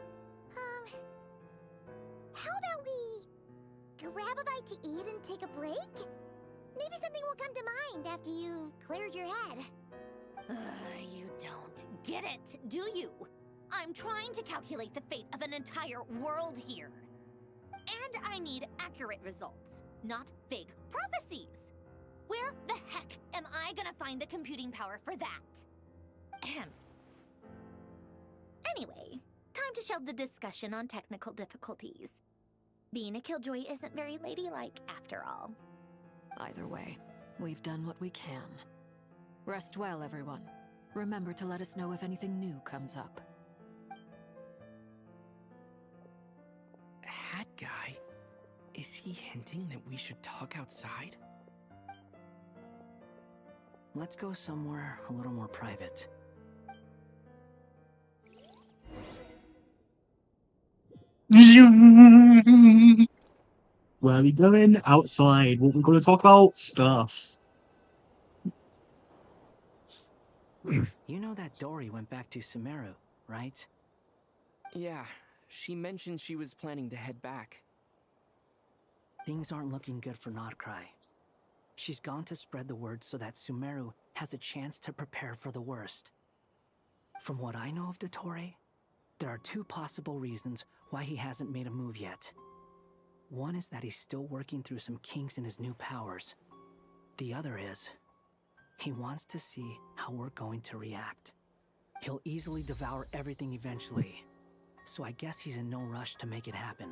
How about we grab a bite to eat and take a break? Maybe something will come to mind after you've cleared your head. You don't get it, do you? I'm trying to calculate the fate of an entire world here. And I need accurate results, not vague prophecies. Where the heck am I gonna find the computing power for that? Ahem. Anyway, time to shelve the discussion on technical difficulties. Being a killjoy isn't very ladylike, after all. Either way, we've done what we can. Rest well, everyone. Remember to let us know if anything new comes up. Hat guy? Is he hinting that we should talk outside? Let's go somewhere a little more private. Where are we going? Outside. What we're going to talk about? Stuff. You know that Dory went back to Sumeru, right? Yeah, she mentioned she was planning to head back. Things aren't looking good for Nodcry. She's gone to spread the word so that Sumeru has a chance to prepare for the worst. From what I know of Dottore, there are two possible reasons why he hasn't made a move yet. One is that he's still working through some kinks in his new powers. The other is, he wants to see how we're going to react. He'll easily devour everything eventually, so I guess he's in no rush to make it happen.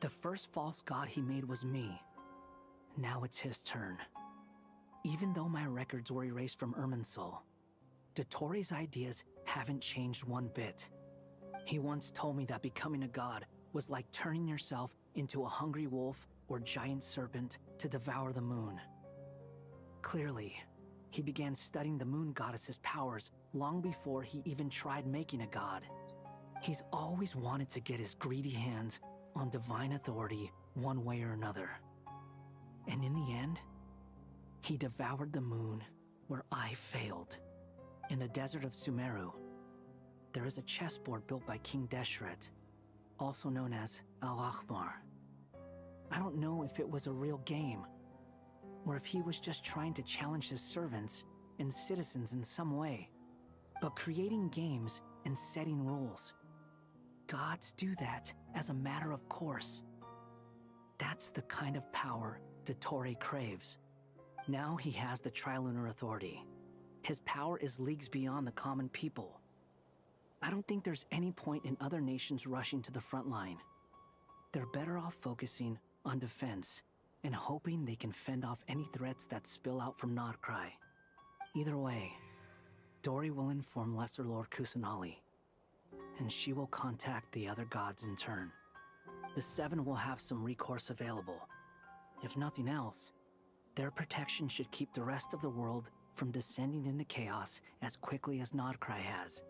The first false god he made was me. Now it's his turn. Even though my records were erased from Irminsul, Dottore's ideas haven't changed one bit. He once told me that becoming a god was like turning yourself into a hungry wolf or giant serpent to devour the moon. Clearly, he began studying the moon goddess's powers long before he even tried making a god. He's always wanted to get his greedy hands on divine authority one way or another. And in the end, he devoured the moon where I failed. In the desert of Sumeru, there is a chessboard built by King Deshret, also known as Al-Ahmar. I don't know if it was a real game, or if he was just trying to challenge his servants and citizens in some way. But creating games and setting rules, gods do that as a matter of course. That's the kind of power Dottore craves. Now he has the Trilunar Authority. His power is leagues beyond the common people. I don't think there's any point in other nations rushing to the front line. They're better off focusing on defense and hoping they can fend off any threats that spill out from Nodcry. Either way, Dory will inform Lesser Lord Kusanali, and she will contact the other gods in turn. The Seven will have some recourse available. If nothing else, their protection should keep the rest of the world from descending into chaos as quickly as Nodcry has.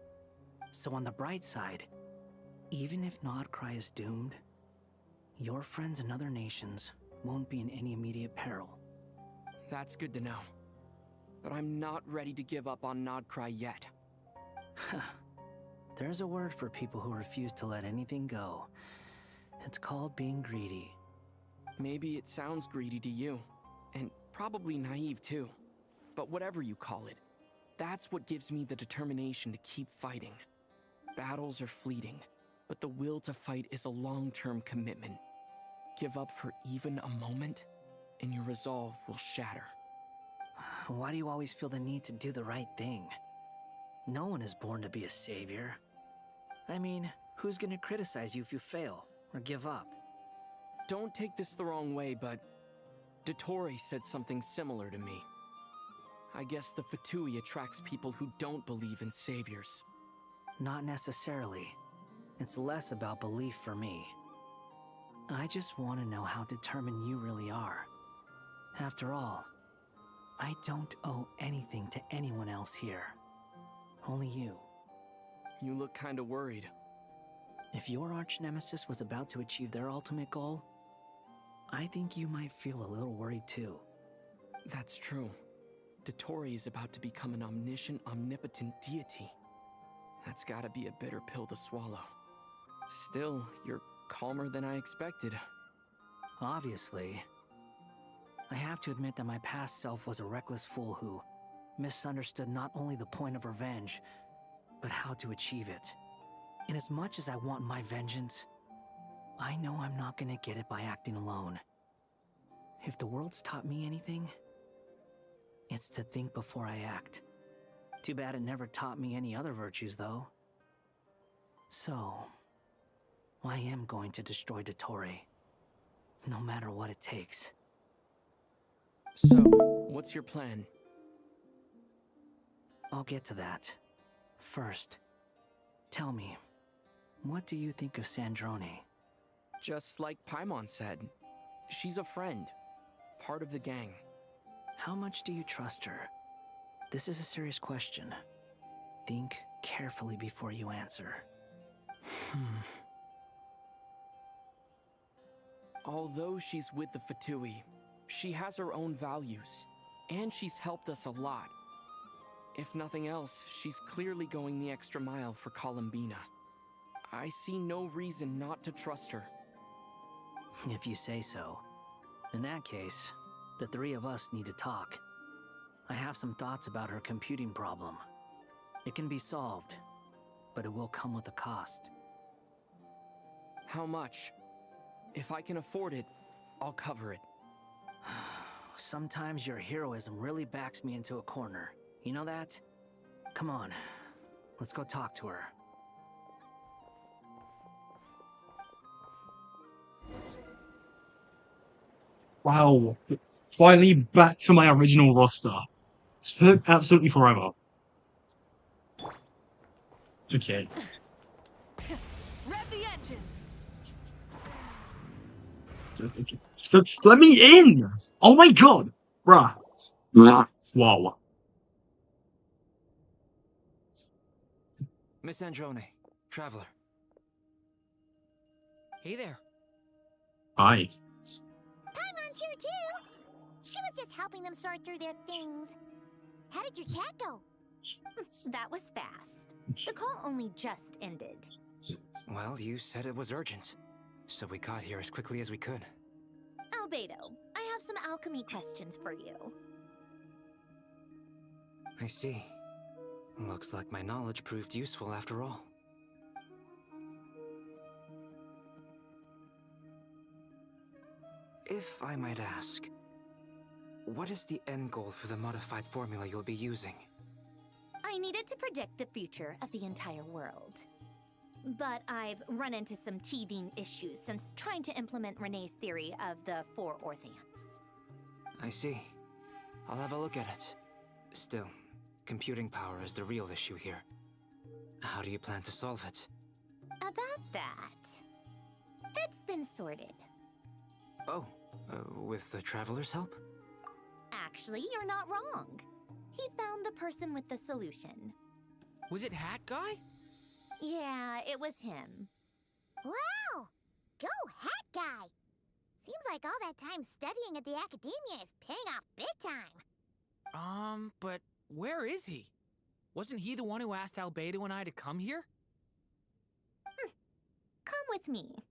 So on the bright side, even if Nodcry is doomed, your friends in other nations won't be in any immediate peril. That's good to know. But I'm not ready to give up on Nodcry yet. There's a word for people who refuse to let anything go. It's called being greedy. Maybe it sounds greedy to you, and probably naive too. But whatever you call it, that's what gives me the determination to keep fighting. Battles are fleeting, but the will to fight is a long-term commitment. Give up for even a moment, and your resolve will shatter. Why do you always feel the need to do the right thing? No one is born to be a savior. I mean, who's gonna criticize you if you fail or give up? Don't take this the wrong way, but Dottore said something similar to me. I guess the Fatui attracts people who don't believe in saviors. Not necessarily. It's less about belief for me. I just want to know how determined you really are. After all, I don't owe anything to anyone else here. Only you. You look kinda worried. If your arch-nemesis was about to achieve their ultimate goal, I think you might feel a little worried too. That's true. Dottore is about to become an omniscient, omnipotent deity. That's gotta be a bitter pill to swallow. Still, you're calmer than I expected. Obviously. I have to admit that my past self was a reckless fool who misunderstood not only the point of revenge, but how to achieve it. And as much as I want my vengeance, I know I'm not gonna get it by acting alone. If the world's taught me anything, it's to think before I act. Too bad it never taught me any other virtues, though. So, I am going to destroy Dottore, no matter what it takes. So, what's your plan? I'll get to that. First, tell me, what do you think of Sandrone? Just like Paimon said, she's a friend, part of the gang. How much do you trust her? This is a serious question. Think carefully before you answer. Although she's with the Fatui, she has her own values, and she's helped us a lot. If nothing else, she's clearly going the extra mile for Columbina. I see no reason not to trust her. If you say so. In that case, the three of us need to talk. I have some thoughts about her computing problem. It can be solved, but it will come with a cost. How much? If I can afford it, I'll cover it. Sometimes your heroism really backs me into a corner. You know that? Come on, let's go talk to her. Wow. Finally back to my original roster. Took absolutely forever. Okay. Rev the engines. Let me in! Oh my god! Bruh. Wow. Miss Androne, Traveler. Hey there. Hi. Paimon's here too. She was just helping them sort through their things. How did your chat go? That was fast. The call only just ended. Well, you said it was urgent, so we got here as quickly as we could. Albedo, I have some alchemy questions for you. I see. Looks like my knowledge proved useful after all. If I might ask, what is the end goal for the modified formula you'll be using? I needed to predict the future of the entire world. But I've run into some teething issues since trying to implement Renee's theory of the 4 Orthants. I see. I'll have a look at it. Still, computing power is the real issue here. How do you plan to solve it? About that, it's been sorted. Oh, with the Traveler's help? Actually, you're not wrong. He found the person with the solution. Was it Hat Guy? Yeah, it was him. Wow! Go Hat Guy! Seems like all that time studying at the Academia is paying off big time. But where is he? Wasn't he the one who asked Albedo and I to come here? Come with me.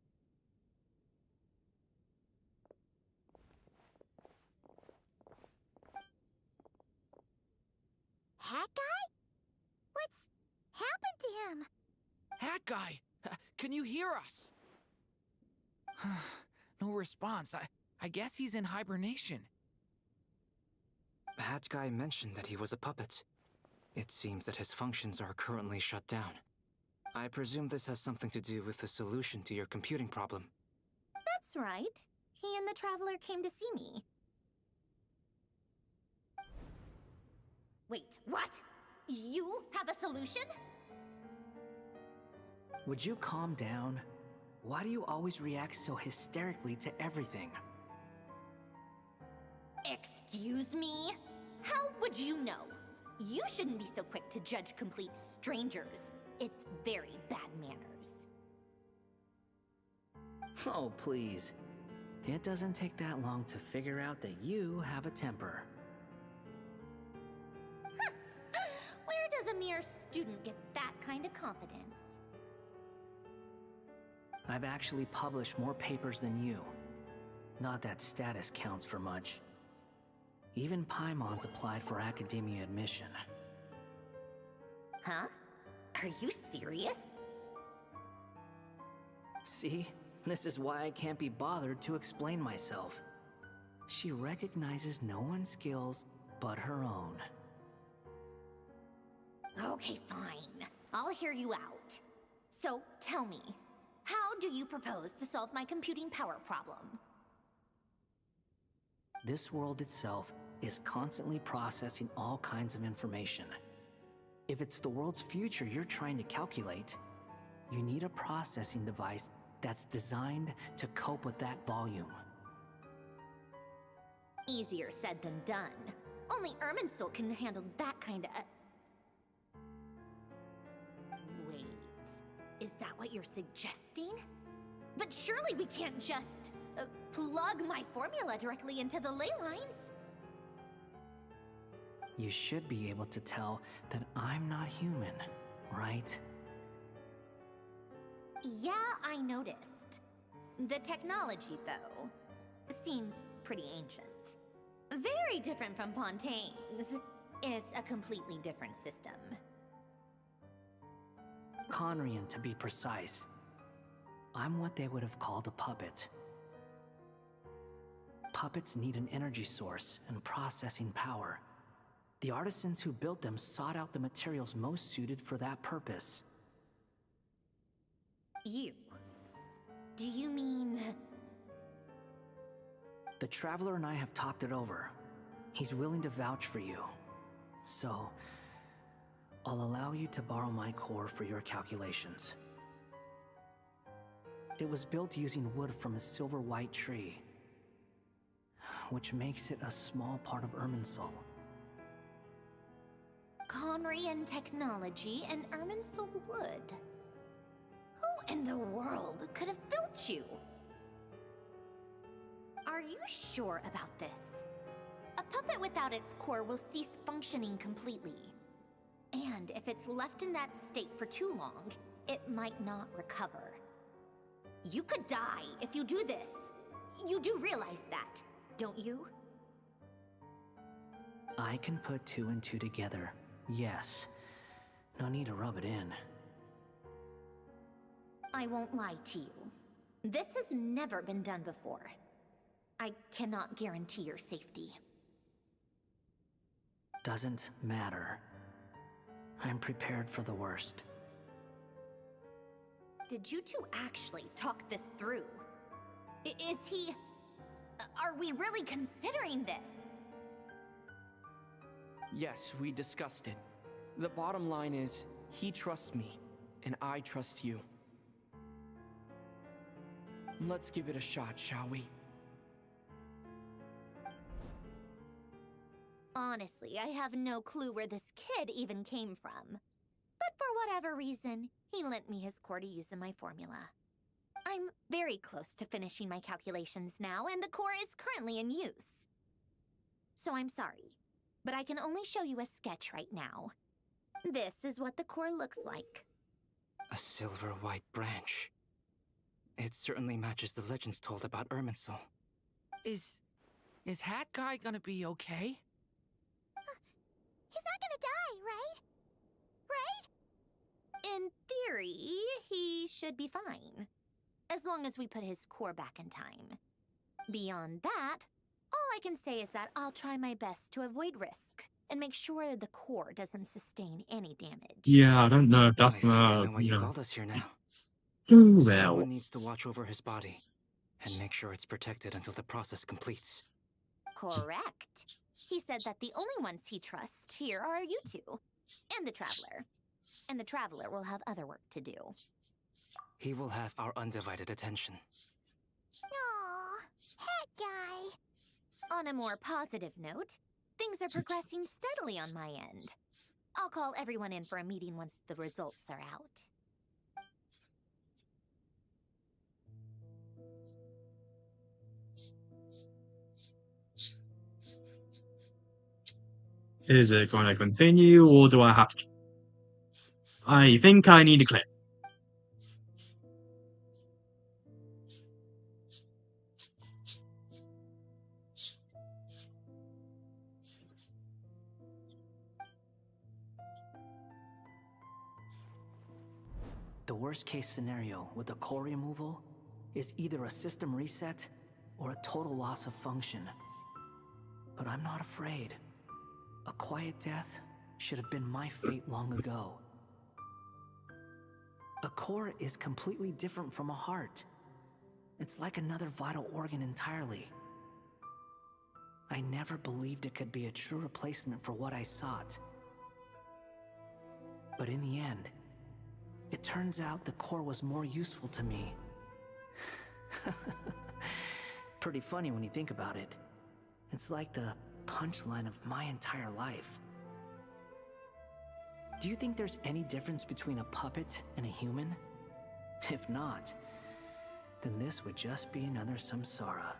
Hat Guy? What's happened to him? Hat Guy! Can you hear us? No response. I guess he's in hibernation. Hat Guy mentioned that he was a puppet. It seems that his functions are currently shut down. I presume this has something to do with the solution to your computing problem. That's right. He and the Traveler came to see me. Wait, what? You have a solution? Would you calm down? Why do you always react so hysterically to everything? Excuse me? How would you know? You shouldn't be so quick to judge complete strangers. It's very bad manners. Oh, please. It doesn't take that long to figure out that you have a temper. Where does a mere student get that kind of confidence? I've actually published more papers than you. Not that status counts for much. Even Paimon's applied for academia admission. Huh? Are you serious? See? This is why I can't be bothered to explain myself. She recognizes no one's skills but her own. Okay, fine. I'll hear you out. So, tell me, how do you propose to solve my computing power problem? This world itself is constantly processing all kinds of information. If it's the world's future you're trying to calculate, you need a processing device that's designed to cope with that volume. Easier said than done. Only Irminsul can handle that kind of... Wait, is that what you're suggesting? But surely we can't just... plug my formula directly into the ley lines. You should be able to tell that I'm not human, right? Yeah, I noticed. The technology, though, seems pretty ancient. Very different from Pontaine's. It's a completely different system. Conrian, to be precise. I'm what they would have called a puppet. Puppets need an energy source and processing power. The artisans who built them sought out the materials most suited for that purpose. You? Do you mean... The Traveler and I have talked it over. He's willing to vouch for you. So, I'll allow you to borrow my core for your calculations. It was built using wood from a silver white tree, which makes it a small part of Irminsul. Conrian technology and Irminsul wood. Who in the world could have built you? Are you sure about this? A puppet without its core will cease functioning completely. And if it's left in that state for too long, it might not recover. You could die if you do this. You do realize that, don't you? I can put 2 and 2 together, yes. No need to rub it in. I won't lie to you. This has never been done before. I cannot guarantee your safety. Doesn't matter. I'm prepared for the worst. Did you two actually talk this through? Is he... Are we really considering this? Yes, we discussed it. The bottom line is, he trusts me, and I trust you. Let's give it a shot, shall we? Honestly, I have no clue where this kid even came from. But for whatever reason, he lent me his core to use in my formula. I'm very close to finishing my calculations now, and the core is currently in use. So I'm sorry, but I can only show you a sketch right now. This is what the core looks like. A silver white branch. It certainly matches the legends told about Irminsul. Is Hat Guy gonna be okay? He's not gonna die, right? Right? In theory, he should be fine. As long as we put his core back in time. Beyond that, all I can say is that I'll try my best to avoid risk and make sure the core doesn't sustain any damage. Yeah, I don't know if that's I think I gonna, know why you called us here now. do well. Someone needs to watch over his body and make sure it's protected until the process completes. Correct. He said that the only ones he trusts here are you two, and the Traveler. And the Traveler will have other work to do. He will have our undivided attention. Aww, Hat Guy. On a more positive note, things are progressing steadily on my end. I'll call everyone in for a meeting once the results are out. Is it going to continue, or do I have to... I think I need to click. The worst case scenario with the core removal is either a system reset or a total loss of function. But I'm not afraid. A quiet death should have been my fate long ago. A core is completely different from a heart. It's like another vital organ entirely. I never believed it could be a true replacement for what I sought. But in the end, it turns out the core was more useful to me. Pretty funny when you think about it. It's like the punchline of my entire life. Do you think there's any difference between a puppet and a human? If not, then this would just be another samsara.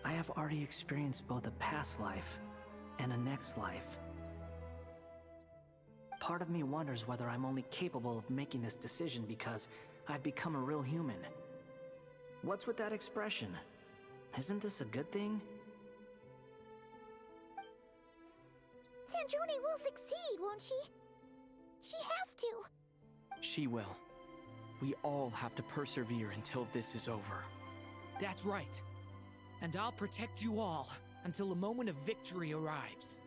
I have already experienced both a past life and a next life. Part of me wonders whether I'm only capable of making this decision because I've become a real human. What's with that expression? Isn't this a good thing? Sandrone will succeed, won't she? She has to. She will. We all have to persevere until this is over. That's right. And I'll protect you all until a moment of victory arrives.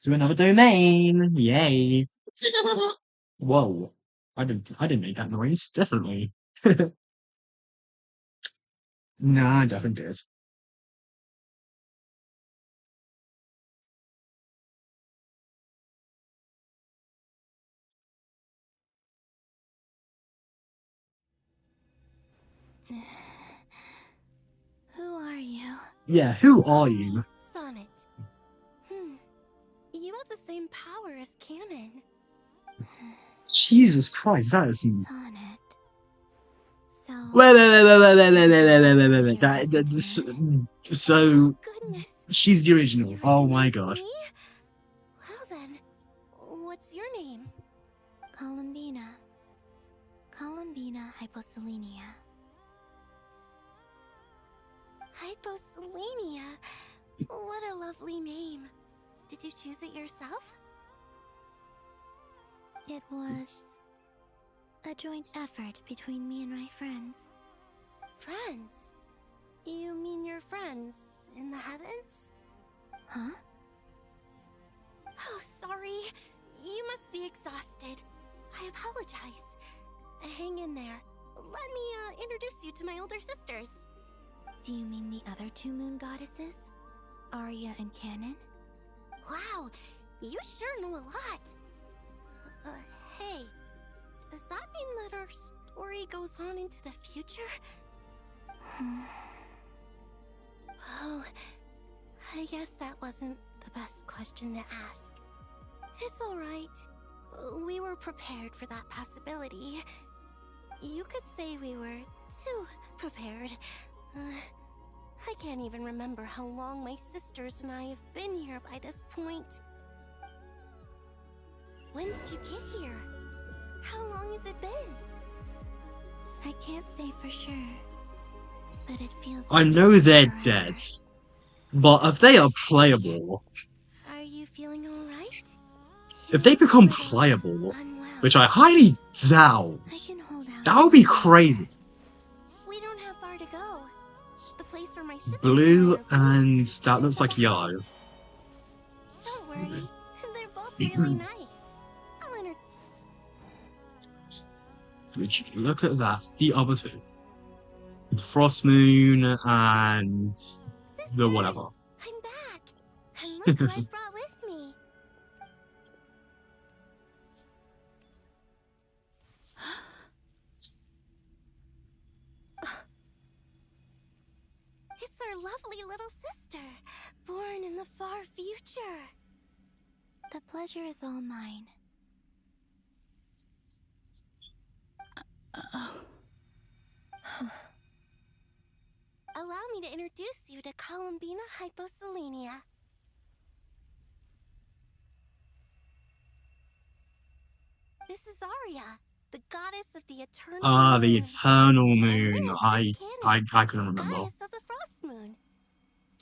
To another domain. Yay. Whoa. I didn't make that noise, definitely. Nah, I definitely did. Who are you? Yeah, who are you? Sonnet. You have the same power as Canon. Jesus Christ, that is some... Sonnet. So... Wait. So... She's the original. Oh my god. Well then, what's your name? Columbina. Columbina Hyposelenia. Hyposelenia? What a lovely name. Did you choose it yourself? It was a joint effort between me and my friends. Friends? You mean your friends in the heavens? Huh? Oh, sorry. You must be exhausted. I apologize. Hang in there. Let me introduce you to my older sisters. Do you mean the other two moon goddesses? Arya and Canon? Wow, you sure know a lot. Hey, does that mean that our story goes on into the future? Oh, I guess that wasn't the best question to ask. It's alright. We were prepared for that possibility. You could say we were too prepared. I can't even remember how long my sisters and I have been here by this point. When did you get here? How long has it been? I can't say for sure, but it feels I like know they're dead, but if they are playable, Are you feeling alright? if they become playable, which I highly doubt, that would be crazy. We don't have far to go. The place where my sisters Blue and that looks like Yao. Don't worry, they're both really nice. I'll Which, look at that, the other two. The Frost Moon and the whatever. I'm back, and look who I brought with me. It's our lovely little sister, born in the far future. The pleasure is all mine. Allow me to introduce you to Columbina Hyposelenia. This is Arya, the goddess of the eternal moon. The Eternal Moon. I couldn't remember. Goddess of the Frost Moon.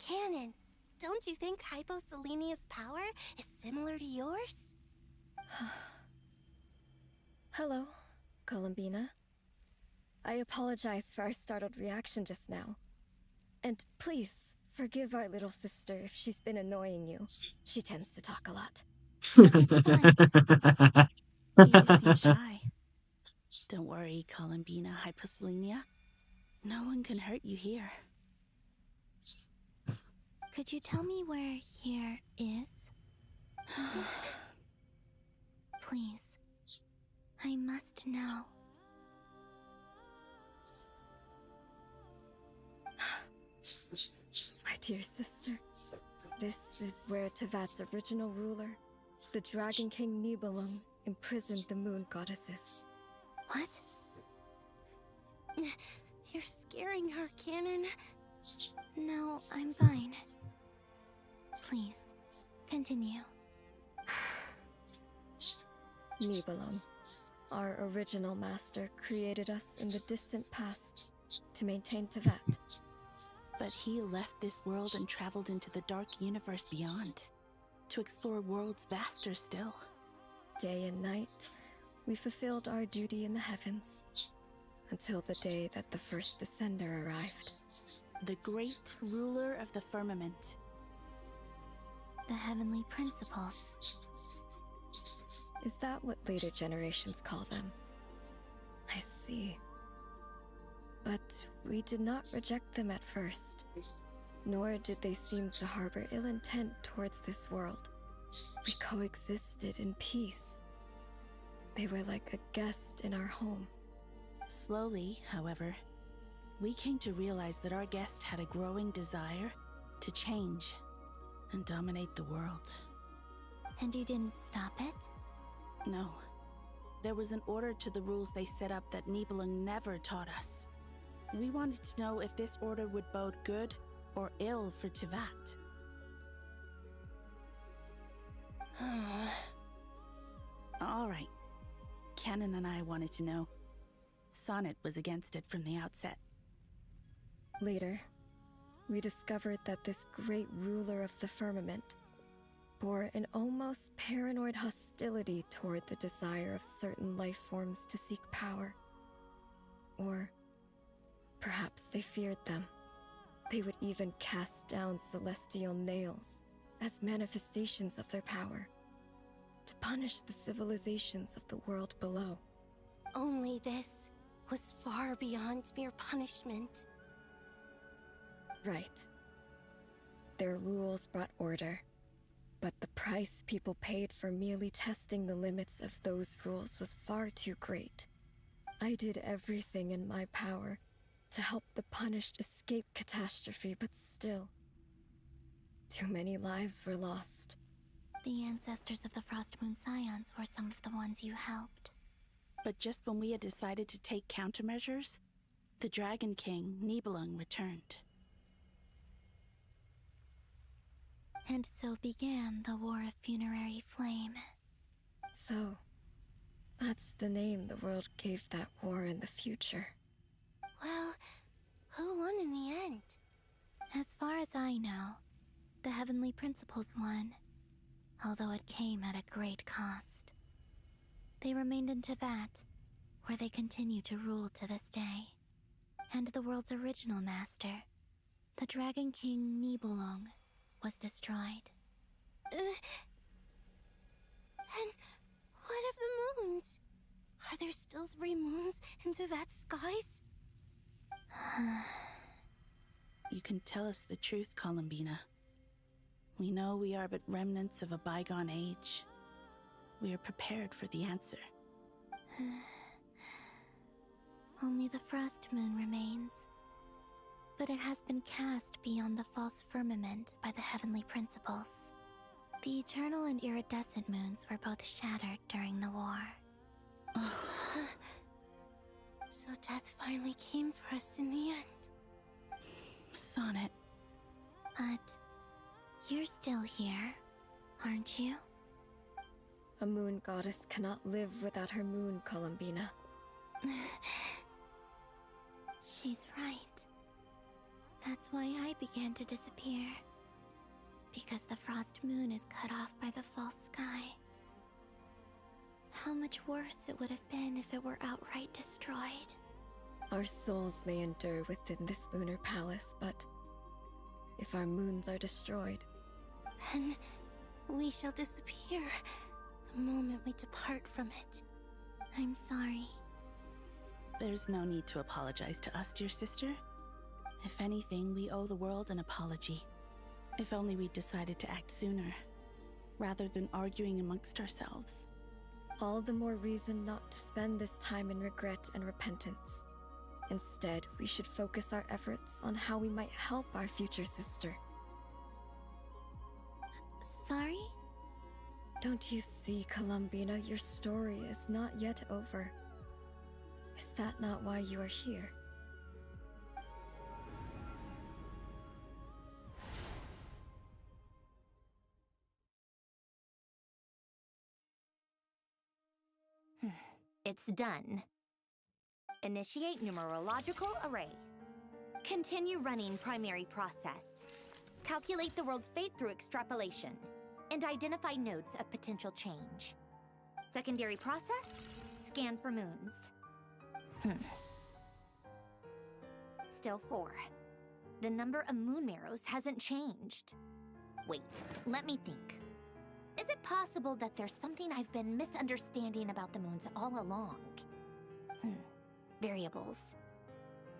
Canon, don't you think Hyposelenia's power is similar to yours? Hello, Columbina. I apologize for our startled reaction just now. And please, Forgive our little sister if she's been annoying you. She tends to talk a lot. You seem shy. Don't worry, Columbina Hyposelenia. No one can hurt you here. Could you tell me where here is? Please. I must know. My dear sister, this is where Tevat's original ruler, the Dragon King Nibelung, imprisoned the moon goddesses. What? You're scaring her, Canon. No, I'm fine. Please, continue. Nibelung, our original master, created us in the distant past to maintain Tevat. But he left this world and traveled into the dark universe beyond, to explore worlds vaster still. Day and night, we fulfilled our duty in the heavens, until the day that the first Descender arrived. The great ruler of the firmament. The heavenly principles. Is that what later generations call them? I see. But we did not reject them at first, nor did they seem to harbor ill intent towards this world. We coexisted in peace. They were like a guest in our home. Slowly, however, we came to realize that our guest had a growing desire to change and dominate the world. And you didn't stop it? No. There was an order to the rules they set up that Nibelung never taught us. We wanted to know if this order would bode good or ill for Tevat. All right. Canon and I wanted to know. Sonnet was against it from the outset. Later, we discovered that this great ruler of the firmament bore an almost paranoid hostility toward the desire of certain life forms to seek power. Or perhaps they feared them. They would even cast down celestial nails as manifestations of their power, to punish the civilizations of the world below. Only this was far beyond mere punishment. Right. Their rules brought order, but the price people paid for merely testing the limits of those rules was far too great. I did everything in my power to help the punished escape catastrophe, but still, too many lives were lost. The ancestors of the Frost Moon Scions were some of the ones you helped. But just when we had decided to take countermeasures, the Dragon King, Nibelung, returned. And so began the War of Funerary Flame. So, that's the name the world gave that war in the future. Well, who won in the end? As far as I know, the Heavenly Principles won, although it came at a great cost. They remained in Tevat, where they continue to rule to this day. And the world's original master, the Dragon King Nibelung, was destroyed. And what of the moons? Are there still 3 moons in Tevat's skies? You can tell us the truth, Columbina. We know we are but remnants of a bygone age. We are prepared for the answer. Only the Frost Moon remains. But it has been cast beyond the false firmament by the Heavenly Principles. The eternal and iridescent moons were both shattered during the war. So death finally came for us in the end. Sonnet. But you're still here, aren't you? A moon goddess cannot live without her moon, Columbina. She's right. That's why I began to disappear. Because the Frost Moon is cut off by the false sky. How much worse it would have been if it were outright destroyed. Our souls may endure within this lunar palace, but if our moons are destroyed. Then we shall disappear the moment we depart from it. I'm sorry. There's no need to apologize to us, dear sister. If anything, we owe the world an apology. If only we'd decided to act sooner, rather than arguing amongst ourselves. All the more reason not to spend this time in regret and repentance. Instead, we should focus our efforts on how we might help our future sister. Sorry? Don't you see, Columbina, your story is not yet over. Is that not why you are here? It's done. Initiate numerological array. Continue running primary process. Calculate the world's fate through extrapolation. And identify nodes of potential change. Secondary process, scan for moons. Still 4. The number of moon marrows hasn't changed. Wait, let me think. Is it possible that there's something I've been misunderstanding about the moons all along? Variables.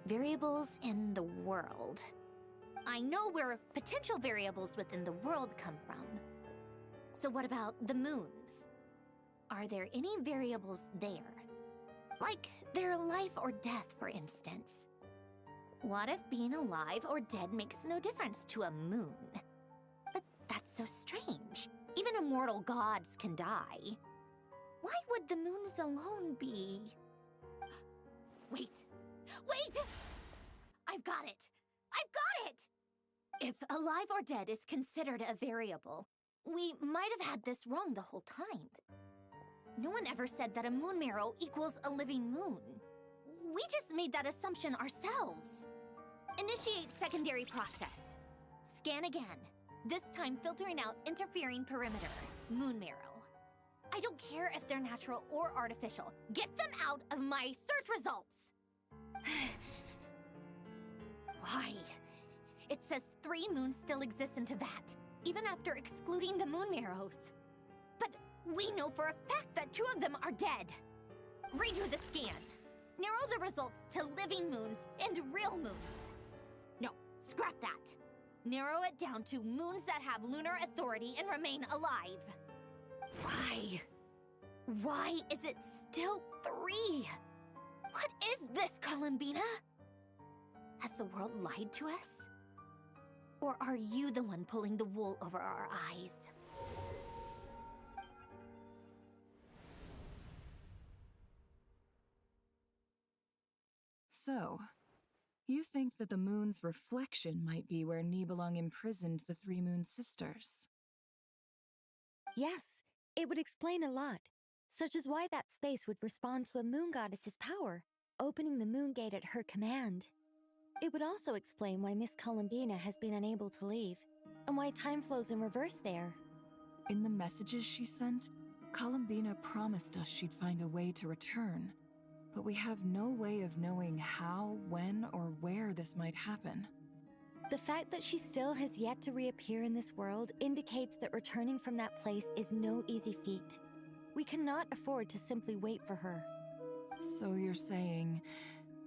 Variables in the world. I know where potential variables within the world come from. So what about the moons? Are there any variables there? Like their life or death, for instance. What if being alive or dead makes no difference to a moon? But that's so strange. Even immortal gods can die. Why would the moons alone be? Wait! Wait! I've got it! I've got it! If alive or dead is considered a variable, we might have had this wrong the whole time. No one ever said that a moon marrow equals a living moon. We just made that assumption ourselves. Initiate secondary process. Scan again. This time filtering out interfering perimeter, moon marrow. I don't care if they're natural or artificial. Get them out of my search results! Why? It says 3 moons still exist in Teyvat, even after excluding the moon marrows. But we know for a fact that 2 of them are dead. Redo the scan. Narrow the results to living moons and real moons. No, scrap that. Narrow it down to moons that have lunar authority and remain alive. Why? Why is it still 3? What is this, Columbina? Has the world lied to us? Or are you the one pulling the wool over our eyes? So, you think that the moon's reflection might be where Nibelung imprisoned the 3 moon sisters? Yes, it would explain a lot, such as why that space would respond to a moon goddess's power, opening the moon gate at her command. It would also explain why Miss Columbina has been unable to leave, and why time flows in reverse there. In the messages she sent, Columbina promised us she'd find a way to return. But we have no way of knowing how, when, or where this might happen. The fact that she still has yet to reappear in this world indicates that returning from that place is no easy feat. We cannot afford to simply wait for her. So you're saying,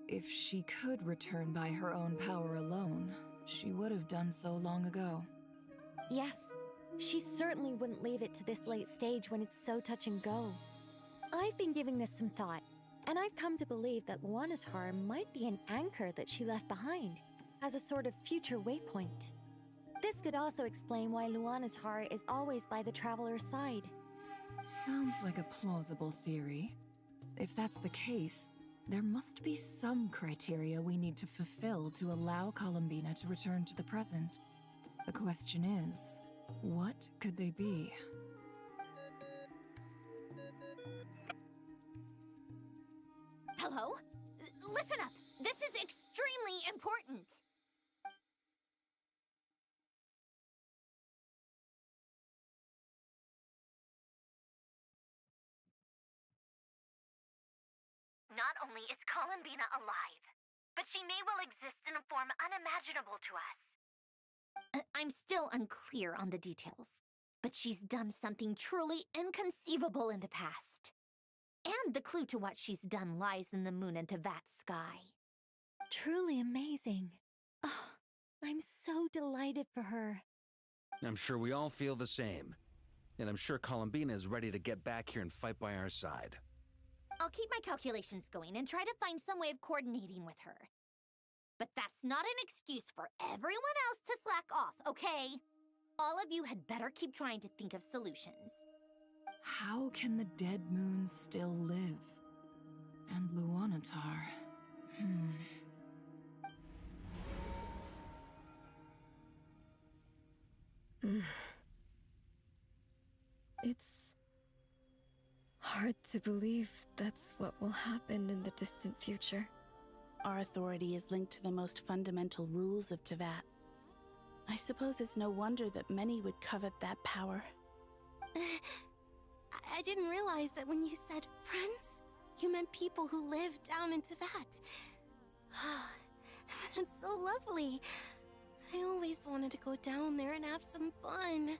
if she could return by her own power alone, she would have done so long ago? Yes, she certainly wouldn't leave it to this late stage when it's so touch and go. I've been giving this some thought, and I've come to believe that Luana's Har might be an anchor that she left behind, as a sort of future waypoint. This could also explain why Luana's Har is always by the Traveler's side. Sounds like a plausible theory. If that's the case, there must be some criteria we need to fulfill to allow Columbina to return to the present. The question is, what could they be? Hello? Listen up! This is extremely important! Not only is Columbina alive, but she may well exist in a form unimaginable to us. I'm still unclear on the details, but she's done something truly inconceivable in the past. And the clue to what she's done lies in the moon and Tevat sky. Truly amazing. Oh, I'm so delighted for her. I'm sure we all feel the same. And I'm sure Columbina is ready to get back here and fight by our side. I'll keep my calculations going and try to find some way of coordinating with her. But that's not an excuse for everyone else to slack off, okay? All of you had better keep trying to think of solutions. How can the dead moon still live? And Luanatar... It's hard to believe that's what will happen in the distant future. Our authority is linked to the most fundamental rules of Tevat. I suppose it's no wonder that many would covet that power. I didn't realize that when you said friends, you meant people who live down in Tevat. That's so lovely. I always wanted to go down there and have some fun.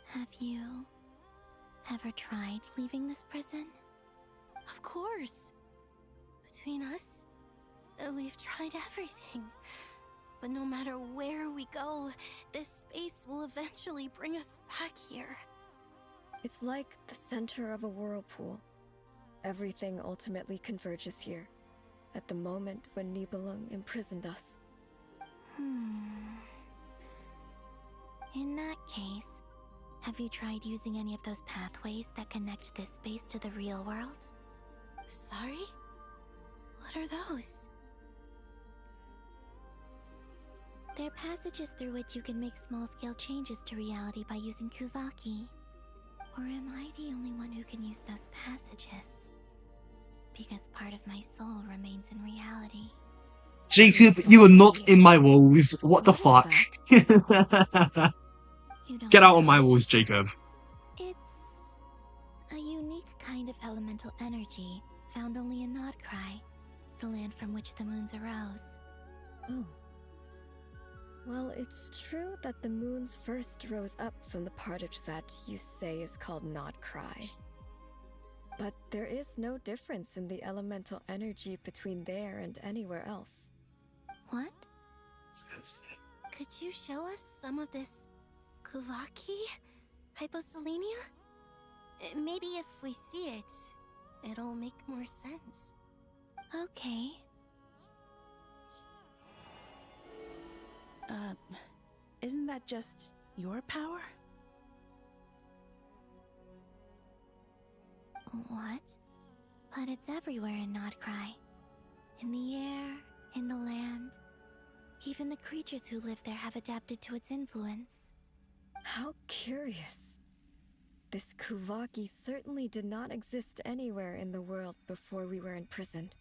Have you ever tried leaving this prison? Of course. Between us, we've tried everything. But no matter where we go, this space will eventually bring us back here. It's like the center of a whirlpool. Everything ultimately converges here, at the moment when Nibelung imprisoned us. In that case, have you tried using any of those pathways that connect this space to the real world? Sorry? What are those? They're passages through which you can make small-scale changes to reality by using Kuvaki. Or am I the only one who can use those passages? Because part of my soul remains in reality. Jacob, you are not in my walls. What the fuck? Get out of my walls, Jacob. It's a unique kind of elemental energy found only in Nodcry, the land from which the moons arose. Oh. Well, it's true that the moons first rose up from the part of Tevat you say is called Nodcry. But there is no difference in the elemental energy between there and anywhere else. What? Could you show us some of this Kuvaki? Hyposelenia? Maybe if we see it, it'll make more sense. Okay. Isn't that just your power? What? But it's everywhere in Nodcry. In the air, in the land. Even the creatures who live there have adapted to its influence. How curious. This Kuvaki certainly did not exist anywhere in the world before we were imprisoned.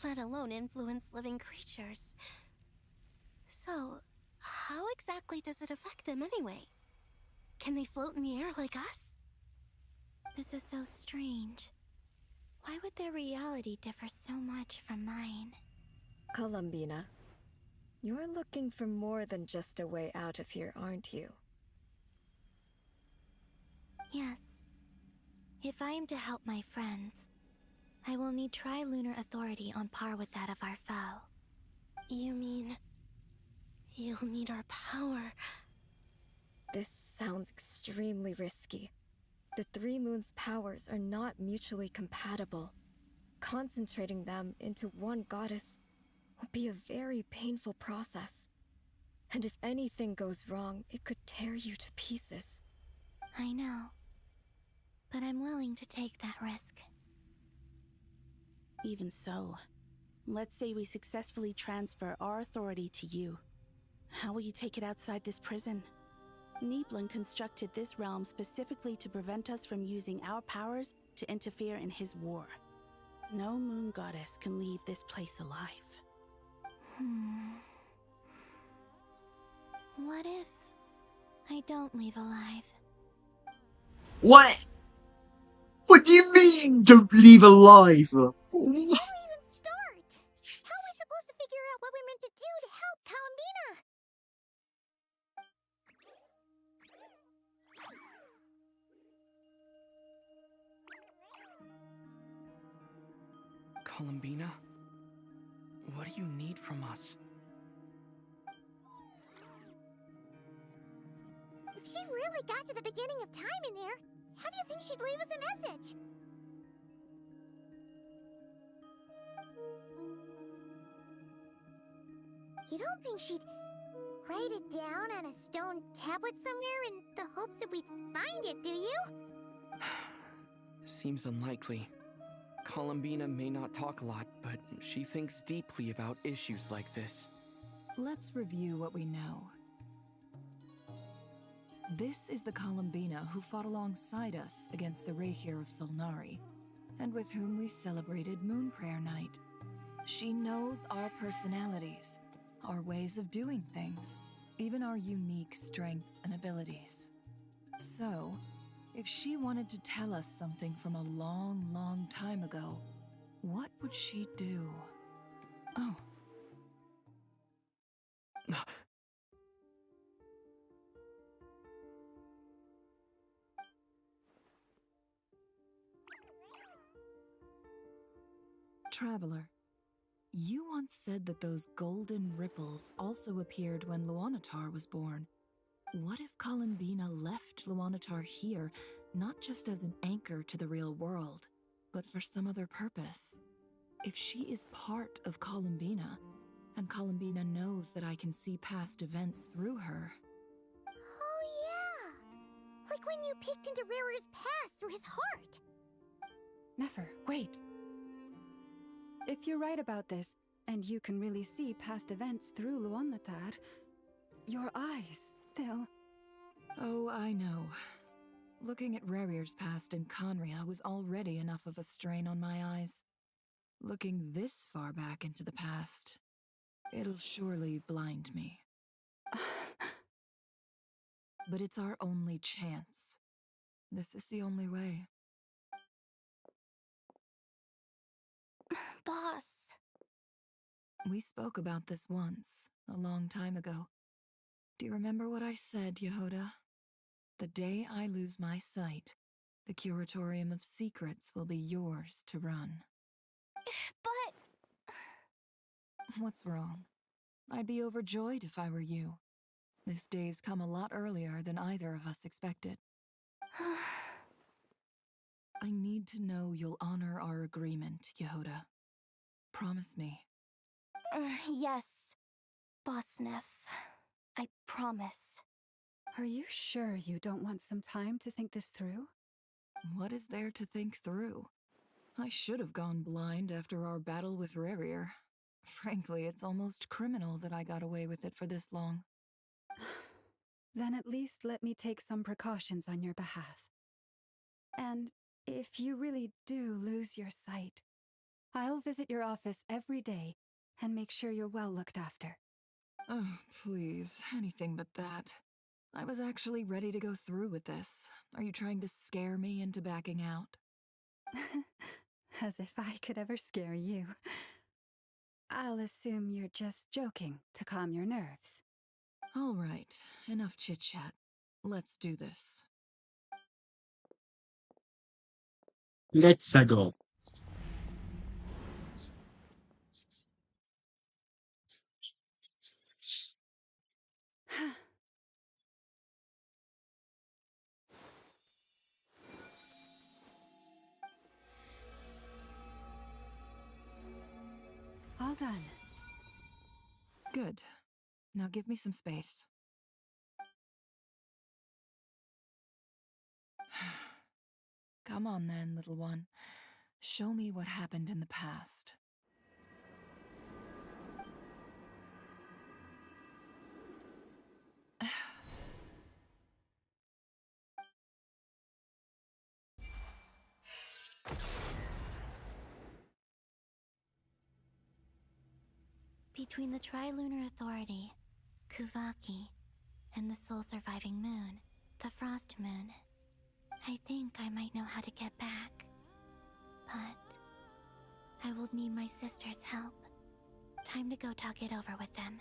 Let alone influence living creatures. So, how exactly does it affect them anyway? Can they float in the air like us? This is so strange. Why would their reality differ so much from mine? Columbina, you're looking for more than just a way out of here, aren't you? Yes. If I am to help my friends, I will need tri-lunar authority on par with that of our foe. You mean... you'll need our power? This sounds extremely risky. The Three Moons' powers are not mutually compatible. Concentrating them into one goddess will be a very painful process. And if anything goes wrong, it could tear you to pieces. I know. But I'm willing to take that risk. Even so, let's say we successfully transfer our authority to you. How will you take it outside this prison? Nibelung constructed this realm specifically to prevent us from using our powers to interfere in his war. No moon goddess can leave this place alive. What if I don't leave alive? What? What do you mean, don't leave alive? How do we even start? How are we supposed to figure out what we're meant to do to help Columbina? Columbina? What do you need from us? If she really got to the beginning of time in there, how do you think she'd leave us a message? You don't think she'd write it down on a stone tablet somewhere in the hopes that we'd find it, do you? Seems unlikely. Columbina may not talk a lot, but she thinks deeply about issues like this. Let's review what we know. This is the Columbina who fought alongside us against the Rahir of Solnari, and with whom we celebrated Moon Prayer Night. She knows our personalities, our ways of doing things, even our unique strengths and abilities. So, if she wanted to tell us something from a long, long time ago, what would she do? Oh. Traveler, you once said that those golden ripples also appeared when Luanatar was born. What if Columbina left Luanatar here, not just as an anchor to the real world, but for some other purpose? If she is part of Columbina, and Columbina knows that I can see past events through her... Oh yeah! Like when you peeked into Rare's past through his heart! Nefer, wait! If you're right about this, and you can really see past events through Luanatar, your eyes, they'll... Oh, I know. Looking at Rarir's past in Conria was already enough of a strain on my eyes. Looking this far back into the past, it'll surely blind me. But it's our only chance. This is the only way. Boss. We spoke about this once, a long time ago. Do you remember what I said, Yehoda? The day I lose my sight, the Curatorium of Secrets will be yours to run. But... What's wrong? I'd be overjoyed if I were you. This day's come a lot earlier than either of us expected. I need to know you'll honor our agreement, Yehoda. Promise me. Yes, Boss Neff. I promise. Are you sure you don't want some time to think this through? What is there to think through? I should have gone blind after our battle with Rarir. Frankly, it's almost criminal that I got away with it for this long. Then at least let me take some precautions on your behalf. And if you really do lose your sight, I'll visit your office every day and make sure you're well looked after. Oh, please, anything but that. I was actually ready to go through with this. Are you trying to scare me into backing out? As if I could ever scare you. I'll assume you're just joking to calm your nerves. All right, enough chit-chat. Let's do this. Let's go. All done. Good. Now give me some space. Come on then, little one. Show me what happened in the past. Between the Trilunar Authority, Kuvaki, and the sole-surviving moon, the Frost Moon, I think I might know how to get back. But I will need my sister's help. Time to go talk it over with them.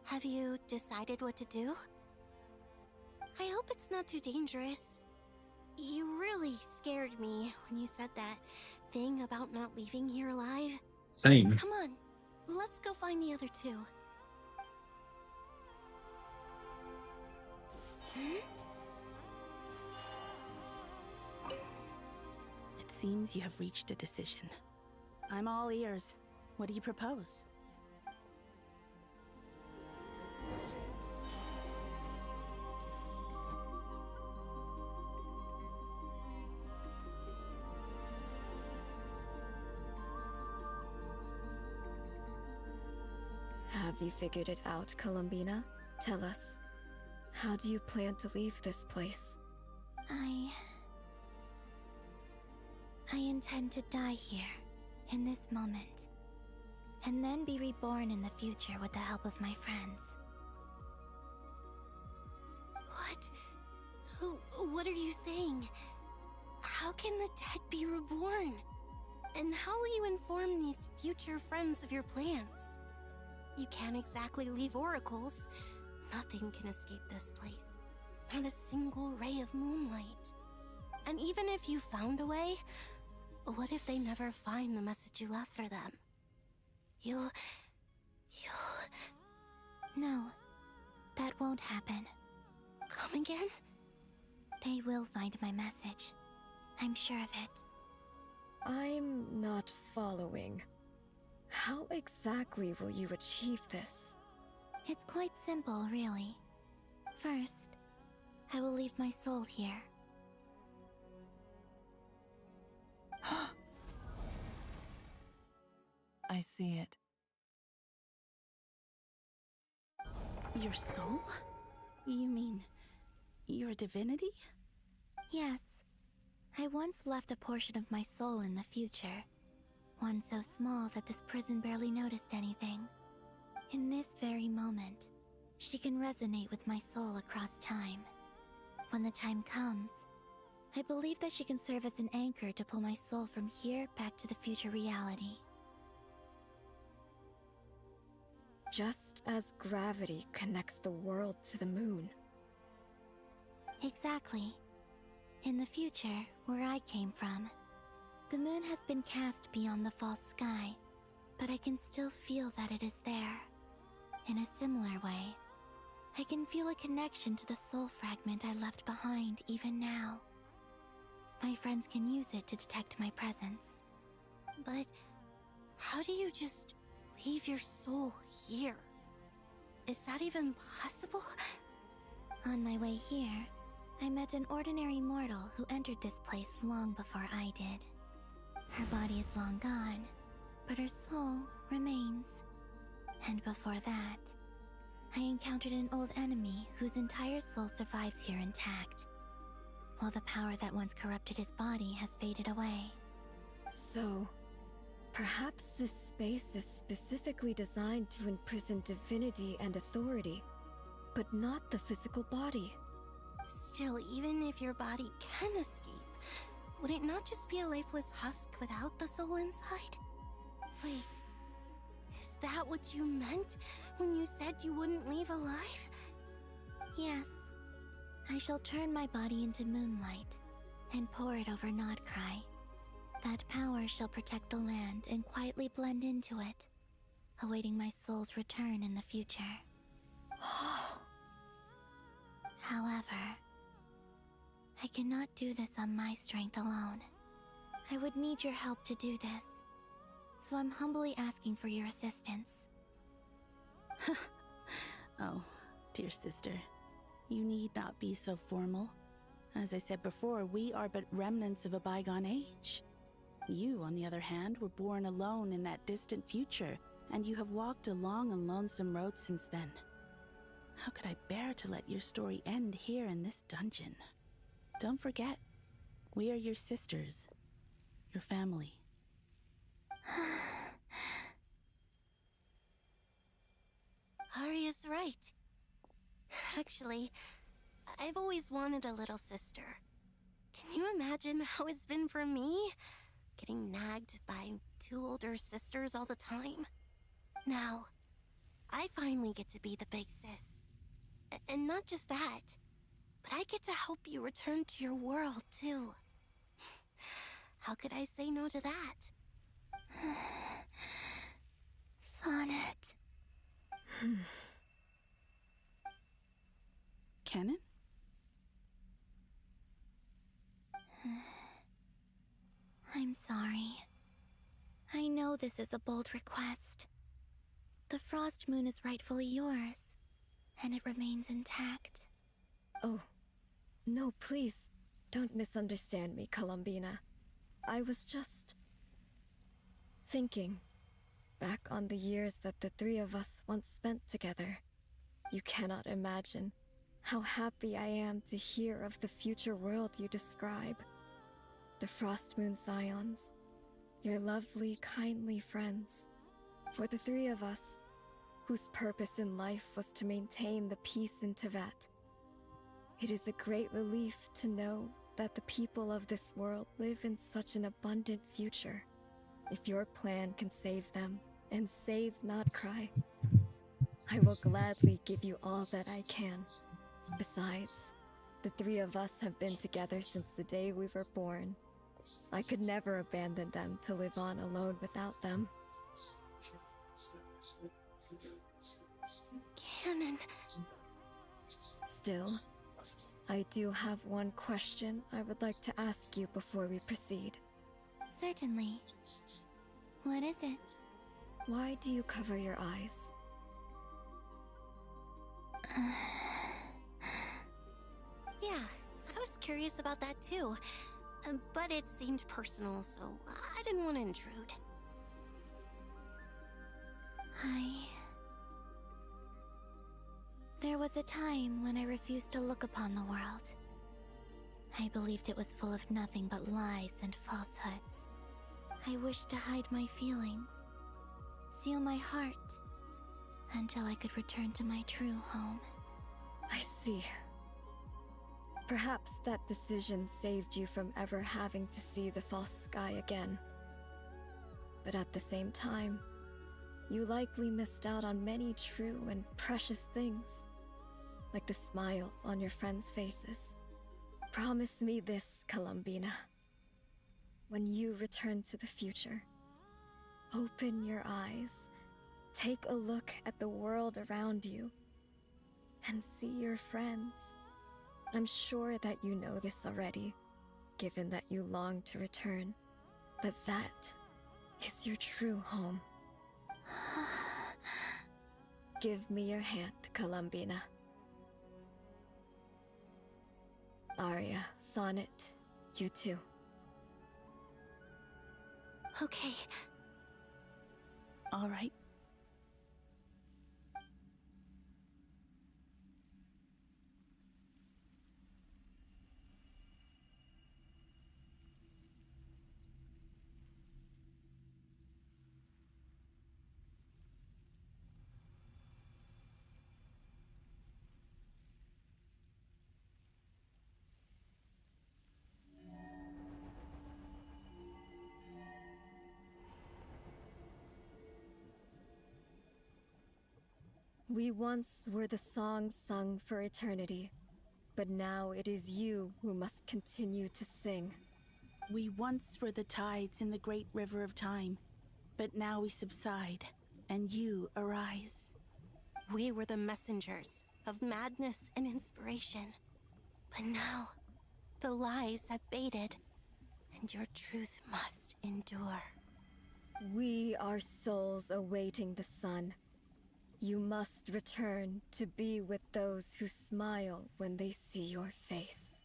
Have you decided what to do? I hope it's not too dangerous. You really scared me when you said that thing about not leaving here alive. Same. Come on, let's go find the other two. It seems you have reached a decision. I'm all ears. What do you propose? Have you figured it out, Columbina? Tell us. How do you plan to leave this place? I intend to die here, in this moment, and then be reborn in the future with the help of my friends. What are you saying? How can the dead be reborn? And how will you inform these future friends of your plans? You can't exactly leave oracles. Nothing can escape this place. Not a single ray of moonlight. And even if you found a way, what if they never find the message you left for them? You'll... No, that won't happen. Come again? They will find my message. I'm sure of it. I'm not following. How exactly will you achieve this? It's quite simple, really. First, I will leave my soul here. I see it. Your soul? You mean you're a divinity? Yes. I once left a portion of my soul in the future. One so small that this prison barely noticed anything. In this very moment, she can resonate with my soul across time. When the time comes, I believe that she can serve as an anchor to pull my soul from here back to the future reality. Just as gravity connects the world to the moon. Exactly. In the future, where I came from, the moon has been cast beyond the false sky, but I can still feel that it is there. In a similar way, I can feel a connection to the soul fragment I left behind even now. My friends can use it to detect my presence. But how do you just leave your soul here? Is that even possible? On my way here, I met an ordinary mortal who entered this place long before I did. Her body is long gone, but her soul remains. And before that, I encountered an old enemy whose entire soul survives here intact, while the power that once corrupted his body has faded away. So, perhaps this space is specifically designed to imprison divinity and authority, but not the physical body. Still, even if your body can escape, would it not just be a lifeless husk without the soul inside? Wait, is that what you meant when you said you wouldn't leave alive? Yes. I shall turn my body into moonlight and pour it over Nodcry. That power shall protect the land and quietly blend into it, awaiting my soul's return in the future. However, I cannot do this on my strength alone. I would need your help to do this, so I'm humbly asking for your assistance. Oh, dear sister, you need not be so formal. As I said before, we are but remnants of a bygone age. You, on the other hand, were born alone in that distant future, and you have walked a long and lonesome road since then. How could I bear to let your story end here in this dungeon? Don't forget, we are your sisters, your family. Arya's right. Actually, I've always wanted a little sister. Can you imagine how it's been for me? Getting nagged by two older sisters all the time. Now, I finally get to be the big sis. And not just that, but I get to help you return to your world, too. How could I say no to that? Sonnet. Canon? I'm sorry. I know this is a bold request. The Frost Moon is rightfully yours, and it remains intact. Oh, no, please. Don't misunderstand me, Columbina. I was just thinking back on the years that the three of us once spent together. You cannot imagine how happy I am to hear of the future world you describe. The Frost Moon Scions, your lovely, kindly friends. For the three of us, whose purpose in life was to maintain the peace in Tevat, it is a great relief to know that the people of this world live in such an abundant future. If your plan can save them and save Nodcry, I will gladly give you all that I can. Besides, the three of us have been together since the day we were born. I could never abandon them to live on alone without them. Canon. Still, I do have one question I would like to ask you before we proceed. Certainly. What is it? Why do you cover your eyes? Yeah, I was curious about that too. But it seemed personal, so I didn't want to intrude. There was a time when I refused to look upon the world. I believed it was full of nothing but lies and falsehoods. I wished to hide my feelings, seal my heart, until I could return to my true home. I see. Perhaps that decision saved you from ever having to see the false sky again. But at the same time, you likely missed out on many true and precious things, like the smiles on your friends' faces. Promise me this, Columbina. When you return to the future, open your eyes, take a look at the world around you, and see your friends. I'm sure that you know this already, given that you long to return, but that is your true home. Give me your hand, Columbina. Arya, Sonnet, you too. Okay. All right. We once were the songs sung for eternity, but now it is you who must continue to sing. We once were the tides in the great river of time, but now we subside, and you arise. We were the messengers of madness and inspiration. But now, the lies have faded, and your truth must endure. We are souls awaiting the sun. You must return to be with those who smile when they see your face.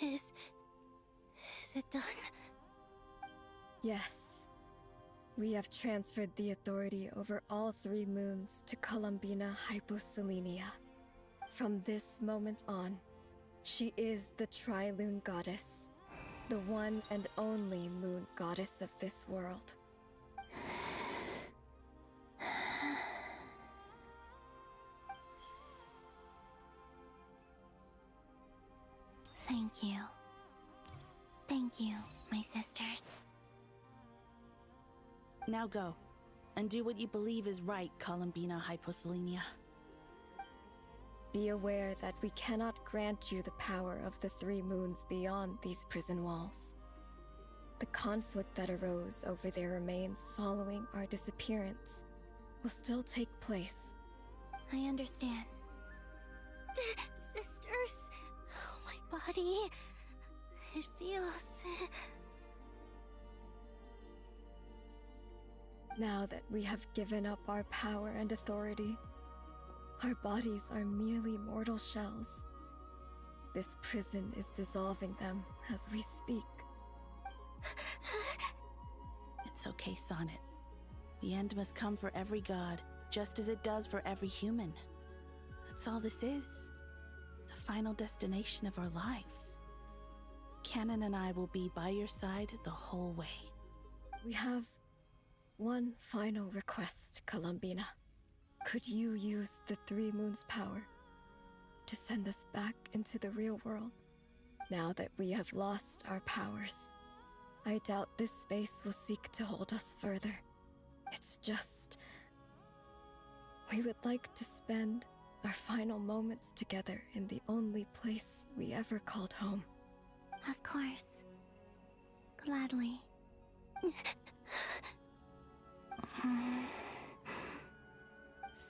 Is it done? Yes. We have transferred the authority over all 3 moons to Columbina Hyposelenia. From this moment on, she is the Tri-Lune Goddess. The one and only moon goddess of this world. Thank you. Thank you, my sisters. Now go, and do what you believe is right, Columbina Hyposelenia. Be aware that we cannot grant you the power of the three moons beyond these prison walls. The conflict that arose over their remains following our disappearance will still take place. I understand. Sisters, oh, my body. It feels... Now that we have given up our power and authority, our bodies are merely mortal shells. This prison is dissolving them as we speak. It's okay, Sonnet. The end must come for every god, just as it does for every human. That's all this is. The final destination of our lives. Canon and I will be by your side the whole way. We have one final request, Columbina. Could you use the Three Moons' power to send us back into the real world? Now that we have lost our powers, I doubt this space will seek to hold us further. It's just... we would like to spend our final moments together in the only place we ever called home. Of course. Gladly.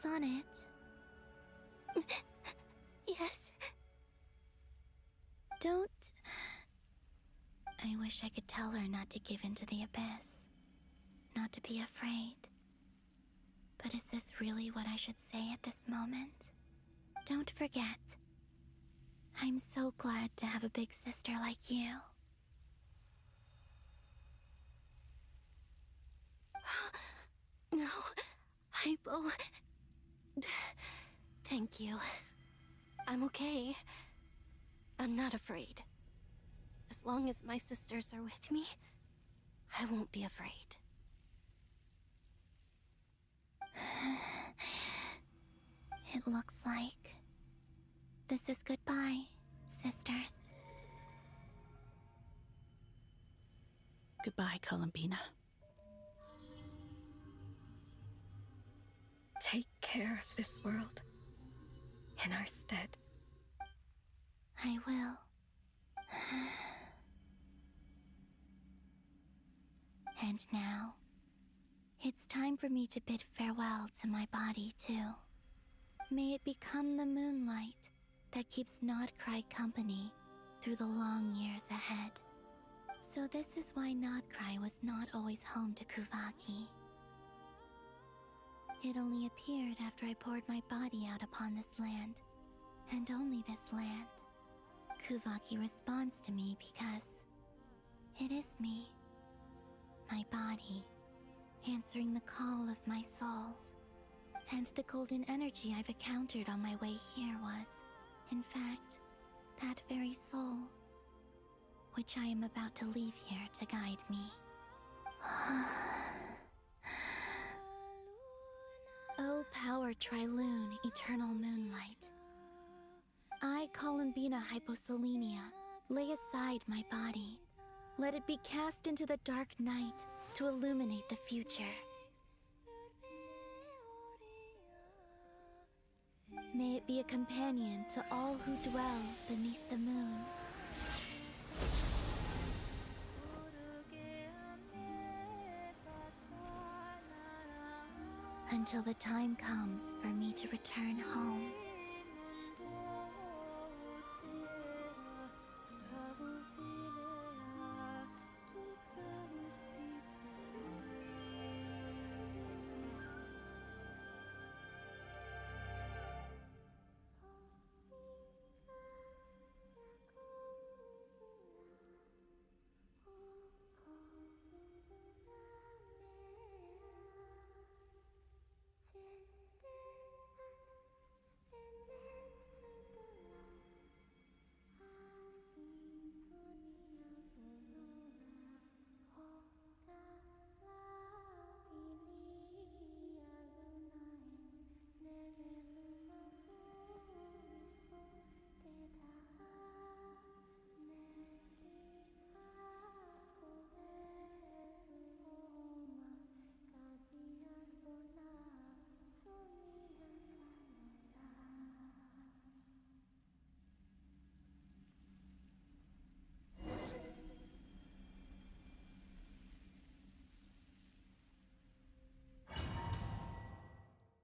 Sonnet? Yes? Don't... I wish I could tell her not to give in to the abyss. Not to be afraid. But is this really what I should say at this moment? Don't forget. I'm so glad to have a big sister like you. No, Hypo. Thank you. I'm okay. I'm not afraid. As long as my sisters are with me, I won't be afraid. It looks like this is goodbye, sisters. Goodbye, Columbina. Take care of this world in our stead. I will. And now, it's time for me to bid farewell to my body, too. May it become the moonlight that keeps Nodcry company through the long years ahead. So this is why Nodcry was not always home to Kuvaki. It only appeared after I poured my body out upon this land, and only this land. Kuvaki responds to me because it is me, my body, answering the call of my soul. And the golden energy I've encountered on my way here was, in fact, that very soul, which I am about to leave here to guide me. O power Triloon, eternal moonlight. I, Columbina Hyposelenia, lay aside my body. Let it be cast into the dark night to illuminate the future. May it be a companion to all who dwell beneath the moon. Until the time comes for me to return home.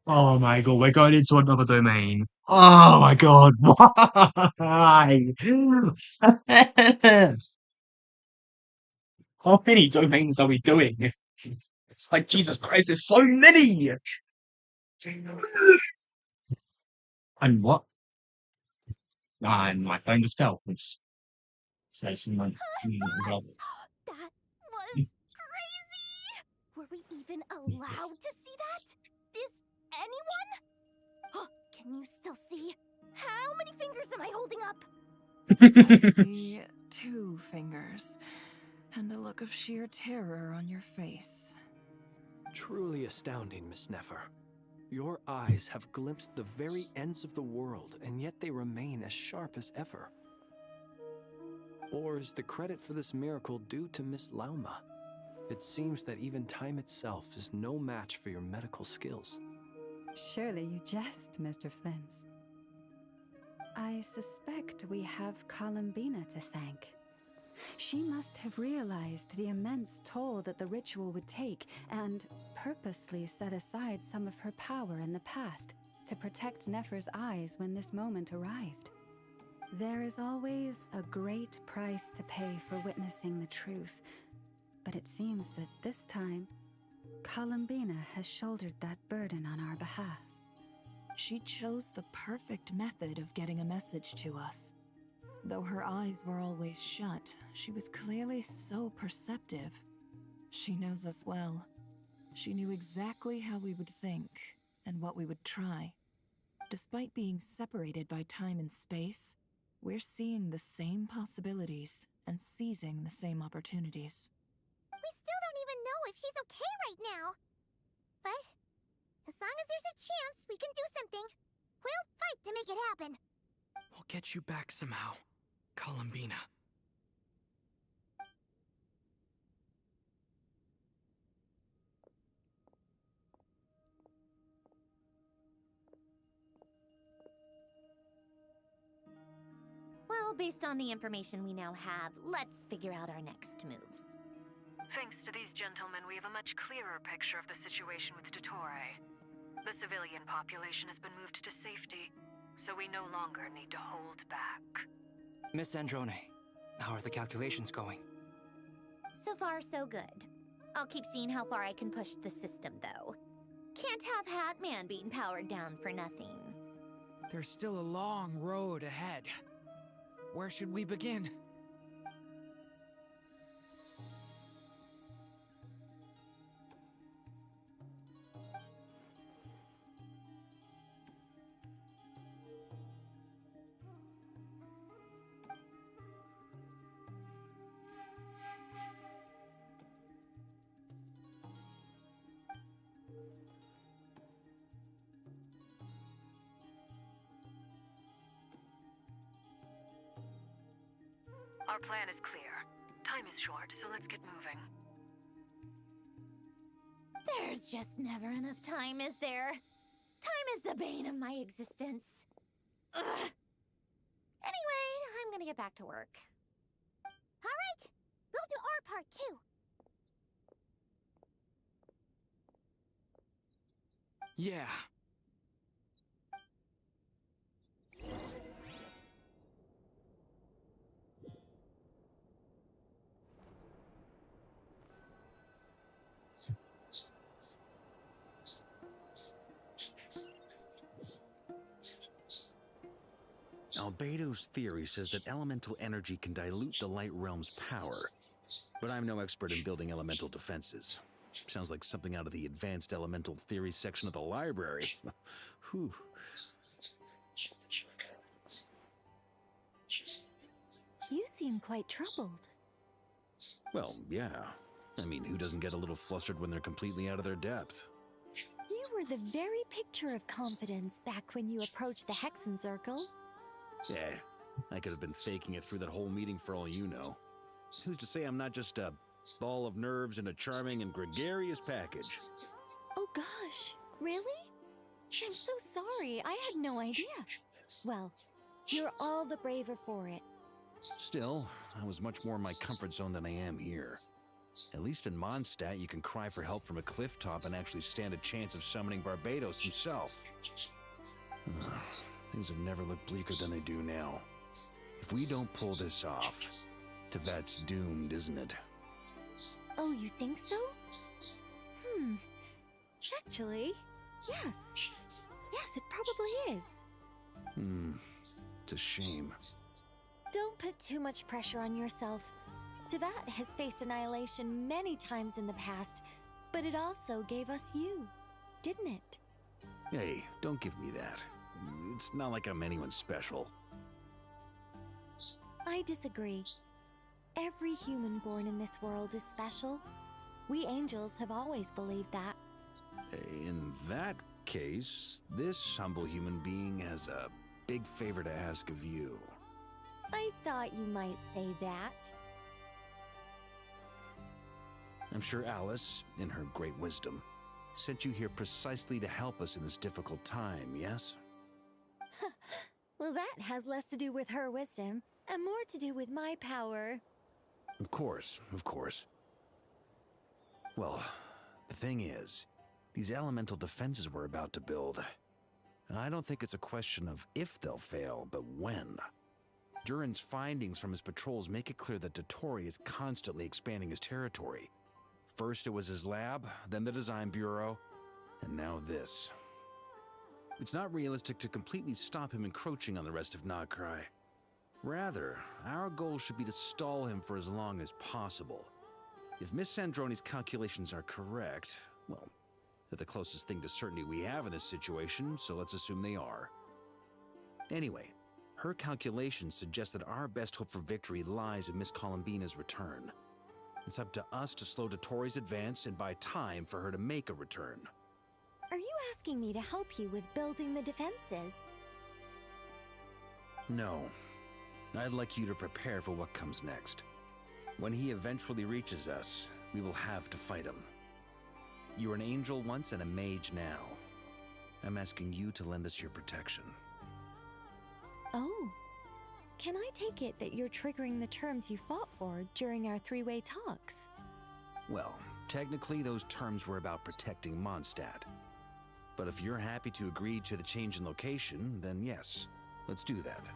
Oh my god, we're going into another domain. Oh my god, why? How many domains are we doing? Like, Jesus Christ, there's so many! And what? And my phone just fell. It's facing my. Well, That was crazy! Were we even allowed to see that? Is anyone? Oh, can you still see? How many fingers am I holding up? I see 2 fingers, and a look of sheer terror on your face. Truly astounding, Miss Nefer. Your eyes have glimpsed the very ends of the world, and yet they remain as sharp as ever. Or is the credit for this miracle due to Miss Lauma? It seems that even time itself is no match for your medical skills. Surely you jest, Mr. Flint. I suspect we have Columbina to thank. She must have realized the immense toll that the ritual would take and purposely set aside some of her power in the past to protect Nefer's eyes when this moment arrived. There is always a great price to pay for witnessing the truth, but it seems that this time, Columbina has shouldered that burden on our behalf. She chose the perfect method of getting a message to us. Though her eyes were always shut, she was clearly so perceptive. She knows us well. She knew exactly how we would think and what we would try. Despite being separated by time and space, we're seeing the same possibilities and seizing the same opportunities. We still don't even know if she's okay right now. But as long as there's a chance we can do something, we'll fight to make it happen. We'll get you back somehow, Columbina. Well, based on the information we now have, let's figure out our next moves. Thanks to these gentlemen, we have a much clearer picture of the situation with Dottore. The civilian population has been moved to safety, so we no longer need to hold back. Miss Androne, how are the calculations going? So far, so good. I'll keep seeing how far I can push the system, though. Can't have Hatman being powered down for nothing. There's still a long road ahead. Where should we begin? Our plan is clear. Time is short, so let's get moving. There's just never enough time, is there? Time is the bane of my existence. Ugh. Anyway, I'm gonna get back to work. All right, we'll do our part too. Yeah. Albedo's theory says that elemental energy can dilute the light realm's power, but I'm no expert in building elemental defenses. Sounds like something out of the advanced elemental theory section of the library. Whew. You seem quite troubled. Well, yeah. I mean, who doesn't get a little flustered when they're completely out of their depth? You were the very picture of confidence back when you approached the Hexen Circle. Yeah, I could have been faking it through that whole meeting for all you know. Who's to say I'm not just a ball of nerves in a charming and gregarious package? Oh gosh, really? I'm so sorry, I had no idea. Well, you're all the braver for it. Still, I was much more in my comfort zone than I am here. At least in Mondstadt, you can cry for help from a cliff top and actually stand a chance of summoning Barbados himself. Ugh, things have never looked bleaker than they do now. If we don't pull this off, Tevat's doomed, isn't it? Oh, you think so? Actually, yes. Yes, it probably is. It's a shame. Don't put too much pressure on yourself. Tevat has faced annihilation many times in the past, but it also gave us you, didn't it? Hey, don't give me that. It's not like I'm anyone special. I disagree. Every human born in this world is special. We angels have always believed that. In that case, this humble human being has a big favor to ask of you. I thought you might say that. I'm sure Alice, in her great wisdom, sent you here precisely to help us in this difficult time, yes? Well, that has less to do with her wisdom and more to do with my power. Of course, of course. Well, the thing is, these elemental defenses we're about to build, I don't think it's a question of if they'll fail, but when. Durin's findings from his patrols make it clear that Dottore is constantly expanding his territory. First it was his lab, then the design bureau, and now this. It's not realistic to completely stop him encroaching on the rest of Nagcry. Rather, our goal should be to stall him for as long as possible. If Miss Sandroni's calculations are correct, well, they're the closest thing to certainty we have in this situation, so let's assume they are. Anyway, her calculations suggest that our best hope for victory lies in Miss Columbina's return. It's up to us to slow Dottore's advance and buy time for her to make a return. Are you asking me to help you with building the defenses? No. I'd like you to prepare for what comes next. When he eventually reaches us, we will have to fight him. You were an angel once and a mage now. I'm asking you to lend us your protection. Oh. Can I take it that you're triggering the terms you fought for during our three-way talks? Well, technically those terms were about protecting Mondstadt. But if you're happy to agree to the change in location, then yes, let's do that.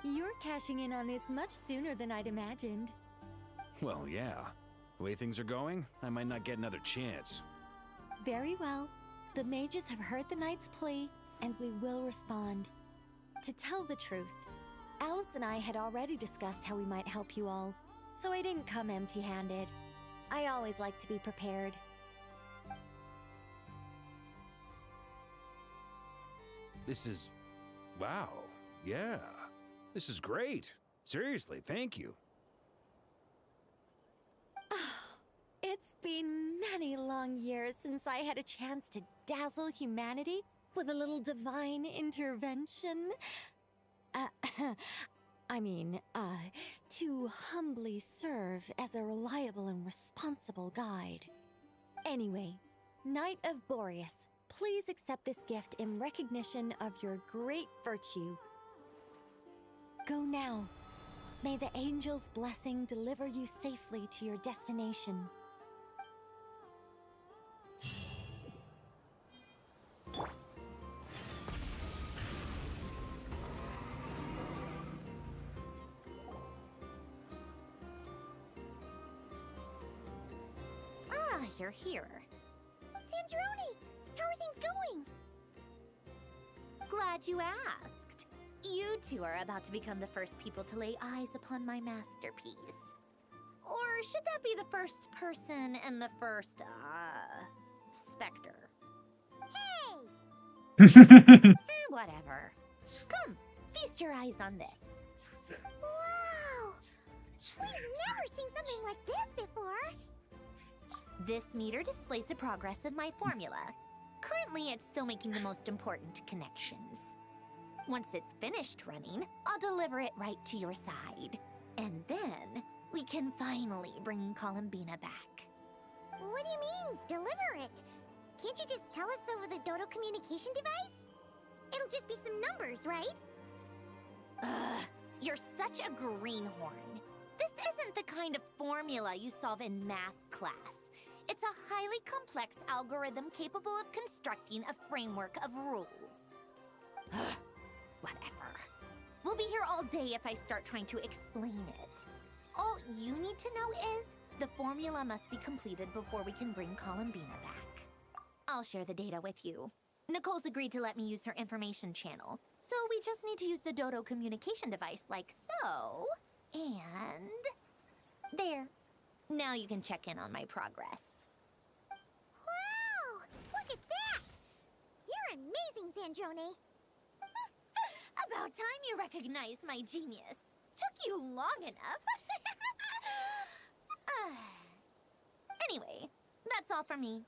You're cashing in on this much sooner than I'd imagined. Well, yeah. The way things are going, I might not get another chance. Very well. The mages have heard the knight's plea, and we will respond. To tell the truth, Alice and I had already discussed how we might help you all, so I didn't come empty-handed. I always like to be prepared. This is... wow. Yeah. This is great. Seriously, thank you. It's been many long years since I had a chance to dazzle humanity with a little divine intervention. To humbly serve as a reliable and responsible guide. Anyway, Knight of Boreas, please accept this gift in recognition of your great virtue. Go now. May the angel's blessing deliver you safely to your destination. Ah, you're here. Sandroni, how are things going? Glad you asked. You two are about to become the first people to lay eyes upon my masterpiece. Or should that be the first person and the first, specter? Hey! Whatever. Come, feast your eyes on this. Wow! We've never seen something like this before. This meter displays the progress of my formula. Currently, it's still making the most important connections. Once it's finished running, I'll deliver it right to your side. And then, we can finally bring Columbina back. What do you mean, deliver it? Can't you just tell us over the Dodo communication device? It'll just be some numbers, right? Ugh, you're such a greenhorn. This isn't the kind of formula you solve in math class. It's a highly complex algorithm capable of constructing a framework of rules. Whatever. We'll be here all day if I start trying to explain it. All you need to know is the formula must be completed before we can bring Columbina back. I'll share the data with you. Nicole's agreed to let me use her information channel, so we just need to use the Dodo communication device like so. And... there. Now you can check in on my progress. Wow! Look at that! You're amazing, Zandrone! About time you recognized my genius. Took you long enough. Anyway, that's all from me.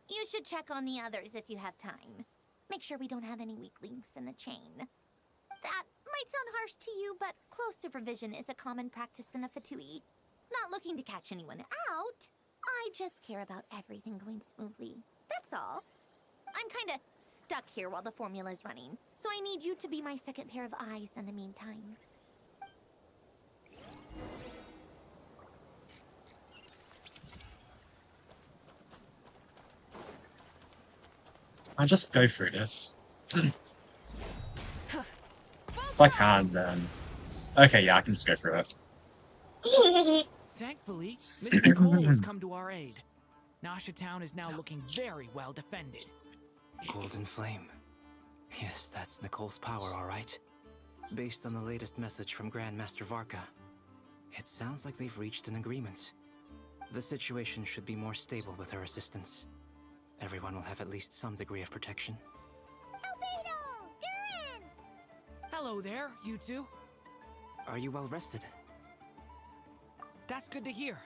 You should check on the others if you have time. Make sure we don't have any weak links in the chain. That might sound harsh to you, but close supervision is a common practice in a Fatui. Not looking to catch anyone out. I just care about everything going smoothly. That's all. I'm kinda stuck here while the formula's running, so I need you to be my second pair of eyes in the meantime. I'll just go through this. If I can, then... Okay, yeah, I can just go through it. Thankfully, Miss Nicole has come to our aid. Nasha Town is now looking very well defended. Golden Flame. Yes, that's Nicole's power, all right. Based on the latest message from Grandmaster Varka, it sounds like they've reached an agreement. The situation should be more stable with her assistance. Everyone will have at least some degree of protection. Albedo! Duran! Hello there, you two. Are you well rested? That's good to hear.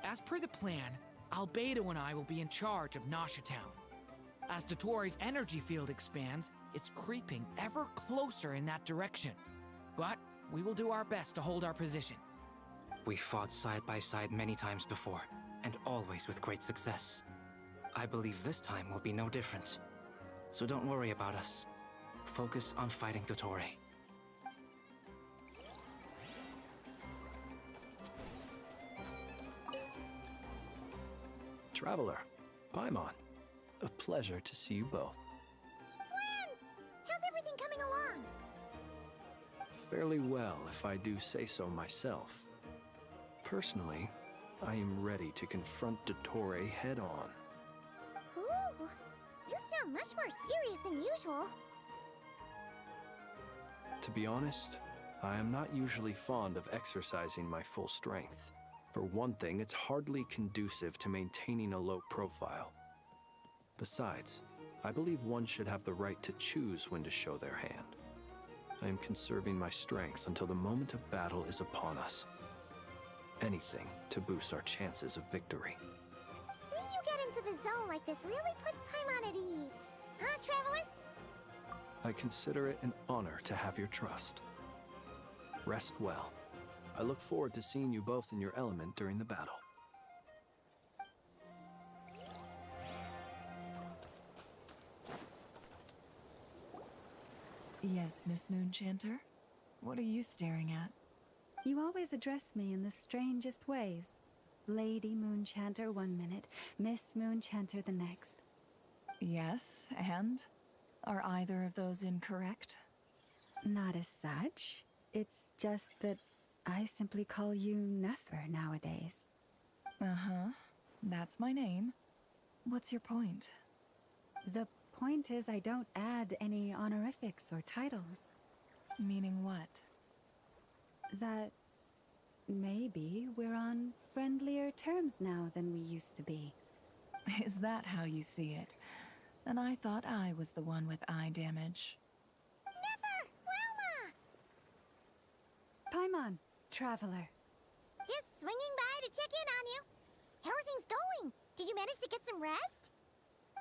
As per the plan, Albedo and I will be in charge of Nasha Town. As Dottoro's energy field expands, it's creeping ever closer in that direction. But we will do our best to hold our position. We fought side by side many times before, and always with great success. I believe this time will be no different. So don't worry about us. Focus on fighting Dottore. Traveler, Paimon, a pleasure to see you both. Friends! How's everything coming along? Fairly well, if I do say so myself. Personally, I am ready to confront Dottore head-on. Ooh, you sound much more serious than usual. To be honest, I am not usually fond of exercising my full strength. For one thing, it's hardly conducive to maintaining a low profile. Besides, I believe one should have the right to choose when to show their hand. I am conserving my strength until the moment of battle is upon us. Anything to boost our chances of victory. Seeing you get into the zone like this really puts Paimon at ease. Huh, Traveler? I consider it an honor to have your trust. Rest well. I look forward to seeing you both in your element during the battle. Yes, Miss Moonchanter? What are you staring at? You always address me in the strangest ways. Lady Moonchanter 1 minute, Miss Moonchanter the next. Yes, and? Are either of those incorrect? Not as such. It's just that I simply call you Nefer nowadays. Uh-huh. That's my name. What's your point? The point is I don't add any honorifics or titles. Meaning what? That maybe we're on friendlier terms now than we used to be. Is that how you see it? And I thought I was the one with eye damage. Never! Wilma! Paimon, Traveler. Just swinging by to check in on you. How are things going? Did you manage to get some rest?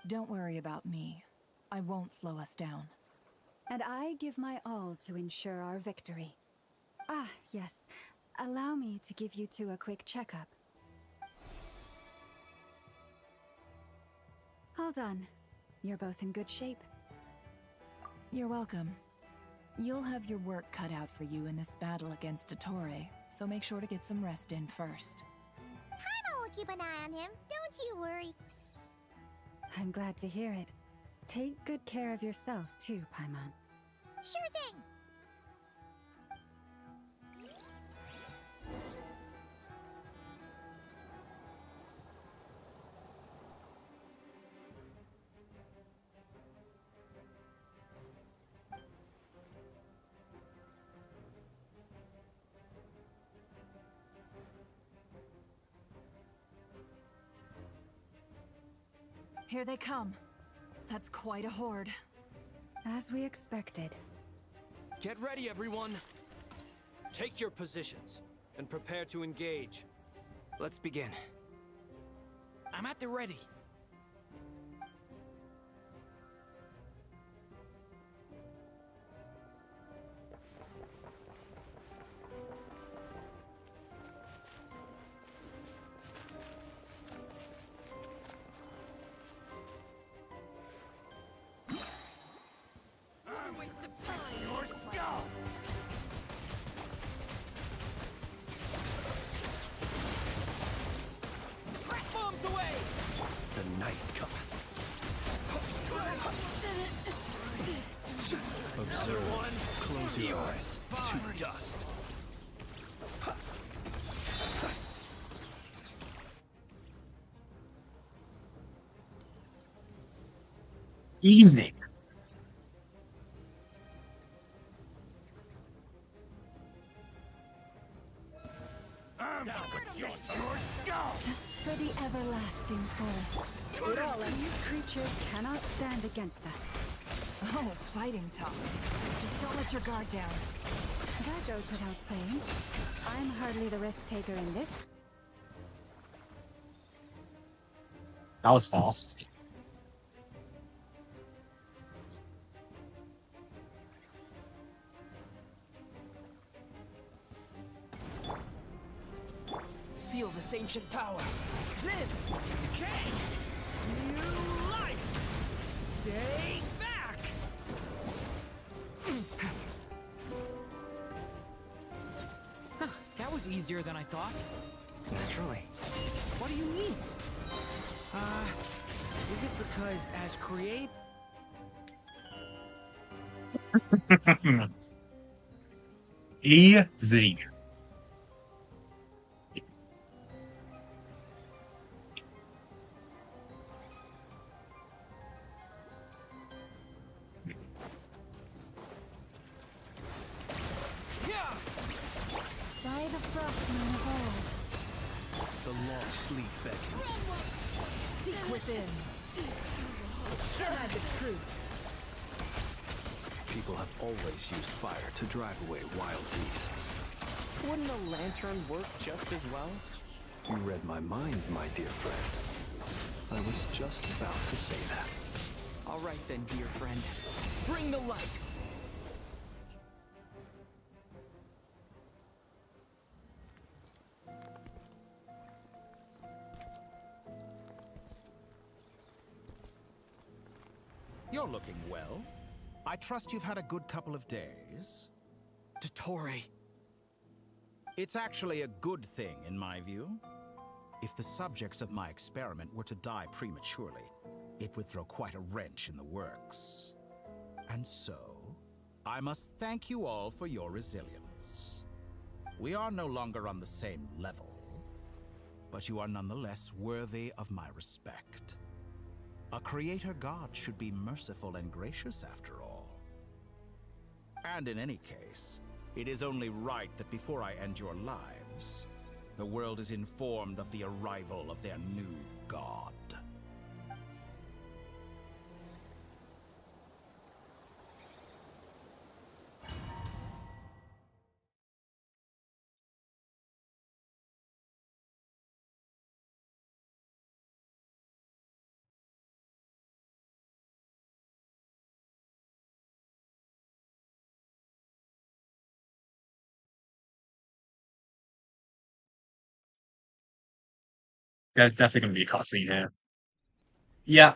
Don't worry about me. I won't slow us down. And I give my all to ensure our victory. Ah, yes. Allow me to give you two a quick checkup. All done. You're both in good shape. You're welcome. You'll have your work cut out for you in this battle against Dottore, so make sure to get some rest in first. Paimon will keep an eye on him, don't you worry. I'm glad to hear it. Take good care of yourself, too, Paimon. Sure thing. Here they come. That's quite a horde. As we expected. Get ready, everyone. Take your positions and prepare to engage. Let's begin. I'm at the ready. Bombs away! The night cometh. Observe. Close your eyes. To dust. Easy. For the everlasting forest. These creatures cannot stand against us. Oh, fighting talk. Just don't let your guard down. That goes without saying. I'm hardly the risk taker in this. That was fast. Feel this ancient power. Live! Decay! New life! Stay back! Huh, that was easier than I thought. Naturally. What do you mean? Is it because as create... Easy. By the frost moon of old. The long sleep beckons. Seek within. Add the truth. People have always used fire to drive away wild beasts. Wouldn't a lantern work just as well? You read my mind, my dear friend. I was just about to say that. All right then, dear friend. Bring the light! You're looking well. I trust you've had a good couple of days. Dottore. It's actually a good thing, in my view. If the subjects of my experiment were to die prematurely, it would throw quite a wrench in the works. And so, I must thank you all for your resilience. We are no longer on the same level, but you are nonetheless worthy of my respect. A creator god should be merciful and gracious after all. And in any case, it is only right that before I end your lives, the world is informed of the arrival of their new god. There's definitely going to be a cutscene here. Yeah.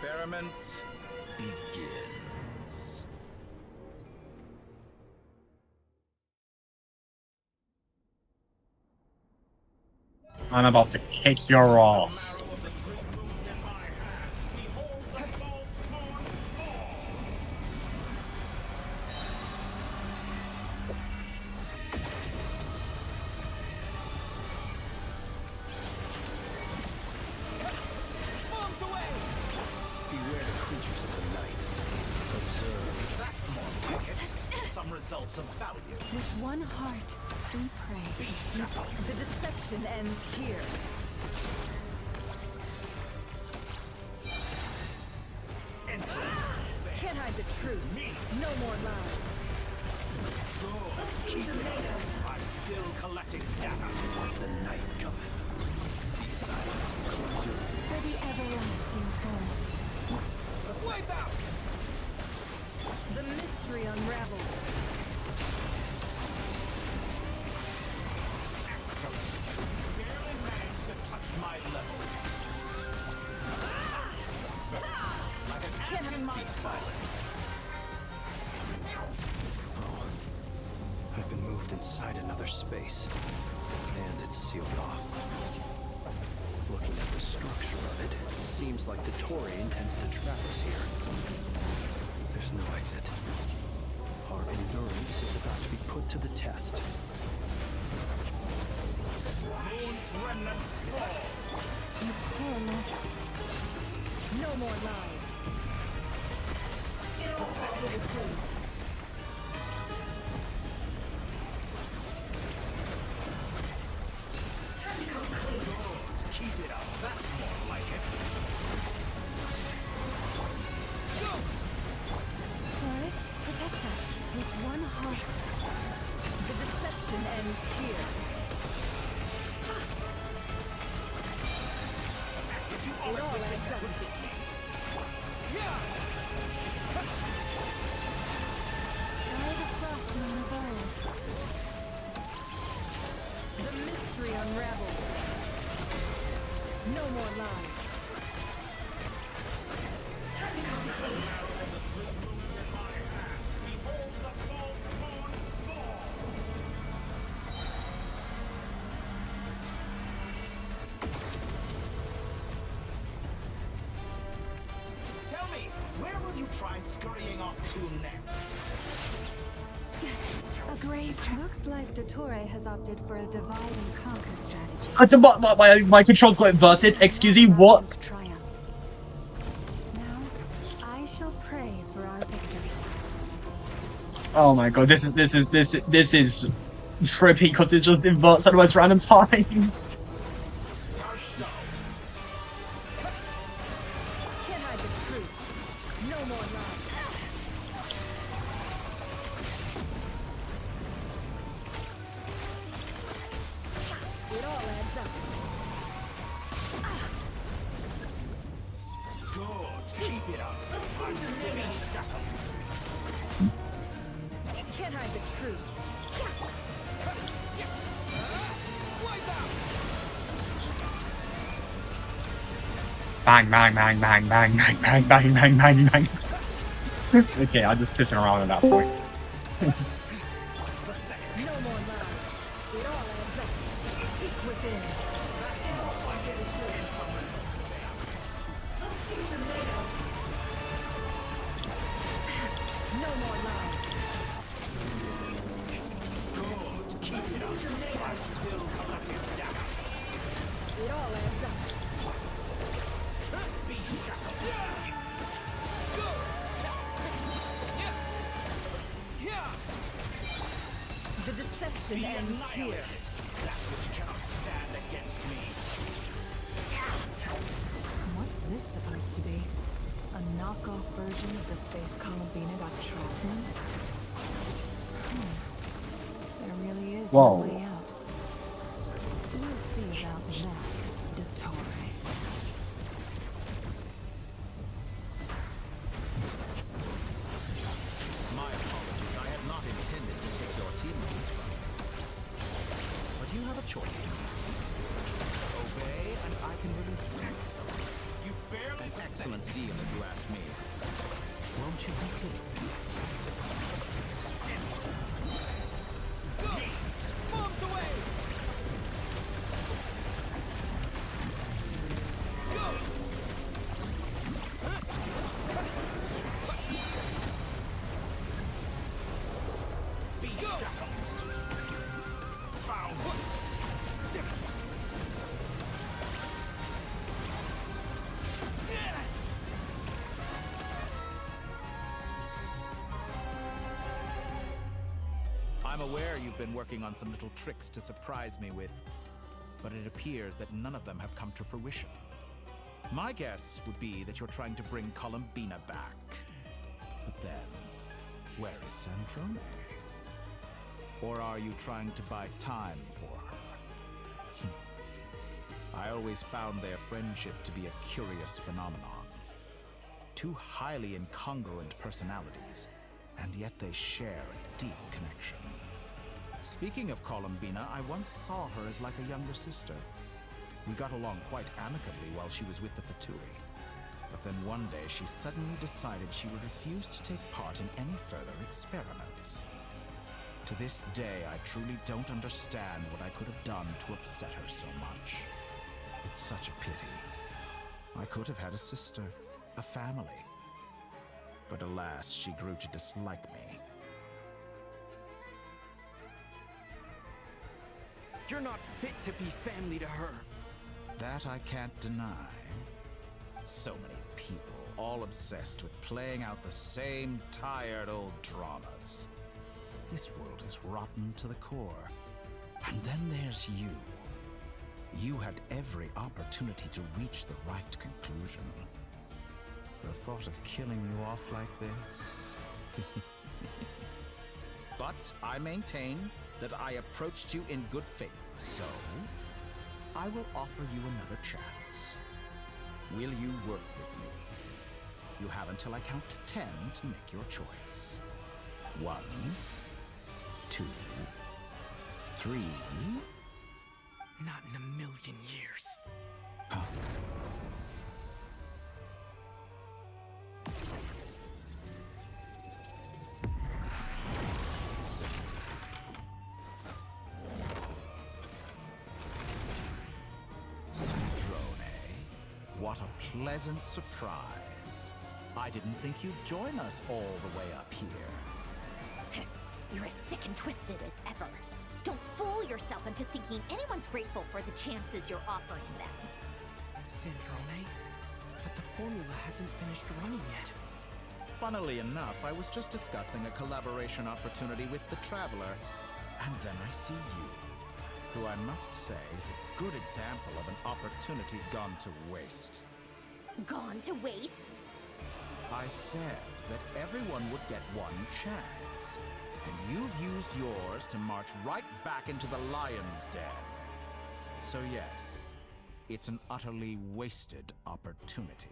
experiment begins. I'm about to kick your ass. Beware the creatures of the night. Observe. That's more like it. Some results of value. With one heart, we pray. Be shackled. The deception ends here. Enter. Can't hide the truth. No more lies. Good. Keep it up. I'm still collecting data. The night cometh. Be silent. For the everlasting forest. Wipe out! The mystery unravels. Excellent. Barely managed to touch my level. First, like an ant in my silent. Oh, I've been moved inside another space, and it's sealed off. Looking at the structure of it, it seems like the Tory intends to trap us here. There's no exit. Our endurance is about to be put to the test. Moon's remnants fall. You promise. No more lies. Keep it up. That's more like it. Forest, protect us with one heart. The deception ends here. Did you It all honestly think adds that up. would hit me? Try the frost moon of old. The mystery unravels. No more lies. Tell me, where will you try scurrying off to next? A grave looks like Dottore has opted for a divide and conquer strategy. My controls got inverted. Excuse me, what? Triumph. Now, I shall pray for our victory. Oh my god, this is trippy because it just inverts at the most random times. Can't hide the truth. No more lies. It all adds up. Good. Keep it up. I'm still in shackled. Can't hide the truth. Bang, bang, bang, bang, bang, bang, bang, bang, bang, bang, bang. Okay, I'm just pissing around at that point. No more lies. It all adds up. Seek within. That's more like it. In some No more lies. Good. Keep it up. I'm still collecting data. It all adds up. Be shackled. The deception ends here. That which cannot stand against me. What's this supposed to be? A knockoff version of the space Columbina got trapped in? There really is Whoa. no way out. We'll see about that, Dottore. My apologies. I had not intended to take your teammates from you. But you have a choice. Obey, and I can release the excellence. You An excellent deal, if you ask me. Won't you consider it? Go! Bombs away! Go! Be shackled! Found! I'm aware you've been working on some little tricks to surprise me with, but it appears that none of them have come to fruition. My guess would be that you're trying to bring Columbina back. But then, where is Sandrone? Or are you trying to buy time for her? I always found their friendship to be a curious phenomenon. Two highly incongruent personalities, and yet they share a deep connection. Speaking of Columbina, I once saw her as like a younger sister. We got along quite amicably while she was with the Fatui. But then one day she suddenly decided she would refuse to take part in any further experiments. To this day, I truly don't understand what I could have done to upset her so much. It's such a pity. I could have had a sister, a family. But alas, she grew to dislike me. You're not fit to be family to her. That I can't deny. So many people, all obsessed with playing out the same tired old dramas. This world is rotten to the core. And then there's you. You had every opportunity to reach the right conclusion. The thought of killing you off like this? But I maintain that I approached you in good faith, so I will offer you another chance. Will you work with me? You have until I count to 10 to make your choice. 1, 2, 3. Not in a million years. Huh. What a pleasant surprise. I didn't think you'd join us all the way up here. You're as sick and twisted as ever. Don't fool yourself into thinking anyone's grateful for the chances you're offering them. Sandrone, but the formula hasn't finished running yet. Funnily enough, I was just discussing a collaboration opportunity with the Traveler, and then I see you, who I must say is a good example of an opportunity gone to waste. Gone to waste? I said that everyone would get one chance, and you've used yours to march right back into the lion's den. So yes, it's an utterly wasted opportunity.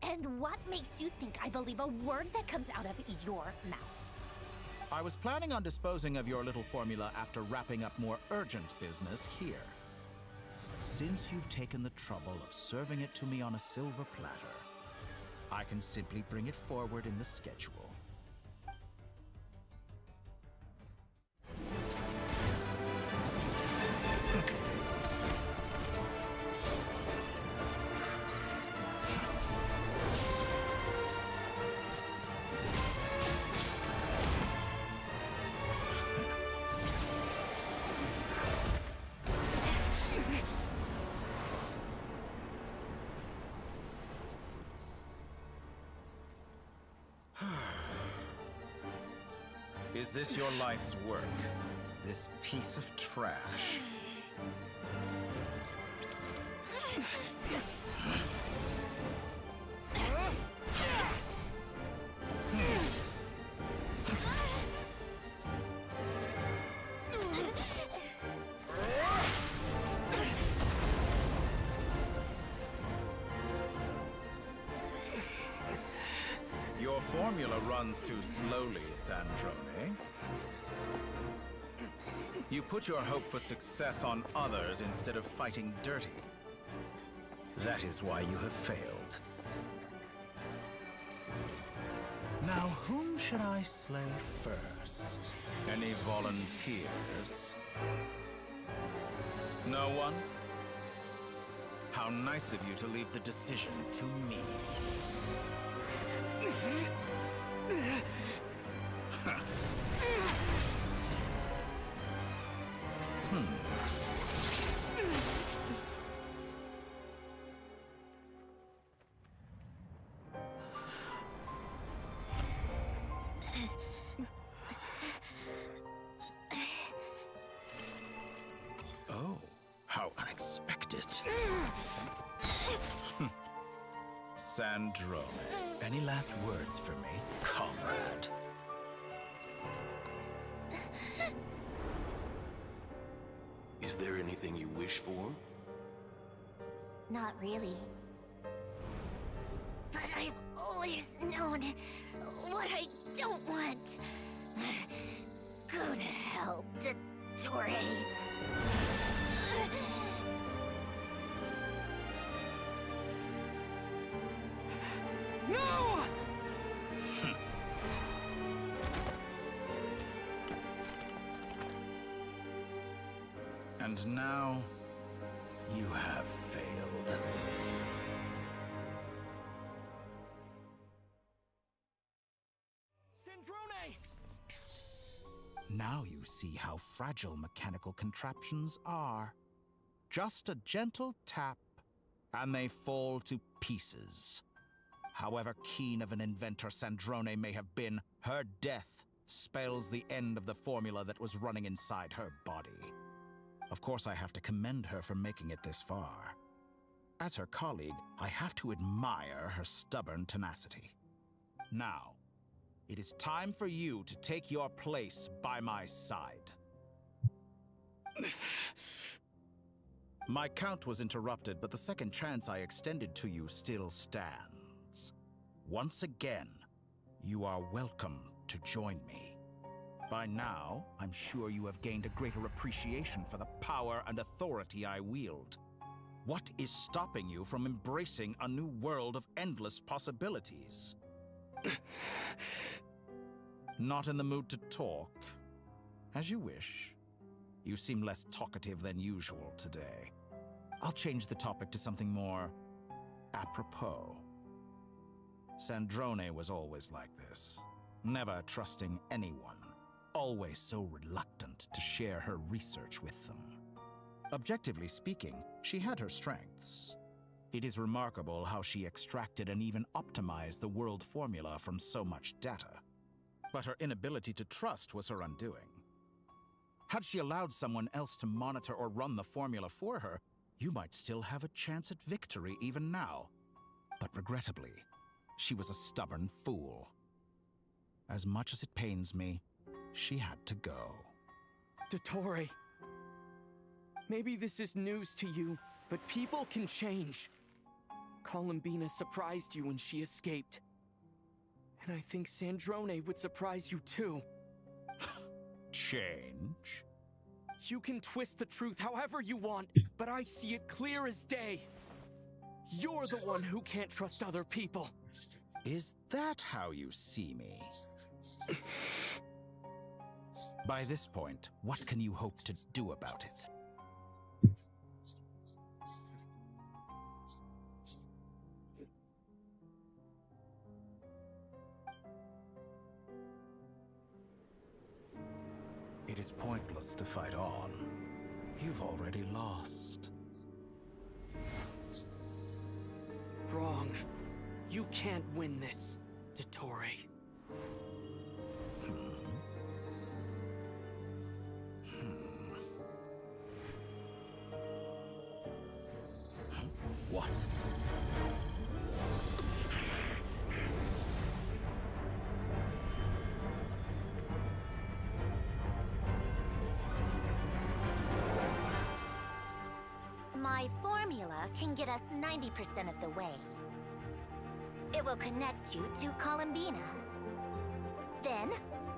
And what makes you think I believe a word that comes out of your mouth? I was planning on disposing of your little formula after wrapping up more urgent business here. Since you've taken the trouble of serving it to me on a silver platter, I can simply bring it forward in the schedule. Is this your life's work? This piece of trash? Your formula runs too slowly, Sandrone. You put your hope for success on others instead of fighting dirty. That is why you have failed. Now, whom should I slay first? Any volunteers? No one? How nice of you to leave the decision to me. Oh, how unexpected. Sandrone, any last words for me, comrade? Is there anything you wish for? Not really. But I've always known what I don't want. Go to hell, Dottore. No! And now, you have failed. Sandrone! Now you see how fragile mechanical contraptions are. Just a gentle tap, and they fall to pieces. However keen of an inventor Sandrone may have been, her death spells the end of the formula that was running inside her body. Of course, I have to commend her for making it this far. As her colleague, I have to admire her stubborn tenacity. Now, it is time for you to take your place by my side. My count was interrupted, but the second chance I extended to you still stands. Once again, you are welcome to join me. By now, I'm sure you have gained a greater appreciation for the power and authority I wield. What is stopping you from embracing a new world of endless possibilities? Not in the mood to talk? As you wish. You seem less talkative than usual today. I'll change the topic to something more apropos. Sandrone was always like this, never trusting anyone, always so reluctant to share her research with them. Objectively speaking, she had her strengths. It is remarkable how she extracted and even optimized the world formula from so much data. But her inability to trust was her undoing. Had she allowed someone else to monitor or run the formula for her, you might still have a chance at victory even now. But regrettably, she was a stubborn fool. As much as it pains me, she had to go. Dottore. Maybe this is news to you, but people can change. Columbina surprised you when she escaped. And I think Sandrone would surprise you too. Change? You can twist the truth however you want, but I see it clear as day. You're the one who can't trust other people. Is that how you see me? By this point, what can you hope to do about it? It is pointless to fight on. You've already lost. Wrong. You can't win this, Dottore. What? My formula can get us 90% of the way. It will connect you to Columbina. Then,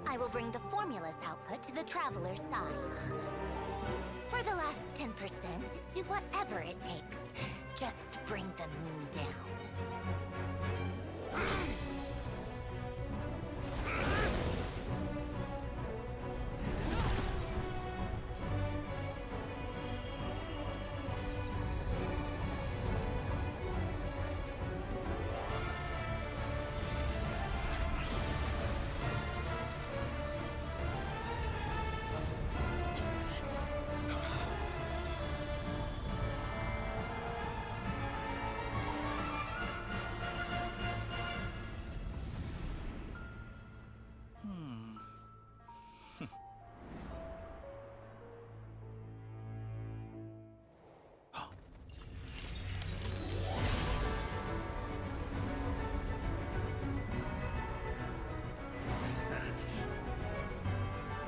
I will bring the formula's output to the Traveler's side. For the last 10%, do whatever it takes. just bring the moon down.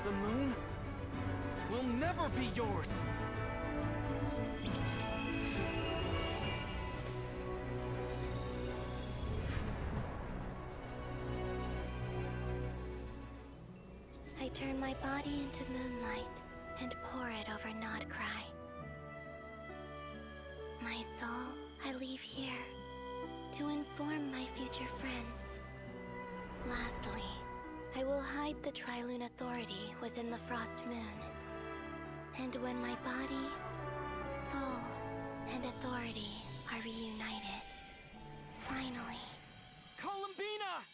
The moon will never be yours. I turn my body into moonlight and pour it over Nodcry. My soul I leave here to inform my future friends. Lastly, I will hide the Trilune Authority within the Frost Moon. And when my body, soul, and authority are reunited, finally... Columbina!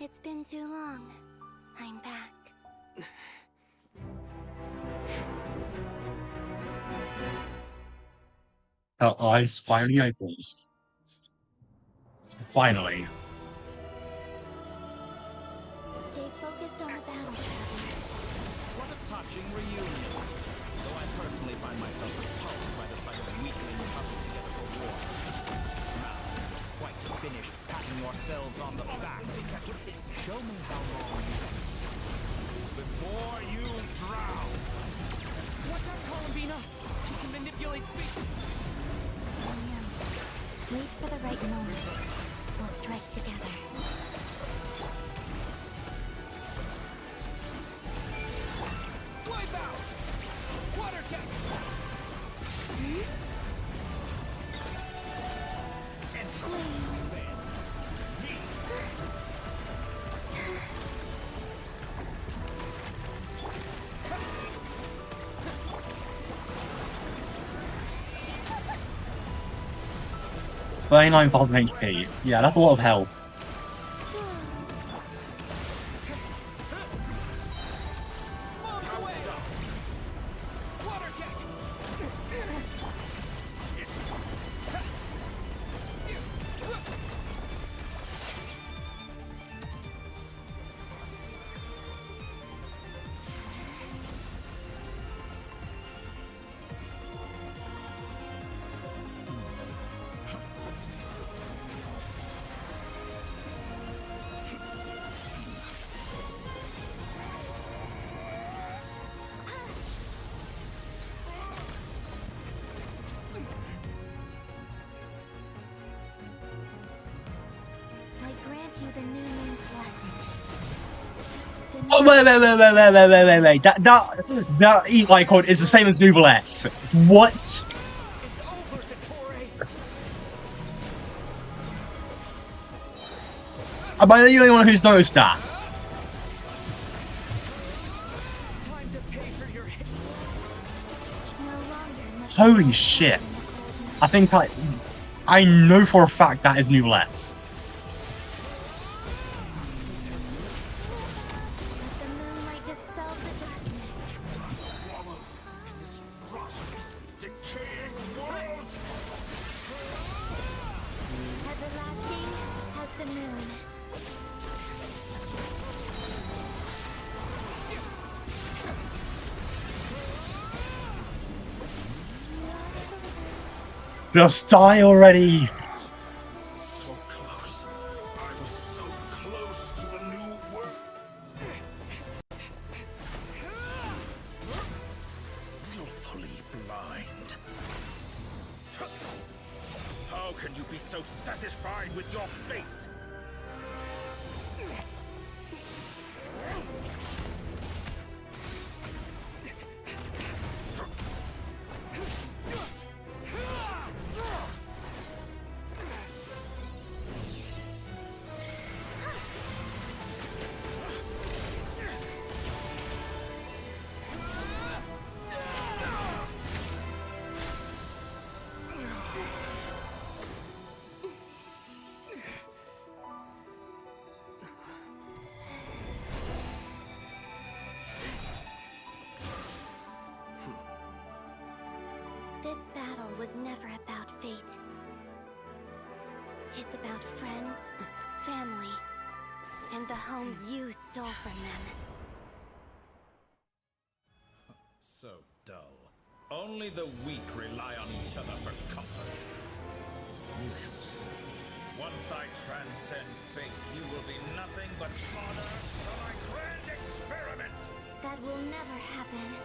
It's been too long. I'm back. Her eyes finally opened. Finally. Stay focused on the battle, Traveler. What a touching reunion. Though I personally find myself repulsed by the sight of weaklings huddled together for war. Now, quite finished patting yourselves on the back. Show me how long you can stay before you drown. Watch out, Columbina! You can manipulate space. I know. Wait for the right moment. We'll strike together. Wipe out! Water jet! HP. Yeah, that's a lot of health. You the new moon's blessing. Oh, wait. That E icon is the same as Noblesse. What? Am I the only one who's noticed that? Holy shit. I think I know for a fact that is Noblesse. Just die already! So close. I was so close to a new world. Willfully blind. How can you be so satisfied with your fate? This battle was never about fate. It's about friends, family, and the home you stole from them. So dull. Only the weak rely on each other for comfort. You shall see. Once I transcend fate, you will be nothing but fodder for my grand experiment! That will never happen.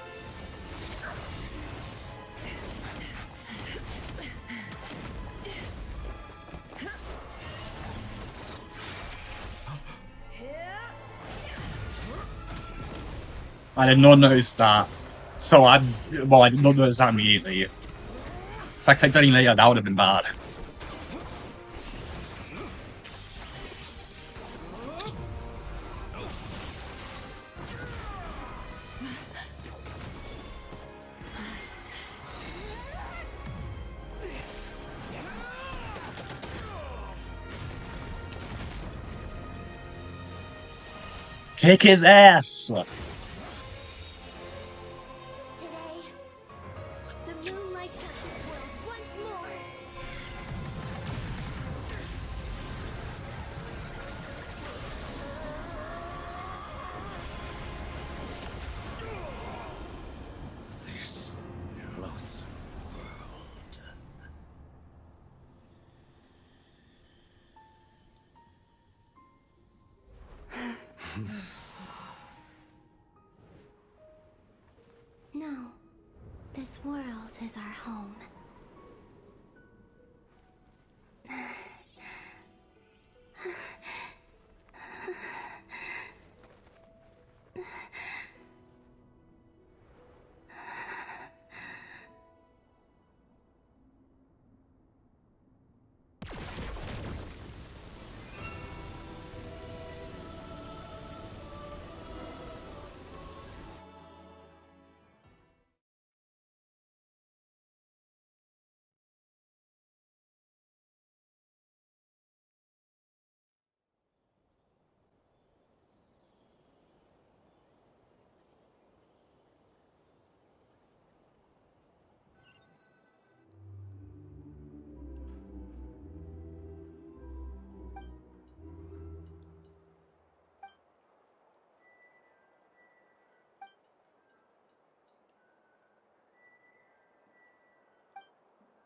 I did not notice that. So I did not notice that immediately. If I clicked any later, that would have been bad. Kick his ass! Today, the moon lights up this world once more. This loathsome world. No, this world is our home.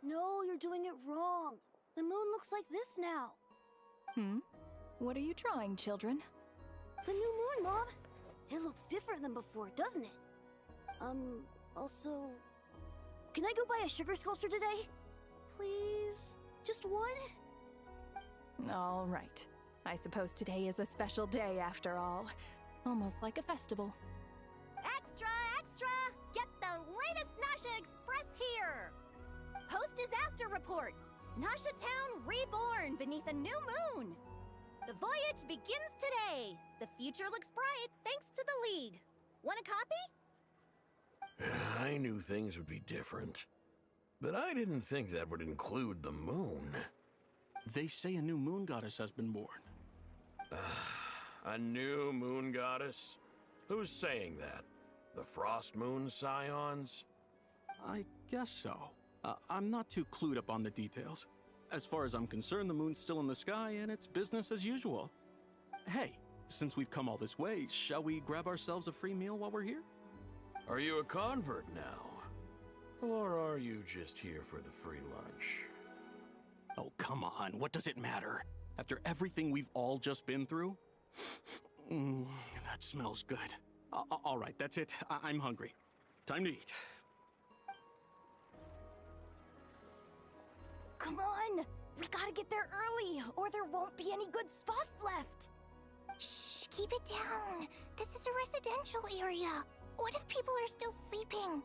No, you're doing it wrong. The moon looks like this now. What are you drawing, children? The new moon, Mom. It looks different than before, doesn't it? Also... Can I go buy a sugar sculpture today? Please? Just one? All right. I suppose today is a special day after all. Almost like a festival. Extra, extra! Get the latest Nasha Express here! Post-disaster report! Nasha Town reborn beneath a new moon! The voyage begins today! The future looks bright thanks to the League. Want a copy? I knew things would be different, but I didn't think that would include the moon. They say a new moon goddess has been born. A new moon goddess? Who's saying that? The Frost Moon Scions? I guess so. I'm not too clued up on the details. As far as I'm concerned, the moon's still in the sky and it's business as usual. Hey, since we've come all this way, shall we grab ourselves a free meal while we're here? Are you a convert now? Or are you just here for the free lunch? Oh, come on. What does it matter? After everything we've all just been through? That smells good. All right, that's it. I'm hungry. Time to eat. Come on! We gotta get there early, or there won't be any good spots left! Shh, keep it down. This is a residential area. What if people are still sleeping?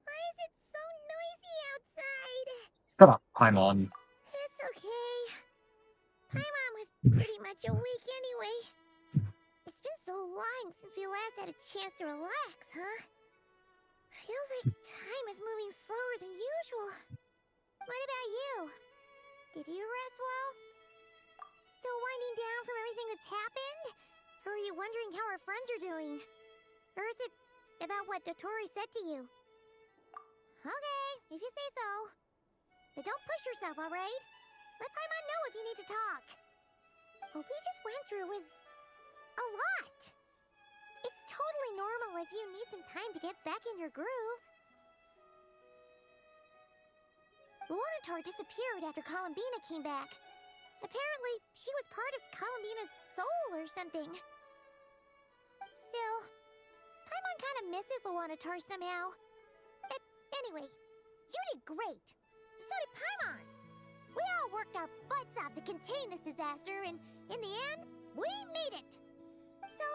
Why is it so noisy outside? Shut up, Paimon. It's okay. Paimon was pretty much awake anyway. It's been so long since we last had a chance to relax, huh? Feels like time is moving slower than usual. What about you? Did you rest well? Still winding down from everything that's happened? Or are you wondering how our friends are doing? Or is it about what Dotori said to you? Okay, if you say so. But don't push yourself, alright? Let Paimon know if you need to talk. What we just went through was a lot. It's totally normal if you need some time to get back in your groove. Luanatar disappeared after Columbina came back. Apparently, she was part of Columbina's soul or something. Still, Paimon kind of misses Luanatar somehow. But anyway, you did great. So did Paimon. We all worked our butts off to contain this disaster, and in the end, we made it. So,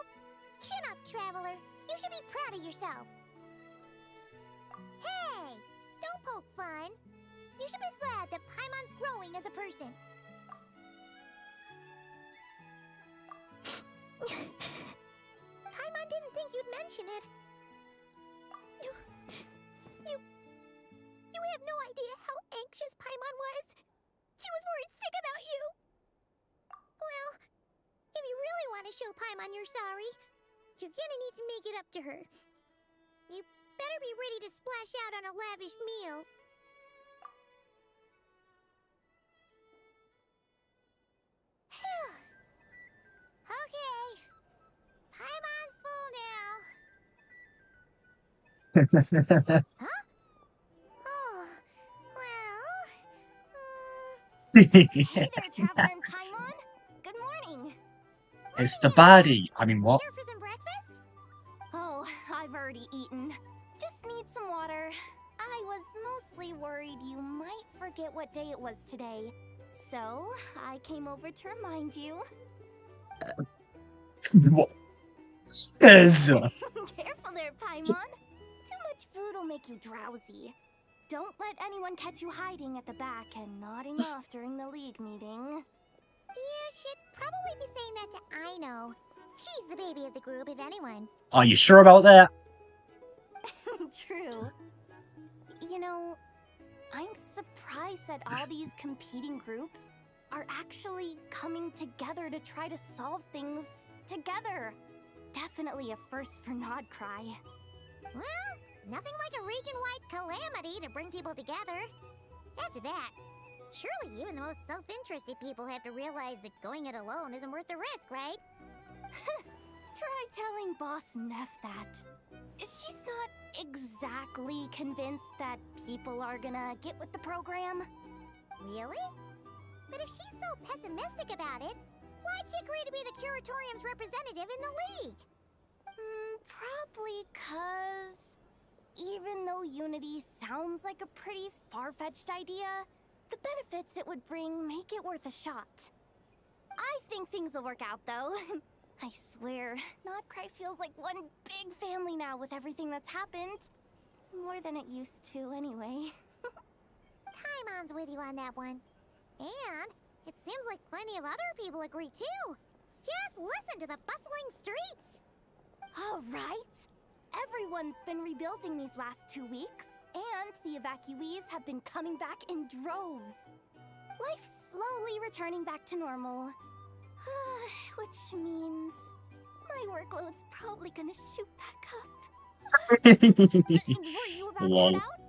chin up, Traveler. You should be proud of yourself. Hey, don't poke fun. You should be glad that Paimon's growing as a person. Paimon didn't think you'd mention it. You have no idea how anxious Paimon was. She was worried sick about you. Well, if you really want to show Paimon you're sorry, you're gonna need to make it up to her. You better be ready to splash out on a lavish meal. Okay. Paimon's full now. Huh? Oh, well... Hey there, Traveler and Paimon. Good morning. It's the baddie. I mean, what? Here for some breakfast? Oh, I've already eaten. Just need some water. I was mostly worried you might forget what day it was today. So, I came over to remind you. What? Yes. Careful there, Paimon. Too much food will make you drowsy. Don't let anyone catch you hiding at the back and nodding off during the league meeting. You should probably be saying that to Aino. She's the baby of the group, if anyone. Are you sure about that? True. You know, I'm surprised that all these competing groups are actually coming together to try to solve things together. Definitely a first for Nodcry. Well, nothing like a region-wide calamity to bring people together. After that, surely even the most self-interested people have to realize that going it alone isn't worth the risk, right? Try telling Boss Neff that. She's not exactly convinced that people are gonna get with the program. Really? But if she's so pessimistic about it, why'd she agree to be the Curatorium's representative in the league? Probably 'cause even though Unity sounds like a pretty far-fetched idea, the benefits it would bring make it worth a shot. I think things will work out, though. I swear, Nodcry feels like one big family now with everything that's happened. More than it used to, anyway. Paimon's with you on that one. And it seems like plenty of other people agree, too. Just listen to the bustling streets. All right. Everyone's been rebuilding these last 2 weeks, and the evacuees have been coming back in droves. Life's slowly returning back to normal. Which means my workload's probably gonna shoot back up. Were you about to head out?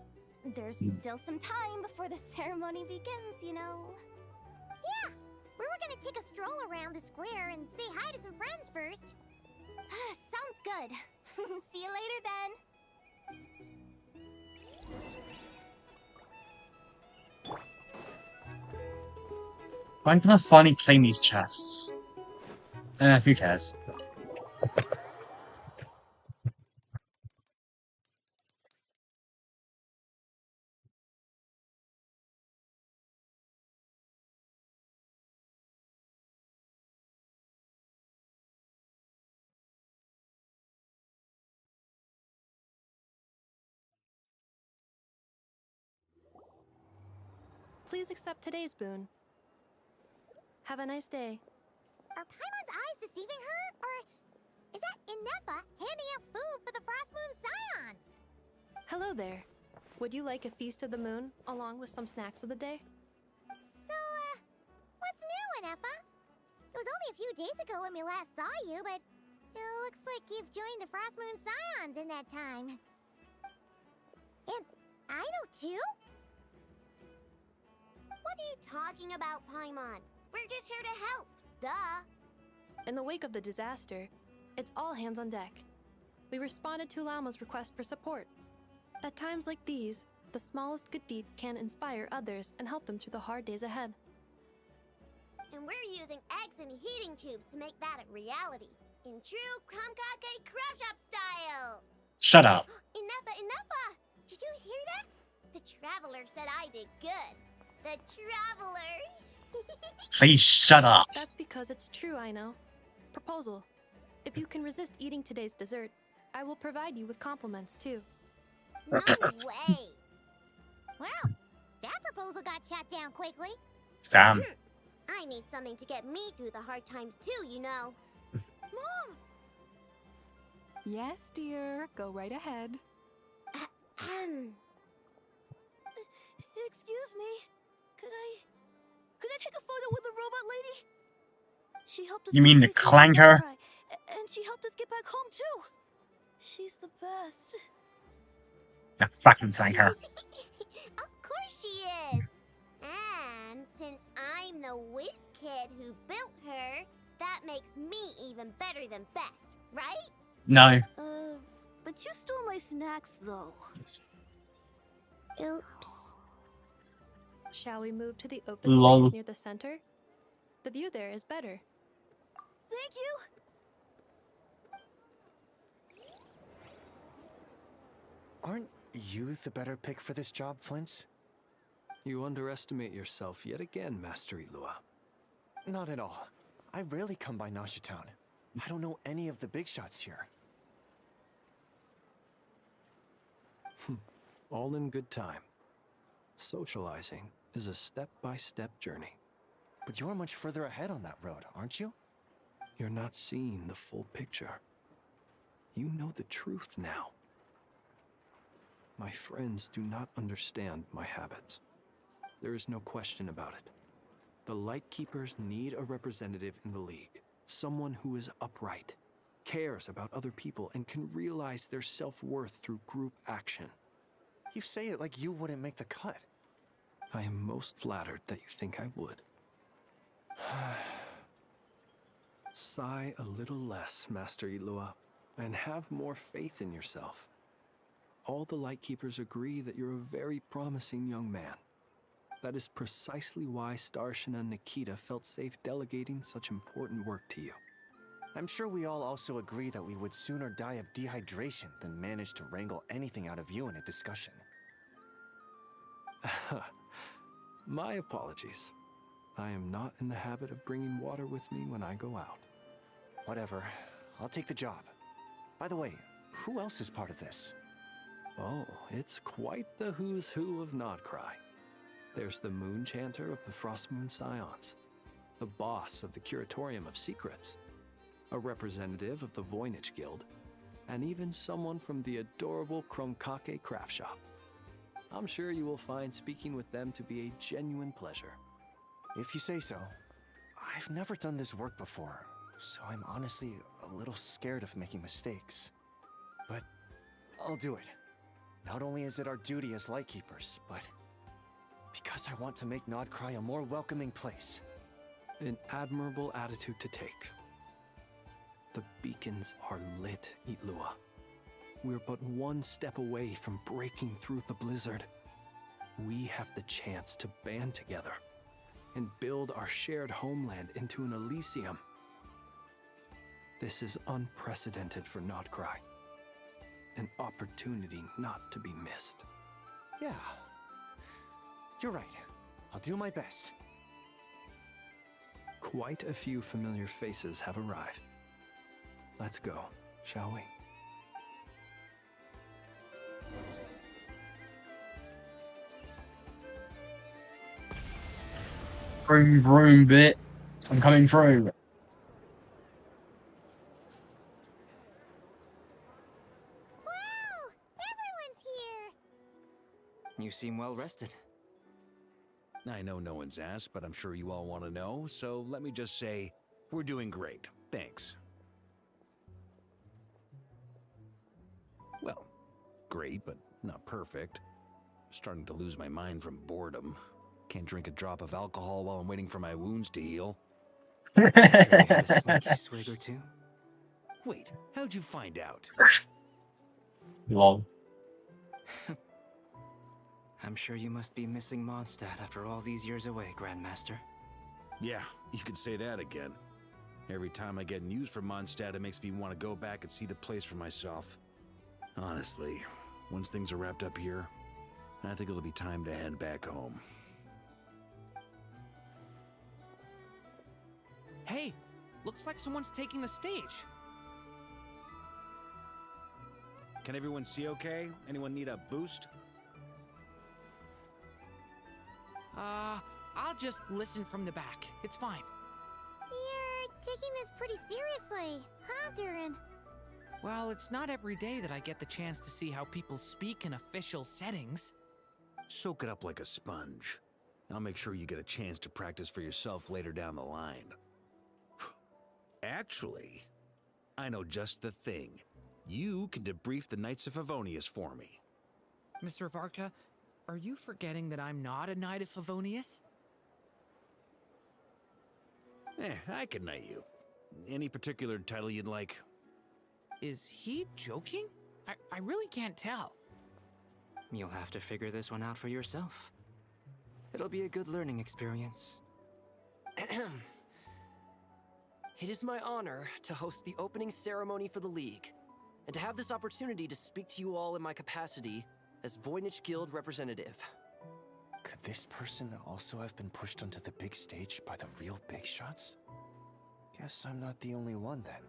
There's still some time before the ceremony begins, you know. Yeah, we were gonna take a stroll around the square and say hi to some friends first. Sounds good. See you later then. I'm gonna finally claim these chests. Who cares? Please accept today's boon. Have a nice day. Are Paimon's eyes deceiving her? Or is that Inefa handing out food for the Frost Moon Scions? Hello there. Would you like a feast of the moon, along with some snacks of the day? So, what's new, Inefa? It was only a few days ago when we last saw you, but it looks like you've joined the Frost Moon Scions in that time. And I know too? What are you talking about, Paimon? We're just here to help, duh. In the wake of the disaster, it's all hands on deck. We responded to Lama's request for support. At times like these, the smallest good deed can inspire others and help them through the hard days ahead. And we're using eggs and heating tubes to make that a reality. In true Kromkake Craft Shop style! Shut up. Enough! Did you hear that? The Traveler said I did good. The Traveler! Please shut up. That's because it's true, I know. Proposal. If you can resist eating today's dessert, I will provide you with compliments too. No way! Well, that proposal got shot down quickly. Damn. I need something to get me through the hard times too, you know. Mom! Yes, dear. Go right ahead. Excuse me. Could I take a photo with the robot lady? She helped us. You mean the clanker? And she helped us get back home too. She's the best. The fucking clanker. Of course she is. And since I'm the whiz kid who built her, that makes me even better than best, right? No. But you stole my snacks though. Oops. Shall we move to the open Lol. space near the center? The view there is better. Thank you. Aren't you the better pick for this job, Flint's? You underestimate yourself yet again, Master Ilua. Not at all. I rarely come by Nasha Town. I don't know any of the big shots here. All in good time. Socializing is a step-by-step journey. But you're much further ahead on that road, aren't you? You're not seeing the full picture. You know the truth now. My friends do not understand my habits. There is no question about it. The Lightkeepers need a representative in the League. Someone who is upright, cares about other people, and can realize their self-worth through group action. You say it like you wouldn't make the cut. I am most flattered that you think I would. Sigh a little less, Master Ilua, and have more faith in yourself. All the Lightkeepers agree that you're a very promising young man. That is precisely why Starshina and Nikita felt safe delegating such important work to you. I'm sure we all also agree that we would sooner die of dehydration than manage to wrangle anything out of you in a discussion. My apologies. I am not in the habit of bringing water with me when I go out. Whatever. I'll take the job. By the way, who else is part of this? Oh, it's quite the who's who of Nodcry. There's the Moon Chanter of the Frost Moon Scions, the boss of the Curatorium of Secrets, a representative of the Voynich Guild, and even someone from the adorable Kromkake Craft Shop. I'm sure you will find speaking with them to be a genuine pleasure. If you say so. I've never done this work before, so I'm honestly a little scared of making mistakes. But I'll do it. Not only is it our duty as Lightkeepers, but because I want to make Nodcry a more welcoming place. An admirable attitude to take. The beacons are lit, Itlua. We're but one step away from breaking through the blizzard. We have the chance to band together and build our shared homeland into an Elysium. This is unprecedented for Nodcry. An opportunity not to be missed. Yeah. You're right. I'll do my best. Quite a few familiar faces have arrived. Let's go, shall we? Vroom, vroom, bit. I'm coming through. Wow! Everyone's here! You seem well rested. I know no one's asked, but I'm sure you all want to know, so let me just say, we're doing great. Thanks. Well, great, but not perfect. Starting to lose my mind from boredom. Can't drink a drop of alcohol while I'm waiting for my wounds to heal. Sure you had a slinky swig or two? Wait, how'd you find out? Lol. I'm sure you must be missing Mondstadt after all these years away, Grandmaster. Yeah, you could say that again. Every time I get news from Mondstadt, it makes me want to go back and see the place for myself. Honestly, once things are wrapped up here, I think it'll be time to head back home. Hey, looks like someone's taking the stage. Can everyone see okay? Anyone need a boost? I'll just listen from the back. It's fine. You're taking this pretty seriously, huh, Durin? Well, it's not every day that I get the chance to see how people speak in official settings. Soak it up like a sponge. I'll make sure you get a chance to practice for yourself later down the line. Actually, I know just the thing. You can debrief the Knights of Favonius for me. Mr. Varka, are you forgetting that I'm not a Knight of Favonius? I can knight you. Any particular title you'd like? Is he joking? I really can't tell. You'll have to figure this one out for yourself. It'll be a good learning experience. It is my honor to host the opening ceremony for the League, and to have this opportunity to speak to you all in my capacity as Voynich Guild representative. Could this person also have been pushed onto the big stage by the real big shots? Guess I'm not the only one then.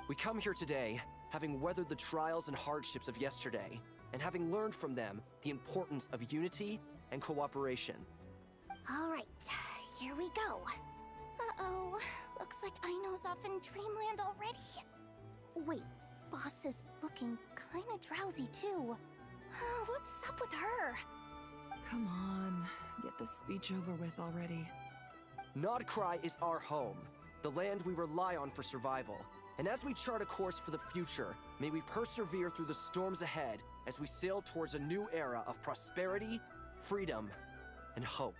We come here today, having weathered the trials and hardships of yesterday, and having learned from them the importance of unity and cooperation. Alright, here we go. Uh-oh, looks like Aino's off in Dreamland already. Wait, Boss is looking kinda drowsy too. What's up with her? Come on, get this speech over with already. Nodcry is our home, the land we rely on for survival. And as we chart a course for the future, may we persevere through the storms ahead as we sail towards a new era of prosperity, freedom, and hope.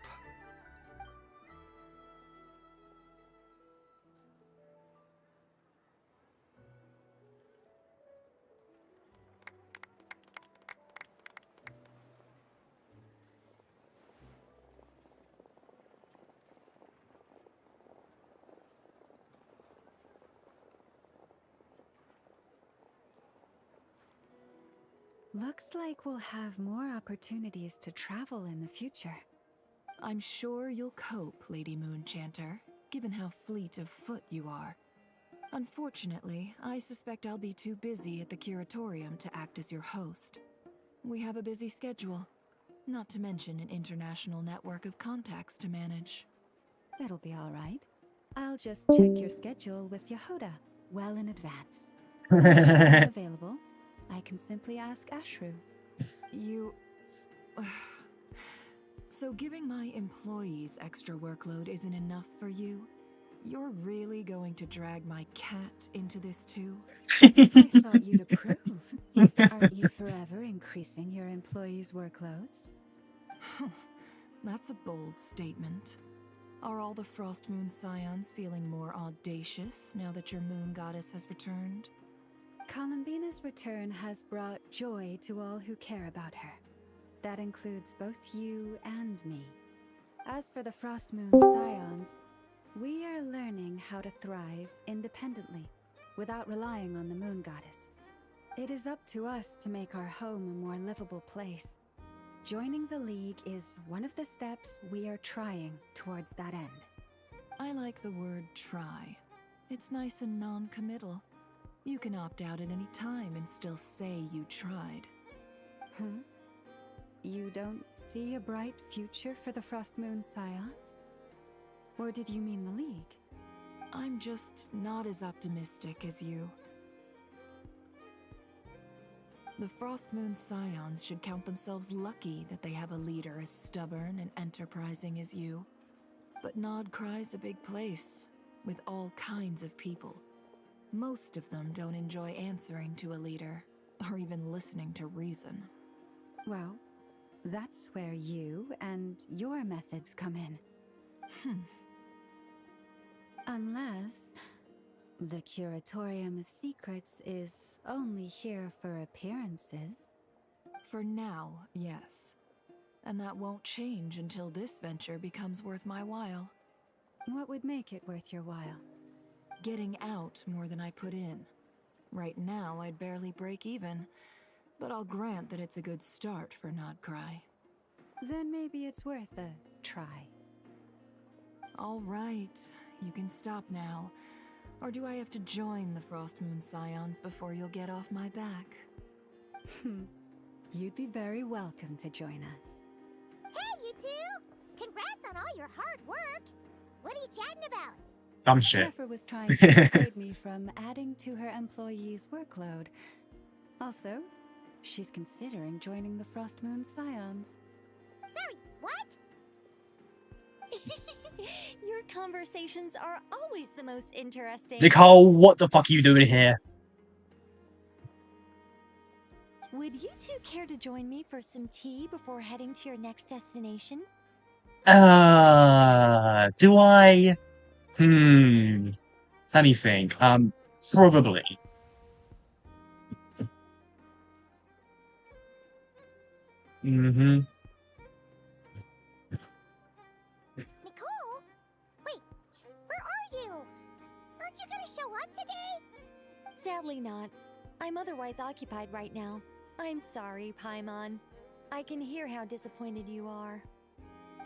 Looks like we'll have more opportunities to travel in the future. I'm sure you'll cope, Lady Moonchanter, given how fleet of foot you are. Unfortunately, I suspect I'll be too busy at the Curatorium to act as your host. We have a busy schedule, not to mention an international network of contacts to manage. It'll be all right. I'll just check your schedule with Yehoda well in advance. If she's not available, I can simply ask Ashru. You... So giving my employees extra workload isn't enough for you? You're really going to drag my cat into this too? I thought you'd approve. Aren't you forever increasing your employees' workloads? That's a bold statement. Are all the Frost Moon Scions feeling more audacious now that your moon goddess has returned? Columbina's return has brought joy to all who care about her. That includes both you and me. As for the Frost Moon Scions, we are learning how to thrive independently, without relying on the moon goddess. It is up to us to make our home a more livable place. Joining the League is one of the steps we are trying towards that end. I like the word try. It's nice and non-committal. You can opt out at any time and still say you tried. You don't see a bright future for the Frost Moon Scions? Or did you mean the League? I'm just not as optimistic as you. The Frost Moon Scions should count themselves lucky that they have a leader as stubborn and enterprising as you. But Nodcry's a big place, with all kinds of people. Most of them don't enjoy answering to a leader, or even listening to reason. Well, that's where you and your methods come in. Unless the Curatorium of Secrets is only here for appearances. For now, yes. And that won't change until this venture becomes worth my while. What would make it worth your while? Getting out more than I put in. Right now, I'd barely break even, but I'll grant that it's a good start for Nodcry. Then maybe it's worth a try. All right, you can stop now. Or do I have to join the Frost Moon Scions before you'll get off my back? You'd be very welcome to join us. Hey, you two! Congrats on all your hard work! What are you chatting about? Dumb shit. Jennifer was trying to dissuade me from adding to her employees' workload. Also, she's considering joining the Frost Moon Scions. Sorry, what? Your conversations are always the most interesting. Nicole, what the fuck are you doing here? Would you two care to join me for some tea before heading to your next destination? Do I? Let me think. Probably. Nicole? Wait, where are you? Aren't you gonna show up today? Sadly not. I'm otherwise occupied right now. I'm sorry, Paimon. I can hear how disappointed you are.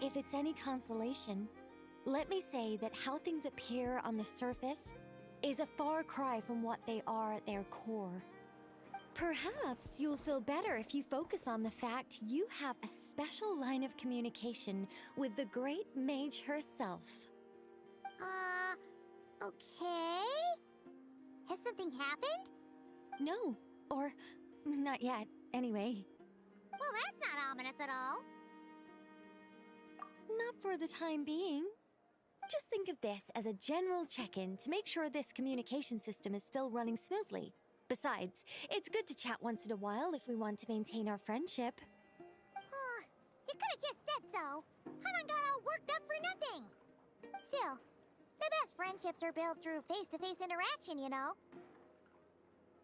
If it's any consolation, let me say that how things appear on the surface is a far cry from what they are at their core. Perhaps you'll feel better if you focus on the fact you have a special line of communication with the great mage herself. Okay? Has something happened? No, or not yet, anyway. Well, that's not ominous at all. Not for the time being. Just think of this as a general check-in to make sure this communication system is still running smoothly. Besides, it's good to chat once in a while if we want to maintain our friendship. You could've just said so. Paimon got all worked up for nothing. Still, the best friendships are built through face-to-face interaction, you know?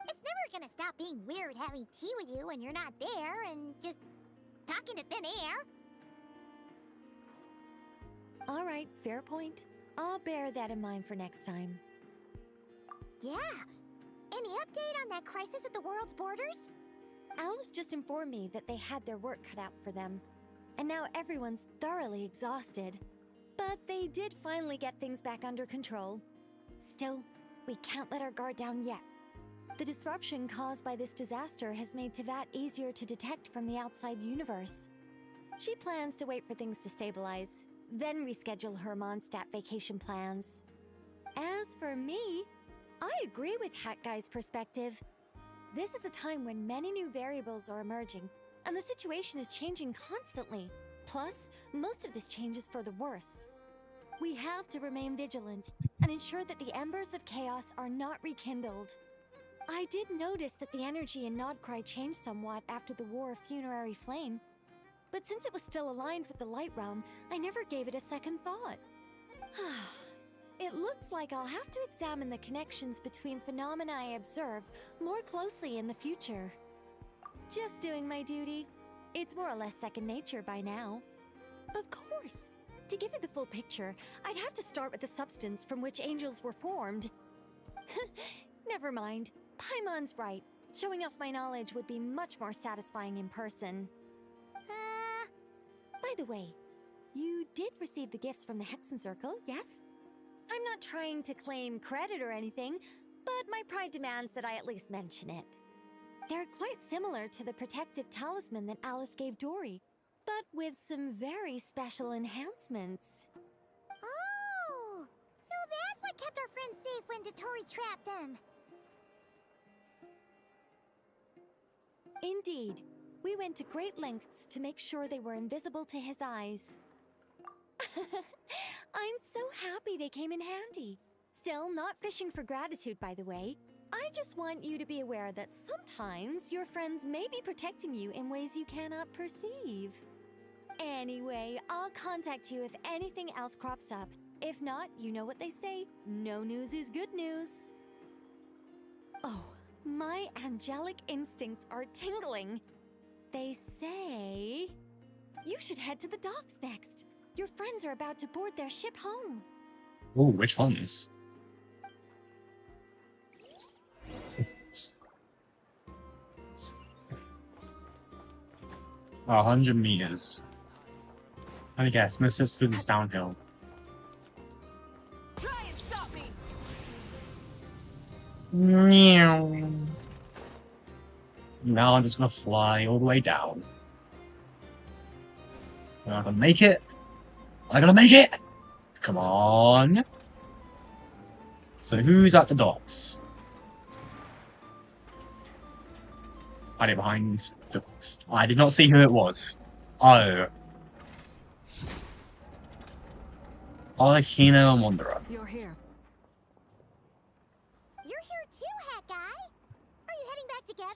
It's never gonna stop being weird having tea with you when you're not there and just talking to thin air. All right, fair point. I'll bear that in mind for next time. Yeah. Any update on that crisis at the world's borders? Alice just informed me that they had their work cut out for them. And now everyone's thoroughly exhausted. But they did finally get things back under control. Still, we can't let our guard down yet. The disruption caused by this disaster has made Teyvat easier to detect from the outside universe. She plans to wait for things to stabilize, then reschedule her Mondstadt vacation plans. As for me, I agree with Hat Guy's perspective. This is a time when many new variables are emerging, and the situation is changing constantly. Plus, most of this change is for the worse. We have to remain vigilant and ensure that the embers of chaos are not rekindled. I did notice that the energy in Nodcry changed somewhat after the War of Funerary Flame, but since it was still aligned with the Light Realm, I never gave it a second thought. It looks like I'll have to examine the connections between phenomena I observe more closely in the future. Just doing my duty. It's more or less second nature by now. Of course! To give you the full picture, I'd have to start with the substance from which angels were formed. Never mind. Paimon's right. Showing off my knowledge would be much more satisfying in person. By the way, you did receive the gifts from the Hexen Circle, yes? I'm not trying to claim credit or anything, but my pride demands that I at least mention it. They're quite similar to the protective talisman that Alice gave Dory, but with some very special enhancements. Oh! So that's what kept our friends safe when Dotori trapped them. Indeed. We went to great lengths to make sure they were invisible to his eyes. I'm so happy they came in handy. Still, not fishing for gratitude, by the way. I just want you to be aware that sometimes your friends may be protecting you in ways you cannot perceive. Anyway, I'll contact you if anything else crops up. If not, you know what they say, no news is good news. Oh, my angelic instincts are tingling. They say you should head to the docks next. Your friends are about to board their ship home. Oh, which ones? 100 meters. Let me guess, most of it's through this downhill. Try and stop me. Meow. Now I'm just gonna fly all the way down. Am I gonna make it? Am I gonna make it? Come on. So who's at the docks? I did behind the... I did not see who it was. Oh. Alakino and Wanderer. You're here. You're here too, Hat Guy. Are you heading back together?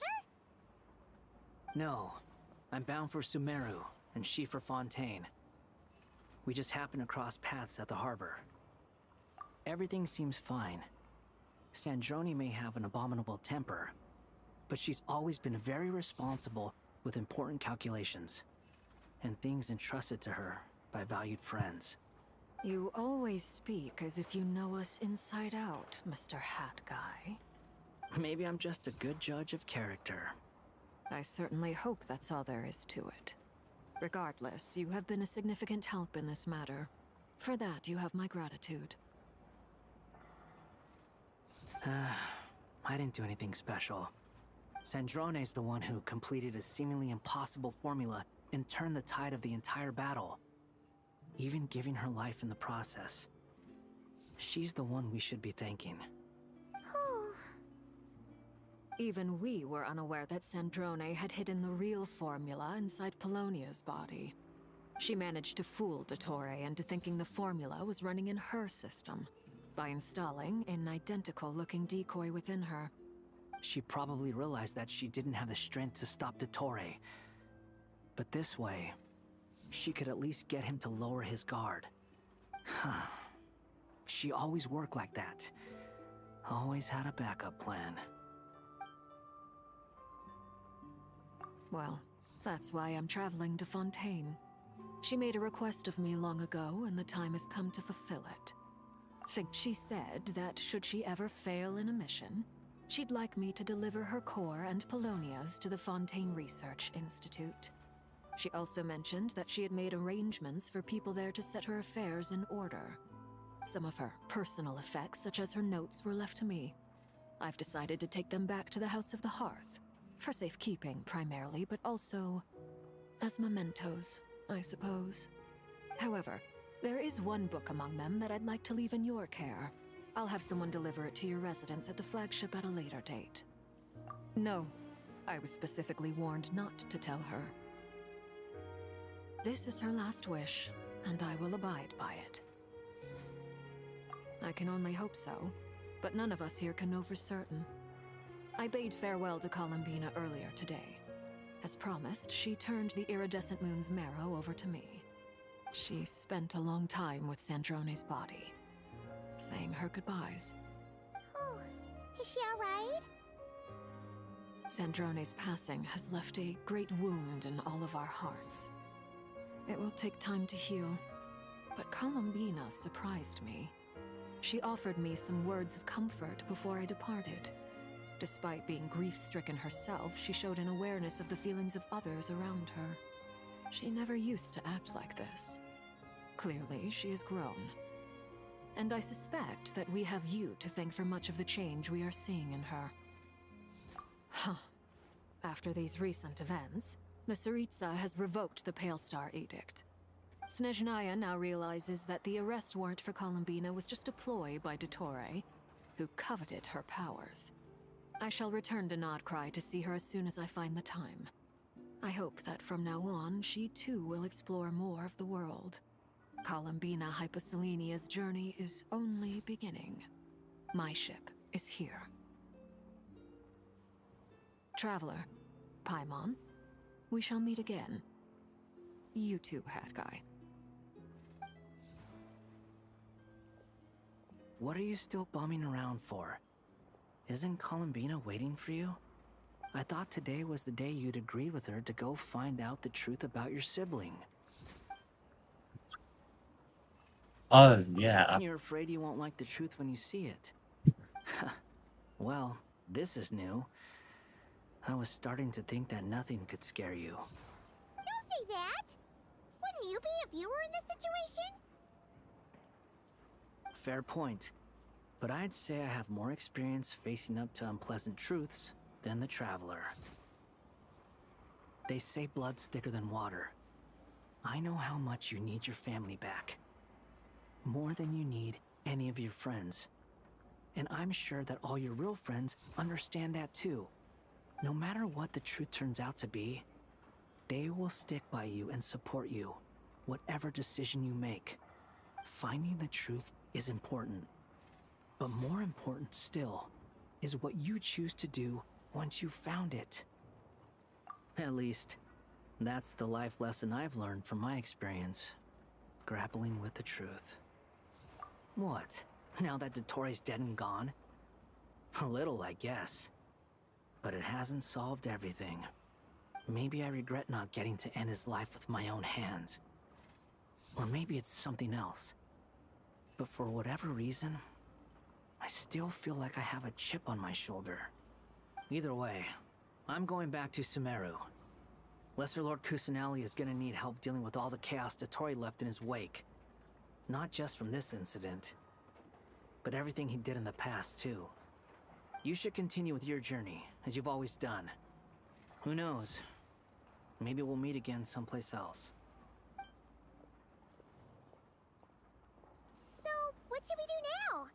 No. I'm bound for Sumeru, and she for Fontaine. We just happened to cross paths at the harbor. Everything seems fine. Sandrone may have an abominable temper, but she's always been very responsible with important calculations, and things entrusted to her by valued friends. You always speak as if you know us inside out, Mr. Hat Guy. Maybe I'm just a good judge of character. I certainly hope that's all there is to it. Regardless, you have been a significant help in this matter. For that, you have my gratitude. I didn't do anything special. Sandrone's the one who completed a seemingly impossible formula and turned the tide of the entire battle, even giving her life in the process. She's the one we should be thanking. Even we were unaware that Sandrone had hidden the real formula inside Polonia's body. She managed to fool Dottore into thinking the formula was running in her system by installing an identical-looking decoy within her. She probably realized that she didn't have the strength to stop Dottore. But this way, she could at least get him to lower his guard. She always worked like that. Always had a backup plan. Well, that's why I'm traveling to Fontaine. She made a request of me long ago, and the time has come to fulfill it. Think she said that should she ever fail in a mission, she'd like me to deliver her core and Polonia's to the Fontaine Research Institute. She also mentioned that she had made arrangements for people there to set her affairs in order. Some of her personal effects, such as her notes, were left to me. I've decided to take them back to the House of the Hearth. For safekeeping, primarily, but also as mementos, I suppose. However, there is one book among them that I'd like to leave in your care. I'll have someone deliver it to your residence at the flagship at a later date. No, I was specifically warned not to tell her. This is her last wish, and I will abide by it. I can only hope so, but none of us here can know for certain. I bade farewell to Columbina earlier today. As promised, she turned the iridescent moon's marrow over to me. She spent a long time with Sandrone's body, saying her goodbyes. Oh, is she alright? Sandrone's passing has left a great wound in all of our hearts. It will take time to heal, but Columbina surprised me. She offered me some words of comfort before I departed. Despite being grief-stricken herself, she showed an awareness of the feelings of others around her. She never used to act like this. Clearly, she has grown. And I suspect that we have you to thank for much of the change we are seeing in her. Huh. After these recent events, the Tsaritsa has revoked the Pale Star Edict. Snezhnaya now realizes that the arrest warrant for Columbina was just a ploy by Dottore, who coveted her powers. I shall return to Nodcry to see her as soon as I find the time. I hope that from now on, she too will explore more of the world. Columbina Hyposelenia's journey is only beginning. My ship is here. Traveler, Paimon, we shall meet again. You too, Hat Guy. What are you still bumming around for? Isn't Columbina waiting for you? I thought today was the day you'd agreed with her to go find out the truth about your sibling. Oh, yeah. And you're afraid you won't like the truth when you see it. Well, this is new. I was starting to think that nothing could scare you. Don't say that! Wouldn't you be if you were in this situation? Fair point. But I'd say I have more experience facing up to unpleasant truths than the Traveler. They say blood's thicker than water. I know how much you need your family back. More than you need any of your friends. And I'm sure that all your real friends understand that too. No matter what the truth turns out to be, they will stick by you and support you, whatever decision you make. Finding the truth is important. But more important still is what you choose to do once you've found it. At least, that's the life lesson I've learned from my experience, grappling with the truth. What? Now that Dottore's dead and gone? A little, I guess. But it hasn't solved everything. Maybe I regret not getting to end his life with my own hands. Or maybe it's something else. But for whatever reason, I still feel like I have a chip on my shoulder. Either way, I'm going back to Sumeru. Lesser Lord Kusanali is gonna need help dealing with all the chaos Dottore left in his wake. Not just from this incident, but everything he did in the past, too. You should continue with your journey, as you've always done. Who knows? Maybe we'll meet again someplace else. So, what should we do now?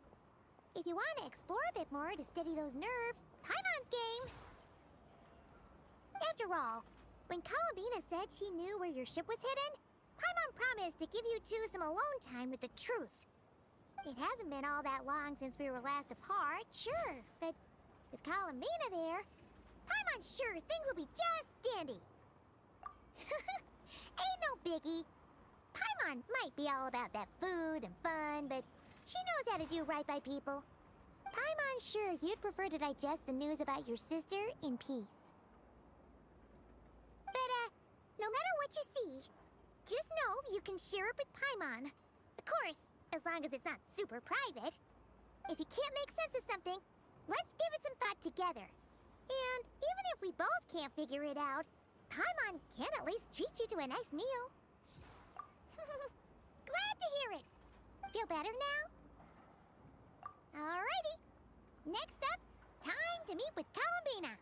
If you want to explore a bit more to steady those nerves, Paimon's game! After all, when Columbina said she knew where your ship was hidden, Paimon promised to give you two some alone time with the truth. It hasn't been all that long since we were last apart, sure, but with Columbina there, Paimon's sure things will be just dandy. Ain't no biggie. Paimon might be all about that food and fun, but she knows how to do right by people. Paimon's sure you'd prefer to digest the news about your sister in peace. But, no matter what you see, just know you can share it with Paimon. Of course, as long as it's not super private. If you can't make sense of something, let's give it some thought together. And even if we both can't figure it out, Paimon can at least treat you to a nice meal. Glad to hear it. Feel better now? Alrighty. Next up, time to meet with Columbina.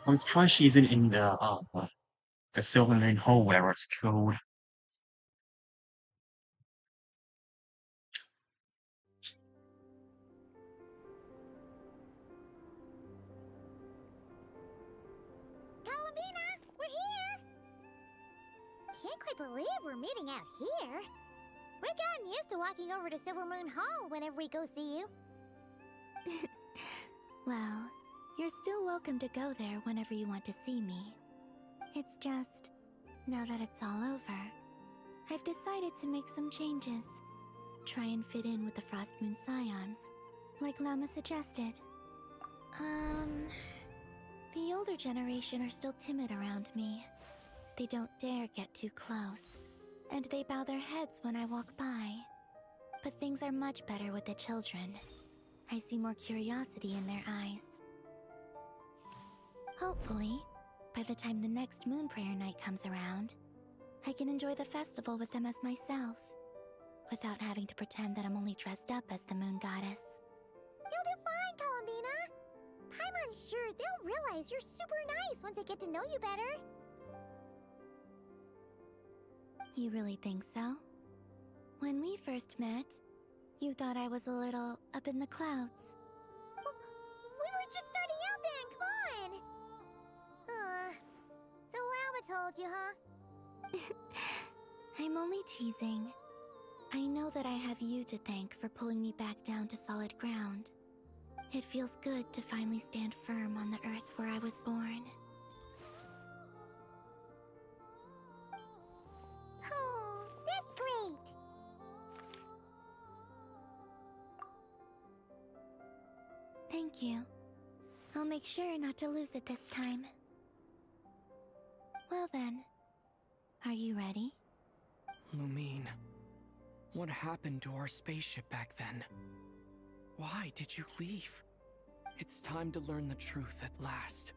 I'm surprised she isn't in the Silver Moon Hole, whatever it's called. believe we're meeting out here. We've gotten used to walking over to Silver Moon Hall whenever we go see you. Well, you're still welcome to go there whenever you want to see me. It's just, now that it's all over, I've decided to make some changes. Try and fit in with the Frost Moon Scions, like Llama suggested. The older generation are still timid around me. They don't dare get too close, and they bow their heads when I walk by. But things are much better with the children. I see more curiosity in their eyes. Hopefully, by the time the next Moon Prayer Night comes around, I can enjoy the festival with them as myself, without having to pretend that I'm only dressed up as the Moon Goddess. You'll do fine, Columbina. Paimon's sure they'll realize you're super nice once they get to know you better. You really think so? When we first met, you thought I was a little up in the clouds. We were just starting out then, come on! So Llama told you, huh? I'm only teasing. I know that I have you to thank for pulling me back down to solid ground. It feels good to finally stand firm on the earth where I was born. Oh, that's great! Thank you. I'll make sure not to lose it this time. Well then, are you ready? Lumine, what happened to our spaceship back then? Why did you leave? It's time to learn the truth at last.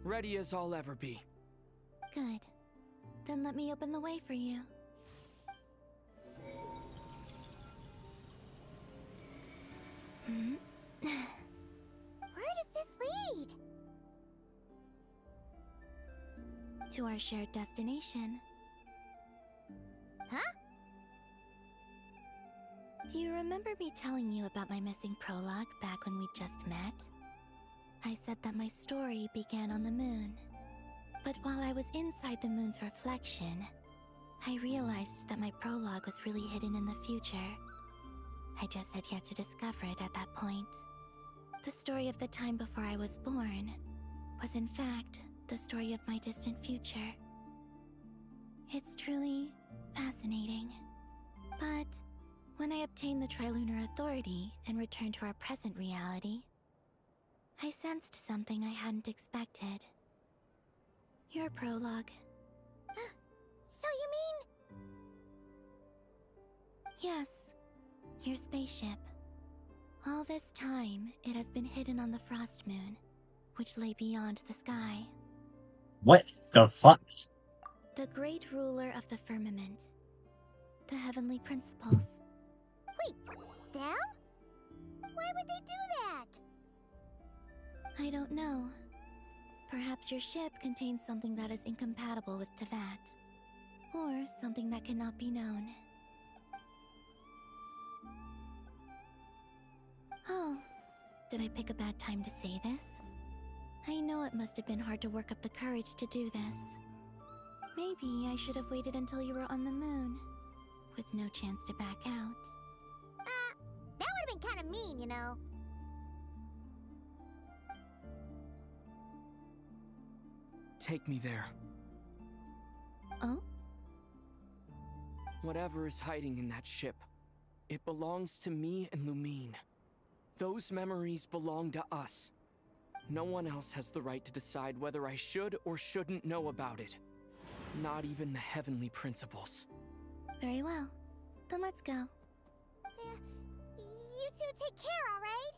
Ready as I'll ever be. Good. Then let me open the way for you. Where does this lead? To our shared destination. Huh? Do you remember me telling you about my missing prologue back when we just met? I said that my story began on the moon. But while I was inside the moon's reflection, I realized that my prologue was really hidden in the future. I just had yet to discover it at that point. The story of the time before I was born was in fact the story of my distant future. It's truly fascinating. But when I obtained the Trilunar Authority and returned to our present reality, I sensed something I hadn't expected. Your prologue. So you mean... Yes, your spaceship. All this time, it has been hidden on the Frost Moon, which lay beyond the sky. What the fuck? The great ruler of the firmament. The heavenly principles. Wait, them? Why would they do that? I don't know. Perhaps your ship contains something that is incompatible with Tevat. Or something that cannot be known. Oh, did I pick a bad time to say this? I know it must have been hard to work up the courage to do this. Maybe I should have waited until you were on the moon, with no chance to back out. That would have been kind of mean, you know. Take me there. Oh? Whatever is hiding in that ship, it belongs to me and Lumine. Those memories belong to us. No one else has the right to decide whether I should or shouldn't know about it. Not even the heavenly principles. Very well. Then let's go. You two take care, alright?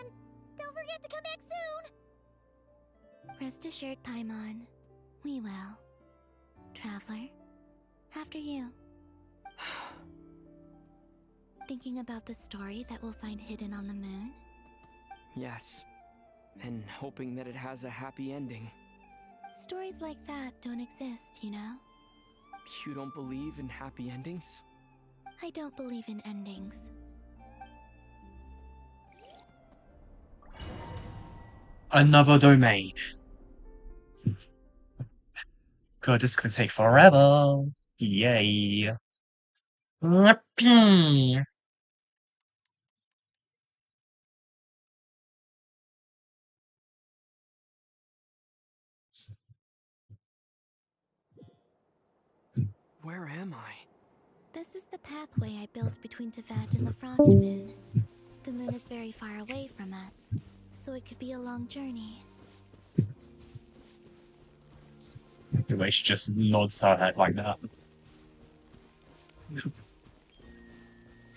And don't forget to come back soon! Rest assured, Paimon. We will. Traveler, after you. Thinking about the story that we'll find hidden on the moon? Yes. And hoping that it has a happy ending. Stories like that don't exist, you know? You don't believe in happy endings? I don't believe in endings. Another domain. God, this is gonna take forever. Yay. Yippee. Where am I? This is the pathway I built between Tevat and the Frost Moon. The moon is very far away from us, so it could be a long journey. The way she just nods her head like that.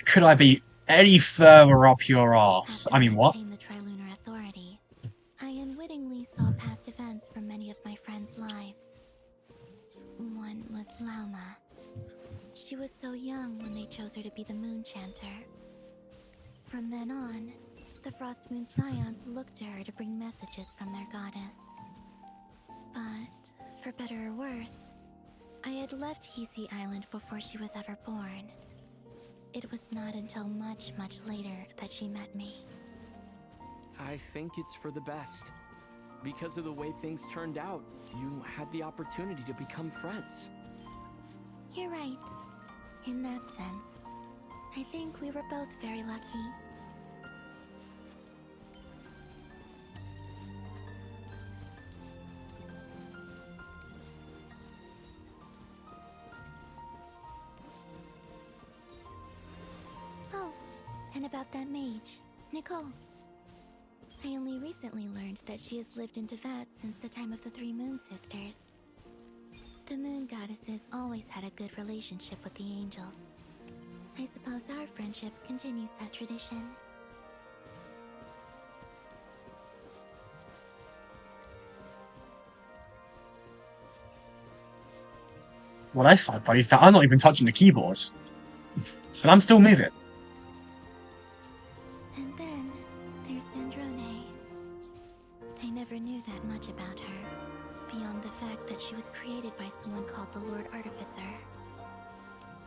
Could I be any further up your arse? I mean, what? Obtain the Trilunar Authority. I unwittingly saw past events from many of my friends' lives. One was Lauma. She was so young when they chose her to be the Moon Chanter. From then on, the Frost Moon Scions looked to her to bring messages from their goddess. But, for better or worse, I had left Hisi Island before she was ever born. It was not until much, much later that she met me. I think it's for the best. Because of the way things turned out, you had the opportunity to become friends. You're right. In that sense, I think we were both very lucky. Oh, and about that mage, Nicole. I only recently learned that she has lived in Tevat since the time of the Three Moon Sisters. The Moon Goddesses always had a good relationship with the angels. I suppose our friendship continues that tradition. What I find funny is that I'm not even touching the keyboard. And I'm still moving. And then there's Sandrone. I never knew that much about her, beyond the fact that she was created by someone called the Lord Artificer.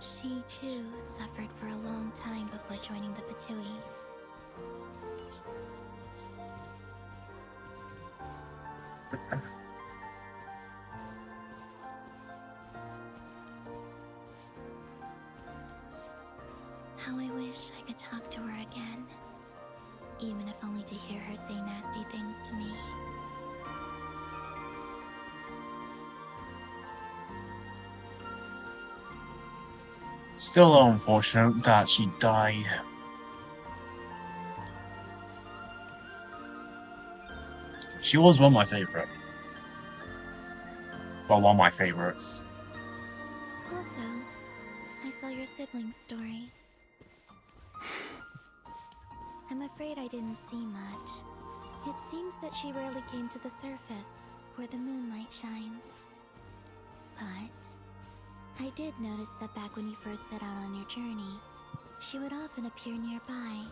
She, too, suffered for a long time before joining the Fatui. How I wish I could talk to her again, even if only to hear her say nasty things to me. Still unfortunate that she died. She was one of my favorite. Well, one of my favorites. Also, I saw your sibling's story. I'm afraid I didn't see much. It seems that she rarely came to the surface, where the moonlight shines. But I did notice that back when you first set out on your journey, she would often appear nearby,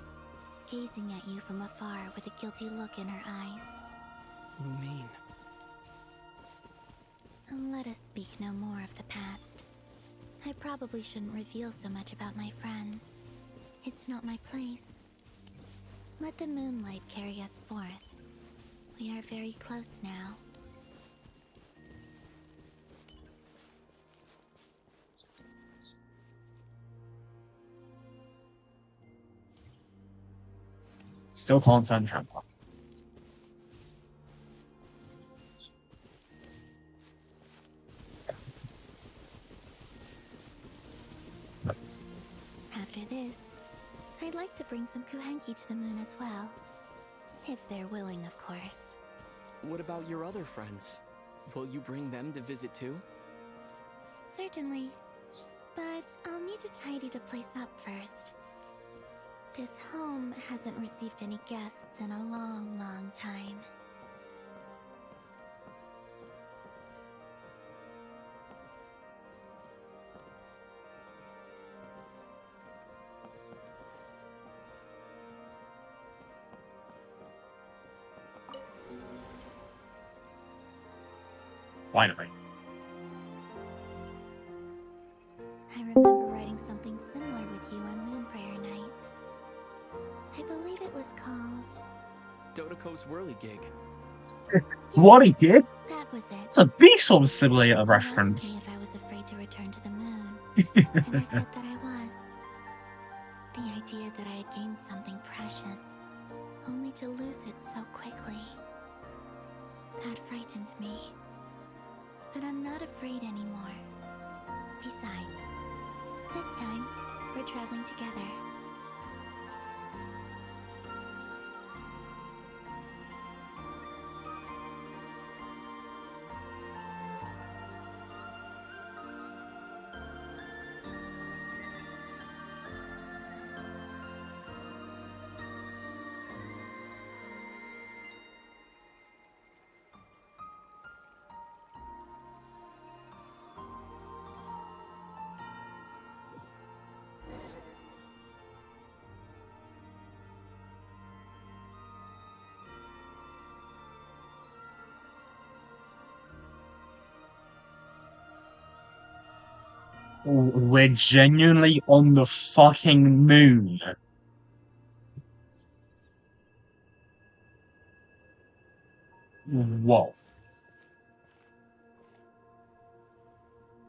gazing at you from afar with a guilty look in her eyes. Lumine. Let us speak no more of the past. I probably shouldn't reveal so much about my friends. It's not my place. Let the moonlight carry us forth. We are very close now. Still can't turn the camera. After this, I'd like to bring some Kuhenki to the moon as well. If they're willing, of course. What about your other friends? Will you bring them to visit too? Certainly. But I'll need to tidy the place up first. This home hasn't received any guests in a long, long time. Finally. I remember writing something similar with you on Moonprayer Night. I believe it was called... Dodoko's Whirligig. What he did? That was it. It's a Beast Simulator He asked reference. me if I was afraid to return to the moon, and I said that I was. The idea that I had gained something precious, only to lose it so quickly. That frightened me. But I'm not afraid anymore. Besides, this time, we're traveling together. We're genuinely on the fucking moon. Whoa.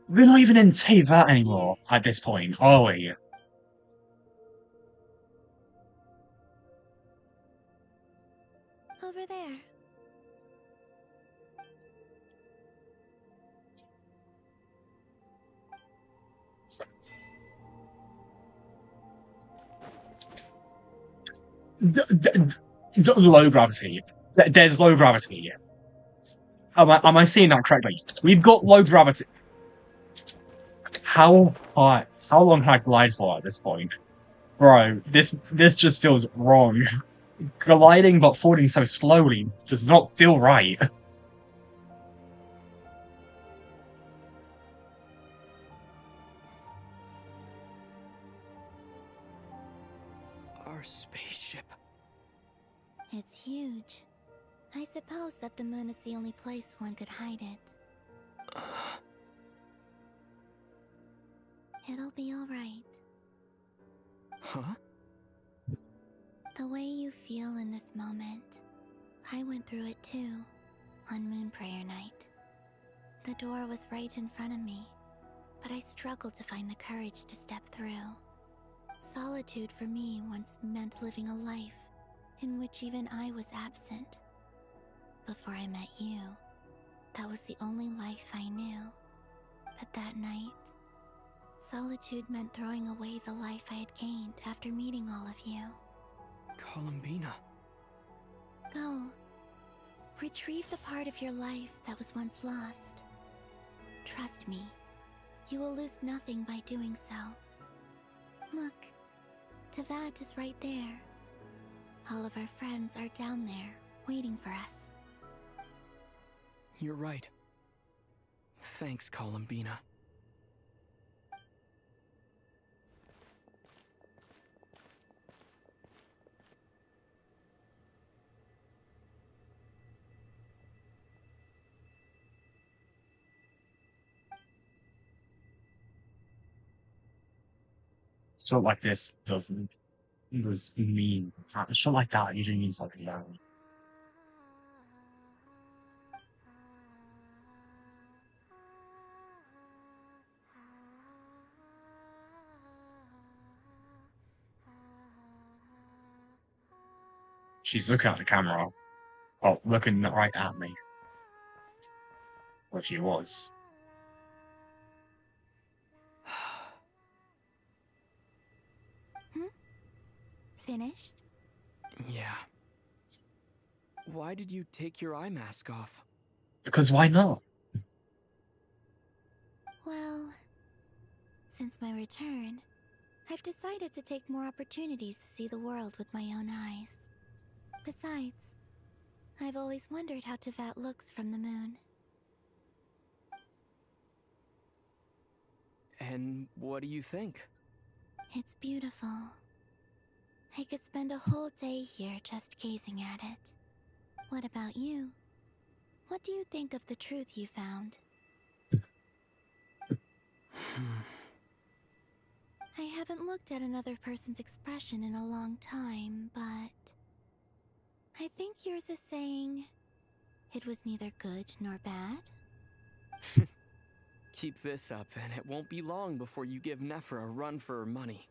We're not even in Teyvat anymore at this point, are we? Over there. Low gravity. There's low gravity. Am I seeing that correctly? We've got low gravity. How high? How long can I glide for at this point? Bro, this just feels wrong. Gliding but falling so slowly does not feel right. Our spaceship. It's huge. I suppose that the moon is the only place one could hide it. It'll be alright. Huh? The way you feel in this moment, I went through it too, on Moon Prayer Night. The door was right in front of me, but I struggled to find the courage to step through. Solitude for me once meant living a life in which even I was absent. Before I met you, that was the only life I knew. But that night, solitude meant throwing away the life I had gained after meeting all of you. Columbina. Go. Retrieve the part of your life that was once lost. Trust me, you will lose nothing by doing so. Look, Teyvat is right there. All of our friends are down there, waiting for us. You're right. Thanks, Columbina. Shot like this doesn't mean a shot like that usually means something else. She's looking at the camera. Oh, looking right at me. Well, she was. Finished? Yeah. Why did you take your eye mask off? Because why not? Well, since my return, I've decided to take more opportunities to see the world with my own eyes. Besides, I've always wondered how Teyvat looks from the moon. And what do you think? It's beautiful. I could spend a whole day here just gazing at it. What about you? What do you think of the truth you found? I haven't looked at another person's expression in a long time, but I think yours is saying, It was neither good nor bad? Keep this up, and it won't be long before you give Nephra a run for her money.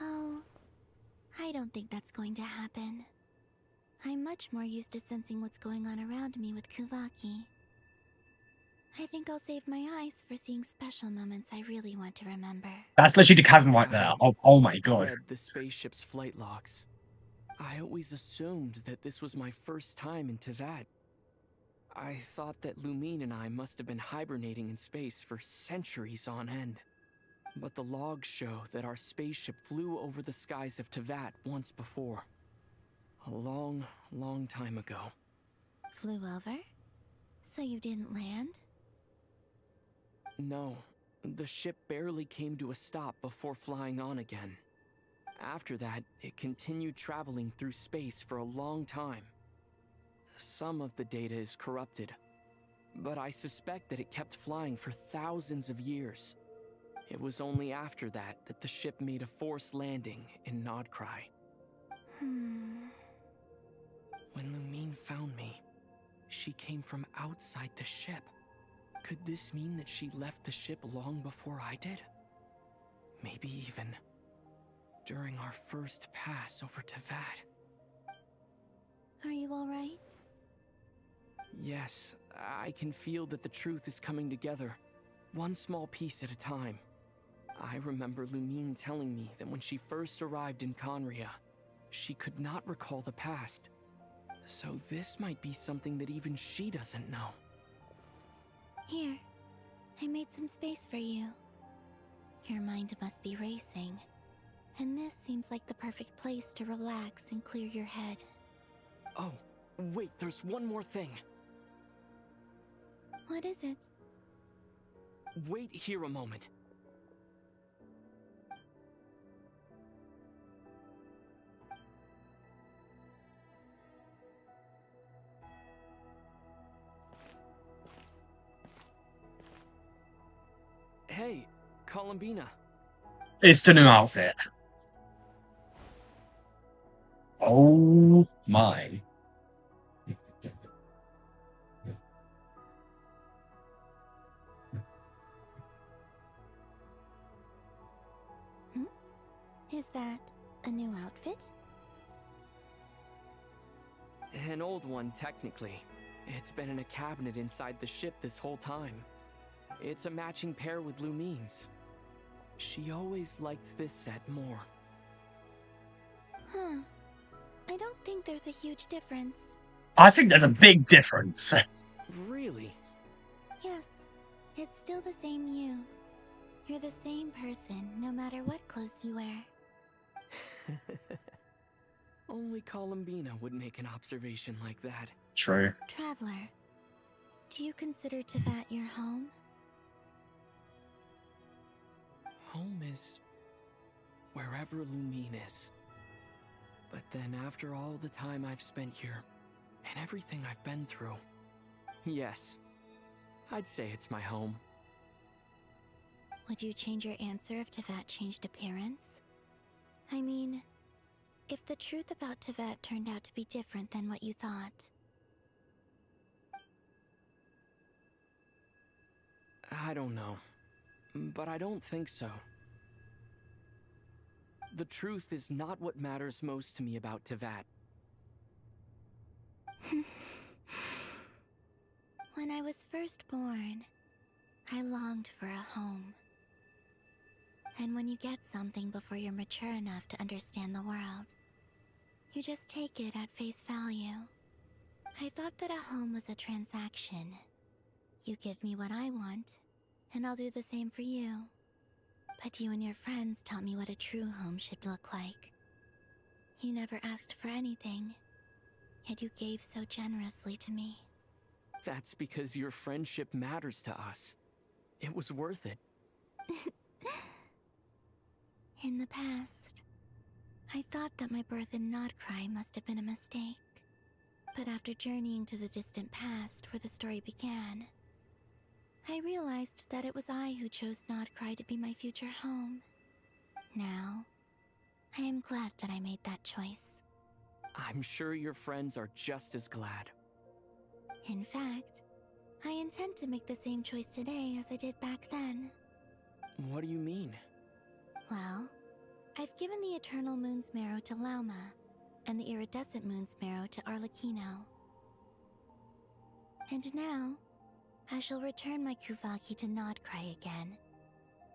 Oh, I don't think that's going to happen. I'm much more used to sensing what's going on around me with Kuvaki. I think I'll save my eyes for seeing special moments I really want to remember. That's literally the chasm right there. Oh my god. Read the spaceship's flight logs. I always assumed that this was my first time in Teyvat. I thought that Lumine and I must have been hibernating in space for centuries on end. But the logs show that our spaceship flew over the skies of Teyvat once before. A long, long time ago. Flew over? So you didn't land? No, the ship barely came to a stop before flying on again. After that, it continued traveling through space for a long time. Some of the data is corrupted, but I suspect that it kept flying for thousands of years. It was only after that that the ship made a forced landing in Nodcry. When Lumine found me, she came from outside the ship. Could this mean that she left the ship long before I did? Maybe even during our first pass over Teyvat. Are you alright? Yes, I can feel that the truth is coming together, one small piece at a time. I remember Lumine telling me that when she first arrived in Conria, she could not recall the past. So this might be something that even she doesn't know. Here, I made some space for you. Your mind must be racing, and this seems like the perfect place to relax and clear your head. Oh, wait, there's one more thing. What is it? Wait here a moment. Hey, Columbina. It's the new outfit. Oh my. Is that a new outfit? An old one, technically. It's been in a cabinet inside the ship this whole time. It's a matching pair with Lumine's. She always liked this set more. Huh. I don't think there's a huge difference. I think there's a big difference. Really? Yes, it's still the same you. You're the same person, no matter what clothes you wear. Only Columbina would make an observation like that. True. Traveler, do you consider Teyvat your home? Home is wherever Lumine is. But then after all the time I've spent here, and everything I've been through, yes, I'd say it's my home. Would you change your answer if Teyvat changed appearance? I mean, if the truth about Teyvat turned out to be different than what you thought. I don't know, but I don't think so. The truth is not what matters most to me about Teyvat. When I was first born, I longed for a home. And when you get something before you're mature enough to understand the world, you just take it at face value. I thought that a home was a transaction. You give me what I want, and I'll do the same for you. But you and your friends taught me what a true home should look like. You never asked for anything, yet you gave so generously to me. That's because your friendship matters to us. It was worth it. In the past, I thought that my birth in Nodcry must have been a mistake. But after journeying to the distant past where the story began, I realized that it was I who chose Nodcry to be my future home. Now, I am glad that I made that choice. I'm sure your friends are just as glad. In fact, I intend to make the same choice today as I did back then. What do you mean? Well, I've given the Eternal Moon's marrow to Lauma, and the Iridescent Moon's marrow to Arlecchino. And now, I shall return my Kuvaki to Nodcry again,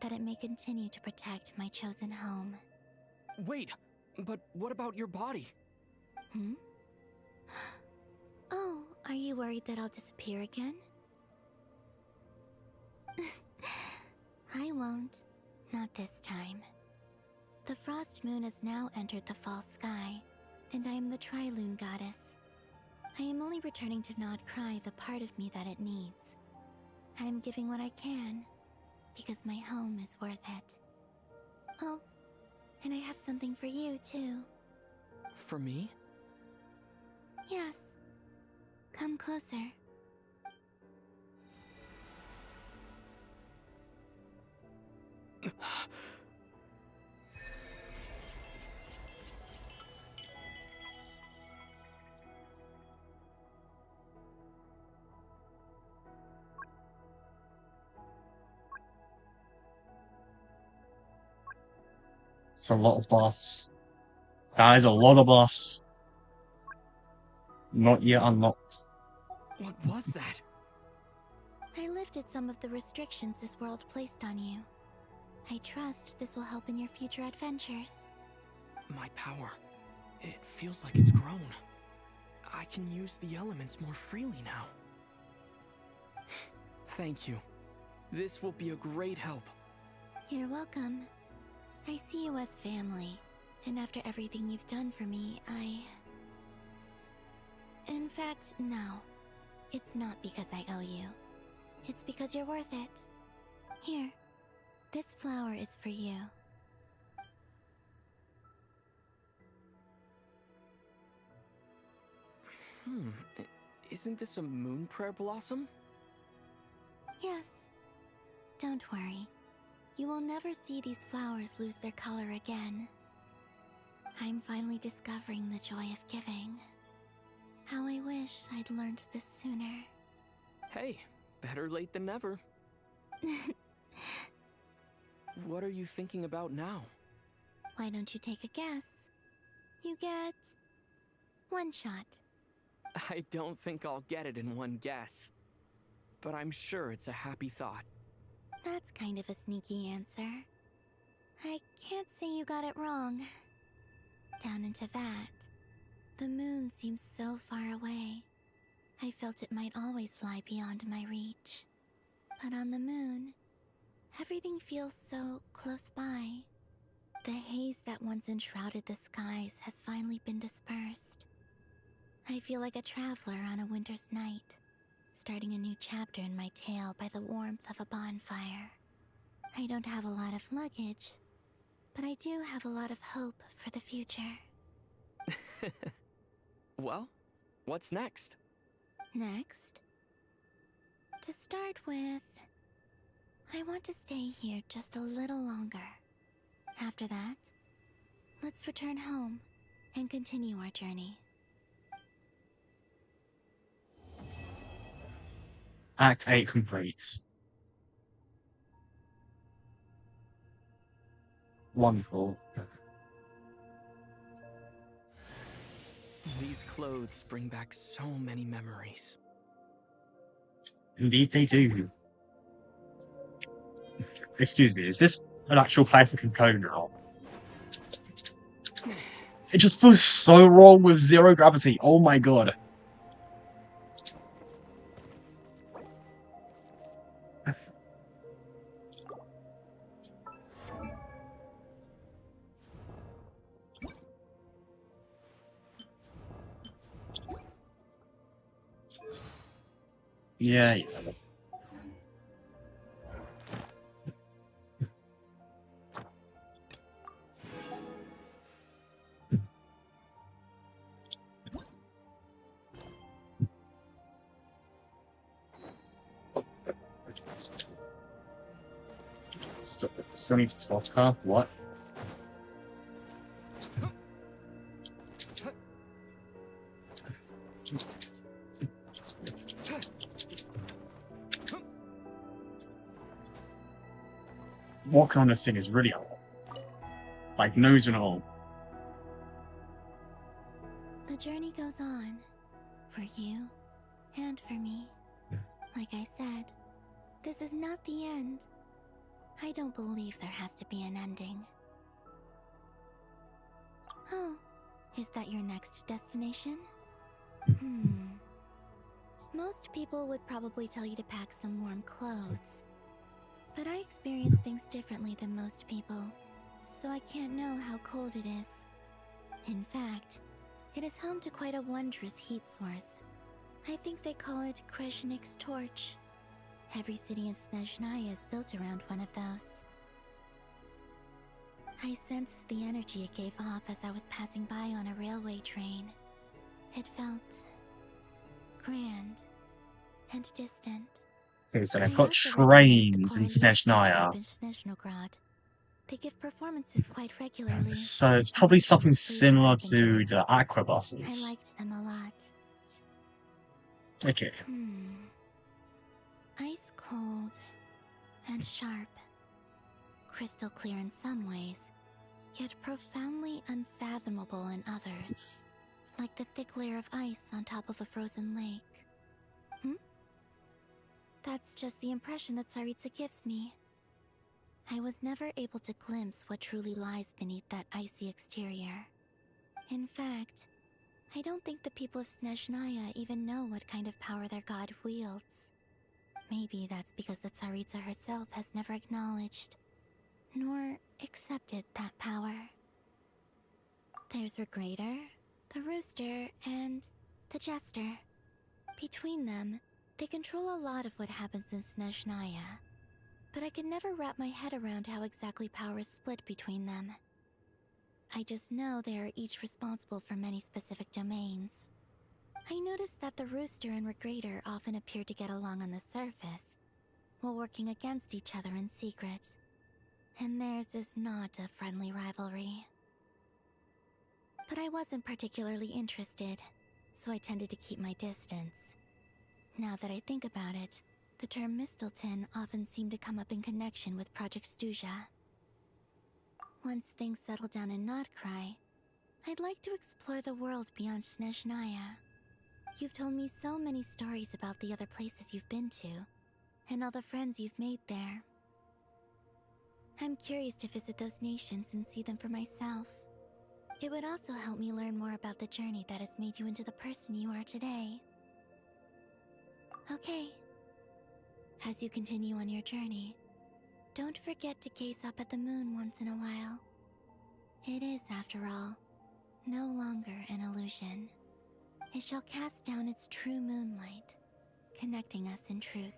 that it may continue to protect my chosen home. Wait, but what about your body? Hmm? Oh, are you worried that I'll disappear again? I won't. Not this time. The Frost Moon has now entered the fall sky, and I am the Trilune Goddess. I am only returning to Nodcry the part of me that it needs. I am giving what I can, because my home is worth it. Oh, and I have something for you, too. For me? Yes. Come closer. It's a lot of buffs. That is a lot of buffs. Not yet unlocked. What was that? I lifted some of the restrictions this world placed on you. I trust this will help in your future adventures. My power. It feels like it's grown. I can use the elements more freely now. Thank you. This will be a great help. You're welcome. I see you as family, and after everything you've done for me, In fact, no. It's not because I owe you. It's because you're worth it. Here, this flower is for you. Isn't this a moon prayer blossom? Yes. Don't worry. You will never see these flowers lose their color again. I'm finally discovering the joy of giving. How I wish I'd learned this sooner. Hey, better late than never. What are you thinking about now? Why don't you take a guess? You get... one shot. I don't think I'll get it in one guess. But I'm sure it's a happy thought. That's kind of a sneaky answer. I can't say you got it wrong. Down into that, the moon seems so far away. I felt it might always lie beyond my reach. But on the moon, everything feels so close by. The haze that once enshrouded the skies has finally been dispersed. I feel like a traveler on a winter's night, starting a new chapter in my tale by the warmth of a bonfire. I don't have a lot of luggage, but I do have a lot of hope for the future. Well, what's next? Next? To start with, I want to stay here just a little longer. After that, let's return home and continue our journey. Act 8 complete. Wonderful. These clothes bring back so many memories. Indeed they do. Excuse me, is this an actual place I can go now? It just feels so wrong with zero gravity. Oh my god. Yeah. Still need to spot her. What? Walking on this thing is really hard. Like, nose and all. The journey goes on. For you. And for me. Like I said, this is not the end. I don't believe there has to be an ending. Oh, is that your next destination? Most people would probably tell you to pack some warm clothes. But I experience things differently than most people, so I can't know how cold it is. In fact, it is home to quite a wondrous heat source. I think they call it Kreshnik's torch. Every city in Snezhnaya is built around one of those. I sensed the energy it gave off as I was passing by on a railway train. It felt grand and distant. Okay, so they've I got also recommend the trains in Quarantine Snezhnaya. in Snezhnograd. They give performances quite regularly. So it's and probably when something tickets flew similar for to Avengers, the Aqua I buses. liked them a lot. Okay. Ice cold and sharp. Crystal clear in some ways, yet profoundly unfathomable in others. Like the thick layer of ice on top of a frozen lake. That's just the impression that Tsaritsa gives me. I was never able to glimpse what truly lies beneath that icy exterior. In fact, I don't think the people of Snezhnaya even know what kind of power their god wields. Maybe that's because the Tsaritsa herself has never acknowledged, nor accepted that power. There's Regrator, the Rooster, and the Jester. Between them, they control a lot of what happens in Snezhnaya, but I can never wrap my head around how exactly power is split between them. I just know they are each responsible for many specific domains. I noticed that the Rooster and Regrator often appear to get along on the surface, while working against each other in secret. And theirs is not a friendly rivalry. But I wasn't particularly interested, so I tended to keep my distance. Now that I think about it, the term Mistelton often seemed to come up in connection with Project Stuja. Once things settle down in Notcry, I'd like to explore the world beyond Snezhnaya. You've told me so many stories about the other places you've been to, and all the friends you've made there. I'm curious to visit those nations and see them for myself. It would also help me learn more about the journey that has made you into the person you are today. Okay. As you continue on your journey, don't forget to gaze up at the moon once in a while. It is, after all, no longer an illusion. It shall cast down its true moonlight, connecting us in truth.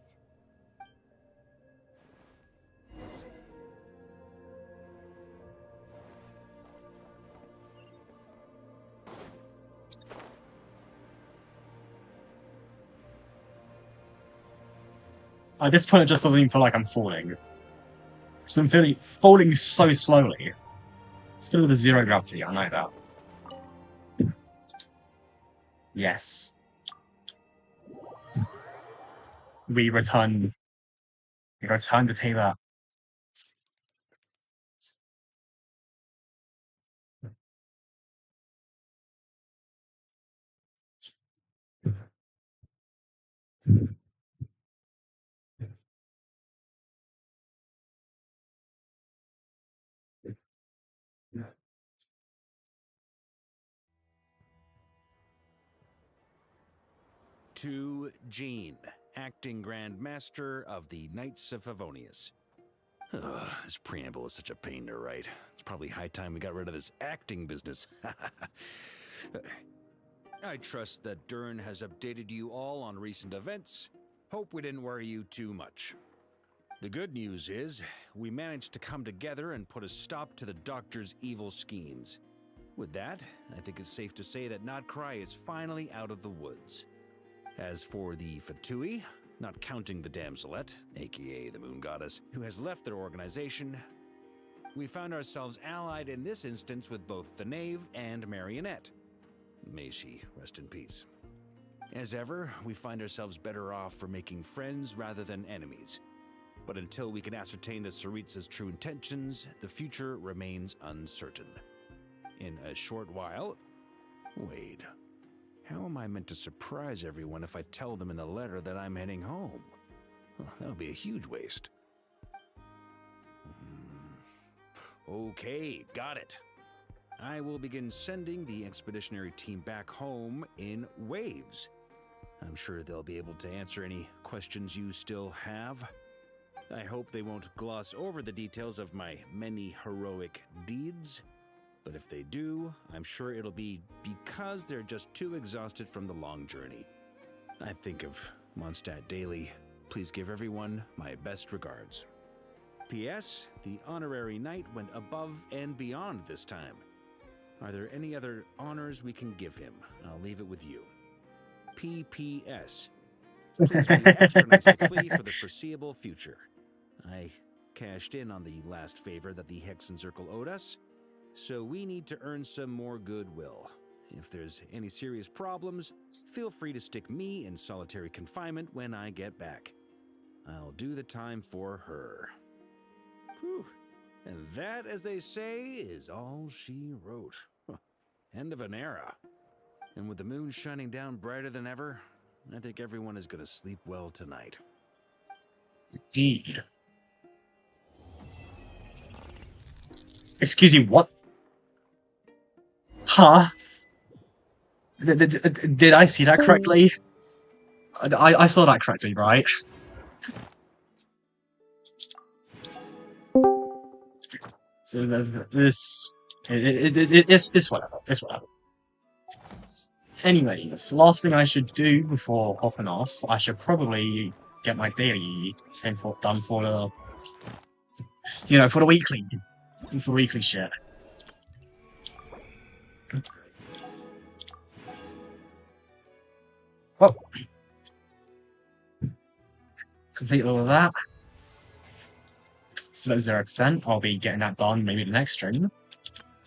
At this point, it just doesn't even feel like I'm falling. So I'm feeling falling so slowly. It's good with the zero gravity, I know that. Yes. We return to Teva. To Jean, acting Grand Master of the Knights of Favonius. Ugh, this preamble is such a pain to write. It's probably high time we got rid of this acting business. I trust that Dern has updated you all on recent events. Hope we didn't worry you too much. The good news is, we managed to come together and put a stop to the Doctor's evil schemes. With that, I think it's safe to say that Notcry is finally out of the woods. As for the Fatui, not counting the Damselette, aka the Moon Goddess, who has left their organization, we found ourselves allied in this instance with both the Knave and Marionette. May she rest in peace. As ever, we find ourselves better off for making friends rather than enemies. But until we can ascertain the Tsaritsa's true intentions, the future remains uncertain. In a short while... Wait. How am I meant to surprise everyone if I tell them in the letter that I'm heading home? Well, that'll be a huge waste. Okay, got it. I will begin sending the expeditionary team back home in waves. I'm sure they'll be able to answer any questions you still have. I hope they won't gloss over the details of my many heroic deeds. But if they do, I'm sure it'll be because they're just too exhausted from the long journey. I think of Mondstadt daily. Please give everyone my best regards. P.S. The honorary knight went above and beyond this time. Are there any other honors we can give him? I'll leave it with you. P.P.S. Please be extra nice to Klee for the foreseeable future. I cashed in on the last favor that the Hexen Circle owed us, so we need to earn some more goodwill. If there's any serious problems, feel free to stick me in solitary confinement when I get back. I'll do the time for her. Whew. And that, as they say, is all she wrote. End of an era. And with the moon shining down brighter than ever, I think everyone is going to sleep well tonight. Indeed. Excuse me, what? Huh? Did I see that correctly? I saw that correctly, right? So it's whatever. It's whatever. Anyways, the last thing I should do before hopping off, I should probably get my daily thing done for the, for the weekly shit. Well, complete all of that. So that's 0%. I'll be getting that done maybe the next stream.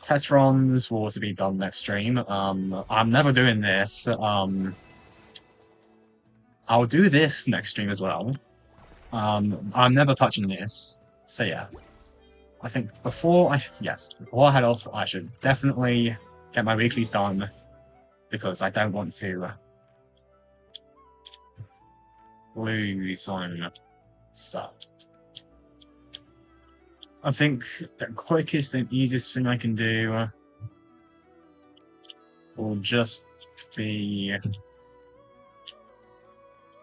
Test runs will also be done next stream. I'm never doing this. I'll do this next stream as well. I'm never touching this. So yeah. I think before I head off, I should definitely get my weeklies done, because I don't want to lose on stuff. I think the quickest and easiest thing I can do will just be...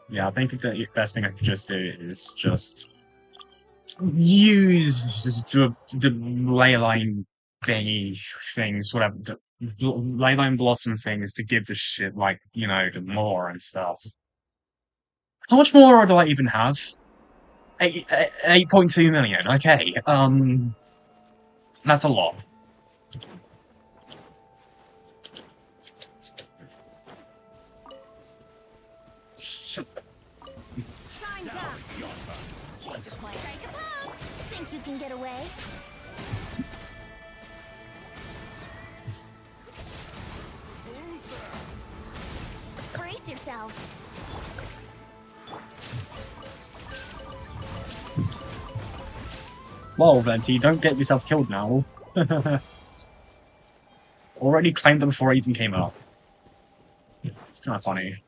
Yeah, I think the best thing I can just do is just use the leyline things, whatever, the leyline blossom things to give the shit, like, the more and stuff. How much more do I even have? 8.2 million, okay. That's a lot. Time's up. Change of plan. Strike a pose. Think you can get away? Brace yourselves. Well, Venti, don't get yourself killed now. Already claimed them before I even came up. It's kind of funny.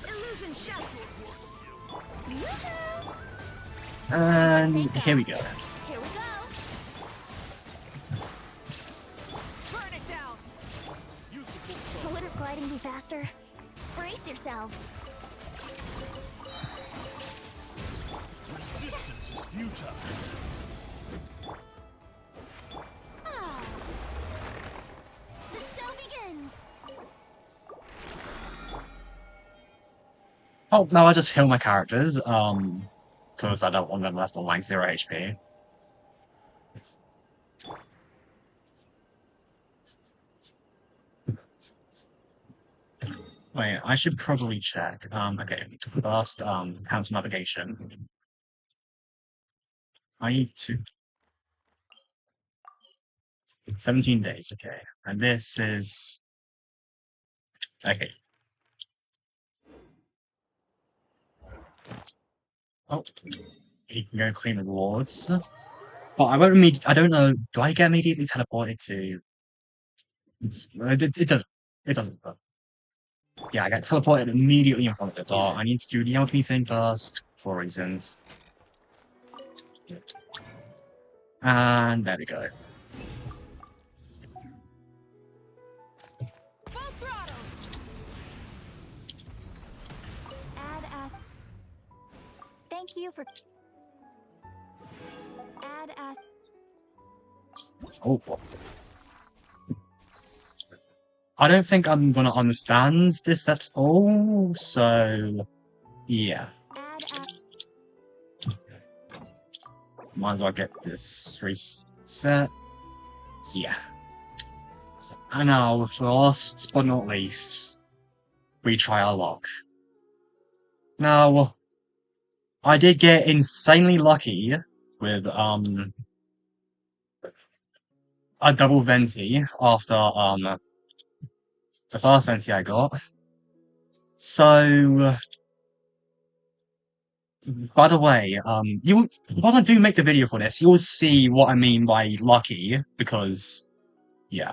Illusion shut. And here we go. Here we go. Burn it down. Wouldn't gliding be faster? Brace yourselves. Resistance is futile. Ah. The show begins. Oh, no, I just heal my characters, because I don't want them left on like 0 HP. Wait, I should probably check. Okay, first, cancel navigation. I need to 17 days, okay. And this is okay. Oh, you can go claim rewards. But I won't I don't know, do I get immediately teleported to it doesn't. It doesn't. But yeah, I get teleported immediately in front of the door. I need to do the alchemy thing first for reasons. And there we go. Thank you for. Add as. Oh, what? I don't think I'm gonna understand this at all, so yeah. Might as well get this reset. Yeah. And now, last but not least, we try our luck. Now, I did get insanely lucky with a double venti after the first venti I got. So by the way, when I do make the video for this, you'll see what I mean by lucky, because yeah.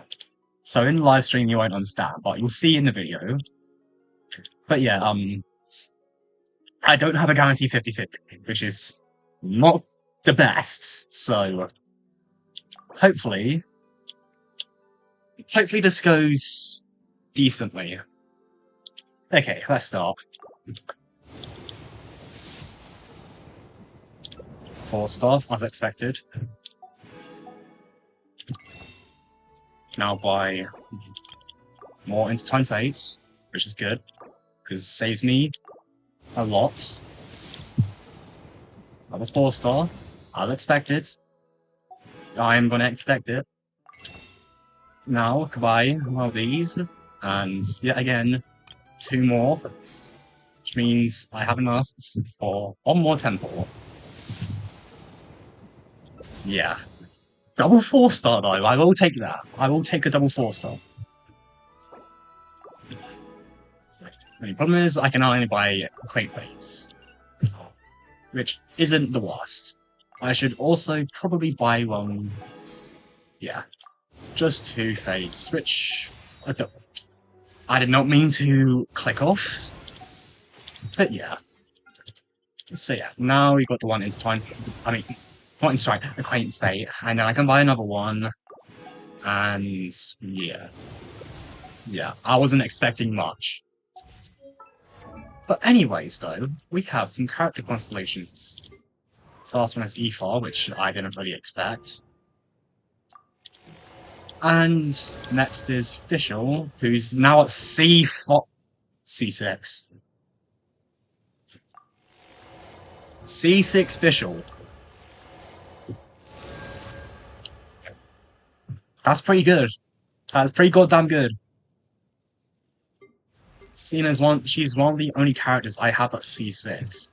So in the live stream you won't understand, but you'll see in the video. But yeah, I don't have a guarantee 50-50, which is not the best, so hopefully this goes decently. Okay, let's start. 4-star, as expected. Now buy more intertwined fates, which is good, because it saves me a lot. Another 4-star, as expected. I am gonna expect it. Now, buy one of these, and yet again, 2 more, which means I have enough for 1 more temple. Yeah. Double 4-star though, I will take that. I will take a double 4-star. The problem is I can only buy crate plates, which isn't the worst. I should also probably buy one. Yeah. Just 2 fates, which I did not mean to click off. But yeah. So yeah, now we got the one intertwined. I mean, not intertwined, a quaint fate, and then I can buy another one. And yeah. Yeah, I wasn't expecting much. But anyways, though, we have some character constellations. First one is Ephar, which I didn't really expect. And next is Fischl, who's now at C6. C6 Fischl. That's pretty good. That's pretty goddamn good. Seen as she's one of the only characters I have at C6.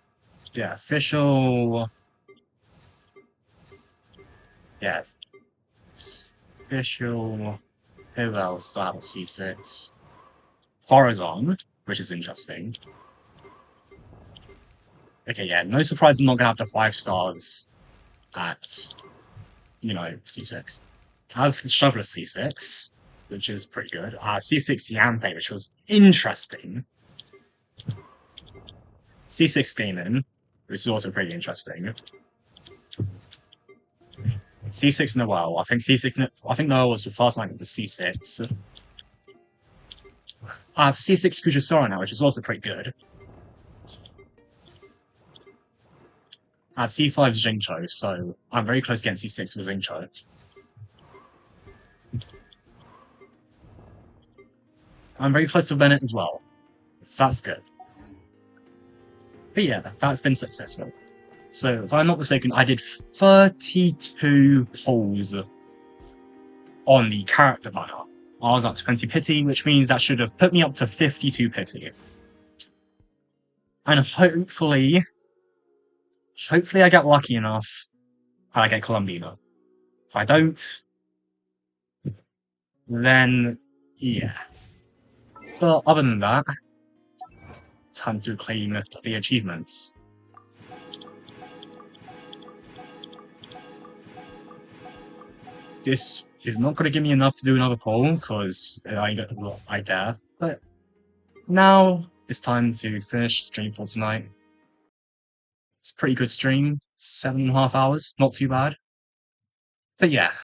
Yeah, Fischl. Yes. Fischl. Who else do I have at C6? Forazon, which is interesting. Okay, yeah, no surprise I'm not gonna have the 5 stars at, you know, C6. I have Shoveler C6, which is pretty good. C6 Yanthe, which was interesting. C6 Gaming, which is also pretty interesting. C6 Noel. I think Noel was the first one to C6. I have C6 Kuchisora now, which is also pretty good. I have C5 Xingqiu, so I'm very close to getting C6 with Xingqiu. I'm very close to Bennett as well, so that's good. But yeah, that's been successful. So, if I'm not mistaken, I did 32 polls on the character banner I was at 20 pity, which means that should have put me up to 52 pity. And hopefully I get lucky enough and I get Columbina. If I don't, then yeah. But other than that, time to claim the achievements. This is not going to give me enough to do another poll, because I ain't got the lot right there. But now it's time to finish stream for tonight. It's a pretty good stream, 7.5 hours, not too bad. But yeah,